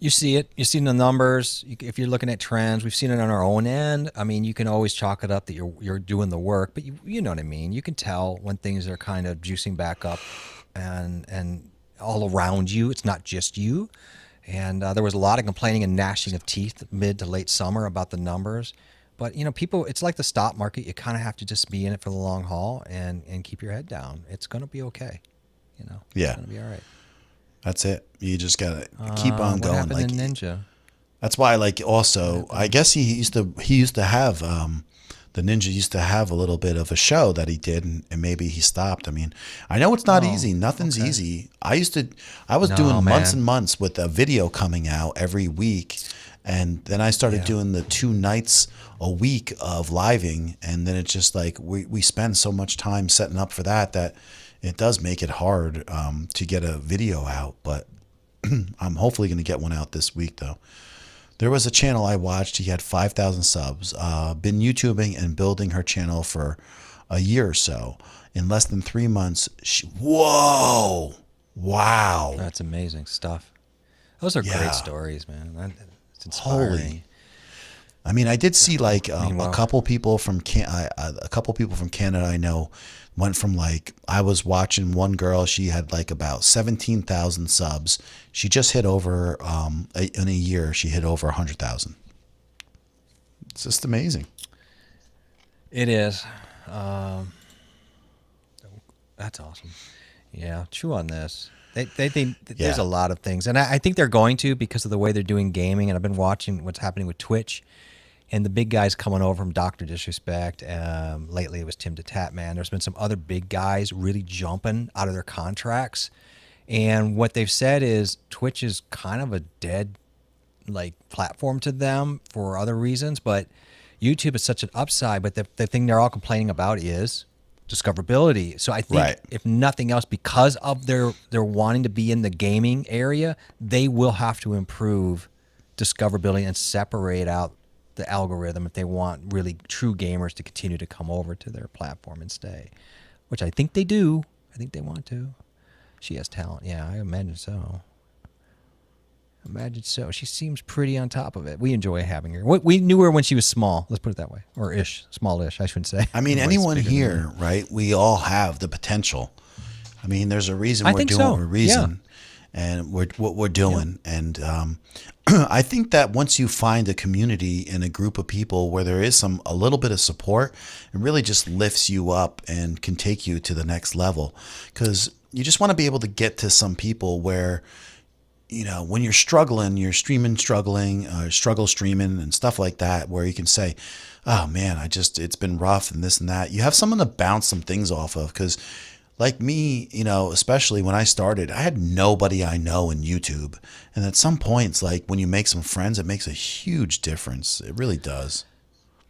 You see it. You see the numbers. If you're looking at trends, we've seen it on our own end. I mean, you can always chalk it up that you're doing the work, but you know what I mean. You can tell when things are kind of juicing back up, and all around you. It's not just you. And there was a lot of complaining and gnashing of teeth mid to late summer about the numbers. But you know, people, it's like the stock market. You kind of have to just be in it for the long haul and keep your head down. It's going to be okay. You know. Yeah. It's going to be all right. That's it. You just gotta keep on what going. Happened like in Ninja? That's why, like, also, I guess he used to have the Ninja used to have a little bit of a show that he did, and maybe he stopped. I mean, I know it's not easy. Nothing's easy. I was doing months and months with a video coming out every week, and then I started doing the 2 nights a week of living, and then it's just like we spend so much time setting up for that it does make it hard to get a video out, but I'm hopefully going to get one out this week, though. There was a channel I watched. He had 5,000 subs, been YouTubing and building her channel for a year or so. In less than 3 months, whoa, wow. That's amazing stuff. Those are great stories, man. It's inspiring. Holy. I mean, I did see like a couple people from Canada I know went from, like, I was watching one girl, she had like about 17,000 subs. She just hit over in a year she hit over 100,000. It's just amazing. It is. That's awesome. Yeah, chew on this. They think there's a lot of things, and I think they're going to, because of the way they're doing gaming. And I've been watching what's happening with Twitch. And the big guys coming over from Dr. Disrespect. Lately, it was Tim DeTatman. There's been some other big guys really jumping out of their contracts. And what they've said is Twitch is kind of a dead, like, platform to them for other reasons. But YouTube is such an upside. But the thing they're all complaining about is discoverability. So I think, if nothing else, because of their wanting to be in the gaming area, they will have to improve discoverability and separate out the algorithm if they want really true gamers to continue to come over to their platform and stay, which I think they do. I think they want to. She has talent. Yeah, I imagine so. She seems pretty on top of it. We enjoy having her. We knew her when she was small. Let's put it that way. Or smallish, I shouldn't say. I mean, anyone here, right? We all have the potential. I mean, there's a reason we're doing what we're and what we're doing. Yeah. And I think that once you find a community and a group of people where there is a little bit of support, it really just lifts you up and can take you to the next level. Because you just want to be able to get to some people where, you know, when you're struggling, streaming and stuff like that, where you can say, oh man, it's been rough and this and that. You have someone to bounce some things off of. Because like me, you know, especially when I started, I had nobody I know in YouTube. And at some points, like when you make some friends, it makes a huge difference. It really does.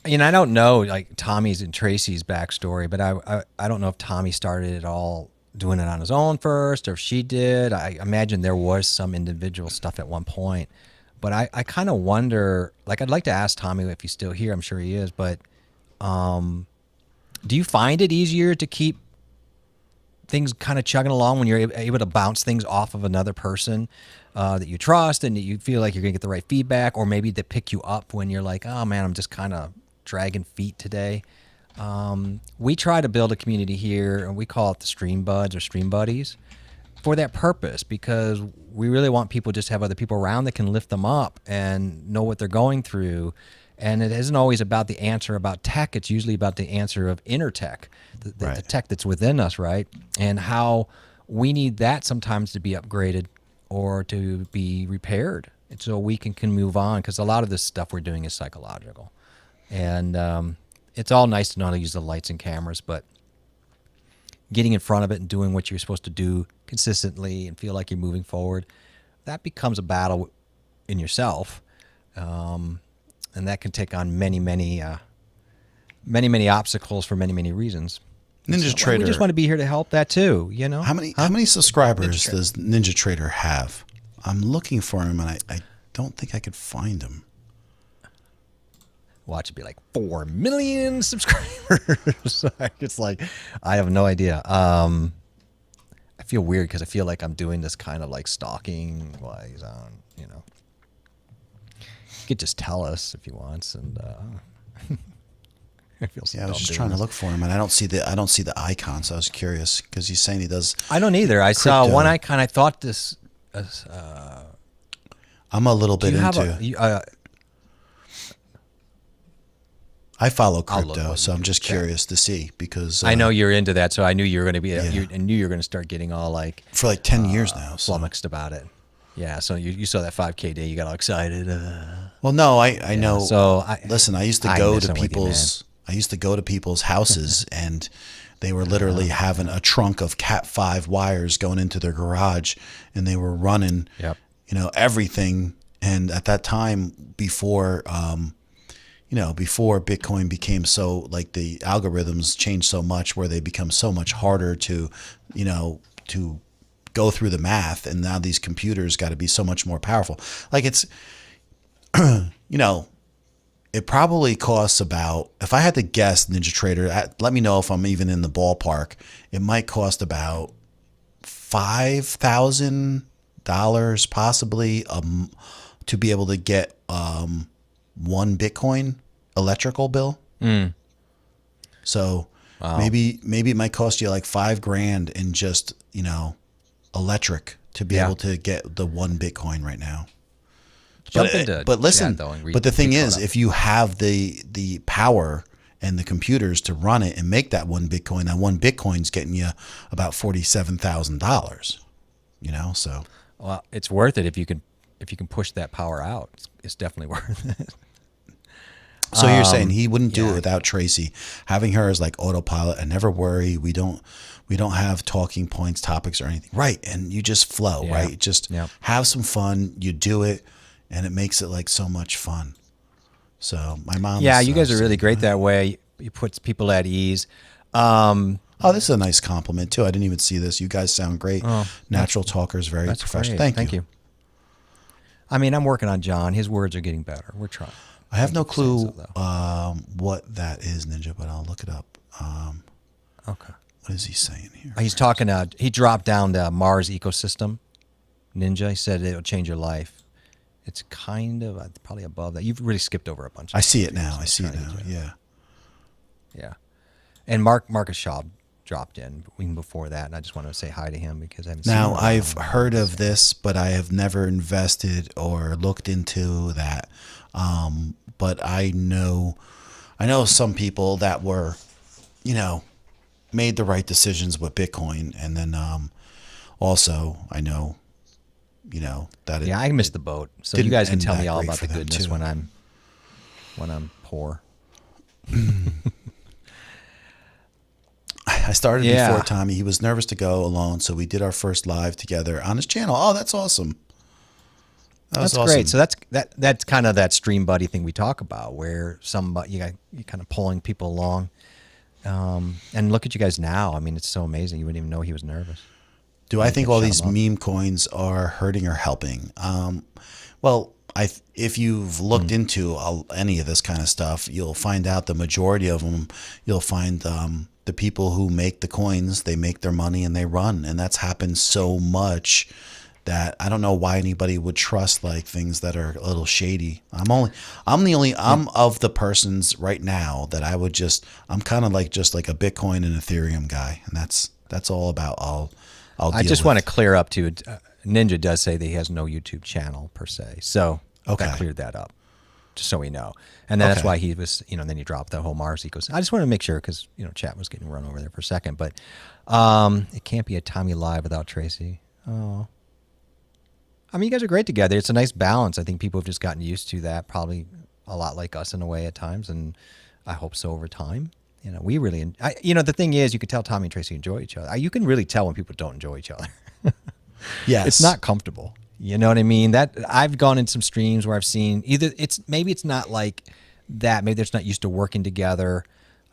And I don't know, like, Tommy's and Tracy's backstory, but I don't know if Tommy started it all doing it on his own first, or if she did. I imagine there was some individual stuff at one point. But I kind of wonder, like, I'd like to ask Tommy if he's still here. I'm sure he is. But do you find it easier to keep things kind of chugging along when you're able to bounce things off of another person that you trust and that you feel like you're going to get the right feedback, or maybe they pick you up when you're like, oh man, I'm just kind of dragging feet today? We try to build a community here, and we call it the Stream Buds or Stream Buddies for that purpose, because we really want people just to have other people around that can lift them up and know what they're going through. And it isn't always about the answer about tech. It's usually about the answer of inner tech, the tech that's within us, right? And how we need that sometimes to be upgraded or to be repaired, and so we can move on, because a lot of this stuff we're doing is psychological. And it's all nice to know how to use the lights and cameras, but getting in front of it and doing what you're supposed to do consistently and feel like you're moving forward, that becomes a battle in yourself. And and that can take on many obstacles for many reasons. Ninja Trader. We just want to be here to help that too, you know. How many subscribers does Ninja Trader have? I'm looking for him, and I don't think I could find him. Watch it be like 4 million subscribers. It's like, I have no idea. I feel weird because I feel like I'm doing this kind of like stalking while he's on, you know. You could just tell us if he wants, and I feel so Yeah, I was dumb just doing trying to this. look for him, and I don't see the icon, so I was curious because he's saying he does. I don't either. I saw crypto. one icon. I thought this. I'm a little bit Do you have into. I follow look crypto, what so you I'm just curious to see because I know you're into that, so I knew you were going to be. Yeah. I knew you were going to start getting all like for like 10 years now. So. flummoxed about it. Yeah, so you saw that 5K day, you got all excited. Well, no, I know. So listen, I used to go to people's. I used to go to people's houses, and they were literally having a trunk of Cat 5 wires going into their garage, and they were running, Yep. everything. And at that time, before Bitcoin became so, like, the algorithms changed so much where they become so much harder to go through the math. And now these computers got to be so much more powerful. Like, it's, it probably costs about, if I had to guess, Ninja Trader, let me know if I'm even in the ballpark. It might cost about $5,000 possibly to be able to get 1 Bitcoin electrical bill. So maybe it might cost you like $5,000 in just electric to be able to get the 1 Bitcoin right now. But listen, but the thing is, if you have the power and the computers to run it and make that 1 Bitcoin, that 1 Bitcoin's getting you about $47,000. So Well, it's worth it if you can push that power out. It's definitely worth it. So you're saying he wouldn't do it without Tracy, having her as like autopilot and never worry. We don't have talking points, topics, or anything, right? And you just flow, right? Just have some fun. You do it, and it makes it like so much fun. So my mom. Yeah, you guys are really great that way. You put people at ease. Oh, this is a nice compliment too. I didn't even see this. You guys sound great. Natural talkers, very professional. Great. Thank you. I mean, I'm working on John. His words are getting better. We're trying. I have no clue what that is, Ninja, but I'll look it up. Okay. What is he saying here? He's talking. He dropped down the Mars ecosystem. Ninja. He said it'll change your life. It's kind of probably above that. You've really skipped over a bunch. I see it now. I see it now. Yeah. Yeah. And Marcus Shaw dropped in even before that, and I just want to say hi to him because I haven't seen him. Now, I've heard of this, but I have never invested or looked into that. But I know some people that were, made the right decisions with Bitcoin, and then also I know, that yeah, I missed the boat, so you guys can tell me all about the goodness when I'm poor. I started before Tommy. He was nervous to go alone, so we did our first live together on his channel. Oh, that's awesome. That's awesome. Great. So that's kind of that stream buddy thing we talk about, where you're kind of pulling people along. And look at you guys now. I mean, it's so amazing. You wouldn't even know he was nervous. Do I think all these meme coins are hurting or helping? Well, if you've looked into any of this kind of stuff, you'll find out the majority of them. You'll find the people who make the coins, they make their money and they run, and that's happened so much that I don't know why anybody would trust like things that are a little shady. I'm of the persons right now that I'm kind of like just like a Bitcoin and Ethereum guy, and that's all about I just want to clear up too. Ninja does say that he has no YouTube channel per se, so that cleared that up, just so we know. And that's why he was, then he dropped the whole Mars ecosystem. I just wanted to make sure because chat was getting run over there for a second, but it can't be a Tommy live without Tracy. Oh. I mean, you guys are great together. It's a nice balance. I think people have just gotten used to that, probably a lot like us in a way at times, and I hope so over time. We really, the thing is, you can tell Tommy and Tracy enjoy each other. You can really tell when people don't enjoy each other. Yes. It's not comfortable. You know what I mean? That I've gone in some streams where I've seen either maybe it's not like that. Maybe they're just not used to working together,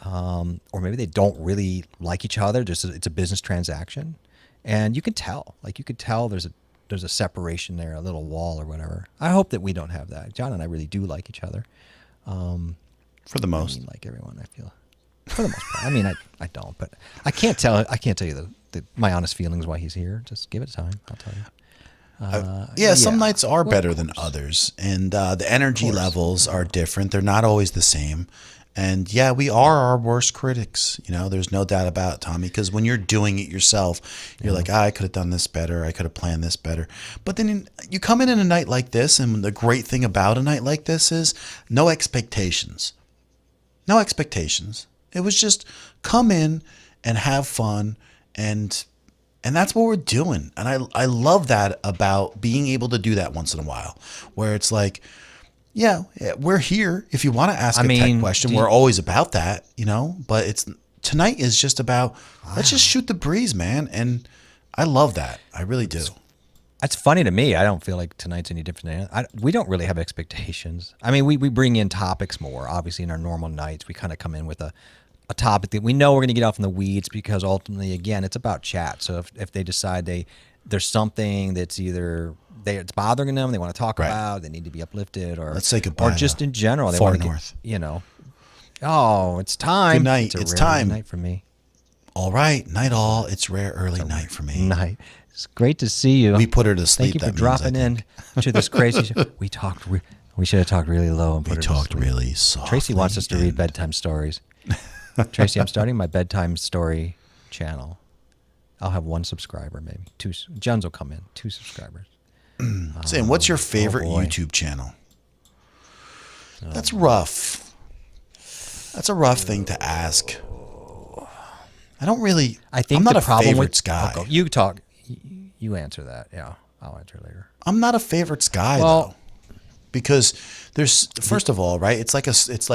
or maybe they don't really like each other. It's a business transaction, and you can tell. Like you could tell there's a separation there, a little wall or whatever. I hope that we don't have that. John and I really do like each other. For the most, I mean, like everyone, I feel. For the most part. I mean, I don't, but I can't tell you my honest feelings why he's here. Just give it time. I'll tell you. yeah, some nights are better than others, and the energy levels are different. They're not always the same. And yeah, we are our worst critics. You know, there's no doubt about it, Tommy, because when you're doing it yourself, you're like, I could have done this better. I could have planned this better. But then you come in a night like this, and the great thing about a night like this is no expectations. No expectations. It was just come in and have fun, and that's what we're doing. And I love that about being able to do that once in a while, where it's like, yeah, we're here. If you want to ask a tech question, we're always about that, you know. But tonight is just about let's just shoot the breeze, man. And I love that. I really do. It's funny to me. I don't feel like tonight's any different than we don't really have expectations. I mean, we bring in topics more. Obviously, in our normal nights, we kind of come in with a topic that we know we're going to get off in the weeds, because ultimately, again, it's about chat. So if they decide there's something that's either it's bothering them, they want to talk about, they need to be uplifted, or let's say goodbye, or just in general, they far want to north. Oh, it's time. Good night. It's time. Good night for me. All right, night all. It's rare early night for me. Night. It's great to see you. We put her to sleep. Thank you for dropping in to this crazy show. We should have talked really low and put her to sleep. We talked really soft. Tracy wants us to read bedtime stories. Tracy, I'm starting my bedtime story channel. I'll have 1 subscriber, maybe 2. Jones will come in. 2 subscribers. Sam, what's your favorite YouTube channel? That's rough. That's a rough thing to ask. I'm not a favorites guy. You talk. You answer that. Yeah, I'll answer later. I'm not a favorites guy though, because there's first of all, right? It's like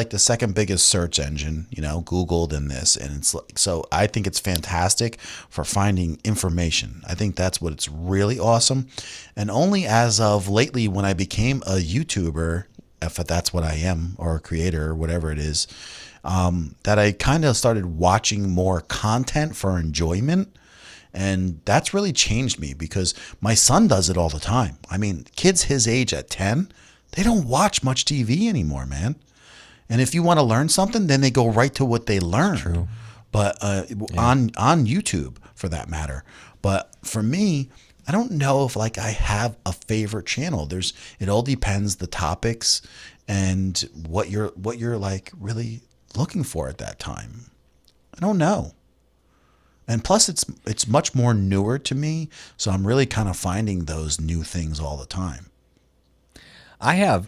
the second biggest search engine, you know, Google than this, and it's like, so I think it's fantastic for finding information. I think that's what it's really awesome, and only as of lately when I became a YouTuber, if that's what I am, or a creator or whatever it is, that I kind of started watching more content for enjoyment. And that's really changed me, because my son does it all the time. I mean, kids his age at 10, they don't watch much TV anymore, man. And if you want to learn something, then they go right to what they learn. True. But on YouTube, for that matter. But for me, I don't know if like I have a favorite channel. It all depends the topics and what you're like really looking for at that time. I don't know. And plus it's much more newer to me, so I'm really kind of finding those new things all the time. I have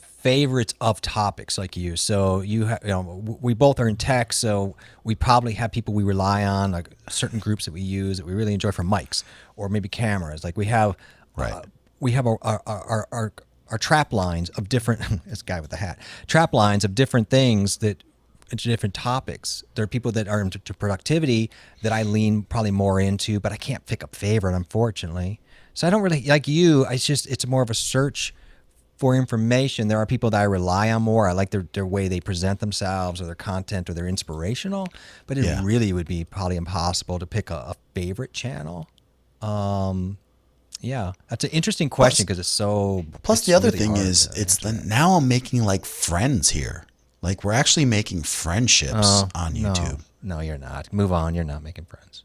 favorites of topics like you. So we both are in tech, so we probably have people we rely on, like certain groups that we use that we really enjoy, for mics or maybe cameras. Like we have our trap lines of different this guy with the hat. Trap lines of different things that different topics. There are people that are into productivity that I lean probably more into, but I can't pick a favorite, unfortunately. So I don't really like you. It's more of a search for information. There are people that I rely on more. I like their way they present themselves, or their content, or they're inspirational. But it really would be probably impossible to pick a favorite channel. Yeah, that's an interesting question, because it's so. Plus, the other thing is, now I'm making like friends here. Like we're actually making friendships on YouTube. No, you're not. Move on. You're not making friends.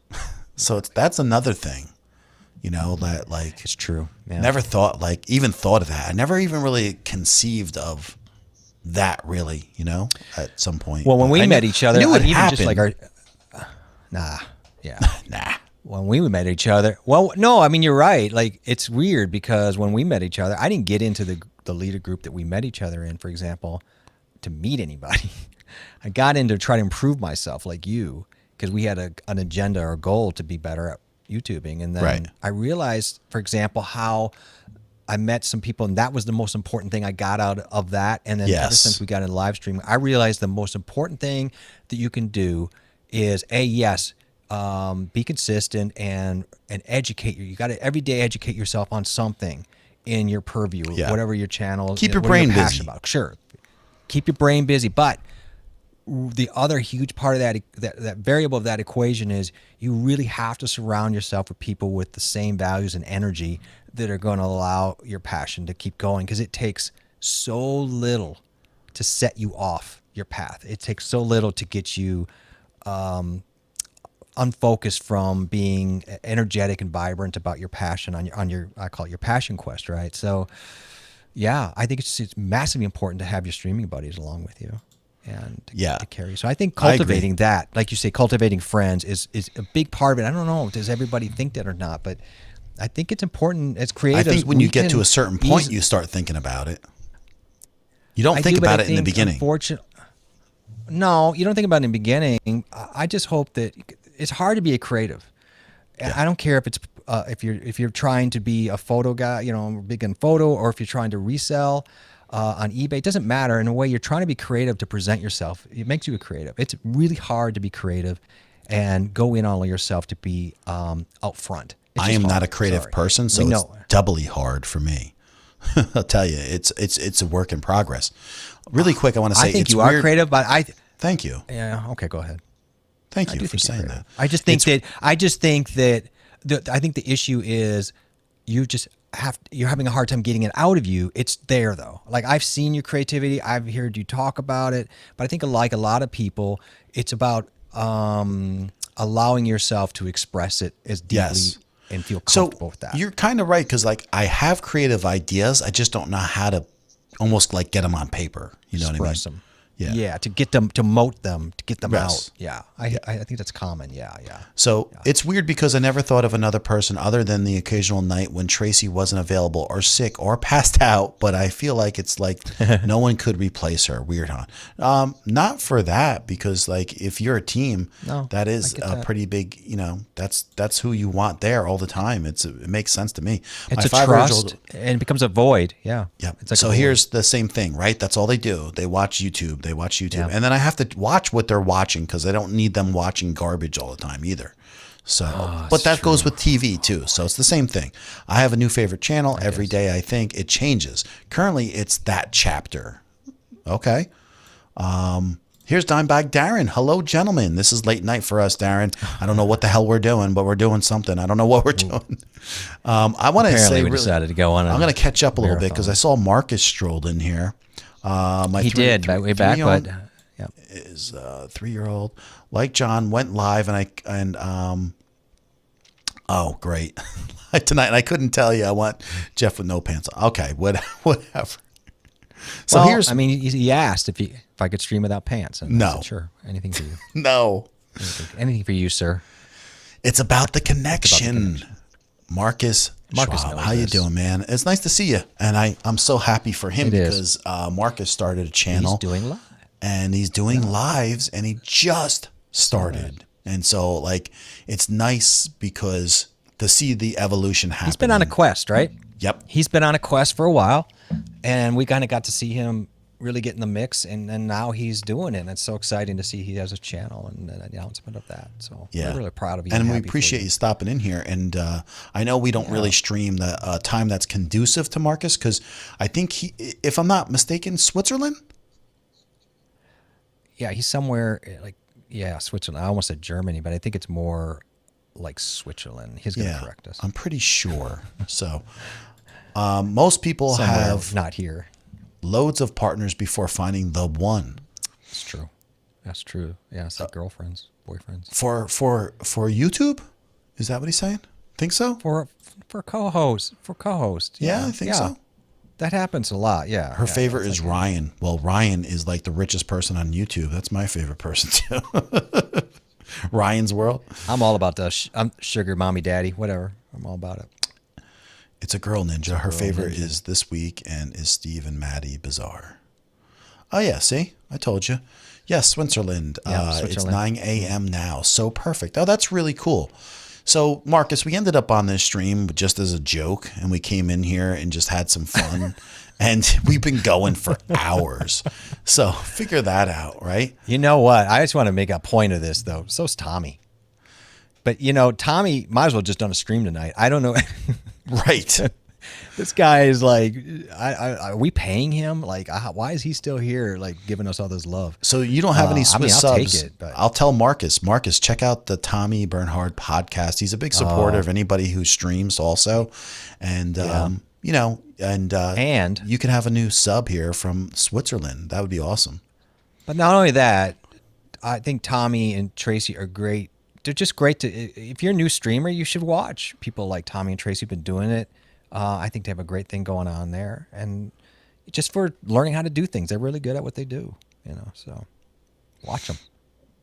So that's another thing, you know, that like it's true. Yeah. Never even thought of that. I never even really conceived of that, really, you know, at some point. Well, when we met each other, I knew it happened. Just like when we met each other, well, no, I mean, you're right. Like, it's weird, because when we met each other, I didn't get into the leader group that we met each other in, for example, to meet anybody. I got in to try to improve myself, like you, because we had an agenda or goal to be better at YouTubing. And then I realized, for example, how I met some people, and that was the most important thing I got out of that. And then ever since we got in live streaming, I realized the most important thing that you can do is be consistent and educate you got to every day educate yourself on something in your purview, whatever your channel, keep your brain busy about. Sure, keep your brain busy, but the other huge part of that variable of that equation is you really have to surround yourself with people with the same values and energy that are going to allow your passion to keep going, because it takes so little to set you off your path. It takes so little to get you unfocused from being energetic and vibrant about your passion on your I call it your passion quest, right? So yeah, I think it's massively important to have your streaming buddies along with you and to carry you. So I think cultivating that, like you say, cultivating friends is a big part of it. I don't know, does everybody think that or not, but I think it's important as creatives. I think when you get to a certain point, you start thinking about it. You don't think about it in the beginning. No, you don't think about it in the beginning. I just hope that it's hard to be a creative. Yeah. I don't care if it's if you're trying to be a photo guy, big in photo, or if you're trying to resell on eBay. It doesn't matter. In a way, you're trying to be creative to present yourself. It makes you a creative. It's really hard to be creative and go in on yourself to be out front. I am not a creative person, so it's doubly hard for me. I'll tell you, it's a work in progress. Really quick, I want to say, I think you are creative, but thank you. Yeah. Okay. Go ahead. Thank you for saying that. I just think that the issue is you're having a hard time getting it out of you. It's there though. Like, I've seen your creativity. I've heard you talk about it, but I think like a lot of people, it's about allowing yourself to express it as deeply and feel comfortable with that. You're kind of right, because like I have creative ideas, I just don't know how to almost like get them on paper. You know what I mean? Express them. Yeah, to get them, to moat them, to get them out. Yeah, I think that's common. Yeah. So it's weird because I never thought of another person other than the occasional night when Tracy wasn't available or sick or passed out, but I feel like it's like no one could replace her. Weird, huh? Not for that, because like if you're a team, that is a pretty big, that's who you want there all the time. It makes sense to me. It's a trust, and it becomes a void. Yeah. It's like so here's the same thing, right? That's all they do. They watch YouTube. And then I have to watch what they're watching, because I don't need them watching garbage all the time either. So, but that goes with TV too. So it's the same thing. I have a new favorite channel every day. I think it changes. Currently, it's that chapter. Okay. Here's Dimebag Darren. Hello, gentlemen. This is late night for us, Darren. I don't know what the hell we're doing, but we're doing something. I don't know what we're doing. I want to say, we decided to go on. I'm going to catch up a little bit, because I saw Marcus strolled in here. He did way back, but his 3-year-old, like John, went live, and oh great, tonight, and I couldn't tell you. I want Jeff with no pants on. Okay, whatever. So he asked if I could stream without pants. And no, I said, sure, anything for you. No, anything for you, sir. It's about the connection. Marcus Schwab, how you doing, man? It's nice to see you, and I'm so happy for him, because Marcus started a channel. He's doing live, and he's doing lives, and he just started, and so like it's nice because to see the evolution happen. He's been on a quest, right? Yep, he's been on a quest for a while, and we kind of got to see him really get in the mix, and now he's doing it. And it's so exciting to see he has a channel and an announcement of that. So we're really proud of you. And we appreciate you stopping in here. And I know we don't really stream the time that's conducive to Marcus, because I think he, if I'm not mistaken, Switzerland? Yeah, he's somewhere Switzerland. I almost said Germany, but I think it's more like Switzerland. He's going to correct us. I'm pretty sure. So most people have not here. Loads of partners before finding the one. It's true. That's true. Yeah, it's like girlfriends, boyfriends. For YouTube? Is that what he's saying? Think so? For co-host. Yeah, I think so. That happens a lot. Yeah. Her favorite is Ryan. Well, Ryan is like the richest person on YouTube. That's my favorite person too. Ryan's World. I'm all about I'm sugar mommy daddy, whatever. I'm all about it. It's a girl ninja. Her favorite is This Week and is Steve and Maddie Bizarre. Oh, yeah. See? I told you. Yes, Switzerland. It's 9 a.m. now. So perfect. Oh, that's really cool. So, Marcus, we ended up on this stream just as a joke, and we came in here and just had some fun. And we've been going for hours. So, figure that out, right? You know what? I just want to make a point of this, though. So's Tommy. But Tommy might as well just done a stream tonight. I don't know. Right. This guy is like, are we paying him? Like, why is he still here, like, giving us all this love? So you don't have any Swiss I'll subs. take it, but I'll tell Marcus. Marcus, check out the Tommy Bernhard podcast. He's a big supporter of anybody who streams also. And, and you can have a new sub here from Switzerland. That would be awesome. But not only that, I think Tommy and Tracy are great. They're just great to, if you're a new streamer, you should watch people like Tommy and Tracy have been doing it. I think they have a great thing going on there, and just for learning how to do things, they're really good at what they do, so watch them.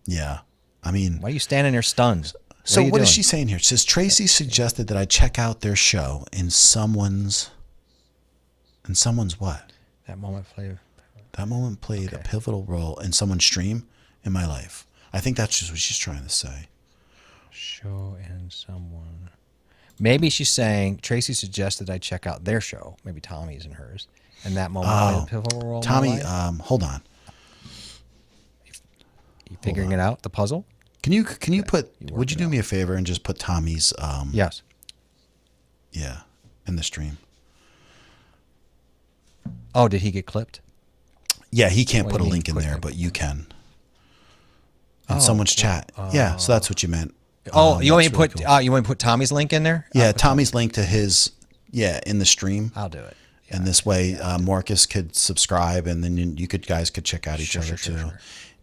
Yeah. I mean, why are you standing there stunned? So what is she saying here? It says Tracy suggested that I check out their show in someone's what? That moment played a pivotal role in someone's stream in my life. I think that's just what she's trying to say. Show in someone. Maybe she's saying Tracy suggested I check out their show, maybe Tommy's and hers, and that moment played a pivotal role. Tommy, hold on. You figuring it out? The puzzle? Can you put? Would you do me a favor and just put Tommy's? Yes. Yeah, in the stream. Oh, did he get clipped? Yeah, he can't put a link in there, but you can. In someone's chat. Yeah, so that's what you meant. Oh, you want me to put you want me to put Tommy's link in there? Yeah, Tommy's link to his in the stream. I'll do it. Yeah, and this way, Marcus could subscribe, and then you guys could check out each other too.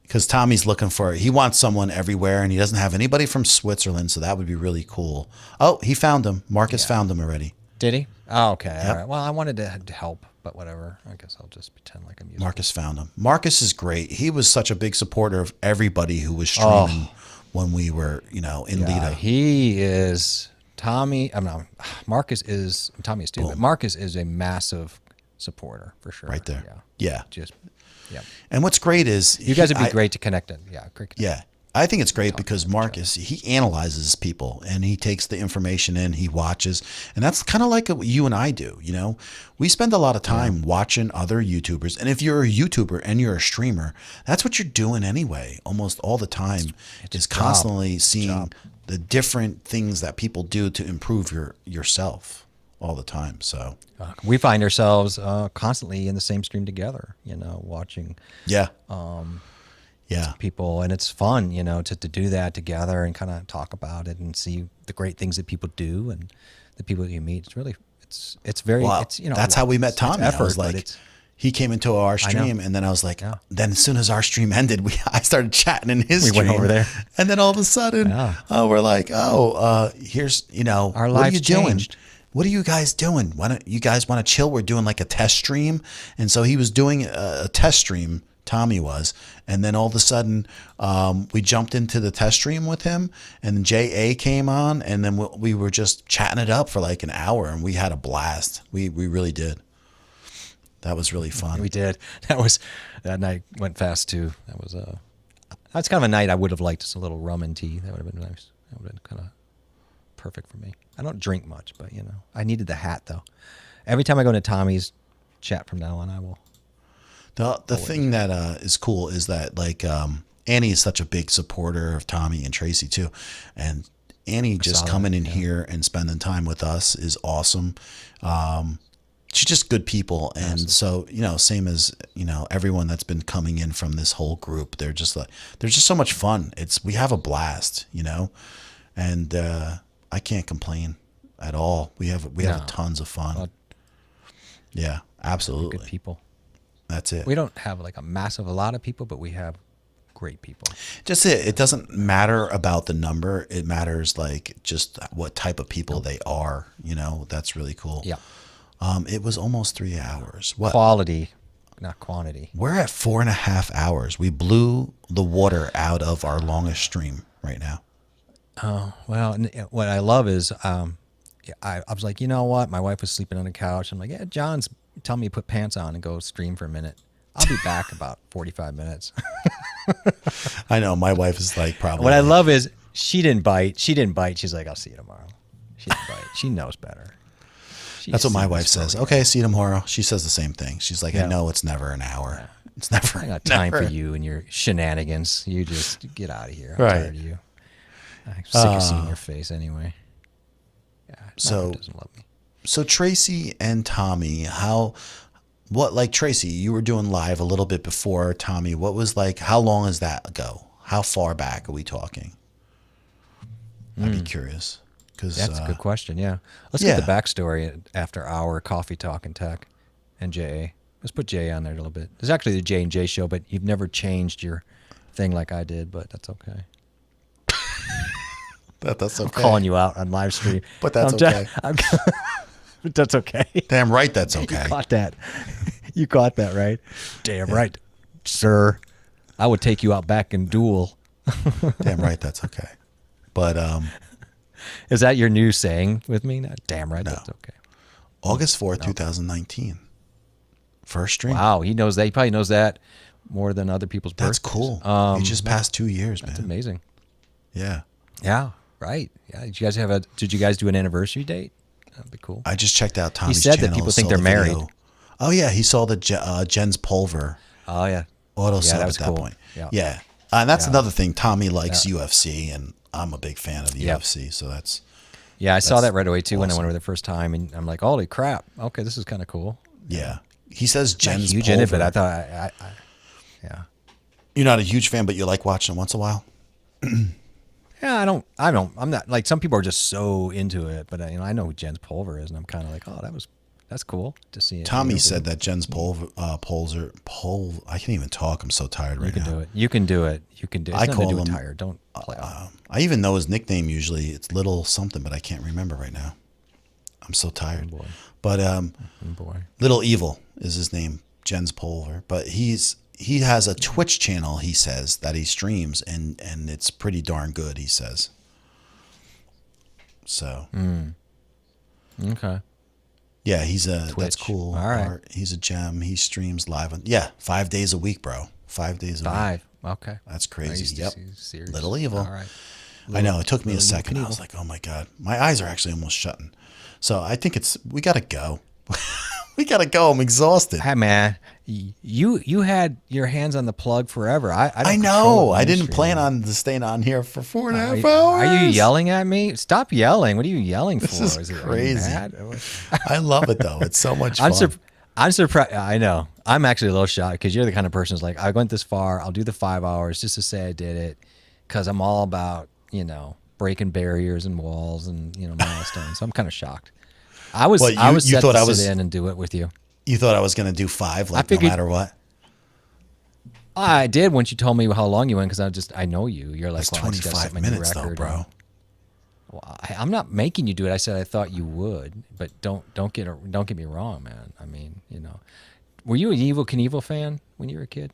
Because Tommy's looking he wants someone everywhere, and he doesn't have anybody from Switzerland, so that would be really cool. Oh, he found him. Marcus found him already. Did he? Oh, okay. Yep. All right. Well, I wanted to help, but whatever. I guess I'll just pretend like I'm using Marcus found him. Marcus is great. He was such a big supporter of everybody who was streaming when we were, in Lita. He is Tommy. Marcus is Tommy is too, but Marcus is a massive supporter for sure. Right there. Yeah. Yeah. And what's great is you guys would be great to connect in. Yeah. Great. Yeah. I think it's great because Marcus, he analyzes people and he takes the information in, he watches, and that's kind of like what you and I do. We spend a lot of time watching other YouTubers, and if you're a YouTuber and you're a streamer, that's what you're doing anyway. Almost all the time is constantly seeing the different things that people do to improve yourself all the time. So we find ourselves constantly in the same stream together, watching. People, and it's fun, to do that together and kind of talk about it and see the great things that people do and the people that you meet. It's really, it's very, that's how we met Tommy. I was like, he came into our stream, and then I was like, then as soon as our stream ended, I started chatting in his stream. We went over there. And then all of a sudden, we're like, here's, our what are you changed. doing? What are you guys doing? Why don't you guys want to chill? We're doing like a test stream. And so he was doing a test stream. Tommy was, and then all of a sudden we jumped into the test stream with him, and JA came on, and then we were just chatting it up for like an hour, and we had a blast. We really did. That was really fun. We did. That night went fast too. That's kind of a night I would have liked, just a little rum and tea. That would have been nice. That would have been kind of perfect for me. I don't drink much, but I needed the hat though. Every time I go into Tommy's chat from now on, I will. The thing that is cool is that like Annie is such a big supporter of Tommy and Tracy too, and Annie just coming in here and spending time with us is awesome. She's just good people, and so same as everyone that's been coming in from this whole group. They're just so much fun. We have a blast, and I can't complain at all. We have tons of fun. Yeah, absolutely. Good people. That's it. We don't have like a lot of people, but we have great people. Just it. It doesn't matter about the number. It matters like just what type of people they are. That's really cool. Yeah. It was almost 3 hours. What? Quality, not quantity. We're at 4.5 hours. We blew the water out of our longest stream right now. Oh, well, what I love is I was like, you know what? My wife was sleeping on the couch. I'm like, yeah, John's telling me to put pants on and go stream for a minute. I'll be back about 45 minutes. I know. My wife is like probably. What I love is she didn't bite. She's like, I'll see you tomorrow. She didn't bite. She knows better. That's what my wife says. Okay, see you tomorrow. She says the same thing. She's like, I know it's never an hour. Yeah. It's never. I got time for you and your shenanigans. You just get out of here. I'm right. tired of you. I'm sick of seeing your face anyway. Yeah, So doesn't love me. so Tracy and Tommy, like Tracy, you were doing live a little bit before Tommy. What was like, how long is that ago? How far back are we talking? I'd be curious. That's a good question. Yeah, let's get the backstory after our coffee talk and tech and Jay. Let's put Jay on there a little bit. It's actually the Jay and Jay show, but you've never changed your thing like I did, but that's okay. That's okay. I'm calling you out on live stream. But that's okay. But that's okay. Damn right that's okay. You caught that. You caught that, right? Damn right, sir. I would take you out back and duel. Damn right that's okay. But is that your new saying with me? No, damn right that's okay. August 4th, 2019. First stream. Wow, he knows that. He probably knows that more than other people's birthdays. That's cool. It just passed 2 years, man. That's amazing. Yeah. Yeah, right. Yeah. Did you guys do an anniversary date? That'd be cool. I just checked out Tommy's He said channel, that people think saw they're the married. video. Oh yeah, he saw the Jen's Pulver Oh yeah. auto sub that at was that cool. point. Yeah. Yeah. And that's another thing. Tommy likes UFC, and I'm a big fan of the Yep. UFC, so that's Yeah, I saw that right away too when I awesome. went over the first time, and I'm like, holy crap! Okay, this is kind of cool. yeah. He says Not Jen's huge Pulver. in it, but I thought, yeah, You're not a huge fan, but you like watching it once in a while. yeah. I'm not like some people are just so into it, but I know who Jen's Pulver is, and I'm kind of like, oh, that's cool to see it. Tommy said that Jen's Pulver, I can't even talk. I'm so tired right You now. can do it. You can do it. You can do it. It's I nothing to call do with him- tired. Don't play off. I even know his nickname usually. It's Little something, but I can't remember right now. I'm so tired. boy. But Boy. Little Evil is his name, Jen's Pulver. But he has a Twitch channel, he says, that he streams, and it's pretty darn good, he says. So Okay. yeah, that's Twitch. cool. All right. He's a gem. He streams live on 5 days a week, bro. 5 days a week. 5. Okay. That's I crazy. used to Yep. see series. Little Evil. All right. I know. It took me a Little second. I Evil. was like, oh my God. My eyes are actually almost shutting. So I think we got to go. We got to go. I'm exhausted. Hey man, you had your hands on the plug forever. I don't I control know. the I didn't industry, plan man. on staying on here for 4.5 hours. Are you yelling at me? Stop yelling. What are you yelling for? This is Are you crazy. mad? I love it, though. It's so much fun. I'm surprised. I know. I'm actually a little shocked because you're the kind of person who's like, I went this far. I'll do the 5 hours just to say I did it because I'm all about, breaking barriers and walls and, milestones. So I'm kind of shocked. I was What, I was you set thought to I was- sit in and do it with you. You thought I was going to do 5, like, no figured- matter what? I did once you told me how long you went because I know you. You're like, It's well, I just gotta set 25 my new minutes, though, record. bro. Well, I'm not making you do it. I said I thought you would, but don't get me wrong, man. I mean, were you an Evel Knievel fan when you were a kid?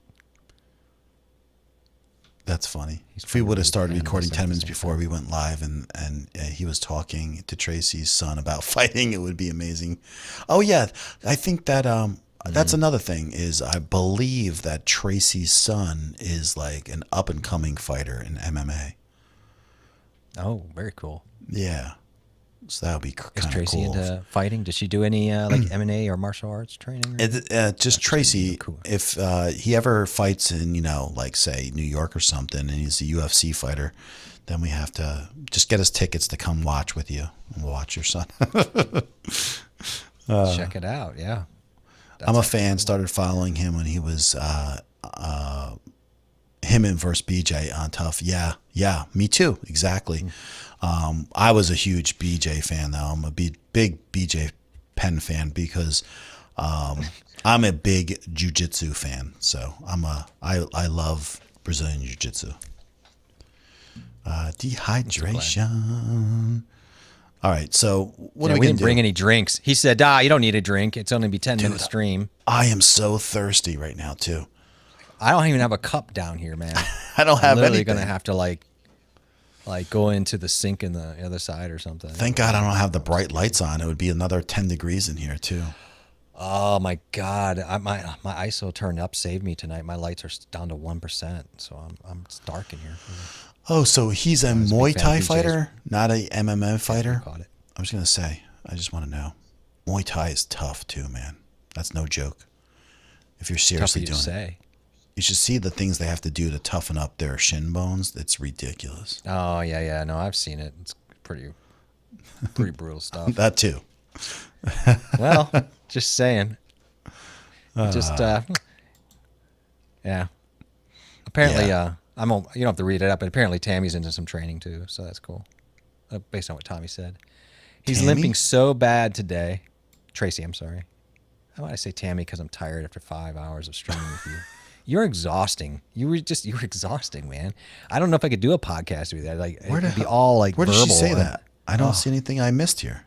That's funny. He's If we would have probably started a fan of recording the 10 minutes same before we went live and he was talking to Tracy's son about fighting, it would be amazing. Oh, yeah. I think that that's another thing is I believe that Tracy's son is like an up-and-coming fighter in MMA. Oh, very cool. Yeah. So that would be Is kind of Tracy cool. into fighting? Does she do any like M&A or martial arts training? Just Tracy, cool. if he ever fights in, like, say, New York or something, and he's a UFC fighter, then we have to just get his tickets to come watch with you and we'll watch your son. Check it out. Yeah. I'm a fan, started following him when he was him and versus BJ on Tough. Yeah, me too, exactly. I was a huge BJ fan, though. I'm a big BJ Penn fan because I'm a big jiu-jitsu fan. So I love Brazilian jiu-jitsu. Dehydration. All right, so what are we we gonna didn't do? bring any drinks. He said, you don't need a drink. It's only be 10-minute stream. I am so thirsty right now too. I don't even have a cup down here, man. I don't have I'm literally anything. gonna have to like go into the sink in the other side or something. Thank God I don't have the bright lights on. It would be another 10 degrees in here too. Oh my God, my ISO turned up saved me tonight. My lights are down to 1%, so it's dark in here. Oh, so he's a was a Muay big fan Thai of BJ's. fighter, not a MMA fighter? Caught it. I was going to say, I just want to know. Muay Thai is tough too, man. That's no joke. If you're Tough for seriously you to doing it. say. You should see the things they have to do to toughen up their shin bones. It's ridiculous. Oh yeah. No, I've seen it. It's pretty brutal stuff. That too. Well, just saying. Just yeah. Apparently, Yeah. you don't have to read it up, but apparently Tammy's into some training too, so that's cool. Based on what Tommy said, he's Tammy? limping so bad today. Tracy, I'm sorry. Why do I say Tammy? Because I'm tired after 5 hours of streaming with you. You're exhausting. You were exhausting, man. I don't know if I could do a podcast with that. Like, it'd be all like Where did verbal. she say that? I don't see anything I missed here.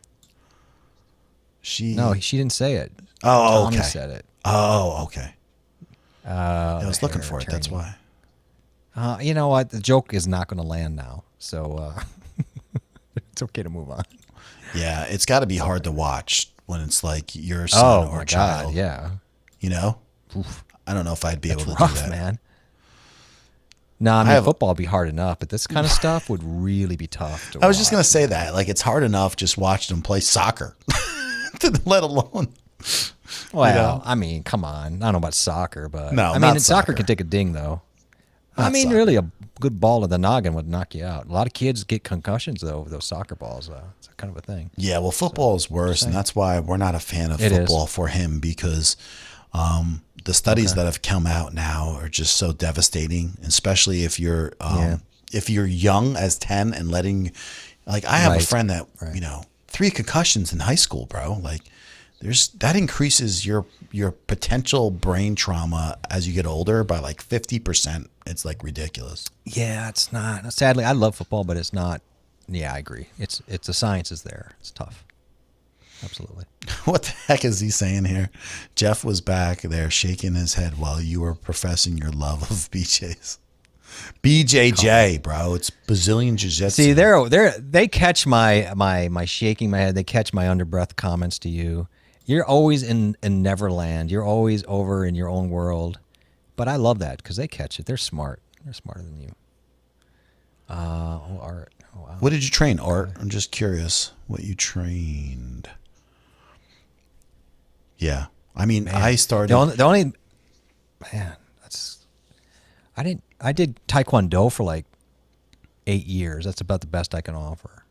No, she didn't say it. Oh, Tommy okay. said it. Oh, okay. I was looking for it. That's training. why. You know what? The joke is not going to land now, so it's okay to move on. Yeah, it's got to be hard to watch when it's like your son or my child. God, yeah. You know? Oof. I don't know if I'd be able to Rough, do that. man. No, I mean, football would be hard enough, but this kind of stuff would really be tough to watch. I was just going to say that. Like, it's hard enough just watching them play soccer, let alone. Well, you know? I mean, come on. I don't know about soccer, but No, I mean, not soccer soccer. can take a ding, though. Not I mean, soccer. really, a good ball to the noggin would knock you out. A lot of kids get concussions, though, with those soccer balls. It's kind of a thing. Yeah, well, football is worse, and that's why we're not a fan of It is. football for him because the studies that have come out now are just so devastating, especially if you're young as 10 and letting, like, I have a Right. friend that 3 concussions in high school, bro. Like, that increases your potential brain trauma as you get older by like 50%. It's like ridiculous. Yeah, it's not. Sadly, I love football, but it's not. Yeah, I agree. It's the science is there. It's tough. Absolutely. What the heck is he saying here? Jeff was back there shaking his head while you were professing your love of BJ's. BJJ, bro. It's Brazilian Jiu-Jitsu. See, they catch my shaking my head. They catch my underbreath comments to you. You're always in Neverland. You're always over in your own world. But I love that because they catch it. They're smart. They're smarter than you. Art. Oh, wow. What did you train, Art? I'm just curious what you trained. Yeah. I mean, I started. The only man, I did Taekwondo for like 8 years. That's about the best I can offer.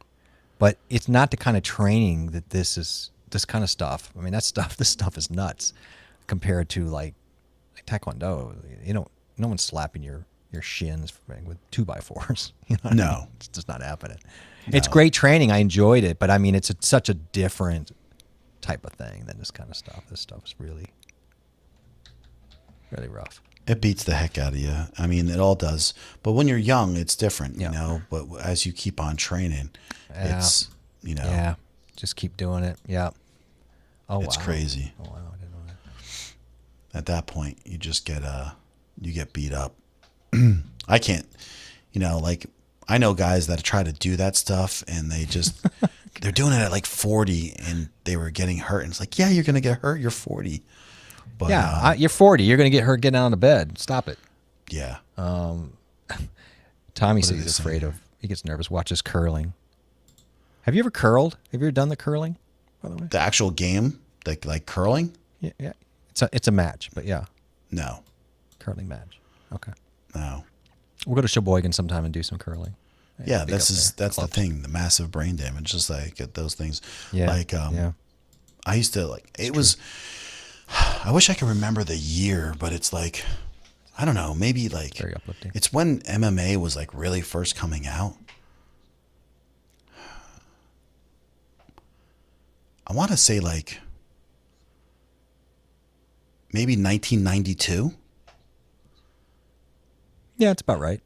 But it's not the kind of training that this kind of stuff. I mean, this stuff is nuts compared to like Taekwondo. No one's slapping your shins with 2x4s. You know what I No. mean? It's just not happening. It's great training. I enjoyed it, but I mean, it's such a different type of thing than this kind of stuff. This stuff is really, really rough. It beats the heck out of you. I mean, it all does. But when you're young, it's different, Yeah. you know. But as you keep on training, it's, Yeah, just keep doing it. Yeah. Oh, it's wow. crazy. Oh, wow. I didn't know that. At that point, you just get beat up. I can't, like, I know guys that try to do that stuff and they're doing it at like 40 and they were getting hurt. And it's like, yeah, you're going to get hurt. You're 40. But, you're 40. You're going to get hurt getting out of bed. Stop it. yeah. Tommy says they he's saying afraid here? of, he gets nervous, watches curling. Have you ever curled? Have you ever done the curling, by the way? The actual game, like curling? Yeah. It's a match, but yeah, No, curling match. Okay. no. We'll go to Sheboygan sometime and do some curling. Yeah, Big up that's there. the Clubs. thing, the massive brain damage, just like those things. Yeah. Like, yeah. I used to I wish I could remember the year, but it's like, I don't know, maybe like, Very uplifting. it's when MMA was like really first coming out. I want to say like maybe 1992. Yeah, it's about right.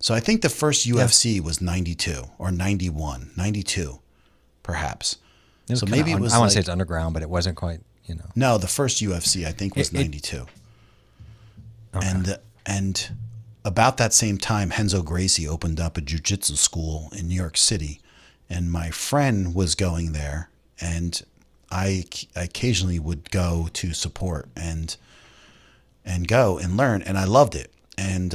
So I think the first UFC was 92 or 91, 92, perhaps. So maybe it was I want to say like- it's underground, but it wasn't quite, No, the first UFC I think was It- 92. Okay. And about that same time, Renzo Gracie opened up a jiu-jitsu school in New York City, and my friend was going there, and I occasionally would go to support and go and learn, and I loved it. And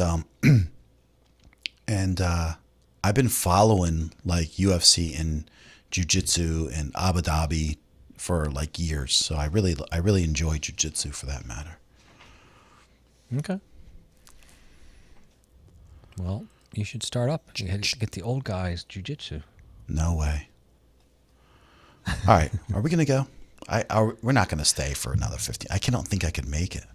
I've been following like UFC and jiu-jitsu and Abu Dhabi for like years, so I really enjoy jiu-jitsu for that matter. Okay. Well, you should start up. You get the old guys jiu-jitsu. No way. All right, are we gonna go? We're not gonna stay for another 15. I don't think I could make it.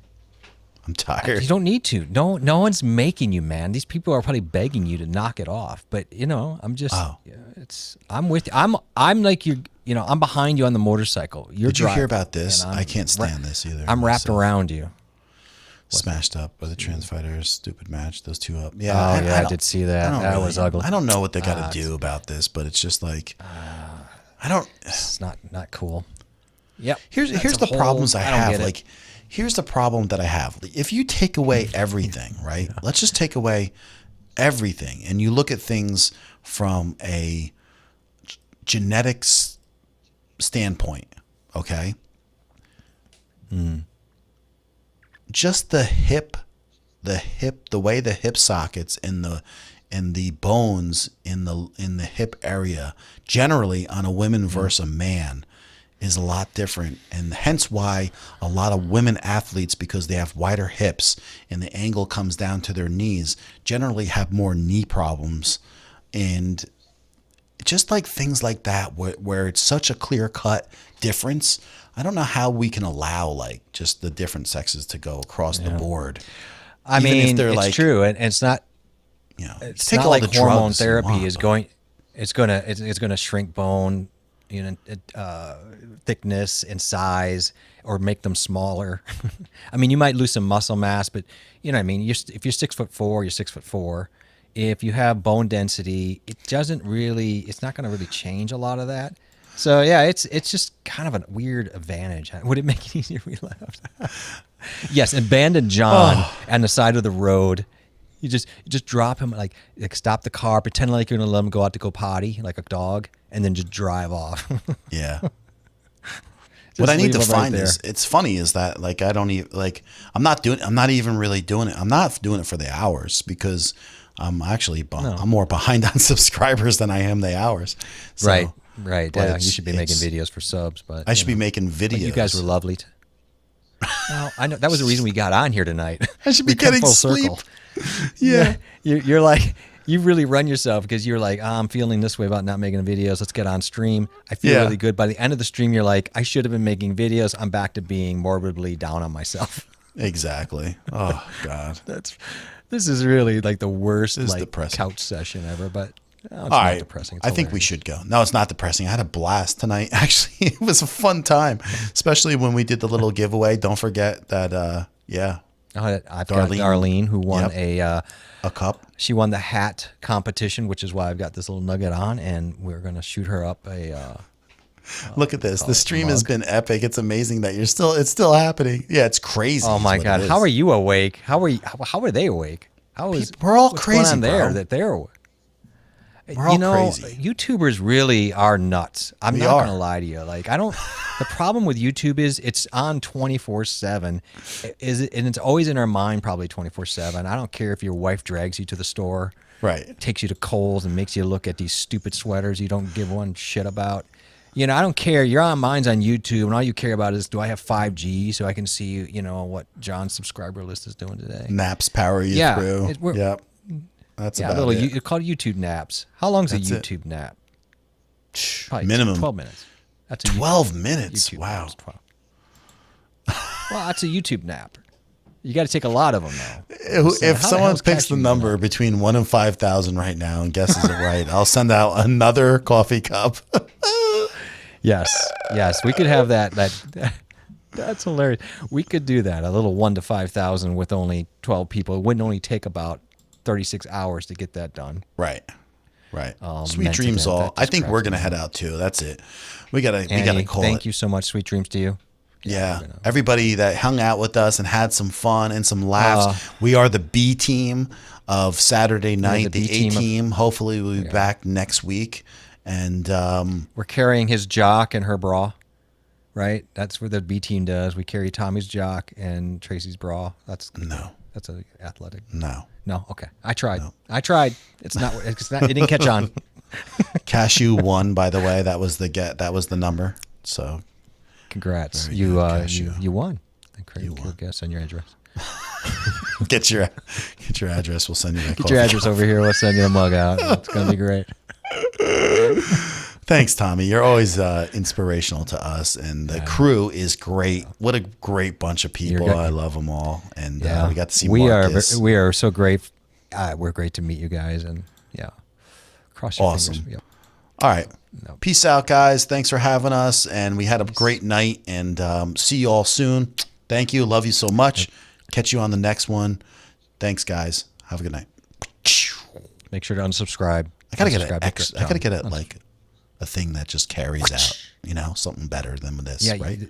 I'm tired. You don't need to. No one's making you, man. These people are probably begging you to knock it off. But I'm just. I'm with you. I'm like you. I'm behind you on the motorcycle. Did you hear about this? I can't stand this either. I'm wrapped around you. Smashed up by the Trans Fighters, stupid match. Those two up. Yeah. Oh, I did see that. That was ugly. I don't know what they got to do about this, but it's just like I don't. It's not cool. Yep. Here's the problems I have. Like, here's the problem that I have. If you take away everything, right? Let's just take away everything, and you look at things from a genetics standpoint, okay? Just the way the hip sockets and the bones in the hip area generally on a woman versus a man is a lot different, and hence why a lot of women athletes, because they have wider hips and the angle comes down to their knees, generally have more knee problems. And just like things like that where it's such a clear-cut difference, I don't know how we can allow like just the different sexes to go across the board. I mean, it's true, and it's not. It's not like hormone therapy is going. It's gonna shrink bone, thickness and size, or make them smaller. I mean, you might lose some muscle mass, but you know what I mean. If you're 6'4", you're 6'4". If you have bone density, it's not going to really change a lot of that. So yeah, it's just kind of a weird advantage. Would it make it easier if we left? Yes, abandon John on the side of the road. You just drop him, like stop the car, pretend like you're gonna let him go out to go potty like a dog, and then just drive off. Yeah. What I need to find is, it's funny is that like I don't even like I'm not even really doing it. I'm not doing it for the hours because I'm actually I'm more behind on subscribers than I am the hours. So, Right. Yeah, you should be making videos for subs, but I should be making videos. But you guys were lovely. Well, I know that was the reason we got on here tonight. I should be getting full sleep. Circle. Yeah. You're like, you really run yourself because you're like, I'm feeling this way about not making videos. Let's get on stream. I feel really good. By the end of the stream, you're like, I should have been making videos. I'm back to being morbidly down on myself. Exactly. Oh God. This is really like the worst couch session ever, but it's not depressing. I think we should go. No, it's not depressing. I had a blast tonight. Actually, it was a fun time, especially when we did the little giveaway. Don't forget that, I've got Darlene who won a cup. She won the hat competition, which is why I've got this little nugget on, and we're going to shoot her up a... Look at this. The stream has been epic. It's amazing that it's still happening. Yeah, it's crazy. Oh my God. How are you awake? How are they awake? We're all crazy, going on there that they're awake? We're all crazy. YouTubers really are nuts. I'm not going to lie to you. Like, the problem with YouTube is it's on 24/7. And it's always in our mind probably 24/7. I don't care if your wife drags you to the store, takes you to Kohl's and makes you look at these stupid sweaters you don't give one shit about. I don't care. Mine's on YouTube, and all you care about is, do I have 5G so I can see, what John's subscriber list is doing today? Naps power you through. Yep. That's about it. It's called YouTube naps. How long's a YouTube nap? Probably minimum 12 minutes. That's 12 minutes. YouTube wow. Well, that's a YouTube nap. You got to take a lot of them though. If someone picks the number between 1 and 5,000 right now and guesses it right, I'll send out another coffee cup. Yes, we could have that. That's hilarious. We could do that. A little 1 to 5,000 with only 12 people. It wouldn't only take about 36 hours to get that done. Right. Sweet dreams all. I think we're gonna head out too. That's it. We gotta call it. Thank you so much. Sweet dreams to you. Yeah. Everybody that hung out with us and had some fun and some laughs. We are the B team of Saturday night. The A team. Hopefully we'll be back next week. And we're carrying his jock and her bra, right? That's what the B team does. We carry Tommy's jock and Tracy's bra. That's an athletic. No. Okay. I tried. It's not. It didn't catch on. Cashew won, by the way. That was the number. So, congrats. You won. Your guess and your address. Get your address. We'll send you that. Get your address over here. We'll send you a mug out. It's gonna be great. Thanks, Tommy. You're always inspirational to us, and the crew is great. What a great bunch of people. I love them all, and we got to see. Marcus. We are so great. We're great to meet you guys, and cross your awesome. fingers. Yep. All right. Peace out, guys. Thanks for having us, and we had a great night, and see you all soon. Thank you. Love you so much. Catch you on the next one. Thanks, guys. Have a good night. Make sure to unsubscribe. I gotta get I gotta get like a thing that just carries out. You know, something better than this, right?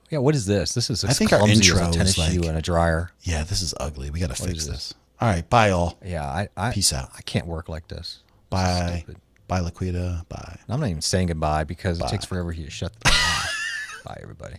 Yeah. What is this? This is. I think our intro as a tennis is like, shoe and a dryer. Yeah, this is ugly. We gotta fix this. All right. Bye, all. Yeah. I Peace out. I can't work like this. Bye. Bye, Laquita. Bye. I'm not even saying goodbye because it takes forever for you to shut the thing off. Bye, everybody.